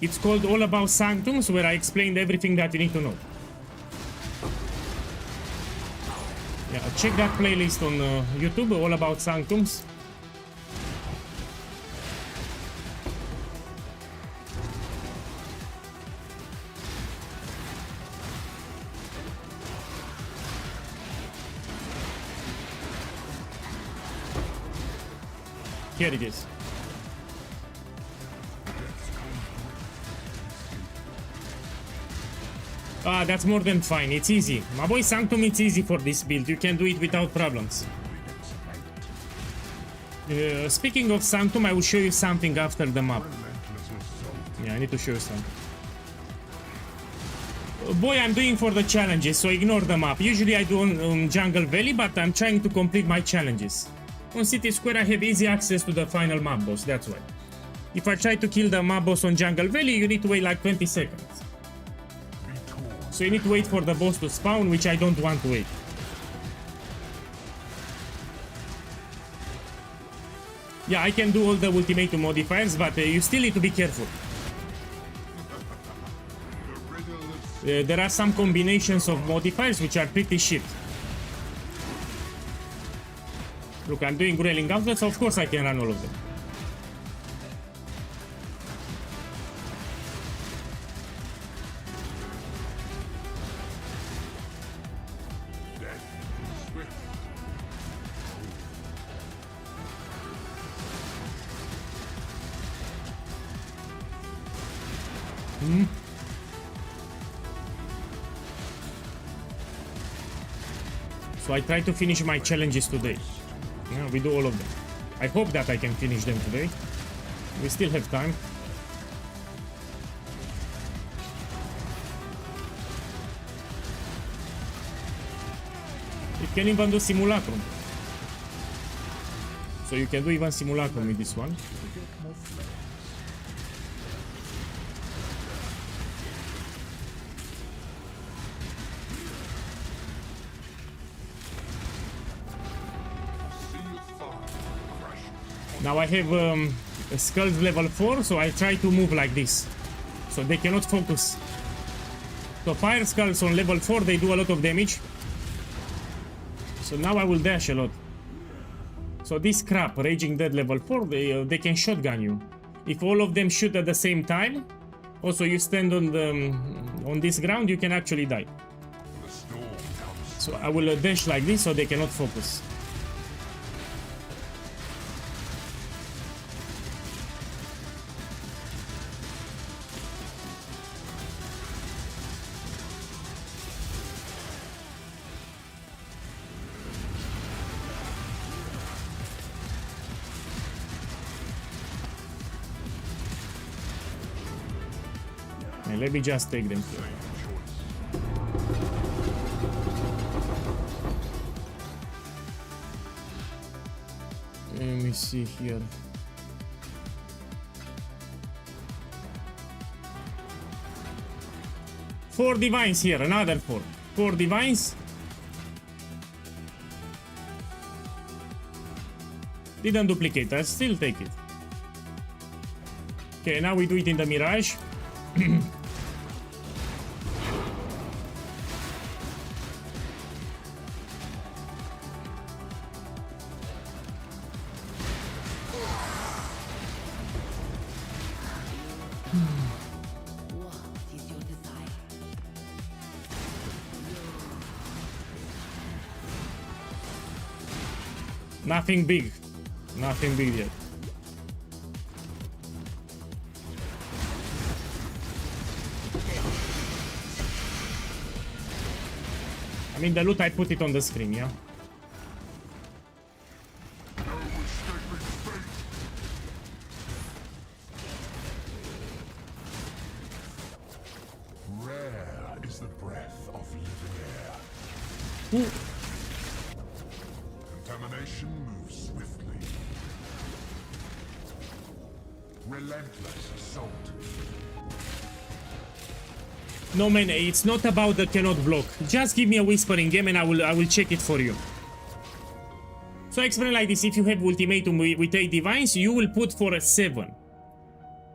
It's called All About Sanctums, where I explained everything that you need to know. Yeah, check that playlist on YouTube, All About Sanctums. Here it is. Ah, that's more than fine. It's easy. My boy Sanctum, it's easy for this build. You can do it without problems. Speaking of Sanctum, I will show you something after the map. Yeah, I need to show you something. Boy, I'm doing for the challenges, so ignore the map. Usually I do on Jungle Valley, but I'm trying to complete my challenges. On City Square, I have easy access to the final map boss, that's why. If I try to kill the map boss on Jungle Valley, you need to wait like 20 seconds. So you need to wait for the boss to spawn, which I don't want to wait. Yeah, I can do all the ultimatum modifiers, but you still need to be careful. There are some combinations of modifiers which are pretty shit. Look, I'm doing Grailing Gauntlet, so of course I can run all of them. So I try to finish my challenges today. Yeah, we do all of them. I hope that I can finish them today. We still have time. You can even do simulacrum. So you can do even simulacrum with this one. Now I have skulls level 4, so I try to move like this. So they cannot focus. So fire skulls on level 4, they do a lot of damage. So now I will dash a lot. So this crap, Raging Dead level 4, they can shotgun you. If all of them shoot at the same time, also you stand on this ground, you can actually die. So I will dash like this so they cannot focus. Let me just take them here. Let me see here. 4 divines here, another 4. 4 divines. Didn't duplicate, I still take it. Okay, now we do it in the Mirage. Nothing big. Nothing big yet. I mean, the loot, I put it on the screen, yeah? No escaping fate. Rare is the breath of living air. Contamination moves swiftly. Relentless assault. No man, it's not about the cannot block. Just give me a whispering game and I will check it for you. So I explain like this: if you have ultimatum with 8 divines, you will put for a 7.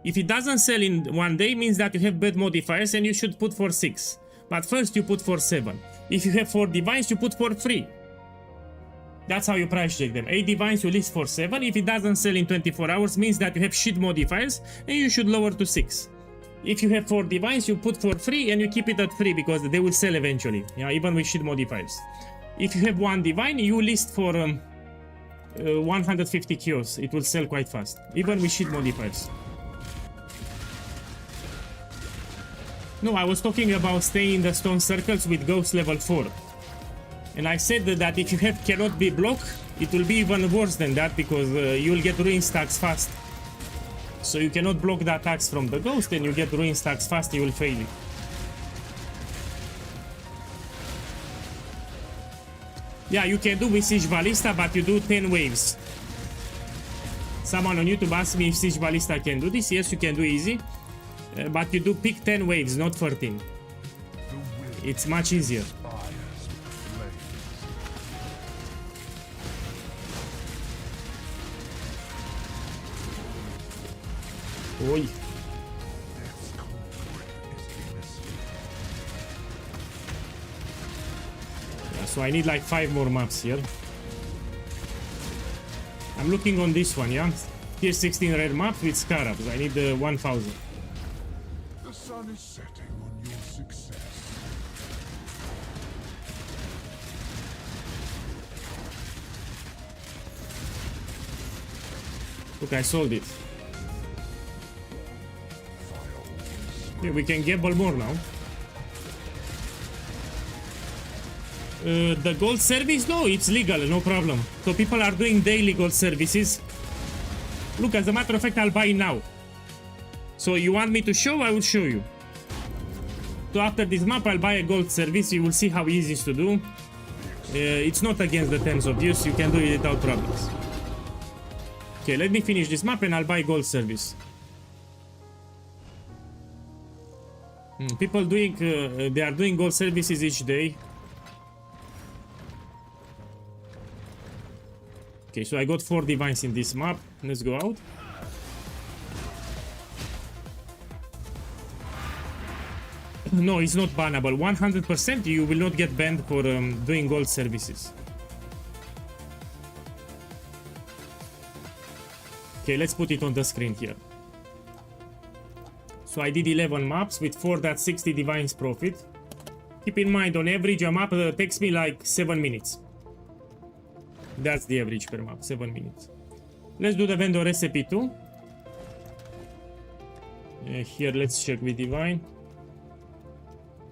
If it doesn't sell in one day, means that you have bad modifiers and you should put for 6. But first you put for 7. If you have 4 divines, you put for 3. That's how you price check them. 8 divines you list for 7. If it doesn't sell in 24 hours, means that you have shit modifiers and you should lower to 6. If you have 4 divines, you put for 3 and you keep it at 3 because they will sell eventually. Yeah, even with shit modifiers. If you have 1 divine, you list for 150 kills. It will sell quite fast, even with shit modifiers. No, I was talking about staying in the stone circles with ghost level 4. And I said that if you have cannot be blocked, it will be even worse than that because you will get ruin stacks fast. So you cannot block the attacks from the ghost and you get ruin stacks fast, you will fail it. Yeah, you can do with Siege Ballista, but you do 10 waves. Someone on YouTube asked me if Siege Ballista can do this. Yes, you can do easy. But you do pick 10 waves, not 13. It's much easier. Oi. Yeah, so I need like 5 more maps here. I'm looking on this one, yeah? Tier 16 rare map with scarabs. I need 1000. The sun is setting on your success. Look, I sold it. Yeah, we can gamble more now. The gold service? No, it's legal, no problem. So people are doing daily gold services. Look, as a matter of fact, I'll buy now. So you want me to show? I will show you. So after this map, I'll buy a gold service. You will see how easy it is to do. It's not against the terms of use. You can do it without problems. Okay, let me finish this map and I'll buy gold service. People doing, they are doing gold services each day. Okay, so I got 4 divines in this map. Let's go out. No, it's not bannable. 100% you will not get banned for doing gold services. Okay, let's put it on the screen here. So I did 11 maps with 4.60 divines profit. Keep in mind, on average, a map takes me like 7 minutes. That's the average per map, 7 minutes. Let's do the vendor recipe too. Here, let's check with divine.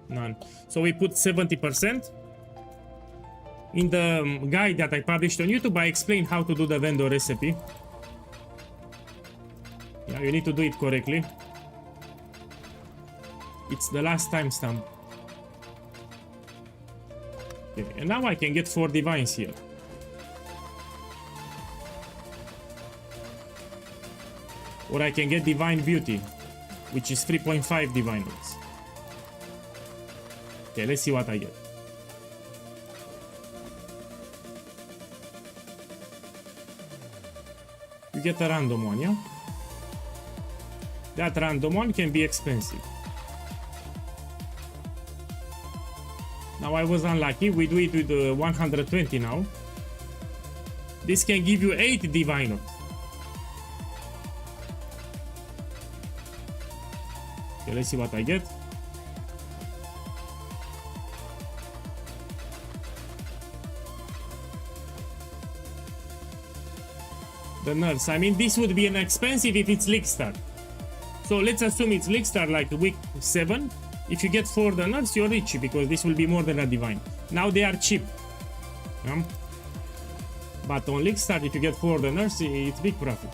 None. So we put 70%. In the guide that I published on YouTube, I explained how to do the vendor recipe. Yeah, you need to do it correctly. It's the last timestamp. Okay, and now I can get 4 divines here. Or I can get Divine Beauty, which is 3.5 divine. Okay, let's see what I get. You get a random one, yeah? That random one can be expensive. Now I was unlucky, we do it with 120 now. This can give you 8 Diviners. Okay, let's see what I get. The nurse, I mean, this would be an expensive if it's League Star. So let's assume it's League Star like week 7. If you get 4 the nurse, you're rich because this will be more than a divine. Now they are cheap. Yeah? But on League Star, if you get 4 the nurse, it's big profit.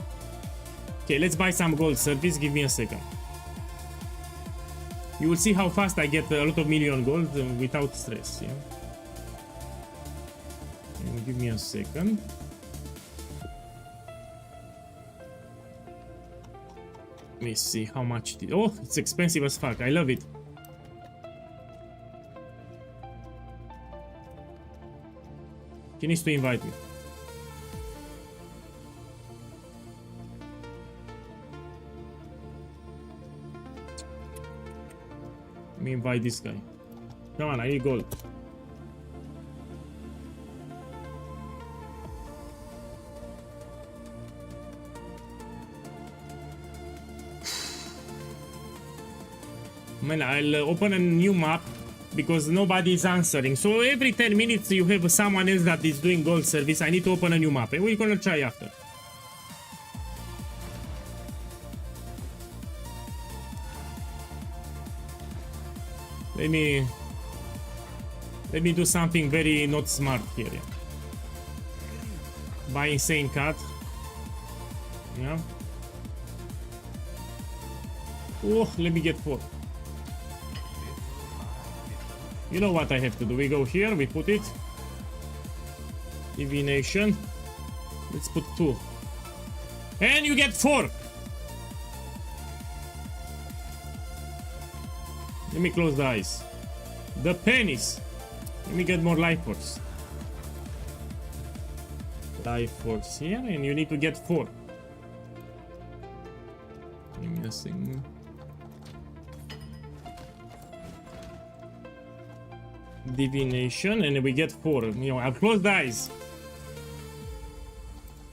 Okay, let's buy some gold service. Give me a second. You will see how fast I get a lot of million gold without stress. Yeah. And give me a second. Let me see how much it is. Oh, it's expensive as fuck. I love it. He needs to invite me. Let me invite this guy. Come on, I need gold. Man, I'll open a new map because nobody is answering. So every 10 minutes you have someone else that is doing gold service. I need to open a new map and we're gonna try after. Let me do something very not smart here. Yeah. Buy insane cut. Yeah. Oh, let me get 4. You know what I have to do. We go here, we put it. Divination. Let's put 2. And you get 4. Let me close the eyes. The pennies. Let me get more life force. Life force here, and you need to get 4. Give me a second. Divination, and we get 4. You know, I'll close the eyes.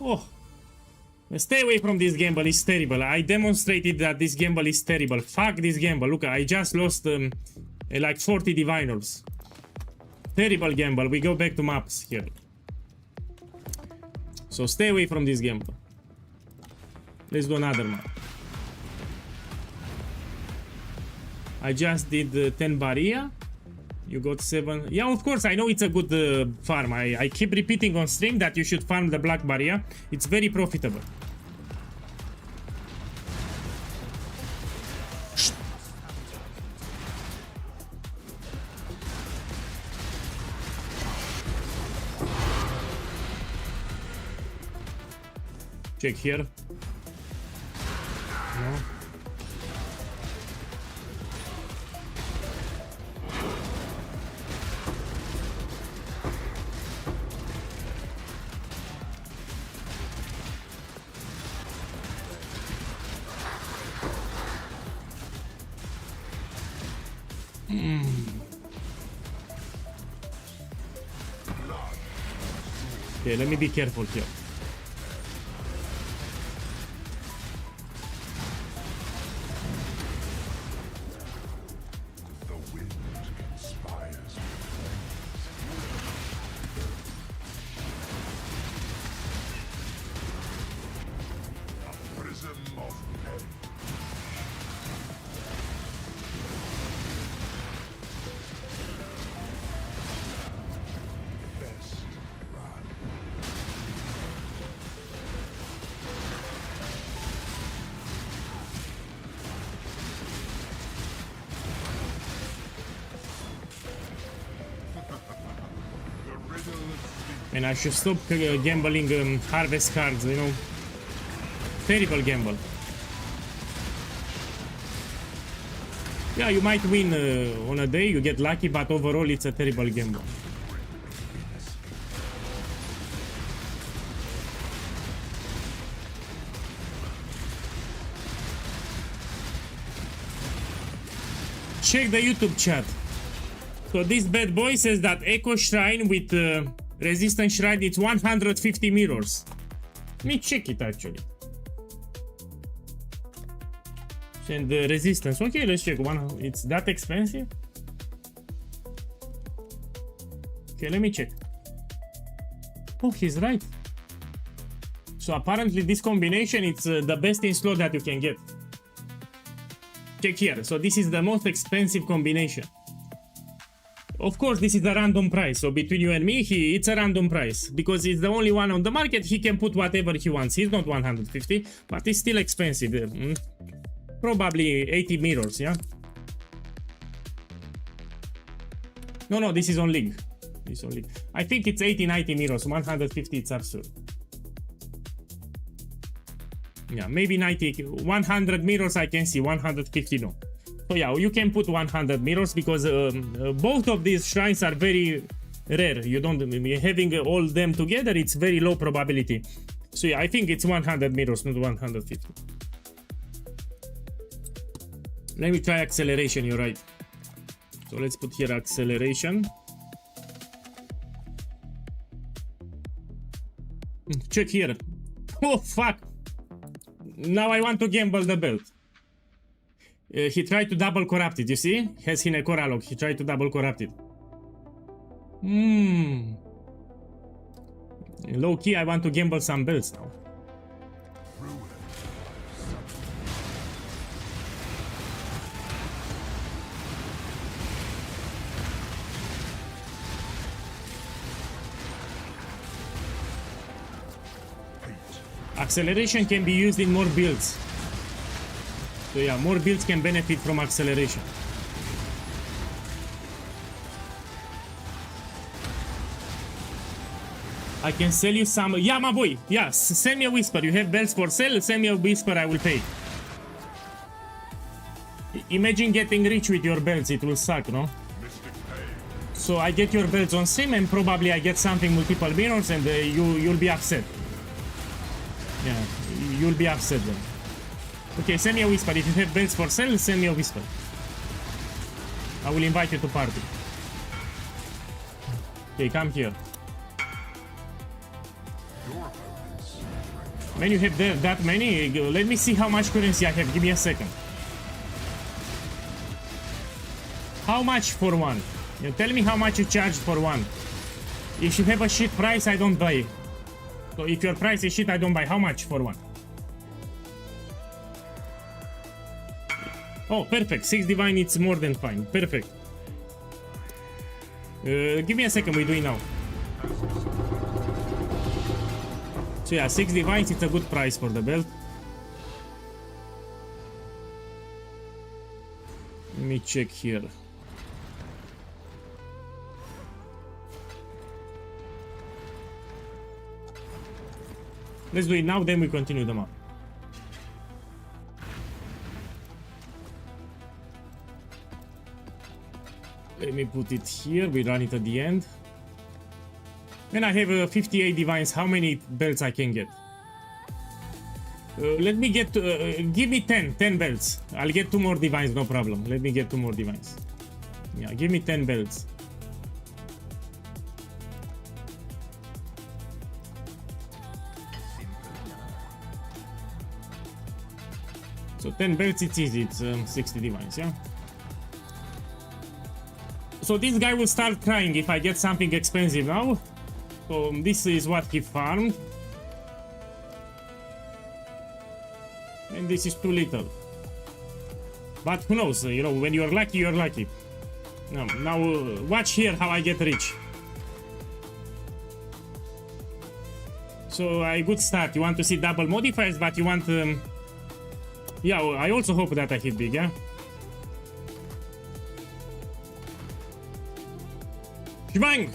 Oh, stay away from this gamble. It's terrible. I demonstrated that this gamble is terrible. Fuck this gamble. Look, I just lost like 40 diviners. Terrible gamble. We go back to maps here. So stay away from this gamble. Let's do another map. I just did 10 barrier. You got 7. Yeah, of course, I know it's a good farm. I keep repeating on stream that you should farm the black barrier. It's very profitable. Check here. No. Okay, let me be careful here. The wind inspires. A prism of pen. Best run. And I should stop gambling harvest cards, you know. Terrible gamble. Yeah, you might win on a day, you get lucky, but overall it's a terrible gamble. Check the YouTube chat. So this bad boy says that Echo Shrine with Resistance Shrine, it's 150 mirrors. Let me check it actually. And the resistance. Okay, let's check one. It's that expensive? Okay, let me check. Oh, he's right. So apparently this combination, it's the best in slot that you can get. Check here. So this is the most expensive combination. Of course, this is a random price. So between you and me, it's a random price. Because it's the only one on the market, he can put whatever he wants. He's not 150, but it's still expensive. Probably 80 mirrors, yeah? No, this is on League. This is on League. I think it's 80, 90 mirrors. 150, it's absurd. Yeah, maybe 90. 100 mirrors I can see, 150 no. So yeah, you can put 100 mirrors because both of these shrines are very rare. You don't, having all them together, it's very low probability. So yeah, I think it's 100 mirrors, not 150. Let me try acceleration, you're right. So let's put here acceleration. Check here. Oh fuck! Now I want to gamble the belt. He tried to double corrupt it, you see? Has in a Coralog, he tried to double corrupt it. Low key, I want to gamble some belts now. Acceleration can be used in more builds. So yeah, more builds can benefit from acceleration. I can sell you some... Yeah, my boy! Yeah, send me a whisper. You have belts for sale? Send me a whisper, I will pay. Imagine getting rich with your belts, it will suck, no? So I get your belts on sim and probably I get something multiple mirrors and you'll be upset. Yeah, you'll be upset then. Okay, send me a whisper. If you have belts for sale, send me a whisper. I will invite you to party. Okay, come here. Man, you have that many? Let me see how much currency I have. Give me a second. How much for one? You tell me how much you charge for one. If you have a shit price, I don't buy. So if your price is shit, I don't buy. How much for one? Oh, perfect. 6 divine, it's more than fine. Perfect. Give me a second, we do it now. So yeah, 6 divines, it's a good price for the belt. Let me check here. Let's do it now, then we continue the map. Let me put it here, we run it at the end. Then I have 58 divines, how many belts I can get? Let me get, give me 10 belts. I'll get 2 more divines, no problem. Let me get 2 more divines. Yeah, give me 10 belts. So 10 belts, it's easy, it's 60 divines, yeah? So this guy will start crying if I get something expensive now. So this is what he farmed. And this is too little. But who knows, you know, when you're lucky, you're lucky. Now watch here how I get rich. So a good start. You want to see double modifiers, but you want... yeah, I also hope that I hit big, yeah? Shbang!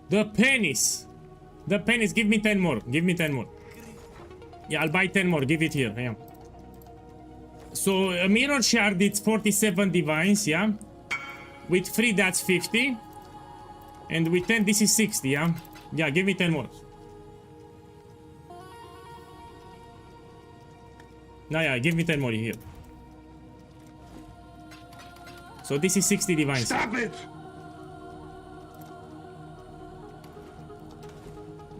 The penis! The pennies, give me 10 more. Give me 10 more. Yeah, I'll buy 10 more. Give it here. Yeah. So a mirror shard, it's 47 divines, yeah. With 3, that's 50. And with 10, this is 60, yeah. Yeah, give me 10 more. No, yeah, give me 10 more here. So this is 60 divines. Stop it!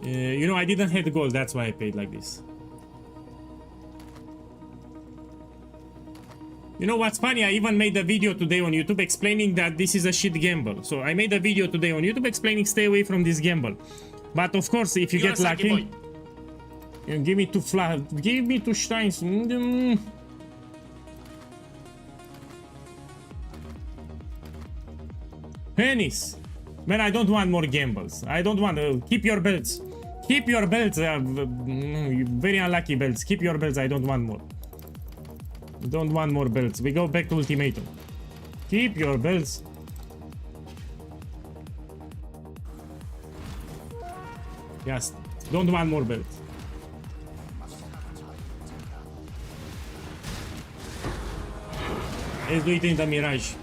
You know, I didn't have gold, that's why I paid like this. You know what's funny? I even made a video today on YouTube explaining that this is a shit gamble. So I made a video today on YouTube explaining stay away from this gamble. But of course, if you get lucky, you give me 2 give me 2 steins. Pennies. Man, I don't want more gambles. I don't want. Keep your belts. Keep your belts. Very unlucky belts. Keep your belts. I don't want more. Don't want more belts. We go back to ultimatum. Keep your belts. Yes. Don't want more belts. Let's do it in the Mirage.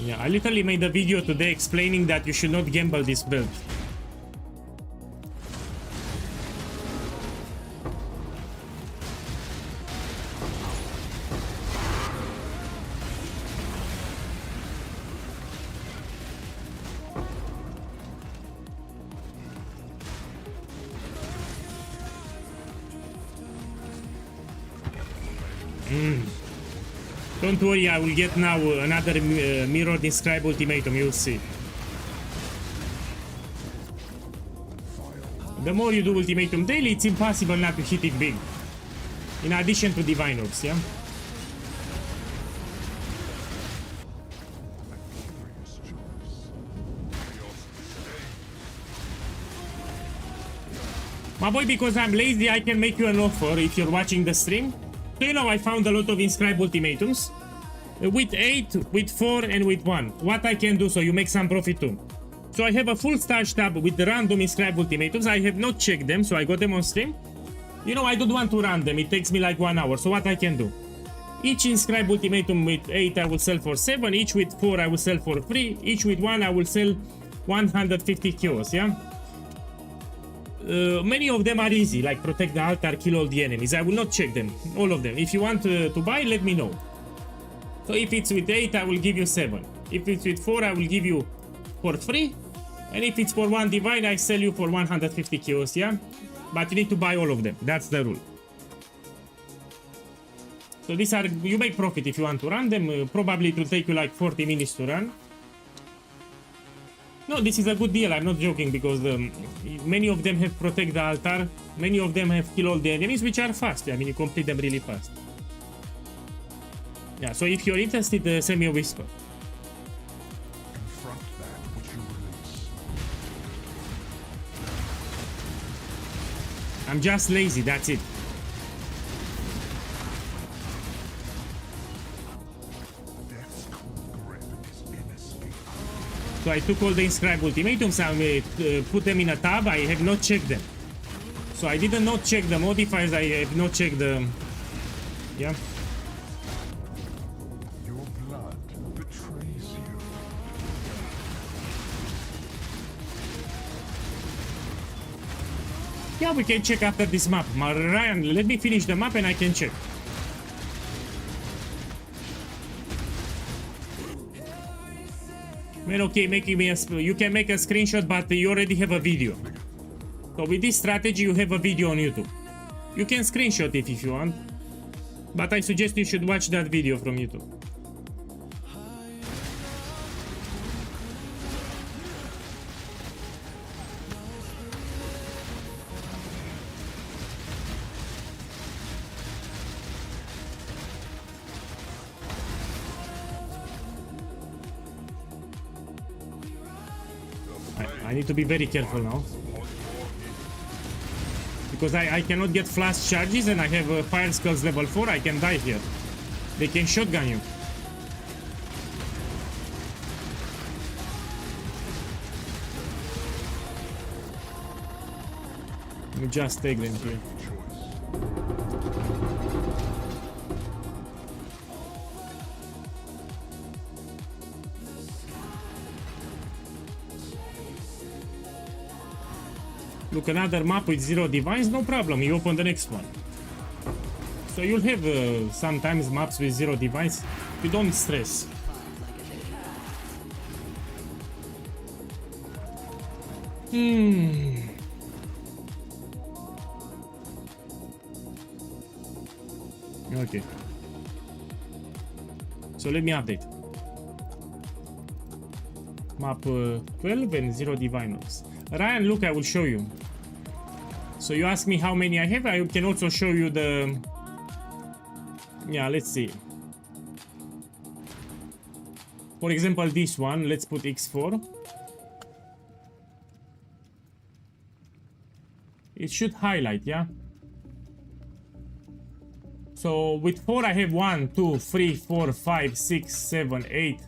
Yeah, I literally made a video today explaining that you should not gamble this belt. Don't worry, I will get now another mirrored inscribed ultimatum, you'll see. The more you do ultimatum daily, it's impossible not to hit it big. In addition to divine orbs, yeah? My boy, because I'm lazy, I can make you an offer if you're watching the stream. So, you know, I found a lot of inscribed ultimatums. With 8, with 4, and with 1. What I can do so you make some profit too. So I have a full stash tab with the random inscribed ultimatums. I have not checked them, so I got them on stream. You know, I don't want to run them. It takes me like 1 hour. So what I can do? Each inscribed ultimatum with 8 I will sell for 7. Each with 4 I will sell for 3. Each with 1 I will sell 150 kills, yeah? Many of them are easy, like protect the altar, kill all the enemies. I will not check them, all of them. If you want to buy, let me know. So if it's with 8, I will give you 7. If it's with 4, I will give you for 3. And if it's for 1 divine, I sell you for 150 kills, yeah? But you need to buy all of them, that's the rule. So these are, you make profit if you want to run them. Probably it will take you like 40 minutes to run. No, this is a good deal, I'm not joking, because many of them have protect the altar, many of them have kill all the enemies, which are fast. I mean, you complete them really fast. Yeah, so if you're interested, send me a whisper. Confront that which you release. I'm just lazy, that's it. Death's cold grip is inescapable. So I took all the inscribed ultimatums, I put them in a tab. I have not checked them. So I did not check the modifiers, I have not checked the... Yeah. Your blood betrays you. Yeah, we can check after this map. Ryan, let me finish the map and I can check. Man, okay, making me you can make a screenshot, but you already have a video. So with this strategy, you have a video on YouTube. You can screenshot it if you want, but I suggest you should watch that video from YouTube. I need to be very careful now. Because I cannot get flash charges and I have fire skulls level 4, I can die here. They can shotgun you. We just take them here. Look, another map with 0 divines, no problem, you open the next one. So you'll have sometimes maps with 0 divines, you don't stress. Okay. So let me update. Map 12 and 0 diviners. Ryan, look, I will show you. So you ask me how many I have, I can also show you the... Yeah, let's see. For example, this one, let's put x4. It should highlight, yeah? So with 4 I have 1, 2, 3, 4, 5, 6, 7, 8,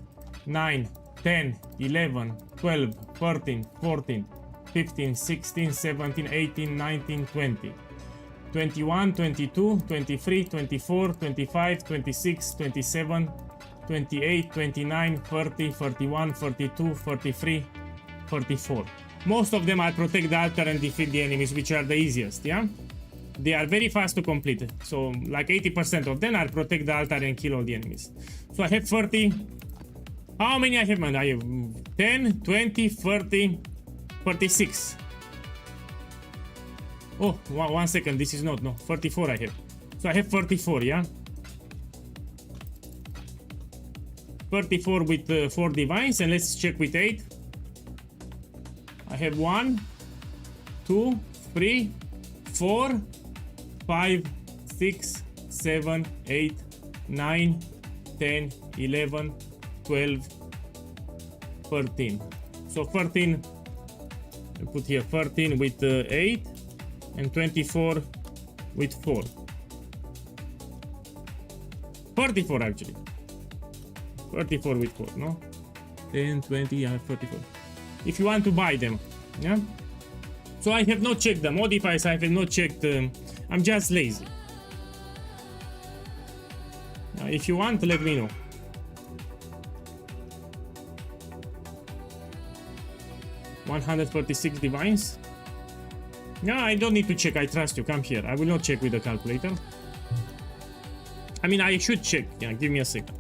9, 10, 11, 12, 13, 14, 15, 16, 17, 18, 19, 20, 21, 22, 23, 24, 25, 26, 27, 28, 29, 30, 31, 32, 33, 34. Most of them are protect the altar and defeat the enemies, which are the easiest, yeah? They are very fast to complete. So like 80% of them are protect the altar and kill all the enemies. So I have 30. How many I have, man? I have 10, 20, 30, 36. Oh, one second. This is not, no, 34 I have. So I have 34, yeah? 34 with 4 divines, and let's check with 8. I have 1, 2, 3, 4, 5, 6, 7, 8, 9, 10, 11, 12, 13. So 13, I put here 13 with 8 and 24 with 4. 34 actually. 34 with 4, no? 10, 20, yeah, 34. If you want to buy them, yeah? So I have not checked the modifiers, I have not checked, I'm just lazy. If you want, let me know. $146 divines. No, I don't need to check, I trust you, come here. I will not check with the calculator. I mean, I should check, yeah, give me a second.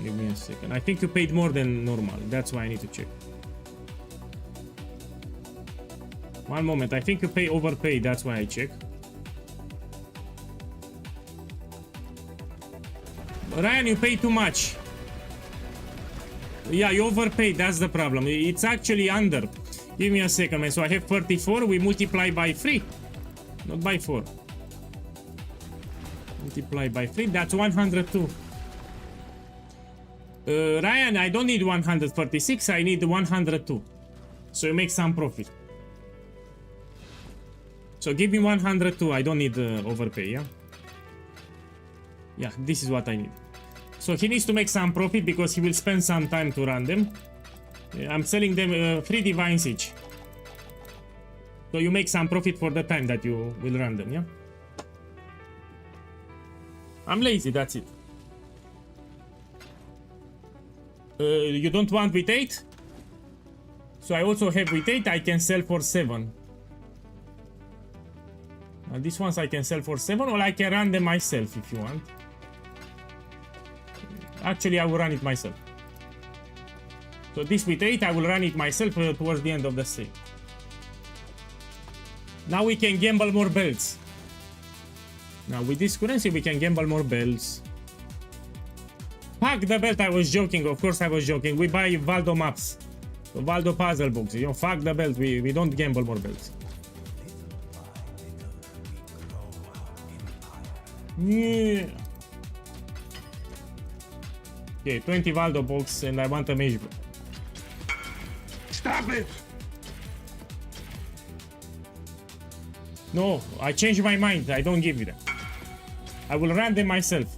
Give me a second. I think you paid more than normal, that's why I need to check. One moment, I think you overpaid, that's why I check. Ryan, you pay too much. Yeah, you overpaid, that's the problem. It's actually under. Give me a second, man. So I have 34, we multiply by 3. Not by 4. Multiply by 3, that's 102. Ryan, I don't need 146, I need 102. So you make some profit. So give me 102, I don't need overpay, yeah? Yeah, this is what I need. So he needs to make some profit because he will spend some time to run them. I'm selling them 3 divines each. So you make some profit for the time that you will run them, yeah? I'm lazy, that's it. You don't want with 8? So I also have with 8, I can sell for 7. These ones I can sell for 7, or I can run them myself if you want. Actually, I will run it myself. So this with 8, I will run it myself towards the end of the sale. Now we can gamble more belts. Now with this currency, we can gamble more belts. Fuck the belt, I was joking, of course I was joking. We buy Valdo maps, Valdo puzzle books, you know, fuck the belt, we don't gamble more belts. Yeah. Okay, 20 Valdo box and I want a Mage. Stop it! No, I changed my mind, I don't give you that. I will run them myself.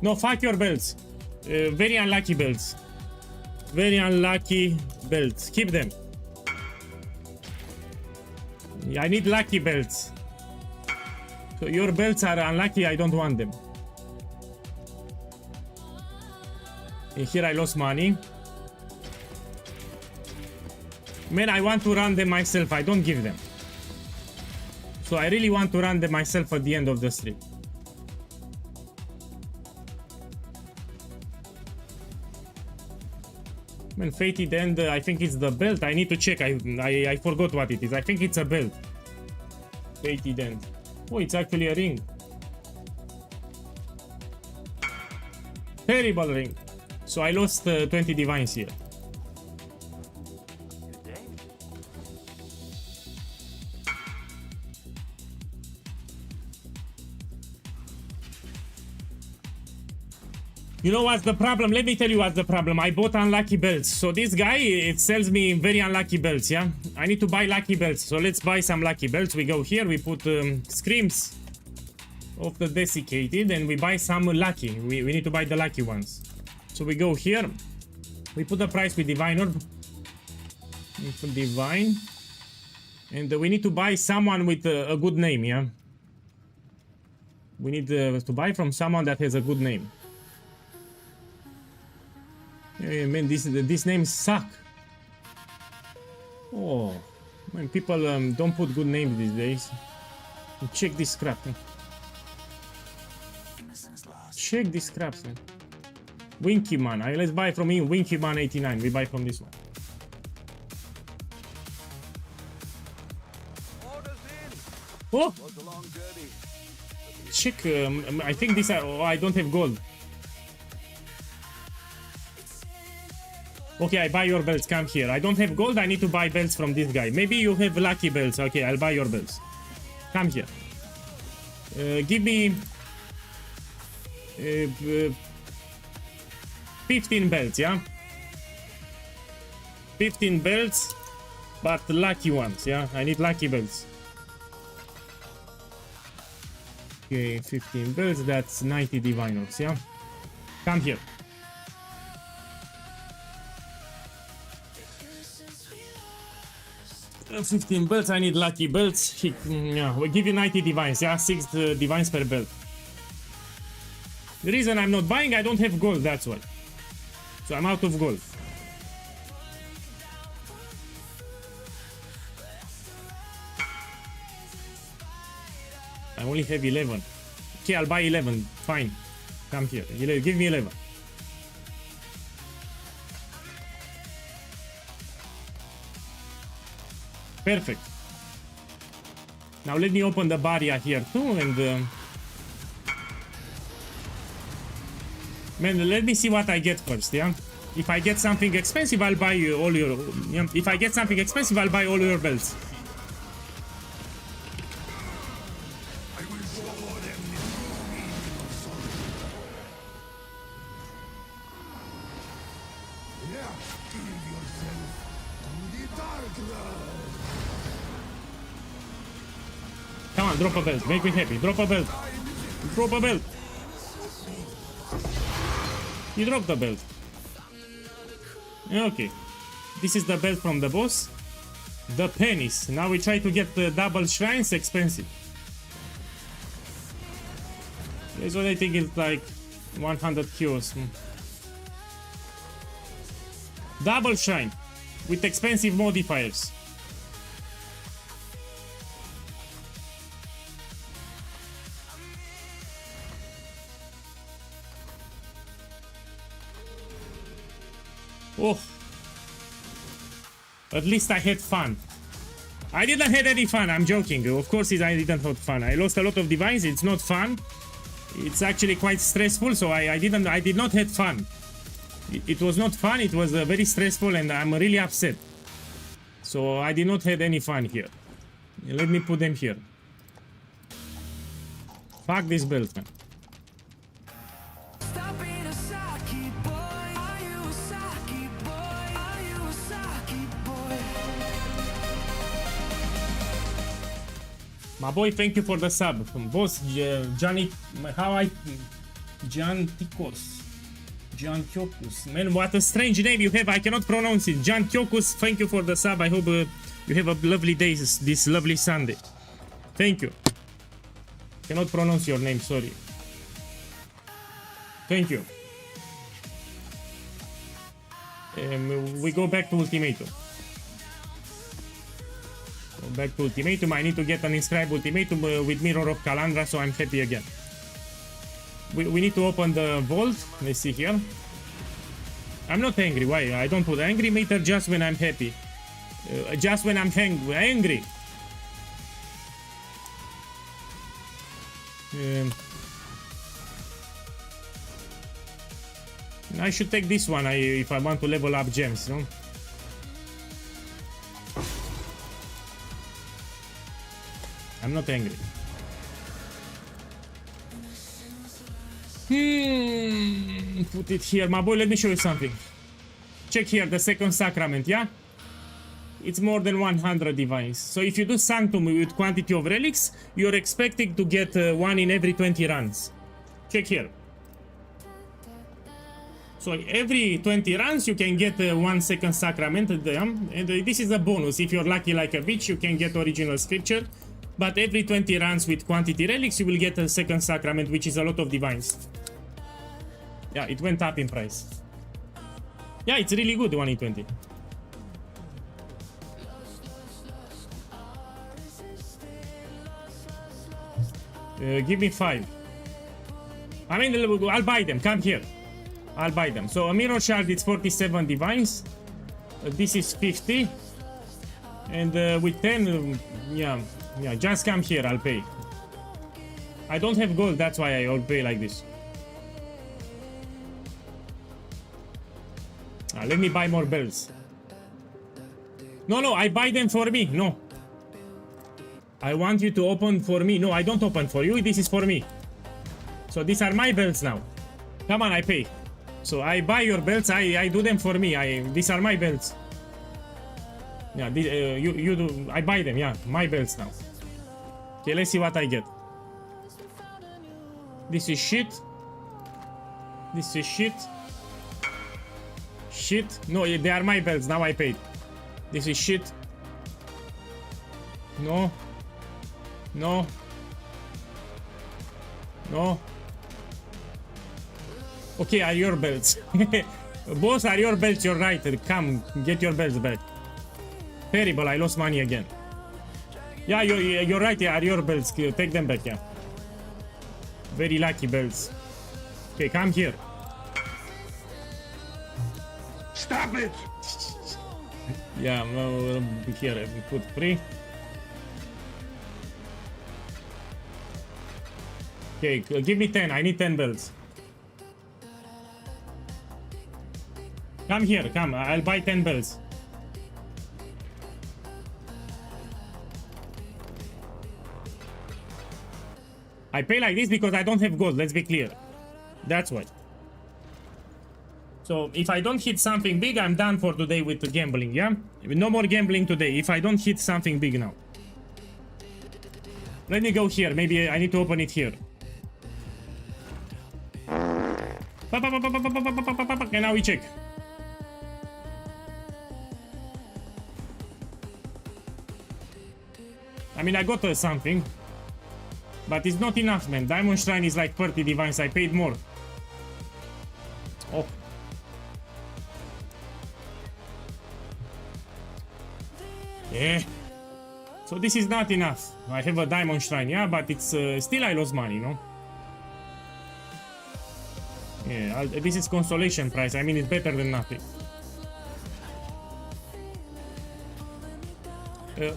No, fuck your belts. Very unlucky belts. Very unlucky belts. Keep them. I need lucky belts. So your belts are unlucky, I don't want them. And here I lost money. Man, I want to run them myself, I don't give them. So I really want to run them myself at the end of the stream. Man, Fated End, I think it's the belt. I need to check. I forgot what it is. I think it's a belt. Fated End. Oh, it's actually a ring. Terrible ring. So I lost 20 divines here. You know what's the problem? Let me tell you what's the problem. I bought unlucky belts. So this guy, it sells me very unlucky belts, yeah? I need to buy lucky belts. So let's buy some lucky belts. We go here, we put Screams of the Desiccated, and we buy some lucky. We need to buy the lucky ones. So we go here. We put the price with Divine Orb. We put Divine. And we need to buy someone with a good name, yeah? We need to buy from someone that has a good name. Yeah, man, these names suck. Oh, man, people don't put good names these days. Check this crap. Man. Check this crap, man. Winky Man. Let's buy from him. Winky Man 89. We buy from this one. Oh! Check. I think these are. Oh, I don't have gold. Okay, I buy your belts, come here. I don't have gold, I need to buy belts from this guy. Maybe you have lucky belts. Okay, I'll buy your belts. Come here. Give me 15 belts, yeah? 15 belts, but lucky ones, yeah? I need lucky belts. Okay, 15 belts, that's 90 divine orbs, yeah? Come here. 15 belts, I need lucky belts. Yeah, we give you 90 divines, yeah? 6 divines per belt. The reason I'm not buying, I don't have gold, that's why. So I'm out of gold. I only have 11. Okay, I'll buy 11, fine. Come here, give me 11. Perfect. Now let me open the barrier here too, and man, let me see what I get first, yeah? If I get something expensive, I'll buy you all your... Yeah? If I get something expensive, I'll buy all your belts. Come on, drop a belt. Make me happy. Drop a belt. Drop a belt. You dropped the belt. Okay. This is the belt from the boss. The pennies. Now we try to get the double shrines. Expensive. That's what I think is like 100 kills. Double shrine. With expensive modifiers. Oh, at least I had fun. I didn't have any fun, I'm joking. Of course I didn't have fun. I lost a lot of divines, it's not fun. It's actually quite stressful, so I did not have fun. It was not fun, it was very stressful, and I'm really upset. So I did not have any fun here. Let me put them here. Fuck this belt, man. My boy, thank you for the sub. From boss Johnny, John Tikos. John Kyokus. Man, what a strange name you have. I cannot pronounce it. John Kyokus, thank you for the sub. I hope You have a lovely day this lovely Sunday. Thank you. Cannot pronounce your name, sorry. Thank you. We go back to Ultimatum. Go back to Ultimatum. I need to get an inscribed Ultimatum with Mirror of Calandra, so I'm happy again. We need to open the vault. Let's see here. I'm not angry. Why? I don't put angry meter just when I'm happy. Just when I'm angry. I should take this one if I want to level up gems, no? I'm not angry. Put it here, my boy. Let me show you something. Check here the second sacrament, yeah? It's more than 100 divines. So if you do Sanctum with quantity of relics, you're expecting to get one in every 20 runs. Check here. So every 20 runs you can get one second sacrament, and this is a bonus. If you're lucky like a bitch, you can get original scripture. But every 20 runs with quantity relics, you will get a second sacrament, which is a lot of divines. Yeah, it went up in price. Yeah, it's really good, 1 in 20. Give me 5. I mean, I'll buy them. Come here. I'll buy them. So a mirror shard, it's 47 divines. This is 50. And with 10, yeah, just come here. I'll pay. I don't have gold. That's why I'll pay like this. Let me buy more bells. No, I buy them for me. No. I want you to open for me. No, I don't open for you. This is for me. So these are my belts now. Come on, I pay. So I buy your belts. I do them for me. These are my belts. Yeah, you do. I buy them. Yeah, my belts now. Okay, let's see what I get. This is shit. This is shit. Shit. No, they are my belts. Now I paid. This is shit. No. No. No. Okay, are your belts. Boss, are your belts. You're right. Come, get your belts back. Terrible, I lost money again. Yeah, you're right. Yeah, are your belts. Take them back, yeah. Very lucky belts. Okay, come here. Stop it! Yeah, well, here, we put 3. Okay, give me 10. I need 10 belts. Come here, come. I'll buy 10 belts. I pay like this because I don't have gold. Let's be clear. That's why. So if I don't hit something big, I'm done for today with the gambling, yeah? No more gambling today if I don't hit something big now. Let me go here. Maybe I need to open it here. And now we check. I mean, I got something. But it's not enough, man. Diamond Shrine is like 30 divines. I paid more. Oh. Yeah. So this is not enough. I have a Diamond Shrine, yeah, but it's still I lost money, no? Yeah, this is consolation price. I mean, it's better than nothing.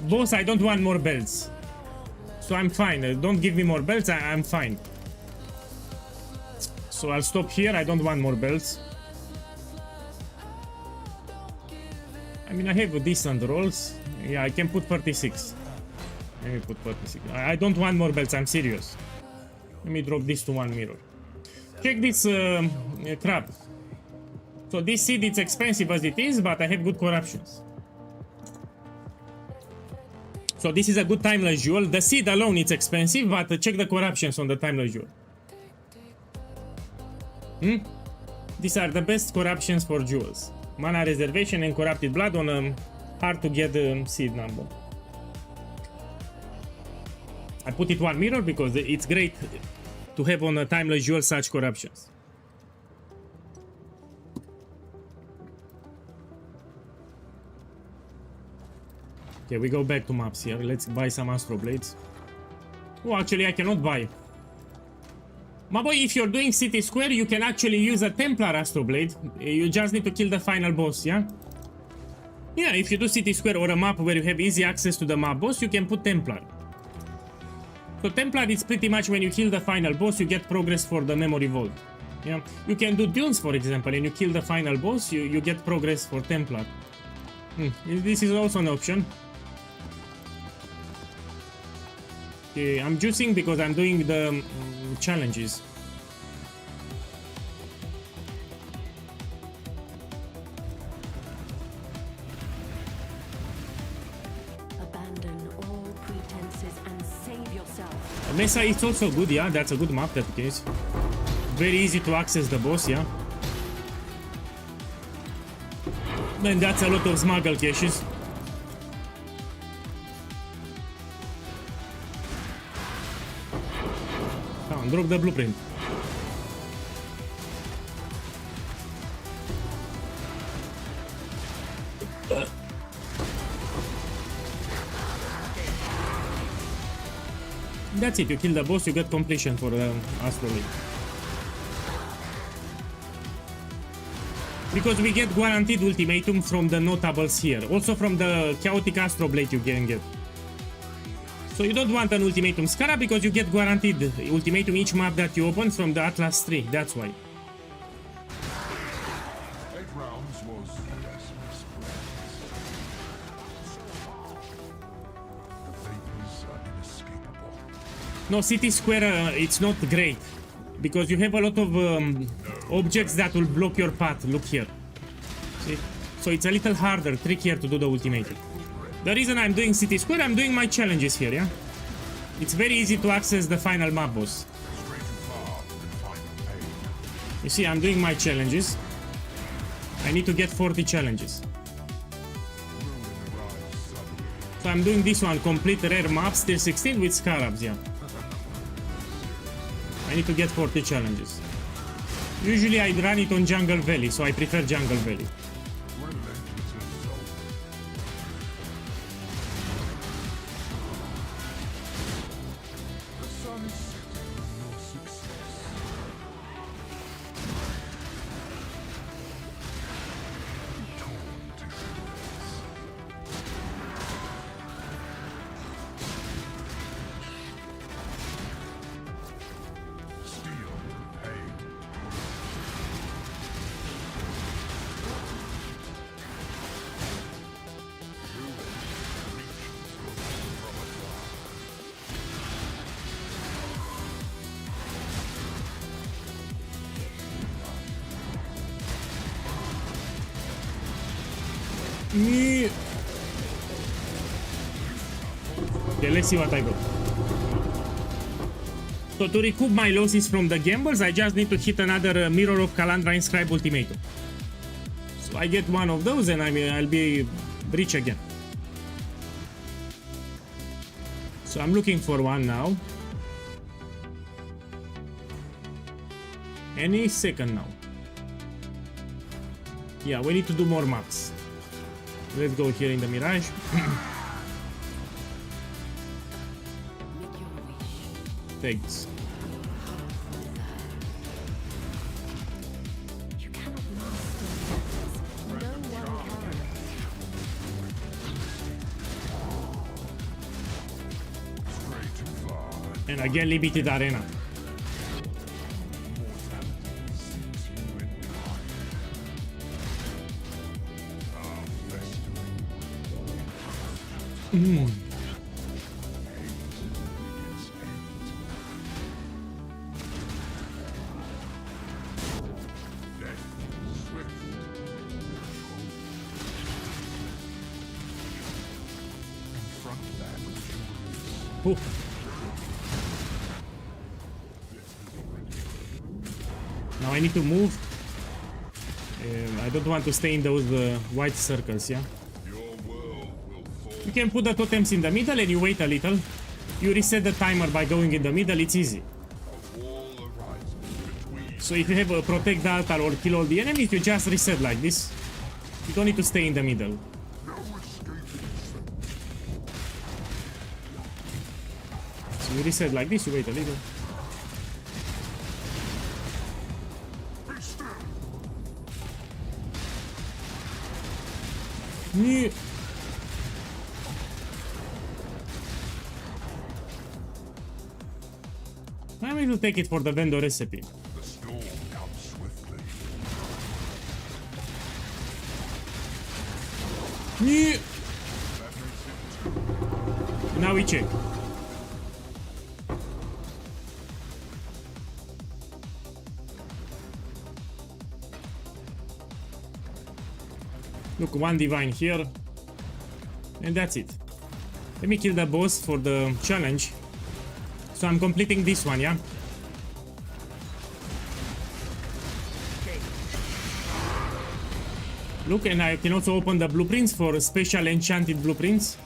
Boss, I don't want more belts. So I'm fine. Don't give me more belts. I'm fine. So I'll stop here. I don't want more belts. I mean, I have decent rolls. Yeah, I can put 36. Let me put 36. I don't want more belts. I'm serious. Let me drop this to 1 mirror. Check this crap. So this seed, it's expensive as it is, but I have good corruptions. So this is a good timeless jewel. The seed alone is expensive, but check the corruptions on the timeless jewel. These are the best corruptions for jewels. Mana reservation and corrupted blood on hard to get the seed number. I put it one mirror because it's great to have on a timeless jewel such corruptions. Okay, we go back to maps here. Let's buy some Astro Blades. Oh, actually, I cannot buy. My boy, if you're doing City Square, you can actually use a Templar Astro Blade. You just need to kill the final boss, yeah? Yeah, if you do City Square or a map where you have easy access to the map boss, you can put Templar. So Templar is pretty much when you kill the final boss, you get progress for the memory vault. Yeah, you can do Dunes, for example, and you kill the final boss, you get progress for Templar. This is also an option. Okay, I'm juicing because I'm doing the challenges. Abandon all pretenses and save yourself. Mesa is also good, yeah, that's a good map that case. Very easy to access the boss, yeah. And that's a lot of smuggle caches. Come on, drop the blueprint. That's it, you kill the boss, you get completion for the Astro Blade. Because we get guaranteed ultimatum from the notables here. Also from the chaotic Astro Blade you can get. So you don't want an ultimatum Scarab because you get guaranteed ultimatum each map that you open from the Atlas 3. That's why. 8 rounds was Decimus The fate is inescapable. No, City Square, it's not great. Because you have a lot of objects that will block your path. Look here. See? So it's a little harder, trickier to do the ultimatum. The reason I'm doing City Square, I'm doing my challenges here, yeah? It's very easy to access the final map boss. You see, I'm doing my challenges. I need to get 40 challenges. So I'm doing this one, complete rare maps, tier 16 with Scarabs, yeah. I need to get 40 challenges. Usually I run it on Jungle Valley, so I prefer Jungle Valley. Okay, let's see what I got. So to recoup my losses from the gambles, I just need to hit another Mirror of Kalandra inscribed ultimatum. So I get one of those and I'll be rich again. So I'm looking for one now. Any second now. Yeah, we need to do more maps. Let's go here in the Mirage. Thanks. And again, limited arena. Ooh. Now I need to move. I don't want to stay in those white circles, yeah? Your world You can put the totems in the middle and you wait a little. You reset the timer by going in the middle, it's easy. So if you have a protect the altar or kill all the enemies, you just reset like this. You don't need to stay in the middle. So you reset like this, you wait a little. Yeah. I will take it for the vendor recipe. The storm comes swiftly. Yeah. Now we check. Look, one divine here. And that's it. Let me kill the boss for the challenge. So I'm completing this one, yeah? Look, and I can also open the blueprints for special enchanted blueprints.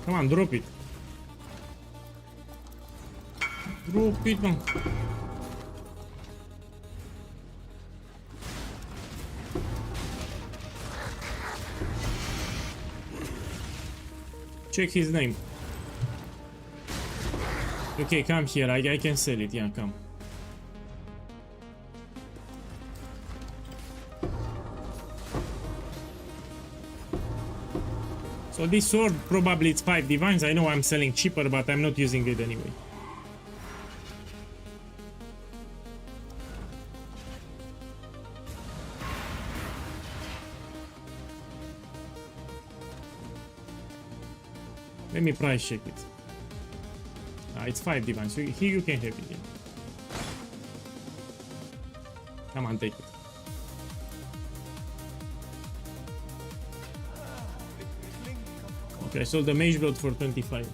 Come on, drop it. Drop it. No. Check his name. Okay, come here. I can sell it. Yeah, come. So this sword, probably it's 5 divines. I know I'm selling cheaper, but I'm not using it anyway. Let me price check it. It's 5 divines. So here you can have it. Yeah. Come on, take it. Okay, I sold the Mage blood for 25.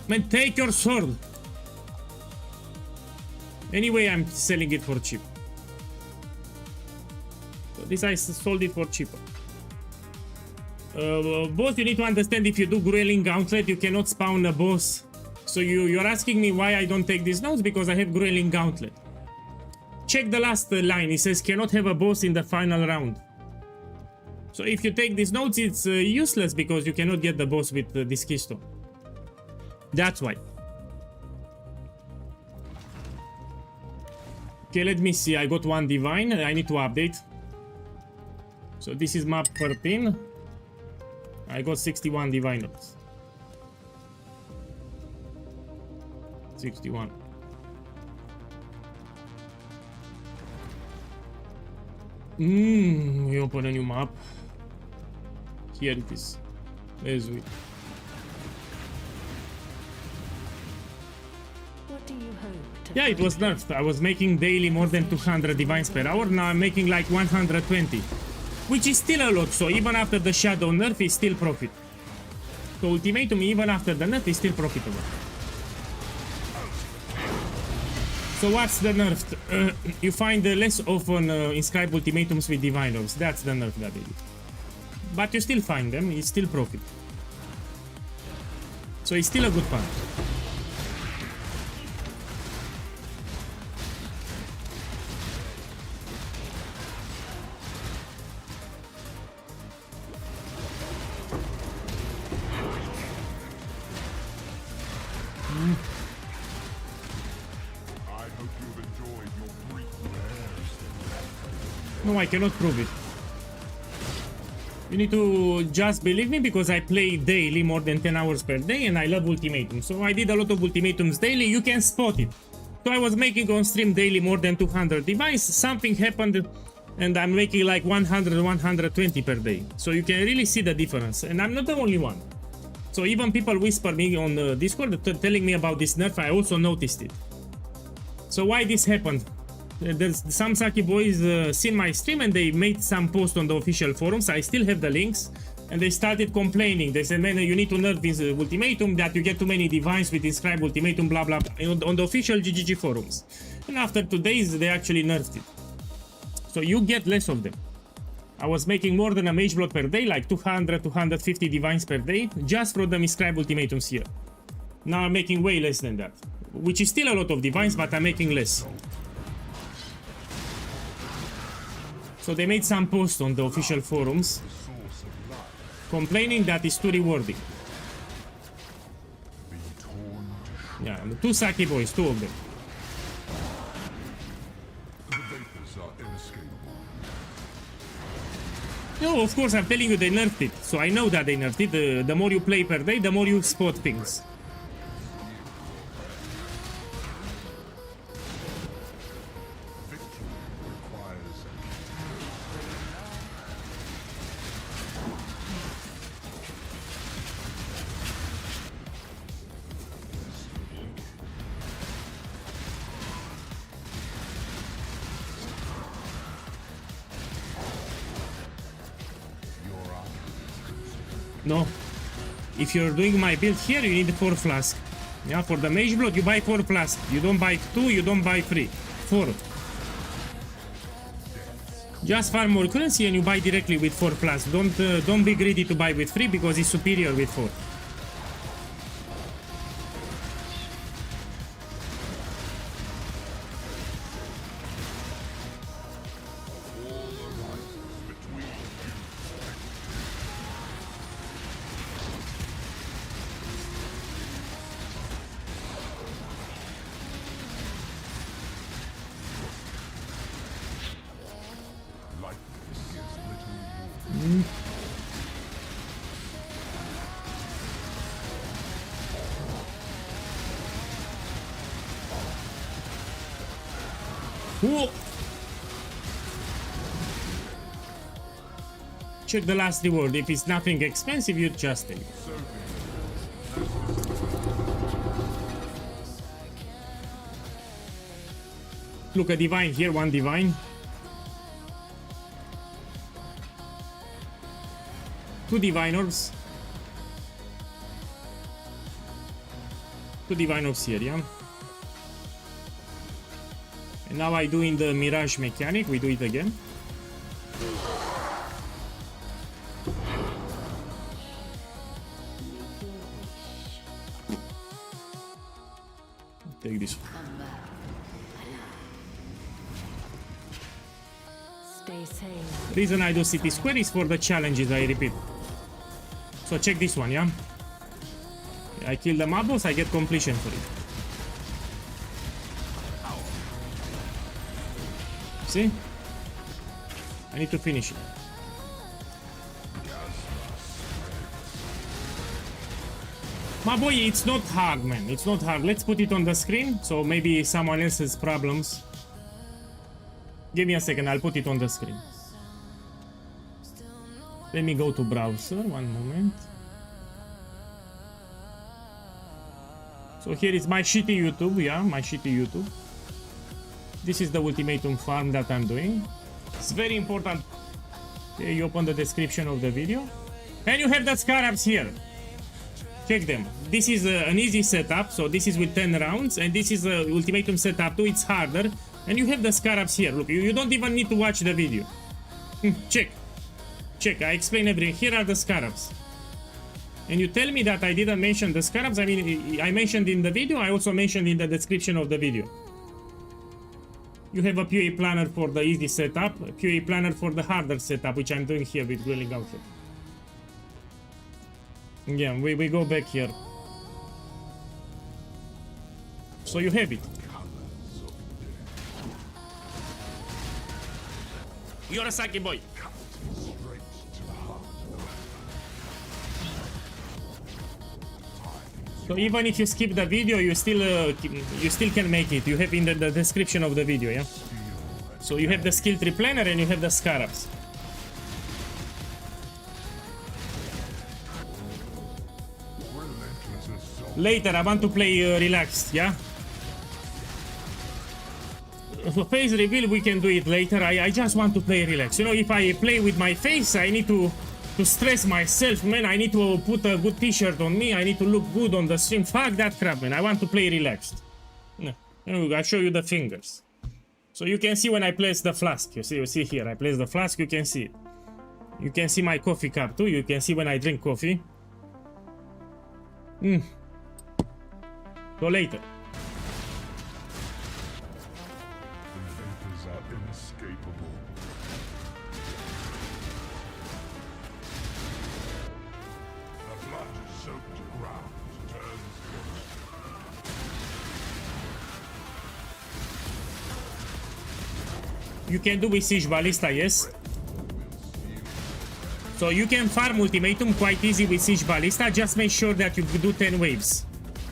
Man, take your sword! Anyway, I'm selling it for cheap. So this I sold it for cheaper. Boss, you need to understand, if you do Grueling Gauntlet, you cannot spawn a boss. So you're asking me why I don't take these notes? Because I have Grueling Gauntlet. Check the last line, it says cannot have a boss in the final round. So if you take these notes, it's useless because you cannot get the boss with this keystone. That's why. Okay, let me see, I got 1 divine, I need to update. So this is map 13. I got 61 diviners. 61. We open a new map. Here it is. There's it. What do you hope to Yeah, it was nerfed. I was making daily more than 200 divines per hour. Now I'm making like 120. Which is still a lot, so even after the shadow nerf is still profit. So ultimatum, even after the nerf, is still profitable. So what's the nerf? You find less often inscribed ultimatums with diviners. That's the nerf that they do. But you still find them, it's still profit. So it's still a good fun. No, I cannot prove it. You need to just believe me because I play daily more than 10 hours per day and I love ultimatum. So I did a lot of ultimatums daily, you can spot it. So I was making on stream daily more than 200 divines, something happened and I'm making like 100, 120 per day. So you can really see the difference and I'm not the only one. So even people whisper me on Discord telling me about this nerf, I also noticed it. So why this happened? Some Saki boys seen my stream and they made some post on the official forums. I still have the links and they started complaining. They said, man, you need to nerf this ultimatum, that you get too many divines with inscribed ultimatum, blah blah blah, on the official GGG forums. And after 2 days they actually nerfed it. So you get less of them. I was making more than a mage block per day, like 200, 250 divines per day, just from the inscribed ultimatums here. Now I'm making way less than that, which is still a lot of divines, but I'm making less. So they made some post on the official forums complaining that it's too rewarding. Yeah, the two Saki boys, two of them. The vapors are inescapable. No, of course, I'm telling you they nerfed it. So I know that they nerfed it. The more you play per day, the more you spot things. Victory requires No. If you're doing my build here, you need 4 flask. Yeah, for the mage blood, you buy 4 flask. You don't buy 2, you don't buy 3. 4. Just farm more currency and you buy directly with 4 flask. Don't be greedy to buy with 3 because it's superior with 4. Whoa. Check the last reward. If it's nothing expensive, you just take it. Look, a divine here, 1 divine. 2 divine orbs. 2 divine orbs here, yeah? And now I do in the mirage mechanic, we do it again. Take this one. Stay safe. Reason I do city square is for the challenges, I repeat. So check this one, yeah? I kill the mob boss, I get completion for it. See? I need to finish it. My boy, it's not hard, man. It's not hard. Let's put it on the screen, so maybe someone else has problems. Give me a second, I'll put it on the screen. Let me go to browser, one moment. So here is my shitty YouTube, yeah, my shitty YouTube. This is the ultimatum farm that I'm doing. It's very important. Okay, you open the description of the video. And you have the scarabs here. Check them. This is an easy setup, so this is with 10 rounds, and this is a ultimatum setup too, it's harder. And you have the scarabs here. Look, you don't even need to watch the video. Check. Check, I explain everything. Here are the scarabs. And you tell me that I didn't mention the scarabs. I mean, I mentioned in the video, I also mentioned in the description of the video. You have a POE planner for the easy setup, a POE planner for the harder setup, which I'm doing here with Dwelling Gauntlet. Yeah, we go back here. So you have it. You're a Saki boy. So even if you skip the video, you still can make it. You have in the description of the video, yeah? So you have the skill tree planner and you have the scarabs. Later, I want to play relaxed, yeah? Phase reveal, we can do it later. I just want to play relaxed. You know, if I play with my face, I need to stress myself, man. I need to put a good t-shirt on me. I need to look good on the stream. Fuck that crap, man. I want to play relaxed. No, I show you the fingers. So you can see when I place the flask. You see here. I place the flask. You can see it. You can see my coffee cup too. You can see when I drink coffee. So later. The vapors are inescapable. The blood-soaked ground turns You can do with Siege Ballista, yes. So you can farm Ultimatum quite easy with Siege Ballista. Just make sure that you do 10 waves.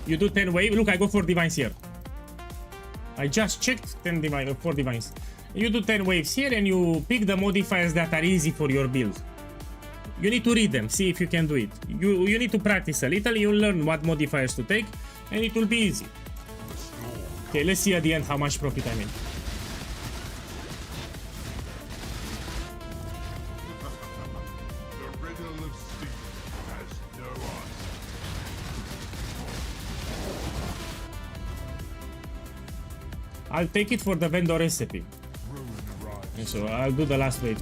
You do 10 waves. Look, I go for Divines here. I just checked 4 Divines. You do 10 waves here and you pick the modifiers that are easy for your build. You need to read them, see if you can do it. You need to practice a little, you'll learn what modifiers to take, and it will be easy. Okay, let's see at the end how much profit I made. The riddle of Steve has no answer. I'll take it for the vendor recipe. Ruin rides. So I'll do the last wave.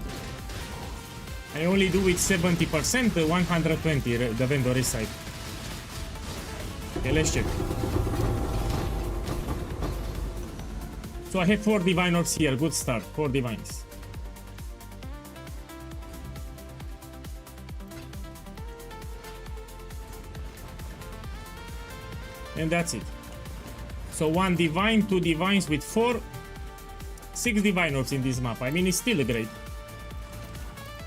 I only do it 70%, 120 the vendor recipe. Okay, let's check. So I have 4 diviners here, good start, 4 divines. And that's it. So 1 divine, 2 divines with 4, 6 diviners in this map. I mean, it's still great.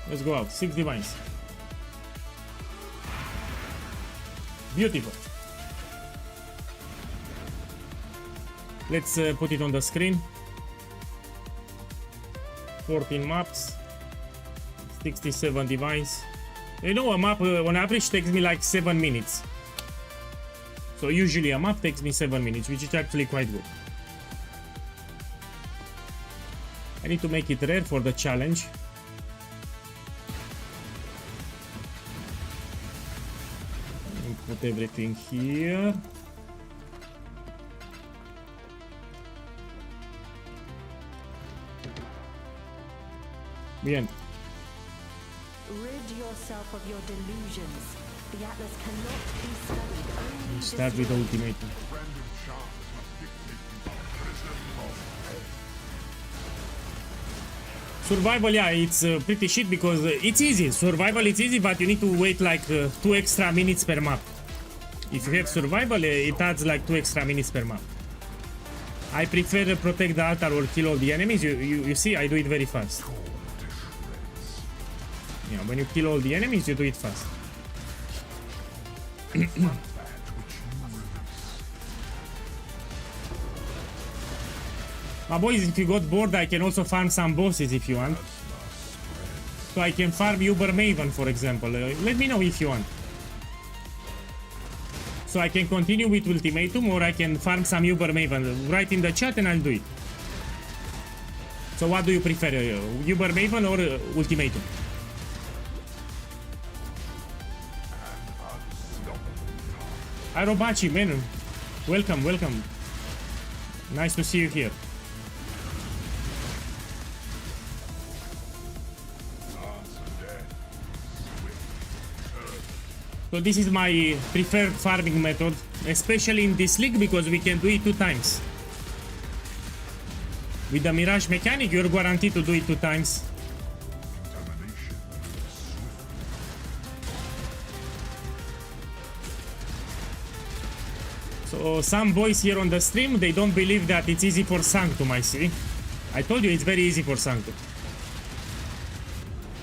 Let's go out, 6 divines. Beautiful. Let's put it on the screen. 14 maps, 67 divines. You know, a map on average takes me like 7 minutes. So usually a map takes me 7 minutes, which is actually quite good. I need to make it rare for the challenge. Put everything here. Bien. Rid yourself of your delusions. The Atlas cannot be studied. Only Start with Ultimatum. Random chance must dictate the prison of hell. Survival, yeah, it's pretty shit because it's easy. Survival, it's easy, but you need to wait like 2 extra minutes per map. If you have survival, it adds like 2 extra minutes per map. I prefer protect the altar or kill all the enemies. You see, I do it very fast. Yeah, when you kill all the enemies, you do it fast. My boys, if you got bored, I can also farm some bosses if you want. So I can farm Uber Maven, for example. Let me know if you want. So I can continue with Ultimatum or I can farm some Uber Maven. Write in the chat and I'll do it. So what do you prefer, Uber Maven or Ultimatum? Arobachi, man. Welcome, welcome. Nice to see you here. So this is my preferred farming method, especially in this league because we can do it 2 times. With the Mirage mechanic, you're guaranteed to do it 2 times. So some boys here on the stream, they don't believe that it's easy for Sanctum, I see. I told you it's very easy for Sanctum.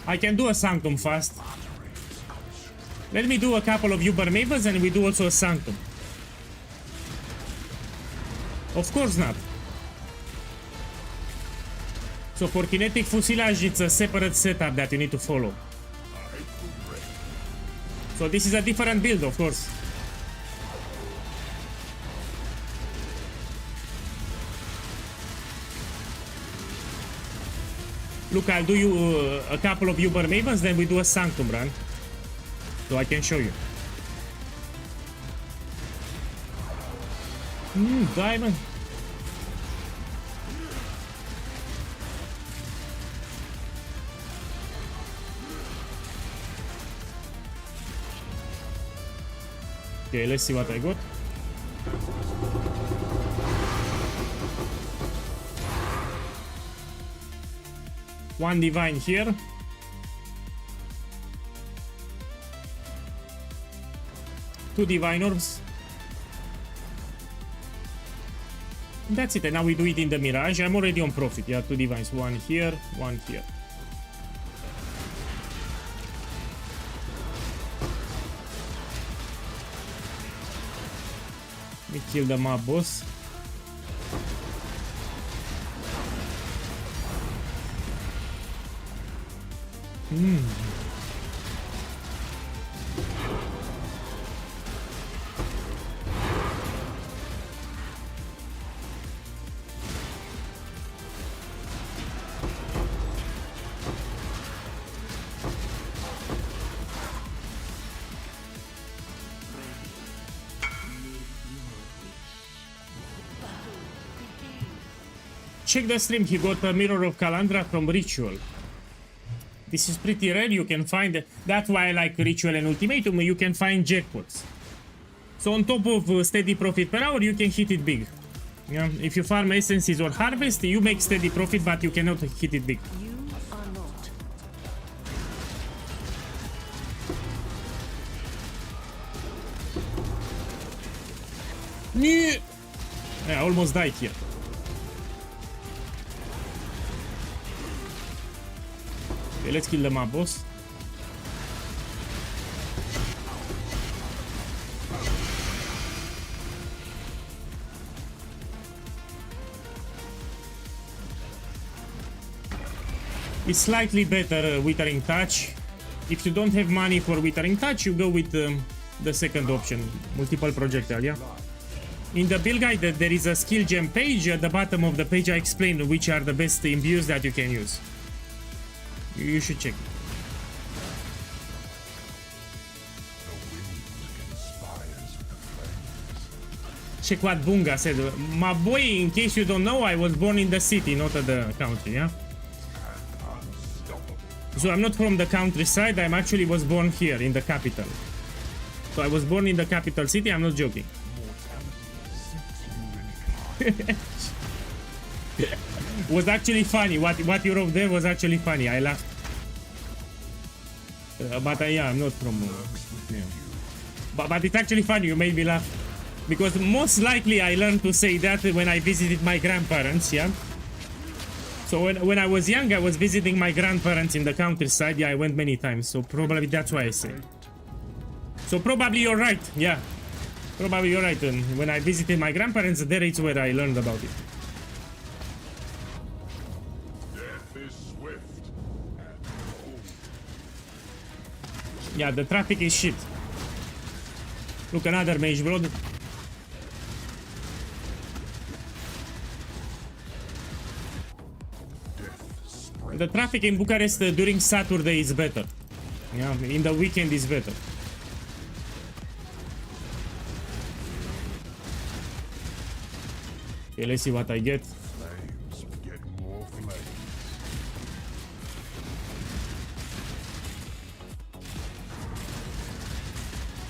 I can do a Sanctum fast. Let me do a couple of Uber Mavens and we do also a Sanctum. Of course not. So for kinetic fusilage, it's a separate setup that you need to follow. So this is a different build, of course. Look, I'll do you a couple of Uber Mavens, then we do a Sanctum run. So I can show you. Diamond. Okay, let's see what I got. One divine here. Two divine orbs. That's it, and now we do it in the Mirage. I'm already on profit. Yeah, two divines. One here, one here. We kill the mob boss. Check the stream, he got a Mirror of Calandra from Ritual. This is pretty rare, you can find... That's why I like Ritual and Ultimatum, you can find jackpots. So on top of steady profit per hour, you can hit it big. Yeah? If you farm essences or harvest, you make steady profit, but you cannot hit it big. You are not. I almost died here. Okay, let's kill the mob boss. It's slightly better Withering Touch. If you don't have money for Withering Touch, you go with the second option, multiple projectile, yeah? In the build guide, there is a skill gem page. At the bottom of the page, I explain which are the best imbues that you can use. You should check. Check what Bunga said. My boy, in case you don't know, I was born in the city, not at the country, yeah? So I'm not from the countryside, I actually was born here, in the capital. So I was born in the capital city, I'm not joking. Was actually funny. What you wrote there was actually funny. I laughed. But yeah, I'm not from. Yeah. But it's actually funny. You made me laugh because most likely I learned to say that when I visited my grandparents. Yeah. So when I was young, I was visiting my grandparents in the countryside. Yeah, I went many times. So probably that's why I say. So probably you're right. Yeah. Probably you're right. And when I visited my grandparents, there is where I learned about it. Yeah, the traffic is shit. Look, another Mage Blood. The traffic in Bucharest during Saturday is better. Yeah, in the weekend is better. Okay, let's see what I get. Flames get more flames.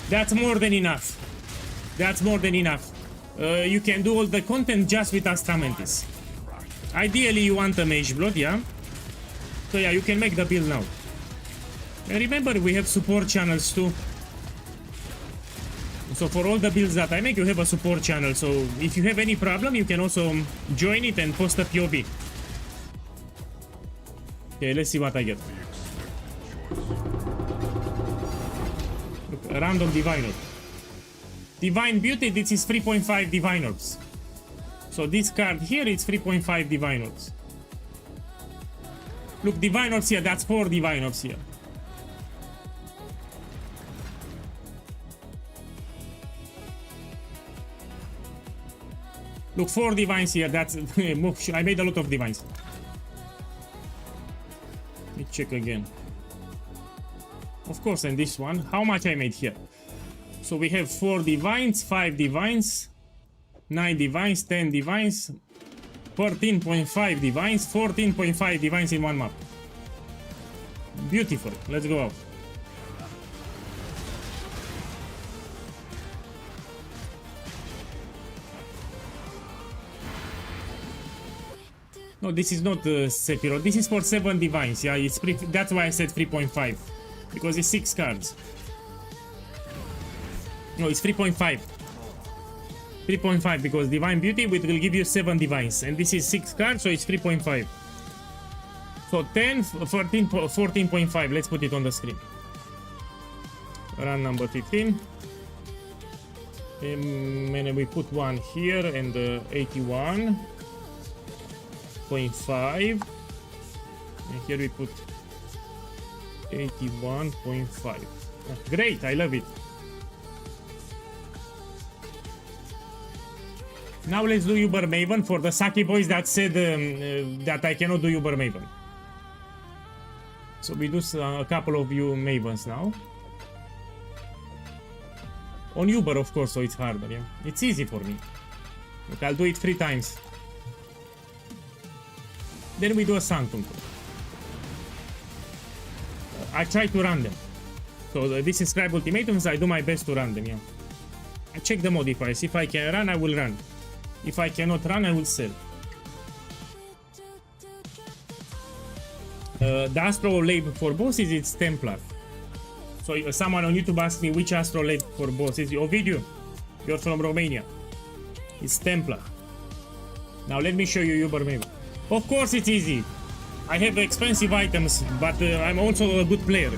That's more than enough. That's more than enough. You can do all the content just with Astra Mantis. Ideally, you want a Mage Blood, yeah? So yeah, you can make the build now. And remember, we have support channels too. So for all the builds that I make, you have a support channel. So if you have any problem, you can also join it and post a POB. Okay, let's see what I get. Look, a random Divine Orb. Divine Beauty, this is 3.5 Divine Orbs. So this card here, it's 3.5 Divine Orbs. Look, Divine Orbs here, that's 4 Divine Orbs here. Look, 4 divines here, that's... I made a lot of divines. Let me check again. Of course, and this one. How much I made here? So we have 4 divines, 5 divines, 9 divines, 10 divines, 14.5 divines, 14.5 divines in one map. Beautiful. Let's go out. No, this is not Sephiroth. This is for 7 divines. Yeah, it's that's why I said 3.5 because it's 6 cards. No, it's 3.5. 3.5 because Divine Beauty will give you 7 divines, and this is 6 cards, so it's 3.5. So 10, 14, 14.5. Let's put it on the screen. Run number 15. And then we put one here and 81.5. And here we put 81.5. Great, I love it. Now let's do Uber Maven for the Saki boys that said that I cannot do Uber Maven. So we do a couple of you Mavens now. On Uber, of course, so it's harder, yeah. It's easy for me. Look, I'll do it 3 times. Then we do a Sanctum. I try to run them. So this inscribed ultimatums, I do my best to run them, yeah. I check the modifiers. If I can run, I will run. If I cannot run, I will sell. The astrolabe for bosses, it's Templar. So someone on YouTube asked me which astrolabe for bosses. Ovidiu, you're from Romania. It's Templar. Now let me show you Uber Maven. Of course it's easy. I have expensive items, but I'm also a good player.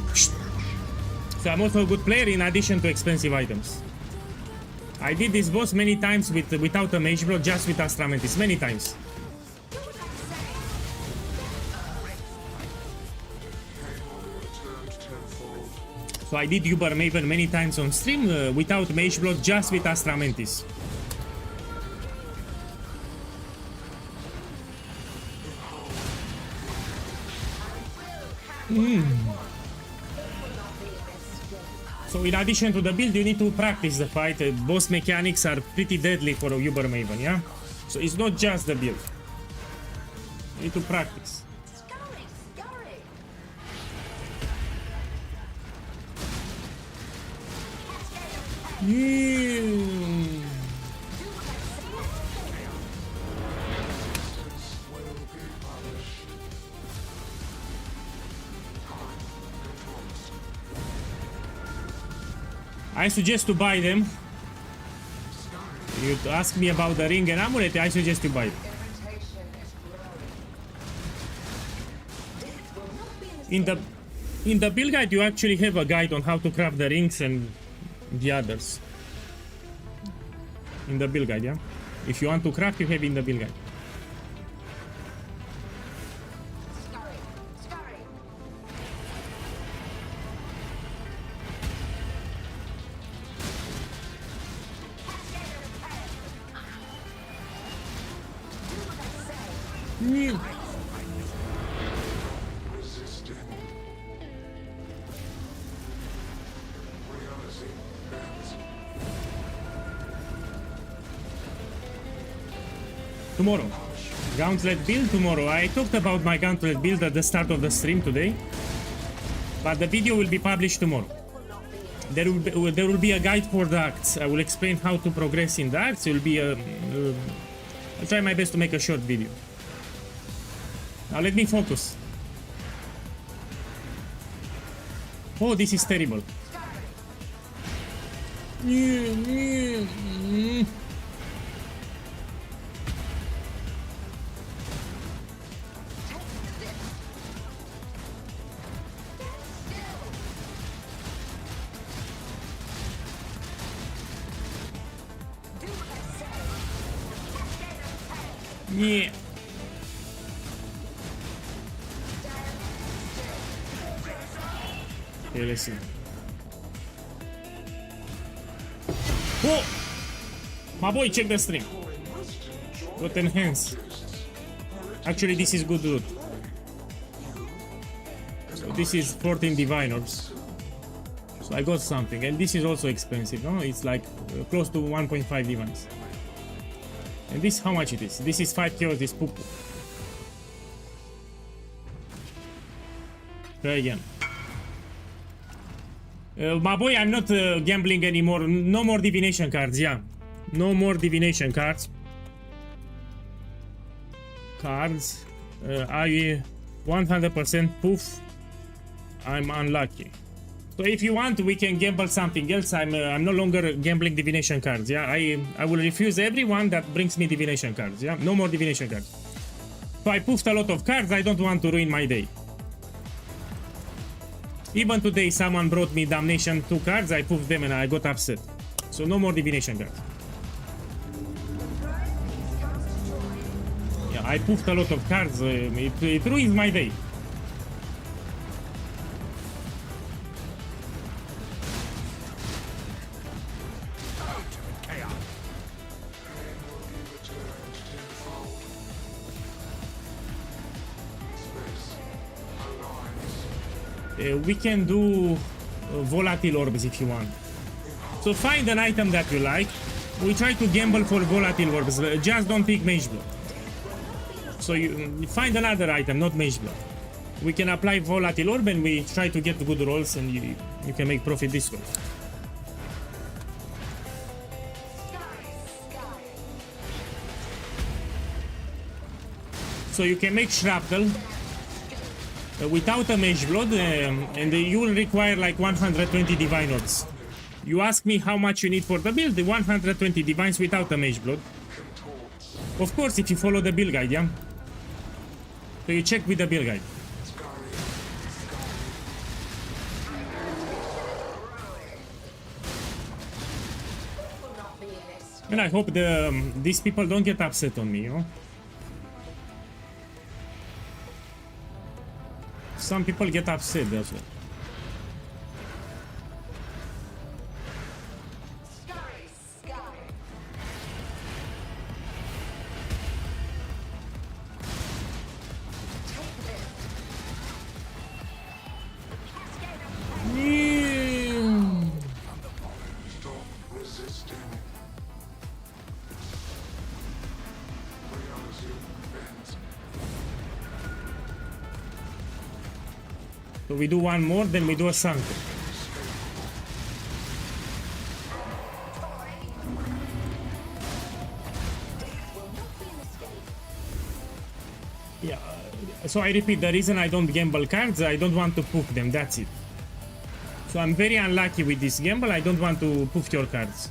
So I'm also a good player in addition to expensive items. I did this boss many times without a Mage Block, just with Astra Mantis, many times. So I did Uber Maven many times on stream without Mage Block, just with Astra Mantis. So in addition to the build, you need to practice the fight. Boss mechanics are pretty deadly for a Uber Maven, yeah? So it's not just the build. You need to practice. I suggest to buy them. You ask me about the ring and amulet, I suggest you buy them. In the build guide, you actually have a guide on how to craft the rings and the others. In the build guide, yeah? If you want to craft, you have in the build guide. Tomorrow. Gauntlet build tomorrow. I talked about my Gauntlet build at the start of the stream today, but the video will be published tomorrow. There will be a guide for the acts. I will explain how to progress in the acts. It will be a... I'll try my best to make a short video. Now let me focus. Oh, this is terrible. Yeah. Okay, let's see. Oh! My boy, check the stream. Got enhanced. Actually, this is good loot. So this is 14 divine orbs. So I got something, and this is also expensive, no? It's like close to 1.5 divines. And this, how much it is? This is 5 kills, this poop. Try again. My boy, I'm not gambling anymore. No more divination cards, yeah. No more divination cards. I 100% poof. I'm unlucky. So if you want, we can gamble something else. I'm no longer gambling divination cards. Yeah, I will refuse everyone that brings me divination cards. Yeah, no more divination cards. So I poofed a lot of cards. I don't want to ruin my day. Even today, someone brought me Damnation 2 cards. I poofed them and I got upset. So no more divination cards. Yeah, I poofed a lot of cards. It ruins my day. We can do volatile orbs if you want. So find an item that you like. We try to gamble for volatile orbs. Just don't pick Mage Blood. So you find another item, not Mage Blood. We can apply volatile orb and we try to get good rolls and you can make profit this way. So you can make Shrapnel without a Mage Blood, and you will require like 120 Divine Orbs. You ask me how much you need for the build, the 120 Divines without a Mage Blood. Of course, if you follow the build guide, yeah? So you check with the build guide. And I hope these people don't get upset on me, you know? Some people get upset, that's well. So we do one more, then we do a Sunken. Yeah, so I repeat, the reason I don't gamble cards, I don't want to poof them, that's it. So I'm very unlucky with this gamble, I don't want to poof your cards.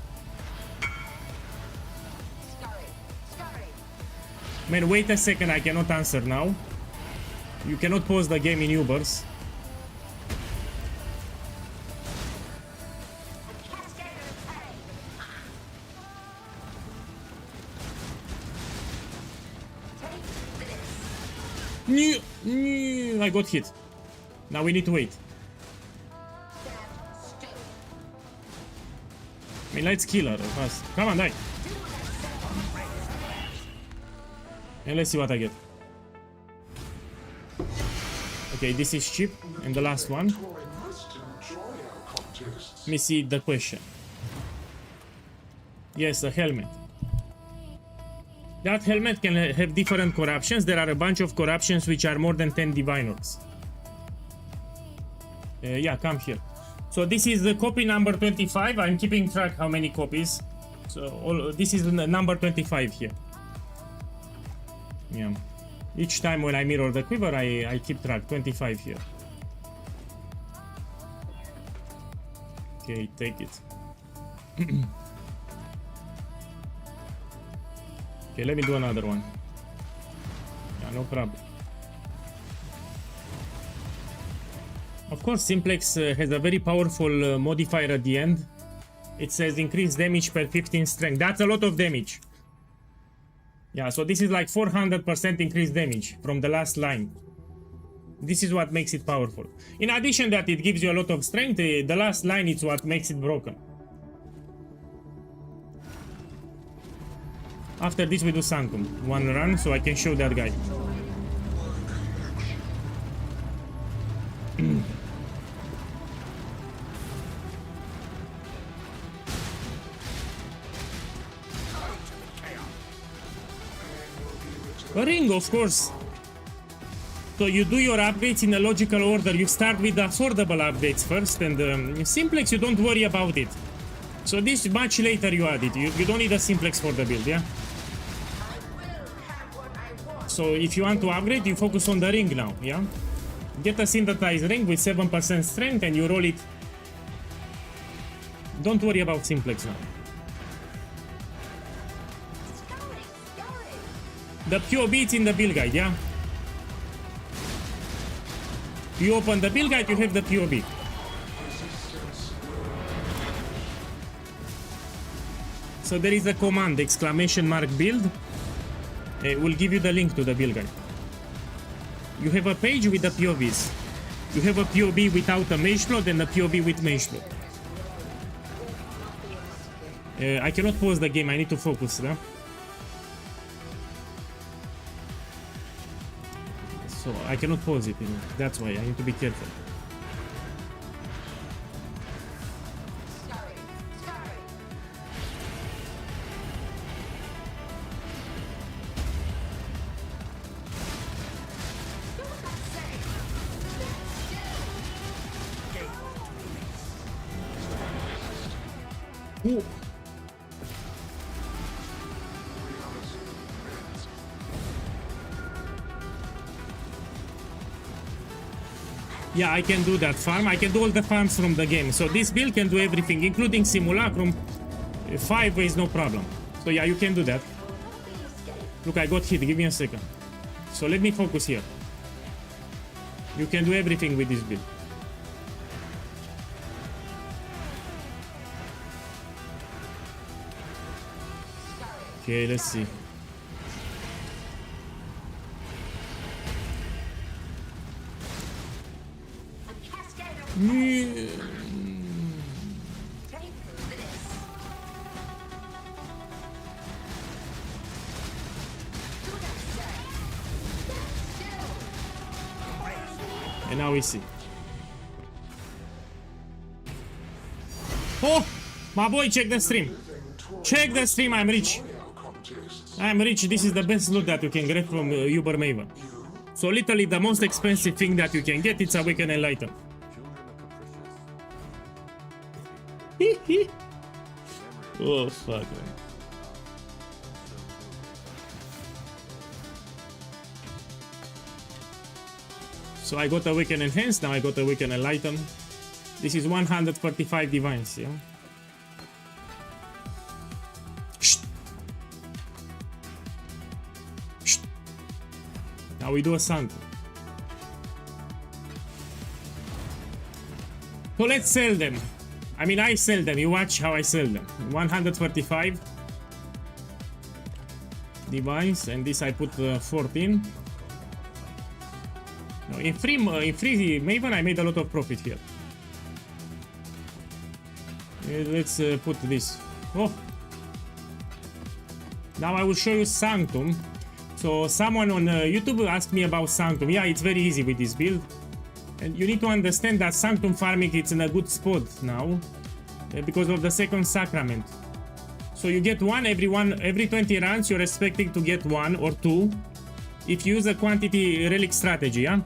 Man, wait a second, I cannot answer now. You cannot pause the game in Ubers. I got hit. Now we need to wait. I mean, let's kill her fast. Come on, die. And let's see what I get. Okay, this is cheap. And the last one. Let me see the question. Yes, a helmet. That helmet can have different corruptions. There are a bunch of corruptions which are more than 10 Divine Orbs. Yeah, come here. So this is the copy number 25. I'm keeping track how many copies. So this is number 25 here. Yeah. Each time when I mirror the quiver, I keep track. 25 here. Okay, take it. Okay, let me do another one. Yeah, no problem. Of course, Simplex has a very powerful modifier at the end. It says increase damage per 15 strength. That's a lot of damage. Yeah, so this is like 400% increased damage from the last line. This is what makes it powerful. In addition that it gives you a lot of strength, the last line is what makes it broken. After this we do Sanctum. One run so I can show that guy. A ring, of course. So you do your upgrades in a logical order. You start with the affordable upgrades first, and Simplex, you don't worry about it. So this much later you add it. You don't need a Simplex for the build, yeah? So if you want to upgrade, you focus on the ring now, yeah? Get a synthesized ring with 7% strength and you roll it. Don't worry about simplex now. The POB is in the build guide, yeah? You open the build guide, you have the POB. So there is a command, exclamation mark build. It will give you the link to the build guide. You have a page with the POBs. You have a POB without a mage float and a POB with mage float. I cannot pause the game, I need to focus, yeah? So I cannot pause it, you know? That's why I need to be careful. Ooh. Yeah, I can do that farm. I can do all the farms from the game. So this build can do everything, including Simulacrum. 5 ways, no problem. So yeah, you can do that. Look, I got hit. Give me a second. So let me focus here. You can do everything with this build. Okay, let's see. And now we see. Oh, my boy, check the stream. Check the stream, I'm rich. I'm rich, this is the best loot that you can get from Uber Maven. So literally the most expensive thing that you can get, it's Awaken Enlighten. Oh fuck, man. So I got Awaken Enhanced, now I got Awaken Enlighten. This is 145 divines, yeah? Now we do a Sanctum. So let's sell them. I mean, I sell them. You watch how I sell them. 145 divines, and this I put 14. No, in free Maven, I made a lot of profit here. Let's put this. Oh, now I will show you Sanctum. So someone on YouTube asked me about Sanctum. Yeah, it's very easy with this build. And you need to understand that Sanctum farming it's in a good spot now because of the second sacrament. So you get every 20 rounds you're expecting to get 1 or 2 if you use a quantity relic strategy, yeah?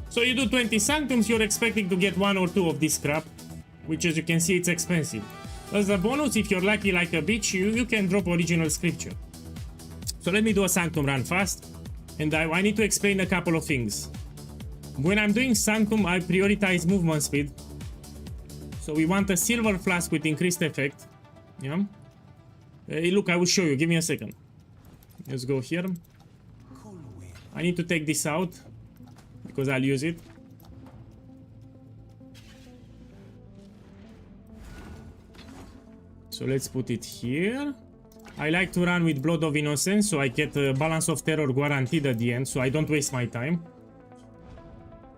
So you do 20 Sanctums, you're expecting to get 1 or 2 of this crap, which as you can see it's expensive. As a bonus, if you're lucky like a bitch, you can drop original scripture. So let me do a Sanctum run fast, and I need to explain a couple of things. When I'm doing Sanctum, I prioritize movement speed. So we want a silver flask with increased effect. Yeah. Look, I will show you. Give me a second. Let's go here. I need to take this out because I'll use it. So let's put it here. I like to run with Blood of Innocence, so I get a balance of terror guaranteed at the end, so I don't waste my time.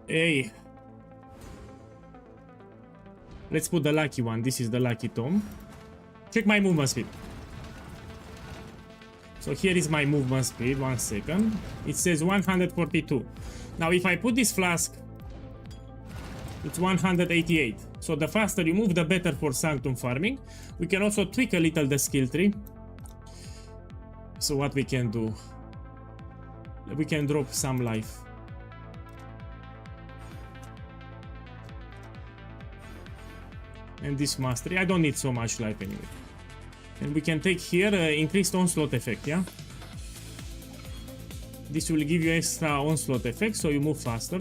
Hey. Let's put the lucky one. This is the lucky tome. Check my movement speed. So here is my movement speed. 1 second. It says 142. Now if I put this flask, it's 188. So the faster you move, the better for Sanctum farming. We can also tweak a little the skill tree. So what we can do? We can drop some life. And this mastery, I don't need so much life anyway. And we can take here increased onslaught effect, yeah? This will give you extra onslaught effect, so you move faster.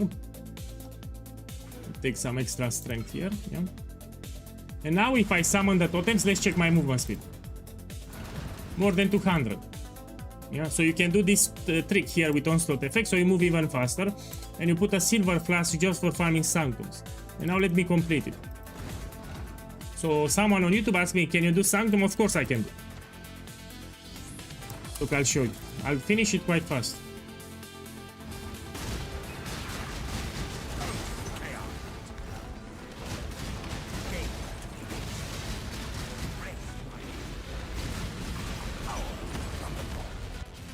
Take some extra strength here, yeah. And now if I summon the totems, let's check my movement speed. More than 200. Yeah, so you can do this trick here with onslaught effect, so you move even faster. And you put a silver flask just for farming sanctums. And now let me complete it. So someone on YouTube asked me, can you do sanctum? Of course I can do. Look, I'll show you. I'll finish it quite fast.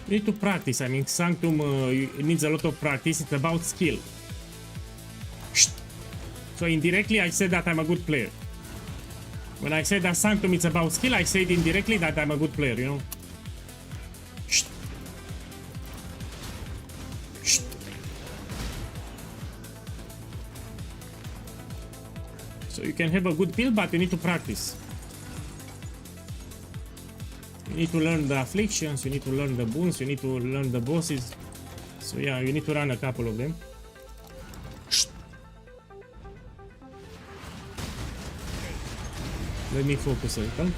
You need to practice. I mean, Sanctum it needs a lot of practice. It's about skill. So indirectly, I said that I'm a good player. When I said that Sanctum is about skill, I said indirectly that I'm a good player, you know. So you can have a good build, but you need to practice. You need to learn the afflictions, you need to learn the boons, you need to learn the bosses. So yeah, you need to run a couple of them. Let me focus a little.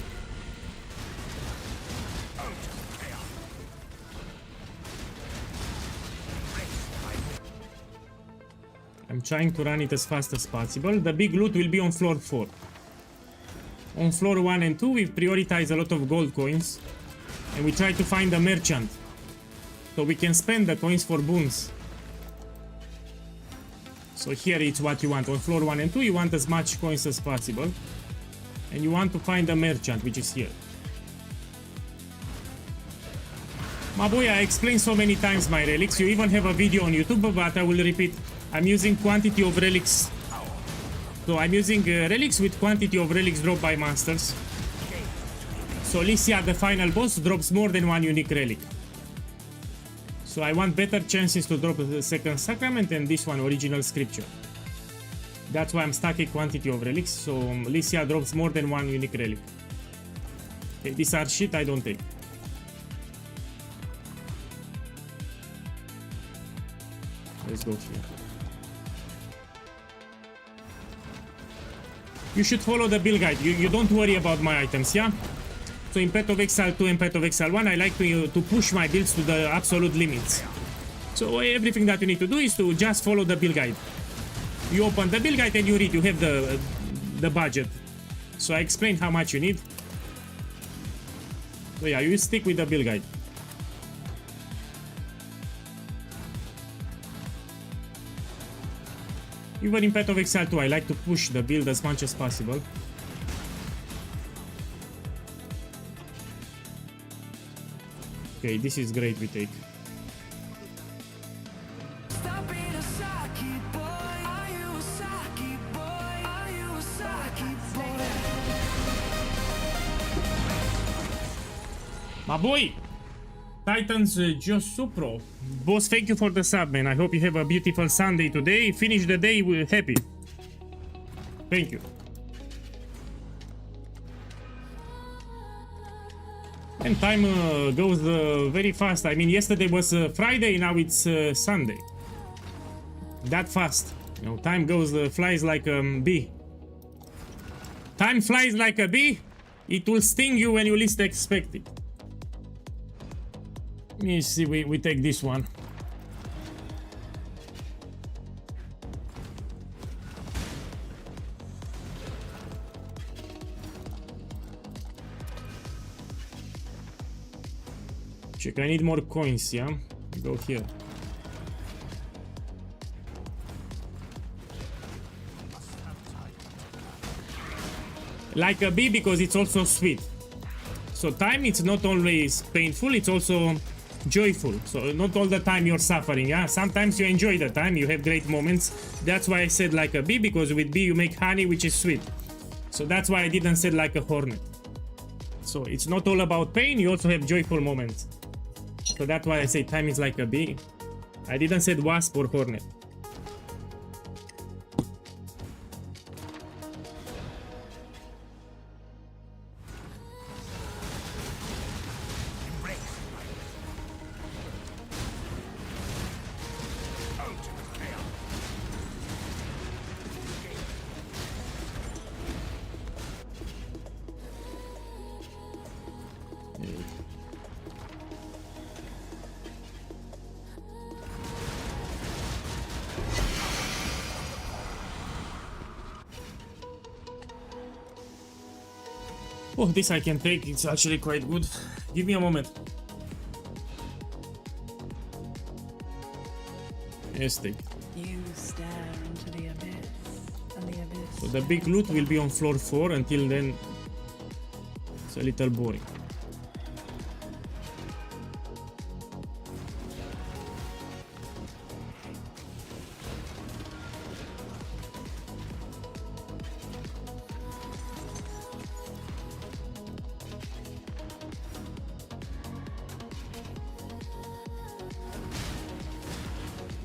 I'm trying to run it as fast as possible. The big loot will be on floor 4. On floor 1 and 2 we prioritize a lot of gold coins. And we try to find a merchant. So we can spend the coins for boons. So here it's what you want. On floor 1 and 2 you want as much coins as possible. And you want to find a merchant, which is here. My boy, I explained so many times my relics. You even have a video on YouTube, but I will repeat. I'm using quantity of relics. So I'm using relics with quantity of relics dropped by monsters. So Lycia, the final boss, drops more than one unique relic. So I want better chances to drop the second sacrament and this one, original scripture. That's why I'm stacking quantity of relics, so Lycia drops more than one unique relic. Okay, these are shit I don't take. Let's go here. You should follow the build guide. You don't worry about my items, yeah? So in Path of Exile 2 and Path of Exile 1, I like to push my builds to the absolute limits. So everything that you need to do is to just follow the build guide. You open the build guide and you read, you have the budget. So I explained how much you need. So yeah, you stick with the build guide. Even in Path of Exile 2, I like to push the build as much as possible. Okay, this is great, we take. My boy! Titans just Supro. Boss, thank you for the sub, man. I hope you have a beautiful Sunday today. Finish the day happy. Thank you. And time goes very fast. I mean, yesterday was Friday, now it's Sunday. That fast. You know, time goes, flies like a bee. Time flies like a bee. It will sting you when you least expect it. Let me see, we take this one. Check, I need more coins, yeah? Go here. Like a bee because it's also sweet. So time, it's not always painful, it's also joyful. So not all the time you're suffering, yeah? Sometimes you enjoy the time, you have great moments. That's why I said like a bee, because with bee you make honey, which is sweet. So that's why I didn't say like a hornet. So it's not all about pain, you also have joyful moments. So that's why I say time is like a bee. I didn't say wasp or hornet. Oh, this I can take, it's actually quite good. Give me a moment. Yes, take. You stare into the abyss, and the abyss. So the big loot will be on floor 4, until then it's a little boring.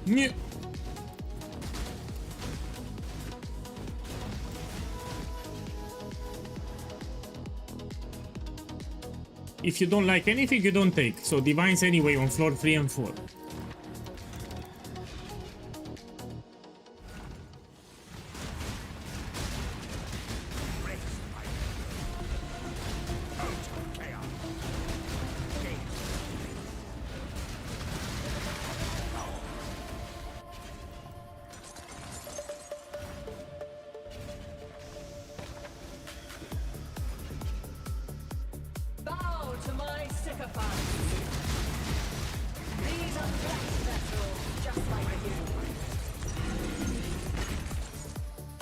Yeah. If you don't like anything, you don't take. So divines anyway on floor 3 and 4. Bow to my sycophants. These are blessed vessels, just like you.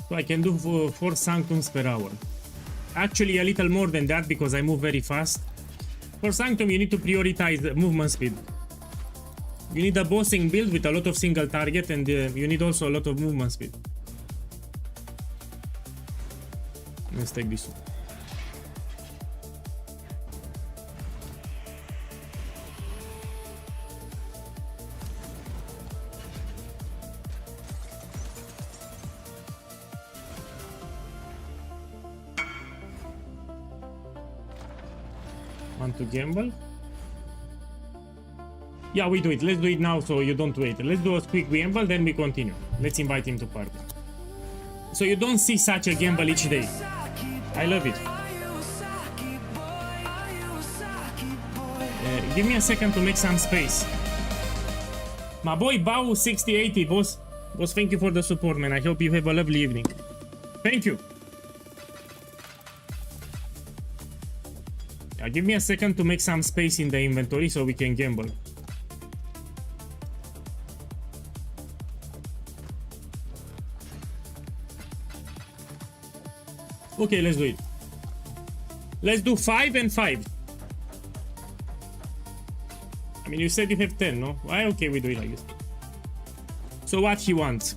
So I can do 4 sanctums per hour. Actually a little more than that because I move very fast. For sanctum you need to prioritize the movement speed. You need a bossing build with a lot of single target, and you need also a lot of movement speed. Let's take this one. Want to gamble? Yeah, we do it. Let's do it now so you don't wait. Let's do a quick gamble, then we continue. Let's invite him to party. So you don't see such a gamble each day. I love it. Give me a second to make some space. My boy Bao 6080, boss. Boss, thank you for the support, man. I hope you have a lovely evening. Thank you. Give me a second to make some space in the inventory so we can gamble. Okay, let's do it. Let's do 5 and 5. I mean, you said you have 10, no? Why? Okay, we do it like this. So what he wants?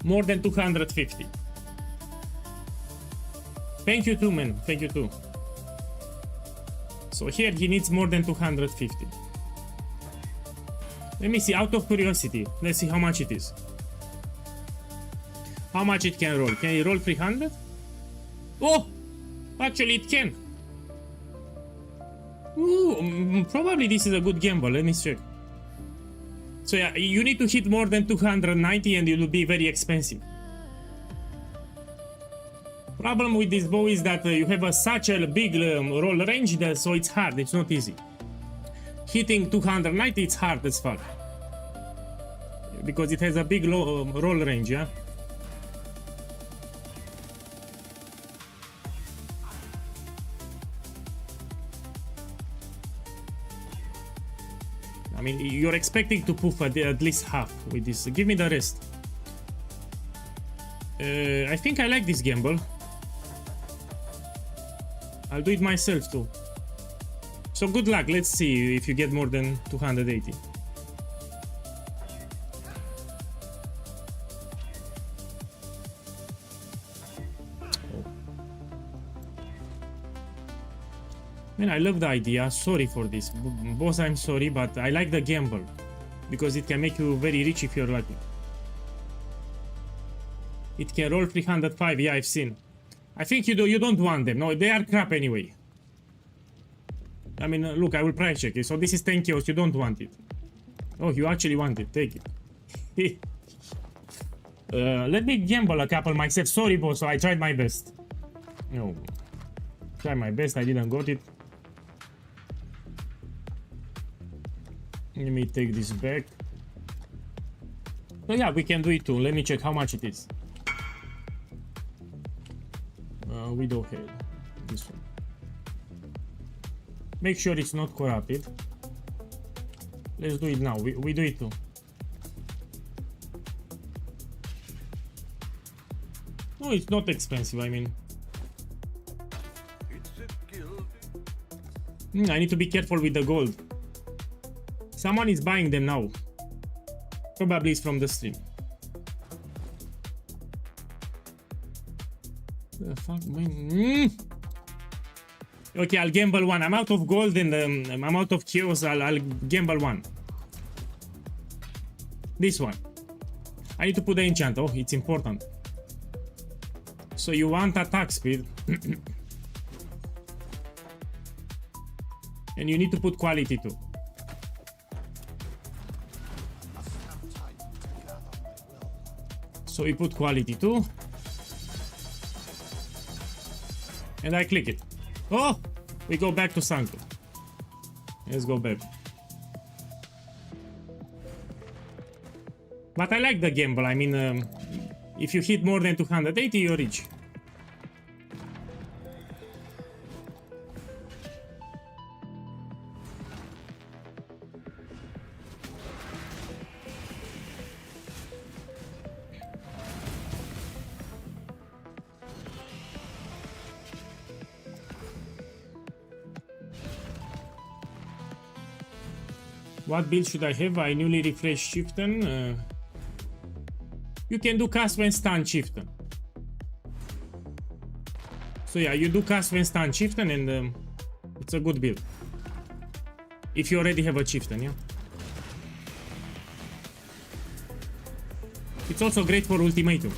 More than 250. Thank you too, man. Thank you too. So here he needs more than 250. Let me see, out of curiosity. Let's see how much it is. How much it can roll? Can it roll 300? Oh! Actually it can. Ooh, probably this is a good gamble. Let me check. So yeah, you need to hit more than 290 and it will be very expensive. Problem with this bow is that you have such a big roll range, so it's hard, it's not easy. Hitting 290, it's hard as fuck. Because it has a big roll range, yeah? I mean, you're expecting to poof at least half with this. Give me the rest. I think I like this gamble. I'll do it myself too. So good luck. Let's see if you get more than 280. Man, I love the idea. Sorry for this. Boss, I'm sorry, but I like the gamble. Because it can make you very rich if you're lucky. It can roll 305, yeah, I've seen. I think you don't want them. No, they are crap anyway. I mean, look, I will price check it. So this is 10 kills, you don't want it. Oh, you actually want it, take it. Let me gamble a couple myself. Sorry, boss, so I tried my best. No. Tried my best, I didn't got it. Let me take this back. So yeah, we can do it too. Let me check how much it is. Widowhead. This one. Make sure it's not corrupted. Let's do it now. We do it too. No, it's not expensive, I mean. I need to be careful with the gold. Someone is buying them now. Probably it's from the stream. The fuck, man. Okay, I'll gamble one. I'm out of gold and I'm out of chaos. I'll gamble one. This one. I need to put the enchant. Oh, it's important. So you want attack speed. And you need to put quality too. So we put quality too. And I click it. Oh! We go back to Sanctum. Let's go back. But I like the gamble. I mean, if you hit more than 280, you're rich. What build should I have? I newly refreshed Chieftain. You can do cast when stun Chieftain. So yeah, you do cast when stun Chieftain and it's a good build. If you already have a Chieftain, yeah. It's also great for Ultimatum.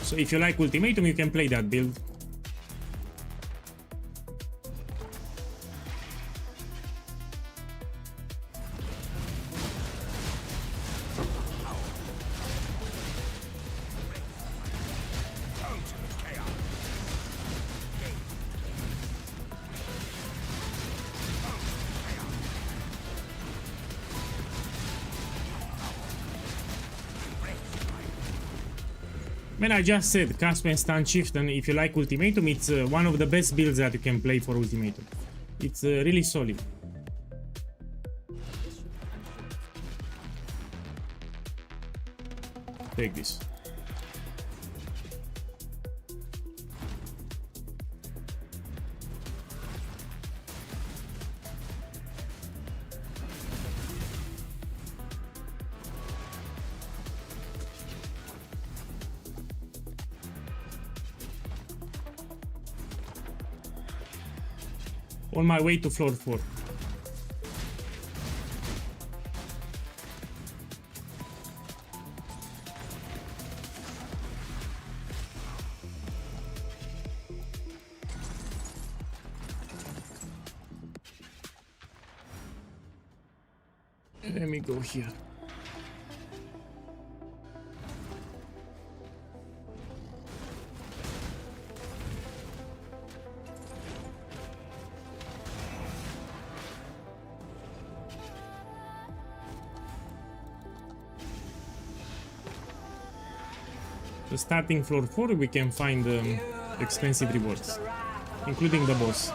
So if you like Ultimatum, you can play that build. Man, I just said cast when stun Chieftain. If you like Ultimatum, it's one of the best builds that you can play for Ultimatum. It's really solid. Take this. On my way to floor 4. Let me go here. So starting floor 4, we can find expensive rewards, including the boss.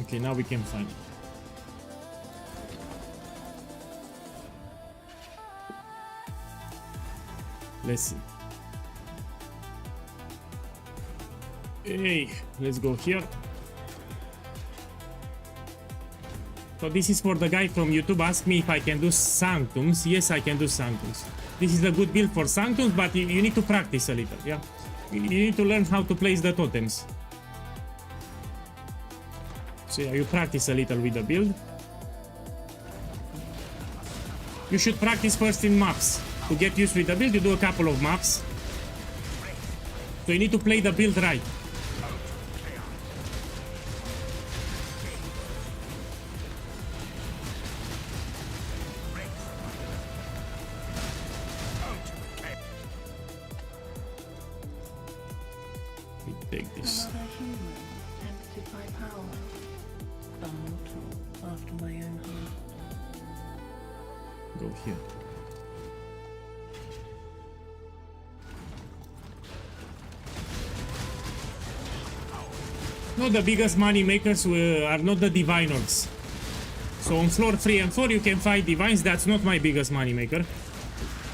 Okay, now we can find it. Let's see. Hey, let's go here. So this is for the guy from YouTube. Ask me if I can do Sanctums. Yes, I can do Sanctums. This is a good build for Sanctums, but you need to practice a little, yeah? You need to learn how to place the totems. So yeah, you practice a little with the build. You should practice first in maps. To get used with the build, you do a couple of maps. So you need to play the build right. Take this. Another human tempted by power. A mortal after my own heart. Go here. No, the biggest money makers are not the diviners. So on floor 3 and 4 you can fight divines. That's not my biggest money maker.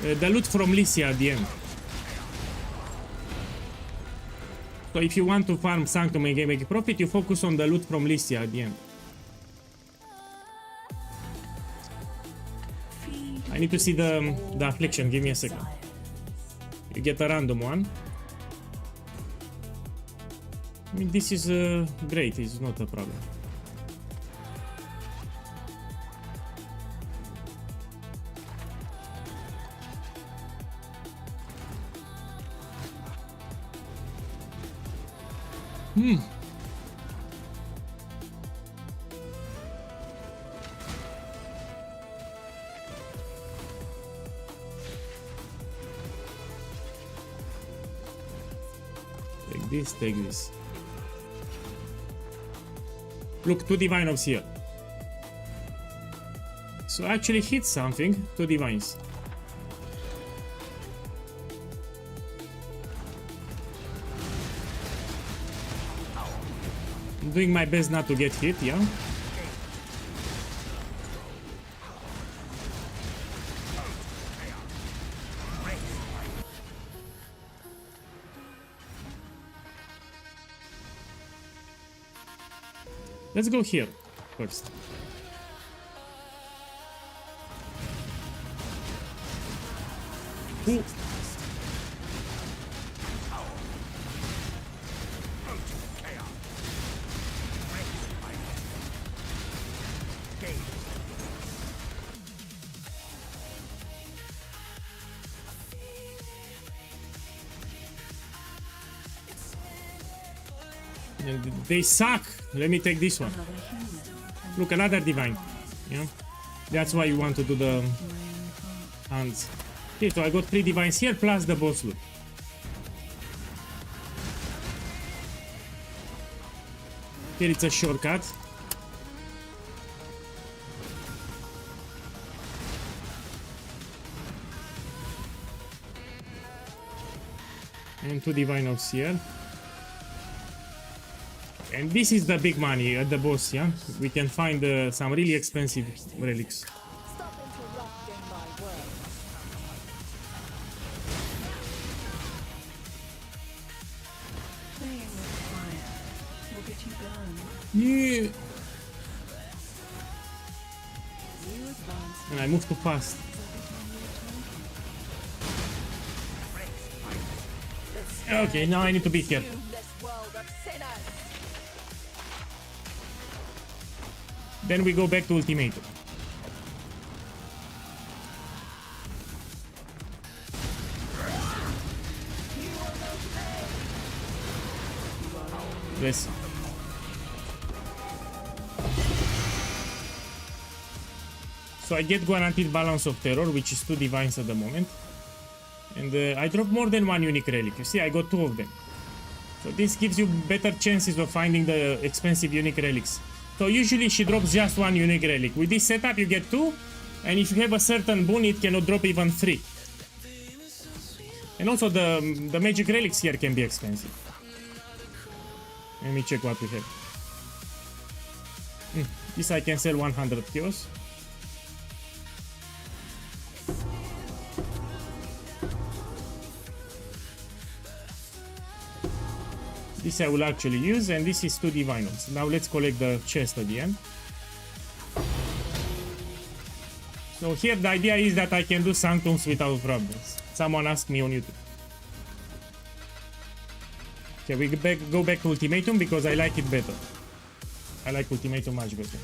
The loot from Lycia at the end. So if you want to farm Sanctum and make profit, you focus on the loot from Lycia at the end. I need to see the affliction. Give me a second. You get a random one. I mean, this is great. It's not a problem. Take this. Look, 2 divine orbs here. So I actually hit something. 2 divines. I'm doing my best not to get hit, yeah? Let's go here first. Ooh. They suck. Let me take this one. Look, another divine. Yeah, that's why you want to do the hands. Okay, so I got 3 divines here plus the boss loot. Here it's a shortcut. And 2 divine orbs here. And this is the big money at the boss, yeah? We can find some really expensive relics. Stop interrupting my work. Playing with fire will get you burned. Yeah. You advance And I move too fast. Okay, now I need to be here. Then we go back to Ultimatum. Yes. So I get guaranteed balance of terror, which is 2 divines at the moment. And I drop more than 1 unique relic. You see, I got 2 of them. So this gives you better chances of finding the expensive unique relics. So usually she drops just 1 unique relic. With this setup you get 2, and if you have a certain boon it cannot drop even 3. And also the magic relics here can be expensive. Let me check what we have. This I can sell 100 kilos. This I will actually use, and this is 2 divinals. Now let's collect the chest at the end. So here the idea is that I can do Sanctums without problems. Someone asked me on YouTube. Okay, we go back to Ultimatum because I like it better. I like Ultimatum much better.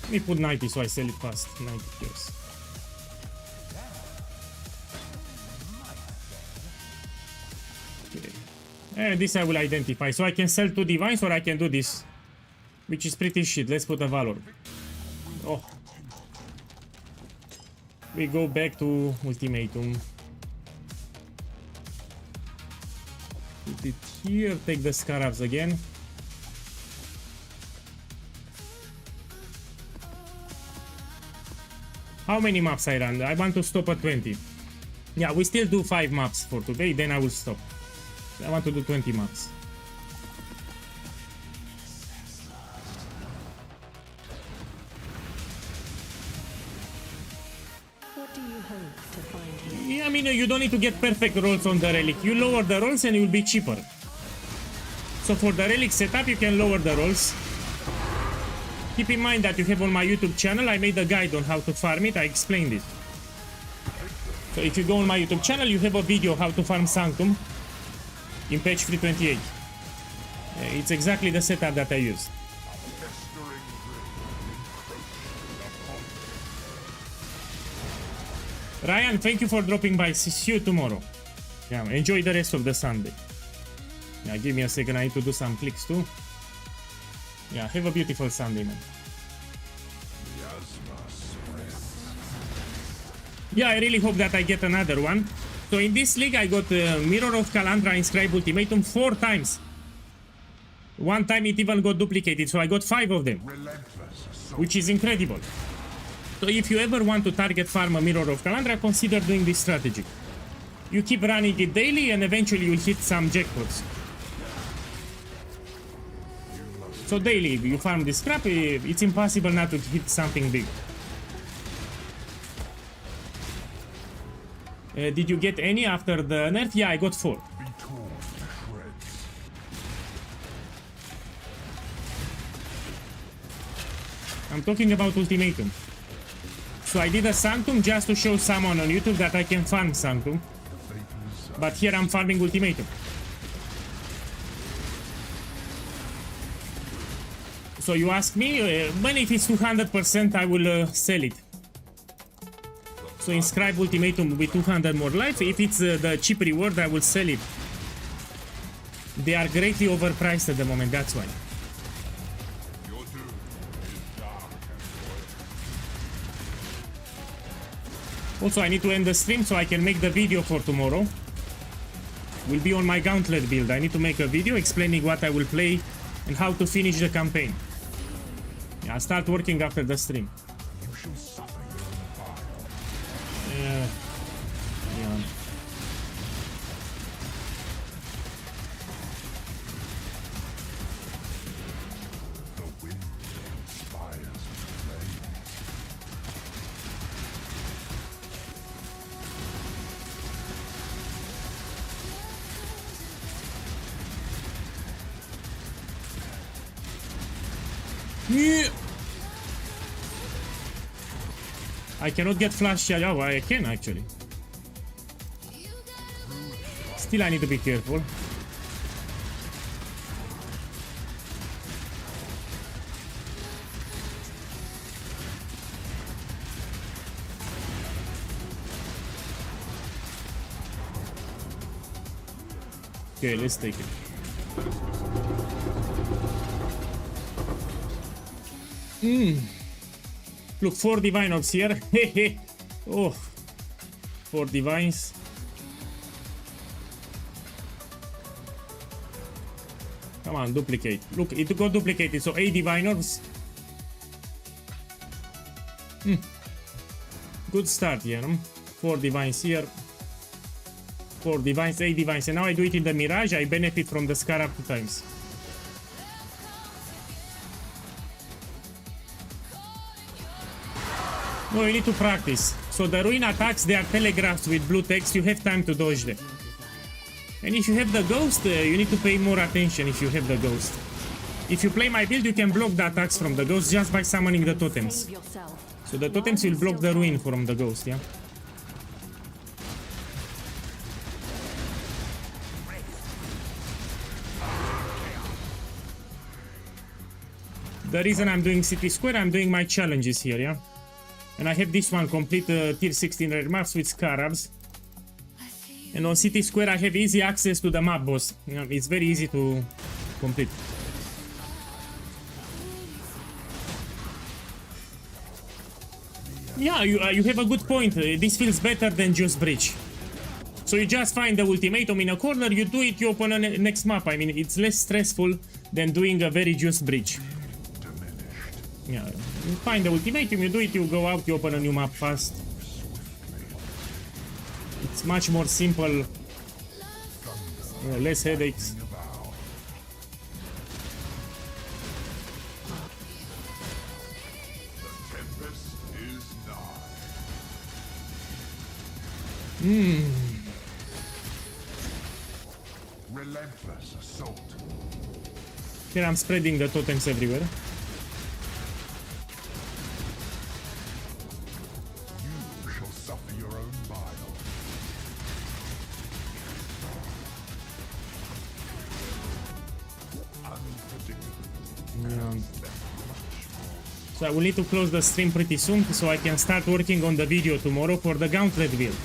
Let me put 90 so I sell it fast. 90 kills. And this I will identify. So I can sell 2 divines or I can do this, which is pretty shit. Let's put a valor. Oh. We go back to Ultimatum. it here. Take the scarabs again. How many maps I run? I want to stop at 20. Yeah, we still do 5 maps for today, then I will stop. I want to do 20 maps. What do you hope to find here? Yeah, I mean, you don't need to get perfect rolls on the relic. You lower the rolls and it will be cheaper. So for the relic setup, you can lower the rolls. Keep in mind that you have on my YouTube channel, I made a guide on how to farm it. I explained it. So if you go on my YouTube channel, you have a video how to farm Sanctum in patch 328. It's exactly the setup that I used. Ryan, thank you for dropping by. See you tomorrow. Yeah, enjoy the rest of the Sunday. Yeah, give me a second. I need to do some clicks too. Yeah, have a beautiful Sunday, man. Yeah, I really hope that I get another one. So in this league, I got Mirror of Kalandra inscribed ultimatum 4 times. One time it even got duplicated, so I got 5 of them, which is incredible. So if you ever want to target farm a Mirror of Kalandra, consider doing this strategy. You keep running it daily and eventually you'll hit some jackpots. So daily, if you farm this crap, it's impossible not to hit something big. Did you get any after the nerf? Yeah, I got 4. I'm talking about Ultimatum. So I did a Sanctum just to show someone on YouTube that I can farm Sanctum. But here I'm farming Ultimatum. So you ask me, when if it's 200% I will sell it. So inscribe Ultimatum with 200 more life. If it's the cheap reward, I will sell it. They are greatly overpriced at the moment, that's why. Also, I need to end the stream so I can make the video for tomorrow. Will be on my Gauntlet build. I need to make a video explaining what I will play and how to finish the campaign. Yeah, I'll start working after the stream. Yeah. I cannot get flash charge. Oh, I can actually. Still, I need to be careful. Okay, let's take it. Look, 4 divine orbs here. Oh, 4 divines. Come on, duplicate. Look, it got duplicated, so 8 divine orbs. Good start here. 4 divines here. 4 divines, 8 divines. And now I do it in the Mirage. I benefit from the Scarab 2 times. No, you need to practice. So the ruin attacks, they are telegraphed with blue text. You have time to dodge them. And if you have the ghost, you need to pay more attention if you have the ghost. If you play my build, you can block the attacks from the ghost just by summoning the totems. So the totems will block the ruin from the ghost, yeah? The reason I'm doing City Square, I'm doing my challenges here, yeah? And I have this one, complete tier 16 red maps with scarabs. And on City Square I have easy access to the map boss. You know, it's very easy to complete. Yeah, you have a good point. This feels better than just Breach. So you just find the ultimatum in a corner, you do it, you open a next map. I mean, it's less stressful than doing a very juiced bridge. Yeah, you find the ultimatum, you do it, you go out, you open a new map fast. It's much more simple, less headaches. Relentless assault. Here I'm spreading the totems everywhere. You shall suffer your own bile. Unpredictable. So I will need to close the stream pretty soon so I can start working on the video tomorrow for the Gauntlet build.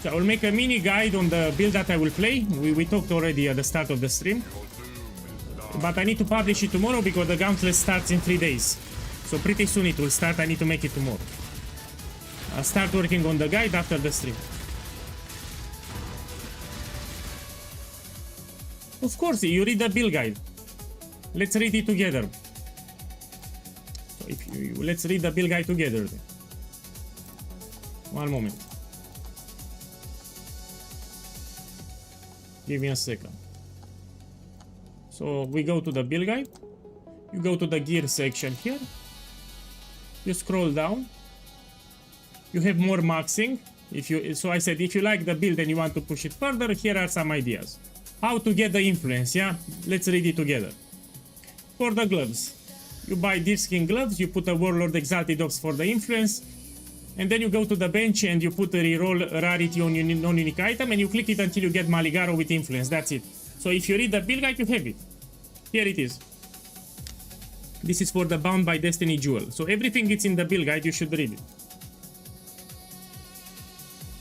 So I will make a mini guide on the build that I will play. We talked already at the start of the stream. But I need to publish it tomorrow because the Gauntlet starts in 3 days. So pretty soon it will start, I need to make it tomorrow. I'll start working on the guide after the stream. Of course, you read the build guide. Let's read it together. So let's read the build guide together. One moment. Give me a second. So we go to the build guide. You go to the gear section here. You scroll down. You have more maxing. So I said if you like the build and you want to push it further, here are some ideas. How to get the influence, yeah? Let's read it together. For the gloves, you buy deerskin gloves, you put a Warlord Exalted Ops for the influence, and then you go to the bench and you put a reroll rarity on non-unique item and you click it until you get Maligaro with influence. That's it. So if you read the build guide, you have it. Here it is. This is for the Bound by Destiny jewel. So everything is in the build guide, you should read it.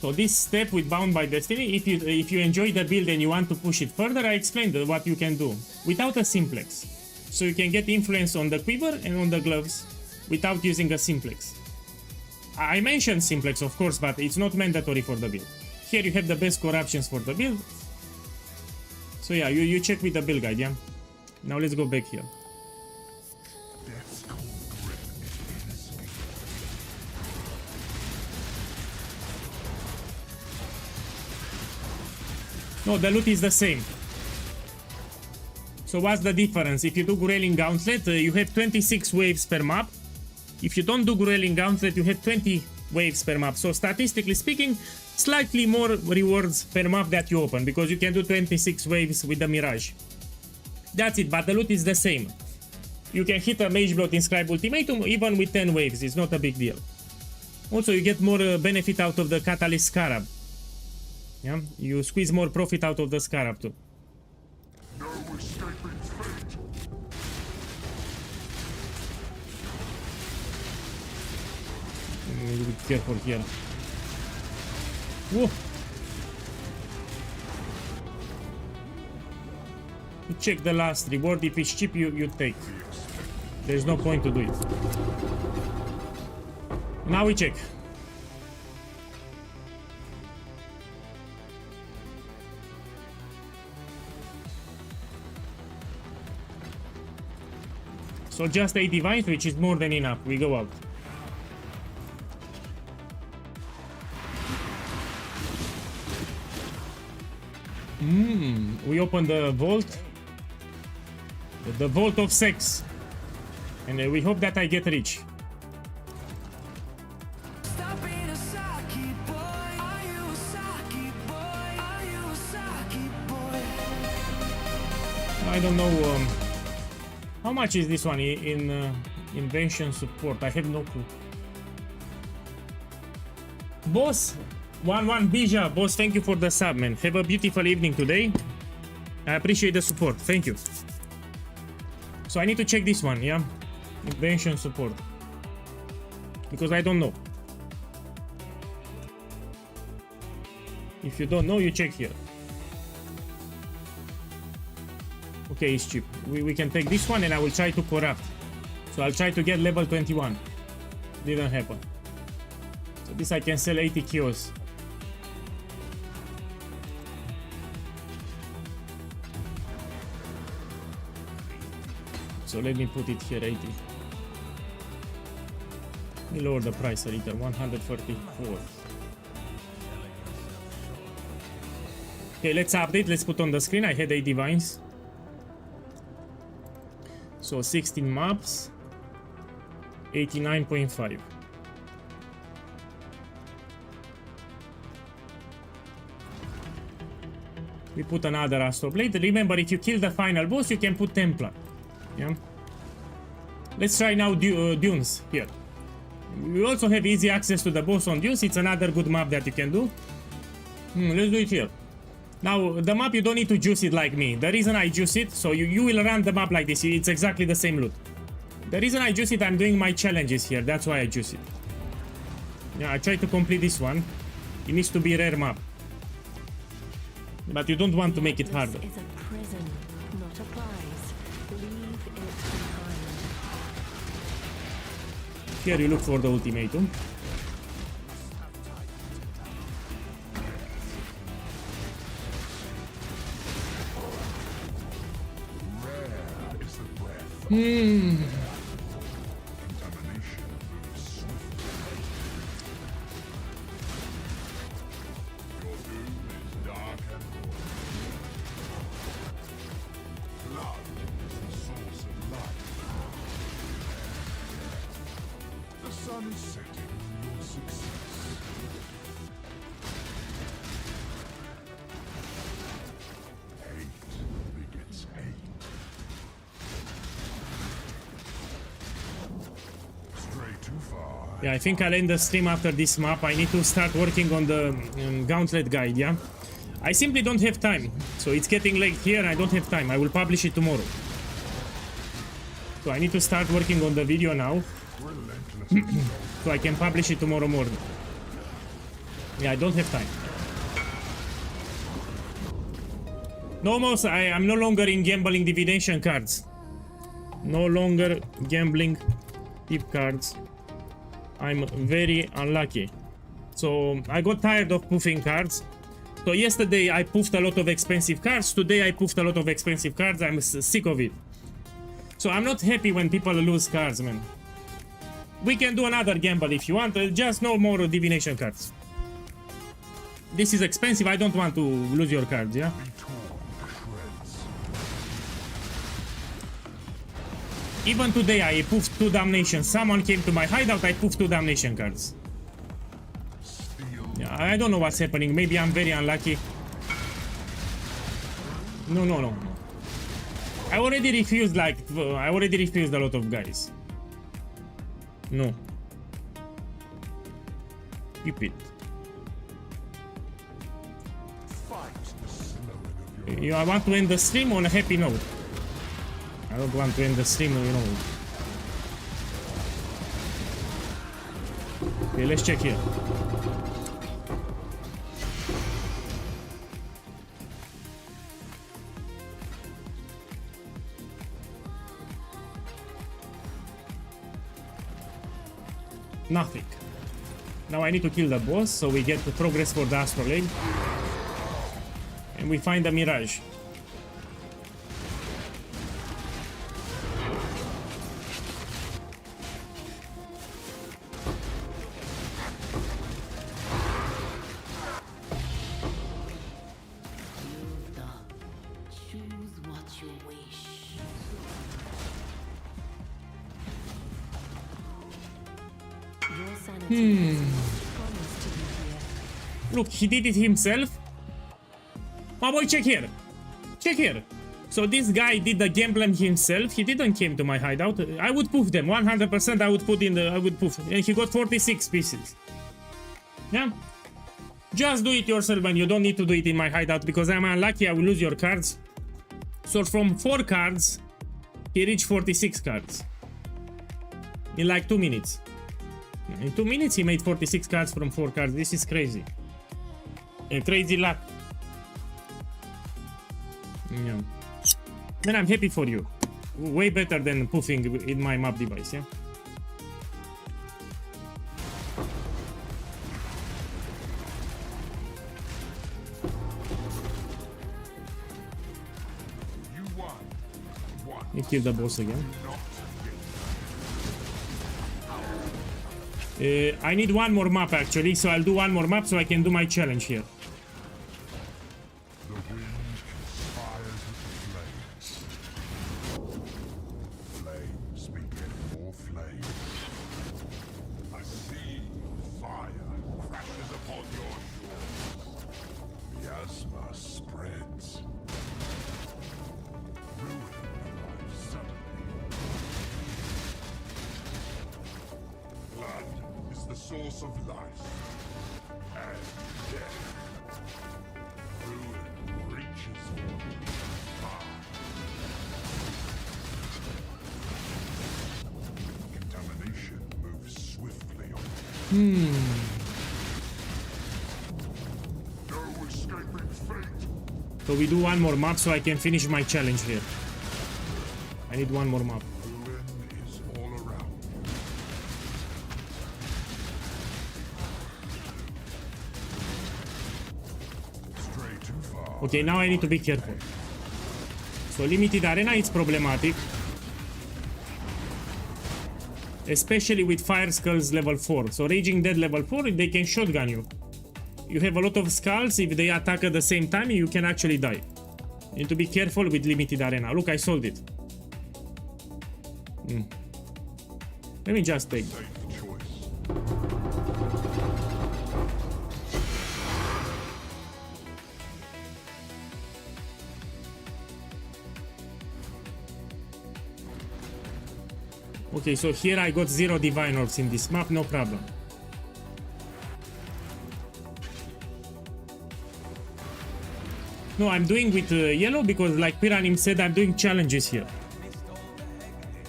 So this step with Bound by Destiny, if you enjoy the build and you want to push it further, I explained what you can do without a simplex. So you can get influence on the quiver and on the gloves without using a simplex. I mentioned simplex, of course, but it's not mandatory for the build. Here you have the best corruptions for the build. So yeah, you check with the build guide, yeah? Now let's go back here. Death's cold grip is instinct. No, the loot is the same. So what's the difference? If you do Grayling Gauntlet, you have 26 waves per map. If you don't do Grayling Gauntlet, you have 20 waves per map. So statistically speaking, slightly more rewards per map that you open, because you can do 26 waves with the Mirage. That's it, but the loot is the same. You can hit a Mage Bloat Inscribed Ultimatum even with 10 waves, it's not a big deal. Also, you get more benefit out of the Catalyst Scarab. Yeah, you squeeze more profit out of the Scarab too. No escaping fate. Be careful here. Whoa. You check the last reward. If it's cheap, you take. There's no point to do it. Now we check. So just 8 divines, which is more than enough. We go out. We open the vault. The vault of sex. And we hope that I get rich. Stop being a Saki boy. Are you a Saki boy? Are you a Saki boy? I don't know how much is this one in invention support. I have no clue. Boss 11 Bija, boss, thank you for the sub, man. Have a beautiful evening today. I appreciate the support. Thank you. So I need to check this one, yeah? Invention support. Because I don't know. If you don't know, you check here. Okay, it's cheap. We can take this one and I will try to corrupt. So I'll try to get level 21. Didn't happen. So this I can sell 80 kills. So let me put it here, 80. Let me lower the price a little, 134. Okay, let's update. Let's put on the screen. I had 8 divines. So 16 maps, 89.5. We put another Astro Blade. Remember, if you kill the final boss, you can put Templar. Yeah. Let's try now Dunes here. We also have easy access to the boss on Dunes. It's another good map that you can do. Let's do it here. Now, the map, you don't need to juice it like me. The reason I juice it, so you will run the map like this. It's exactly the same loot. The reason I juice it, I'm doing my challenges here. That's why I juice it. Yeah, I try to complete this one. It needs to be a rare map. But you don't want to make it harder. This is a prison, not a prize. Leave it behind. Here you look for the ultimatum. Rare is the breath of Divination moves swiftly. Your doom is dark and hoary. Blood is the source of life. The sun is setting on your success. Hate begets hate. Stray too far. Yeah, I think I'll end the stream after this map. I need to start working on the Gauntlet guide, yeah? I simply don't have time. So it's getting late here, I don't have time. I will publish it tomorrow. So I need to start working on the video now, Relentless so I can publish it tomorrow morning. Yeah, I don't have time. No more, I'm no longer in gambling divination cards. No longer gambling tip cards. I'm very unlucky. So I got tired of poofing cards. So yesterday I poofed a lot of expensive cards. Today I poofed a lot of expensive cards. I'm sick of it. So I'm not happy when people lose cards, man. We can do another gamble if you want. Just no more divination cards. This is expensive. I don't want to lose your cards, yeah? be torn to shreds. Even today I poofed 2 damnation. Someone came to my hideout, I poofed 2 damnation cards. Steel Yeah, I don't know what's happening. Maybe I'm very unlucky. No. I already refused a lot of guys. No. Keep it. fight the slowing of your I want to end the stream on a happy note. I don't want to end the stream, you know. Okay, let's check here. Nothing. Now I need to kill the boss, so we get the progress for the astrolabe. And we find the mirage. Choose what you wish. Your sanity has promised to be here. Look, he did it himself. My boy, check here. Check here. So this guy did the gambling himself. He didn't came to my hideout. I would poof them 100%. I would poof, and he got 46 pieces. Yeah. Just do it yourself, and you don't need to do it in my hideout because I'm unlucky. I will lose your cards. So from 4 cards, he reached 46 cards in like 2 minutes. In 2 minutes, he made 46 cards from 4 cards. This is crazy. Crazy luck. Yeah. Man, I'm happy for you. Way better than poofing in my map device, yeah? you won. me kill the boss again. I need one more map actually, so I'll do one more map so I can do my challenge here. The wind conspires with the flames. Flames beget more flames. A sea of fire crashes upon your shores. Miasma spreads. Ruin arrives suddenly. Blood is the source of life and death. Ruin reaches far. Contamination moves swiftly on. No escaping fate. So we do one more map so I can finish my challenge here. I need one more map. Ruin is all around. Stray too far. Okay, now I need to be careful. So limited arena is problematic. Especially with Fire Skulls level 4. So Raging Dead level 4, they can shotgun you. You have a lot of skulls, if they attack at the same time, you can actually die. You need to be careful with limited arena. Look, I sold it. Let me just take. Safe choice. Okay, so here I got 0 Divine Orbs in this map, no problem. No, I'm doing with yellow because like Piranim said, I'm doing challenges here.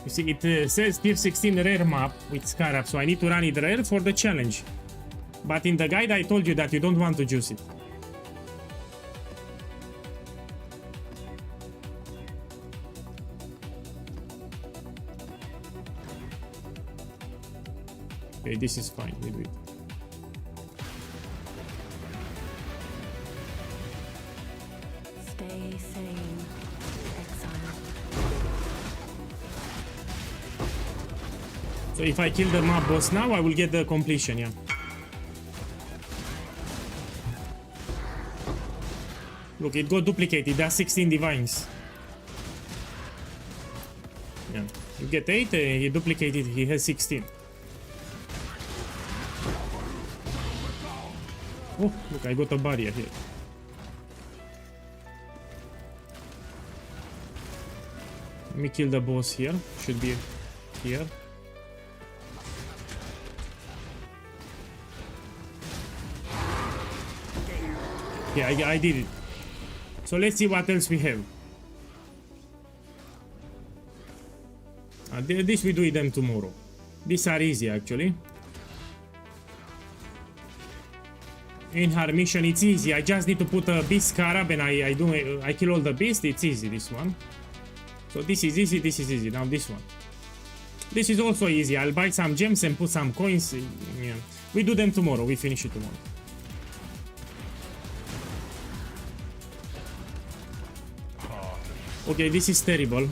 You see, it says tier 16 rare map with Scarab, so I need to run it rare for the challenge. But in the guide I told you that you don't want to juice it. Okay, this is fine, we do it. Stay sane, exile. So if I kill the mob boss now, I will get the completion, yeah. Look, it got duplicated, that's 16 divines. Yeah, you get 8, he duplicated, he has 16. Oh, look, I got a barrier here. Let me kill the boss here, should be here. Yeah, I did it. So let's see what else we have. This we do them tomorrow. These are easy actually. In her mission it's easy. I just need to put a beast scarab and I kill all the beasts. It's easy, this one. So this is easy, this is easy. Now this one. This is also easy. I'll buy some gems and put some coins. Yeah. We do them tomorrow. We finish it tomorrow. Okay, this is terrible.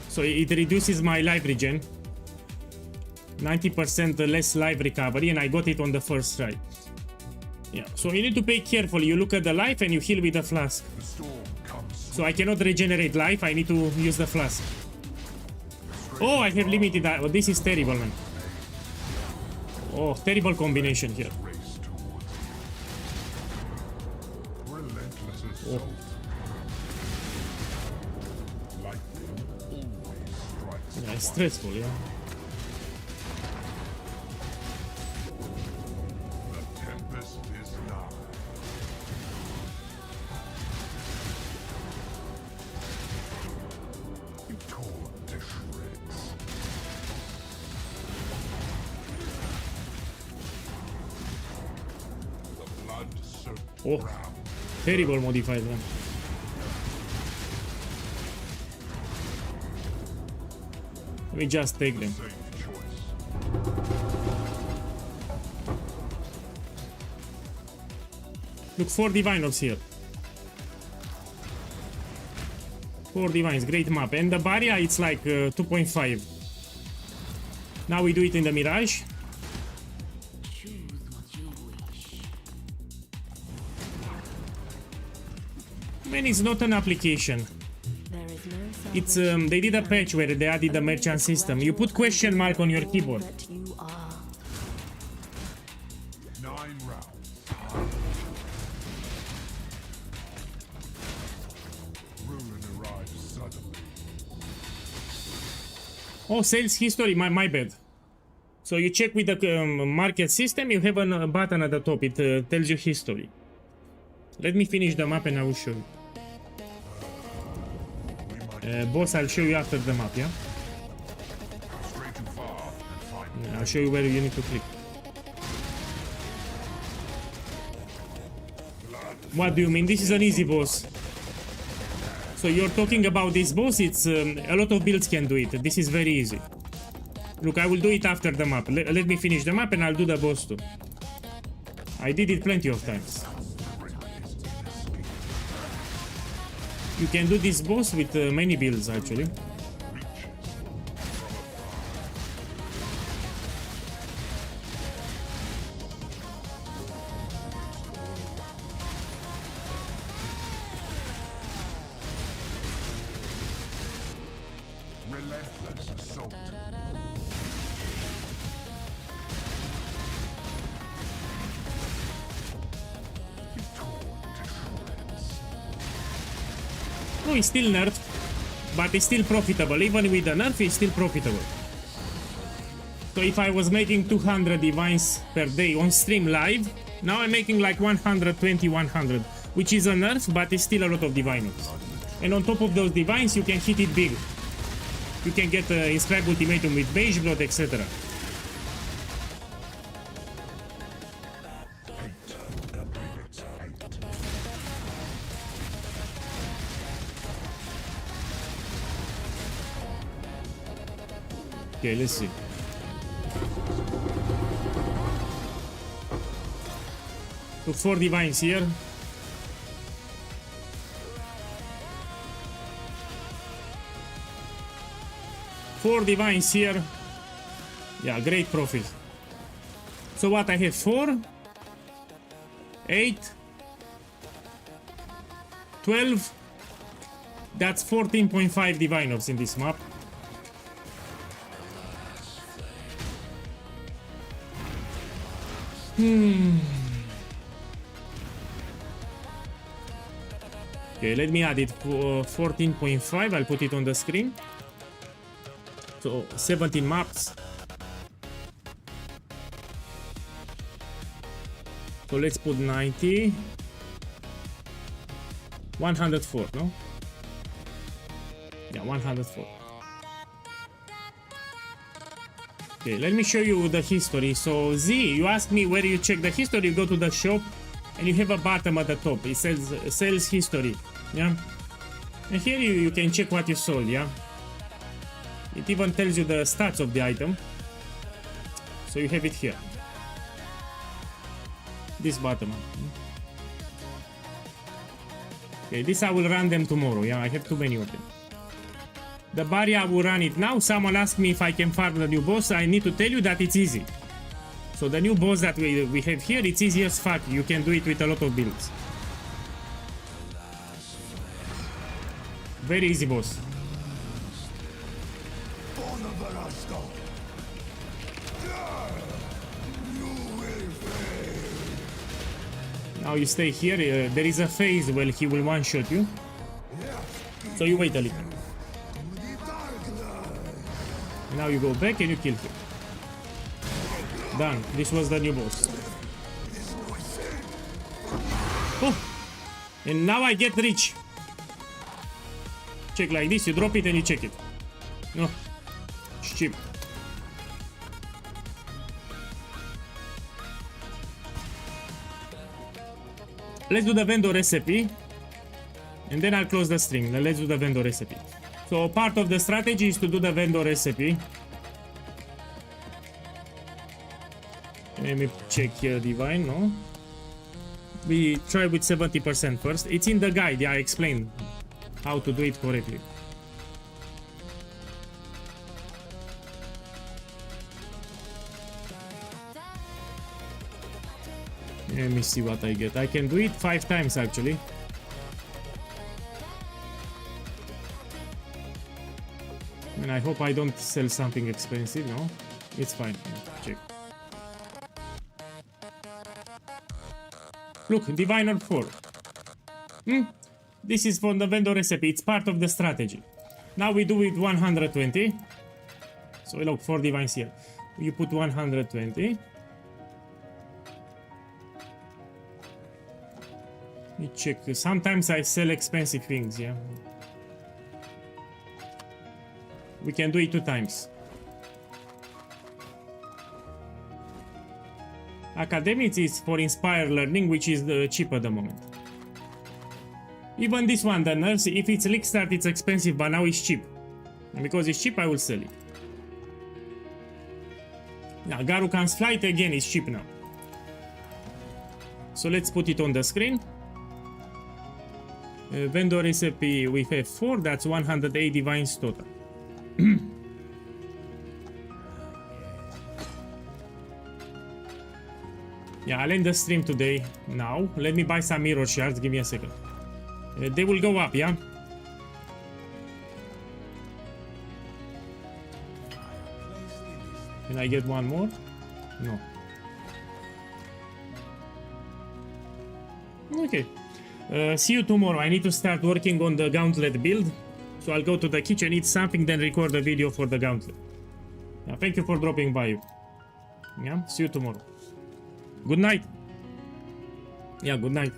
So it reduces my life regen. 90% less life recovery, and I got it on the first try. Yeah, so you need to pay careful. You look at the life and you heal with the flask. The storm comes. So I cannot regenerate life, I need to use the flask. Oh, I have limited. Oh, this is terrible, man. Oh, terrible combination here. Race towards it. Relentless assault. Lightning always strikes. Yeah, it's stressful, yeah. The tempest is nigh. You torn to shreds. The blood-soaked Oh, ground. terrible modified one. Let me just take them. Safe choice. Look, 4 divine orbs here. 4 divines, great map. And the barrier, it's like 2.5. Now we do it in the Mirage. Man, it's not an application. There is no It's they did a patch where they added the merchant system. You put question mark on your keyboard. that you are. 9 rounds. Ruin arrives suddenly. Oh, sales history, my bad. So you check with the market system, you have a button at the top, it tells you history. Let me finish the map and I will show you. Boss, I'll show you after the map, yeah? Stray too far and find I'll show you where you need to click. What do you mean? This is an easy boss. So you're talking about this boss, it's a lot of builds can do it. This is very easy. Look, I will do it after the map. Let me finish the map and I'll do the boss too. I did it plenty of times. You can do this boss with many builds actually. relentless assault. Oh, it's still nerfed, but it's still profitable. Even with the nerf, it's still profitable. So if I was making 200 divines per day on stream live, now I'm making like 120, 100, which is a nerf, but it's still a lot of diviners. And on top of those divines, you can hit it big. You can get inscribed ultimatum with Mage blood, etc. Okay, let's see. Took 4 divines here. Four divines here. Yeah, great profit. So what I have 4, 8, 12. That's 14.5 diviners in this map. Okay, let me add it for 14.5. I'll put it on the screen. So 17 maps. So let's put 90. 104, no? Yeah, 104. Okay, let me show you the history. So Z, you asked me where you check the history. You go to the shop and you have a button at the top. It says sales history. Yeah. And here you can check what you sold, yeah. It even tells you the stats of the item. So you have it here. This bottom. Okay, this I will run them tomorrow. Yeah, I have too many of them. The barrier I will run it now. Someone asked me if I can farm the new boss. I need to tell you that it's easy. So the new boss that we have here, it's easy as fuck. You can do it with a lot of builds. Very easy boss. Now you stay here, there is a phase where he will one-shot you. So you wait a little. Now you go back and you kill him. Done. This was the new boss. Oh! And now I get rich. Check like this, you drop it and you check it. No. It's cheap. Let's do the vendor recipe. And then I'll close the stream. Then let's do the vendor recipe. So part of the strategy is to do the vendor recipe. Let me check here divine, no? We try with 70% first. It's in the guide, yeah, I explained. how to do it correctly. Let me see what I get. I can do it 5 times actually. And I hope I don't sell something expensive, no? It's fine. Check. Look, Diviner 4. This is from the vendor recipe. It's part of the strategy. Now we do it 120. So look, 4 divines here. You put 120. Let me check. Sometimes I sell expensive things, yeah. We can do it 2 times. Academics is for inspired learning, which is cheap at the moment. Even this one, the nurse, if it's leak start, it's expensive, but now it's cheap. And because it's cheap, I will sell it. Now, Garukan's flight again is cheap now. So let's put it on the screen. Vendor recipe, we have 4, that's 108 divines total. Yeah, I'll end the stream today. Now, let me buy some mirror shards. Give me a second. They will go up, yeah? Can I get one more? No. Okay. See you tomorrow. I need to start working on the Gauntlet build. So I'll go to the kitchen, eat something, then record a video for the Gauntlet. Yeah, thank you for dropping by. Yeah, see you tomorrow. Good night. Yeah, good night.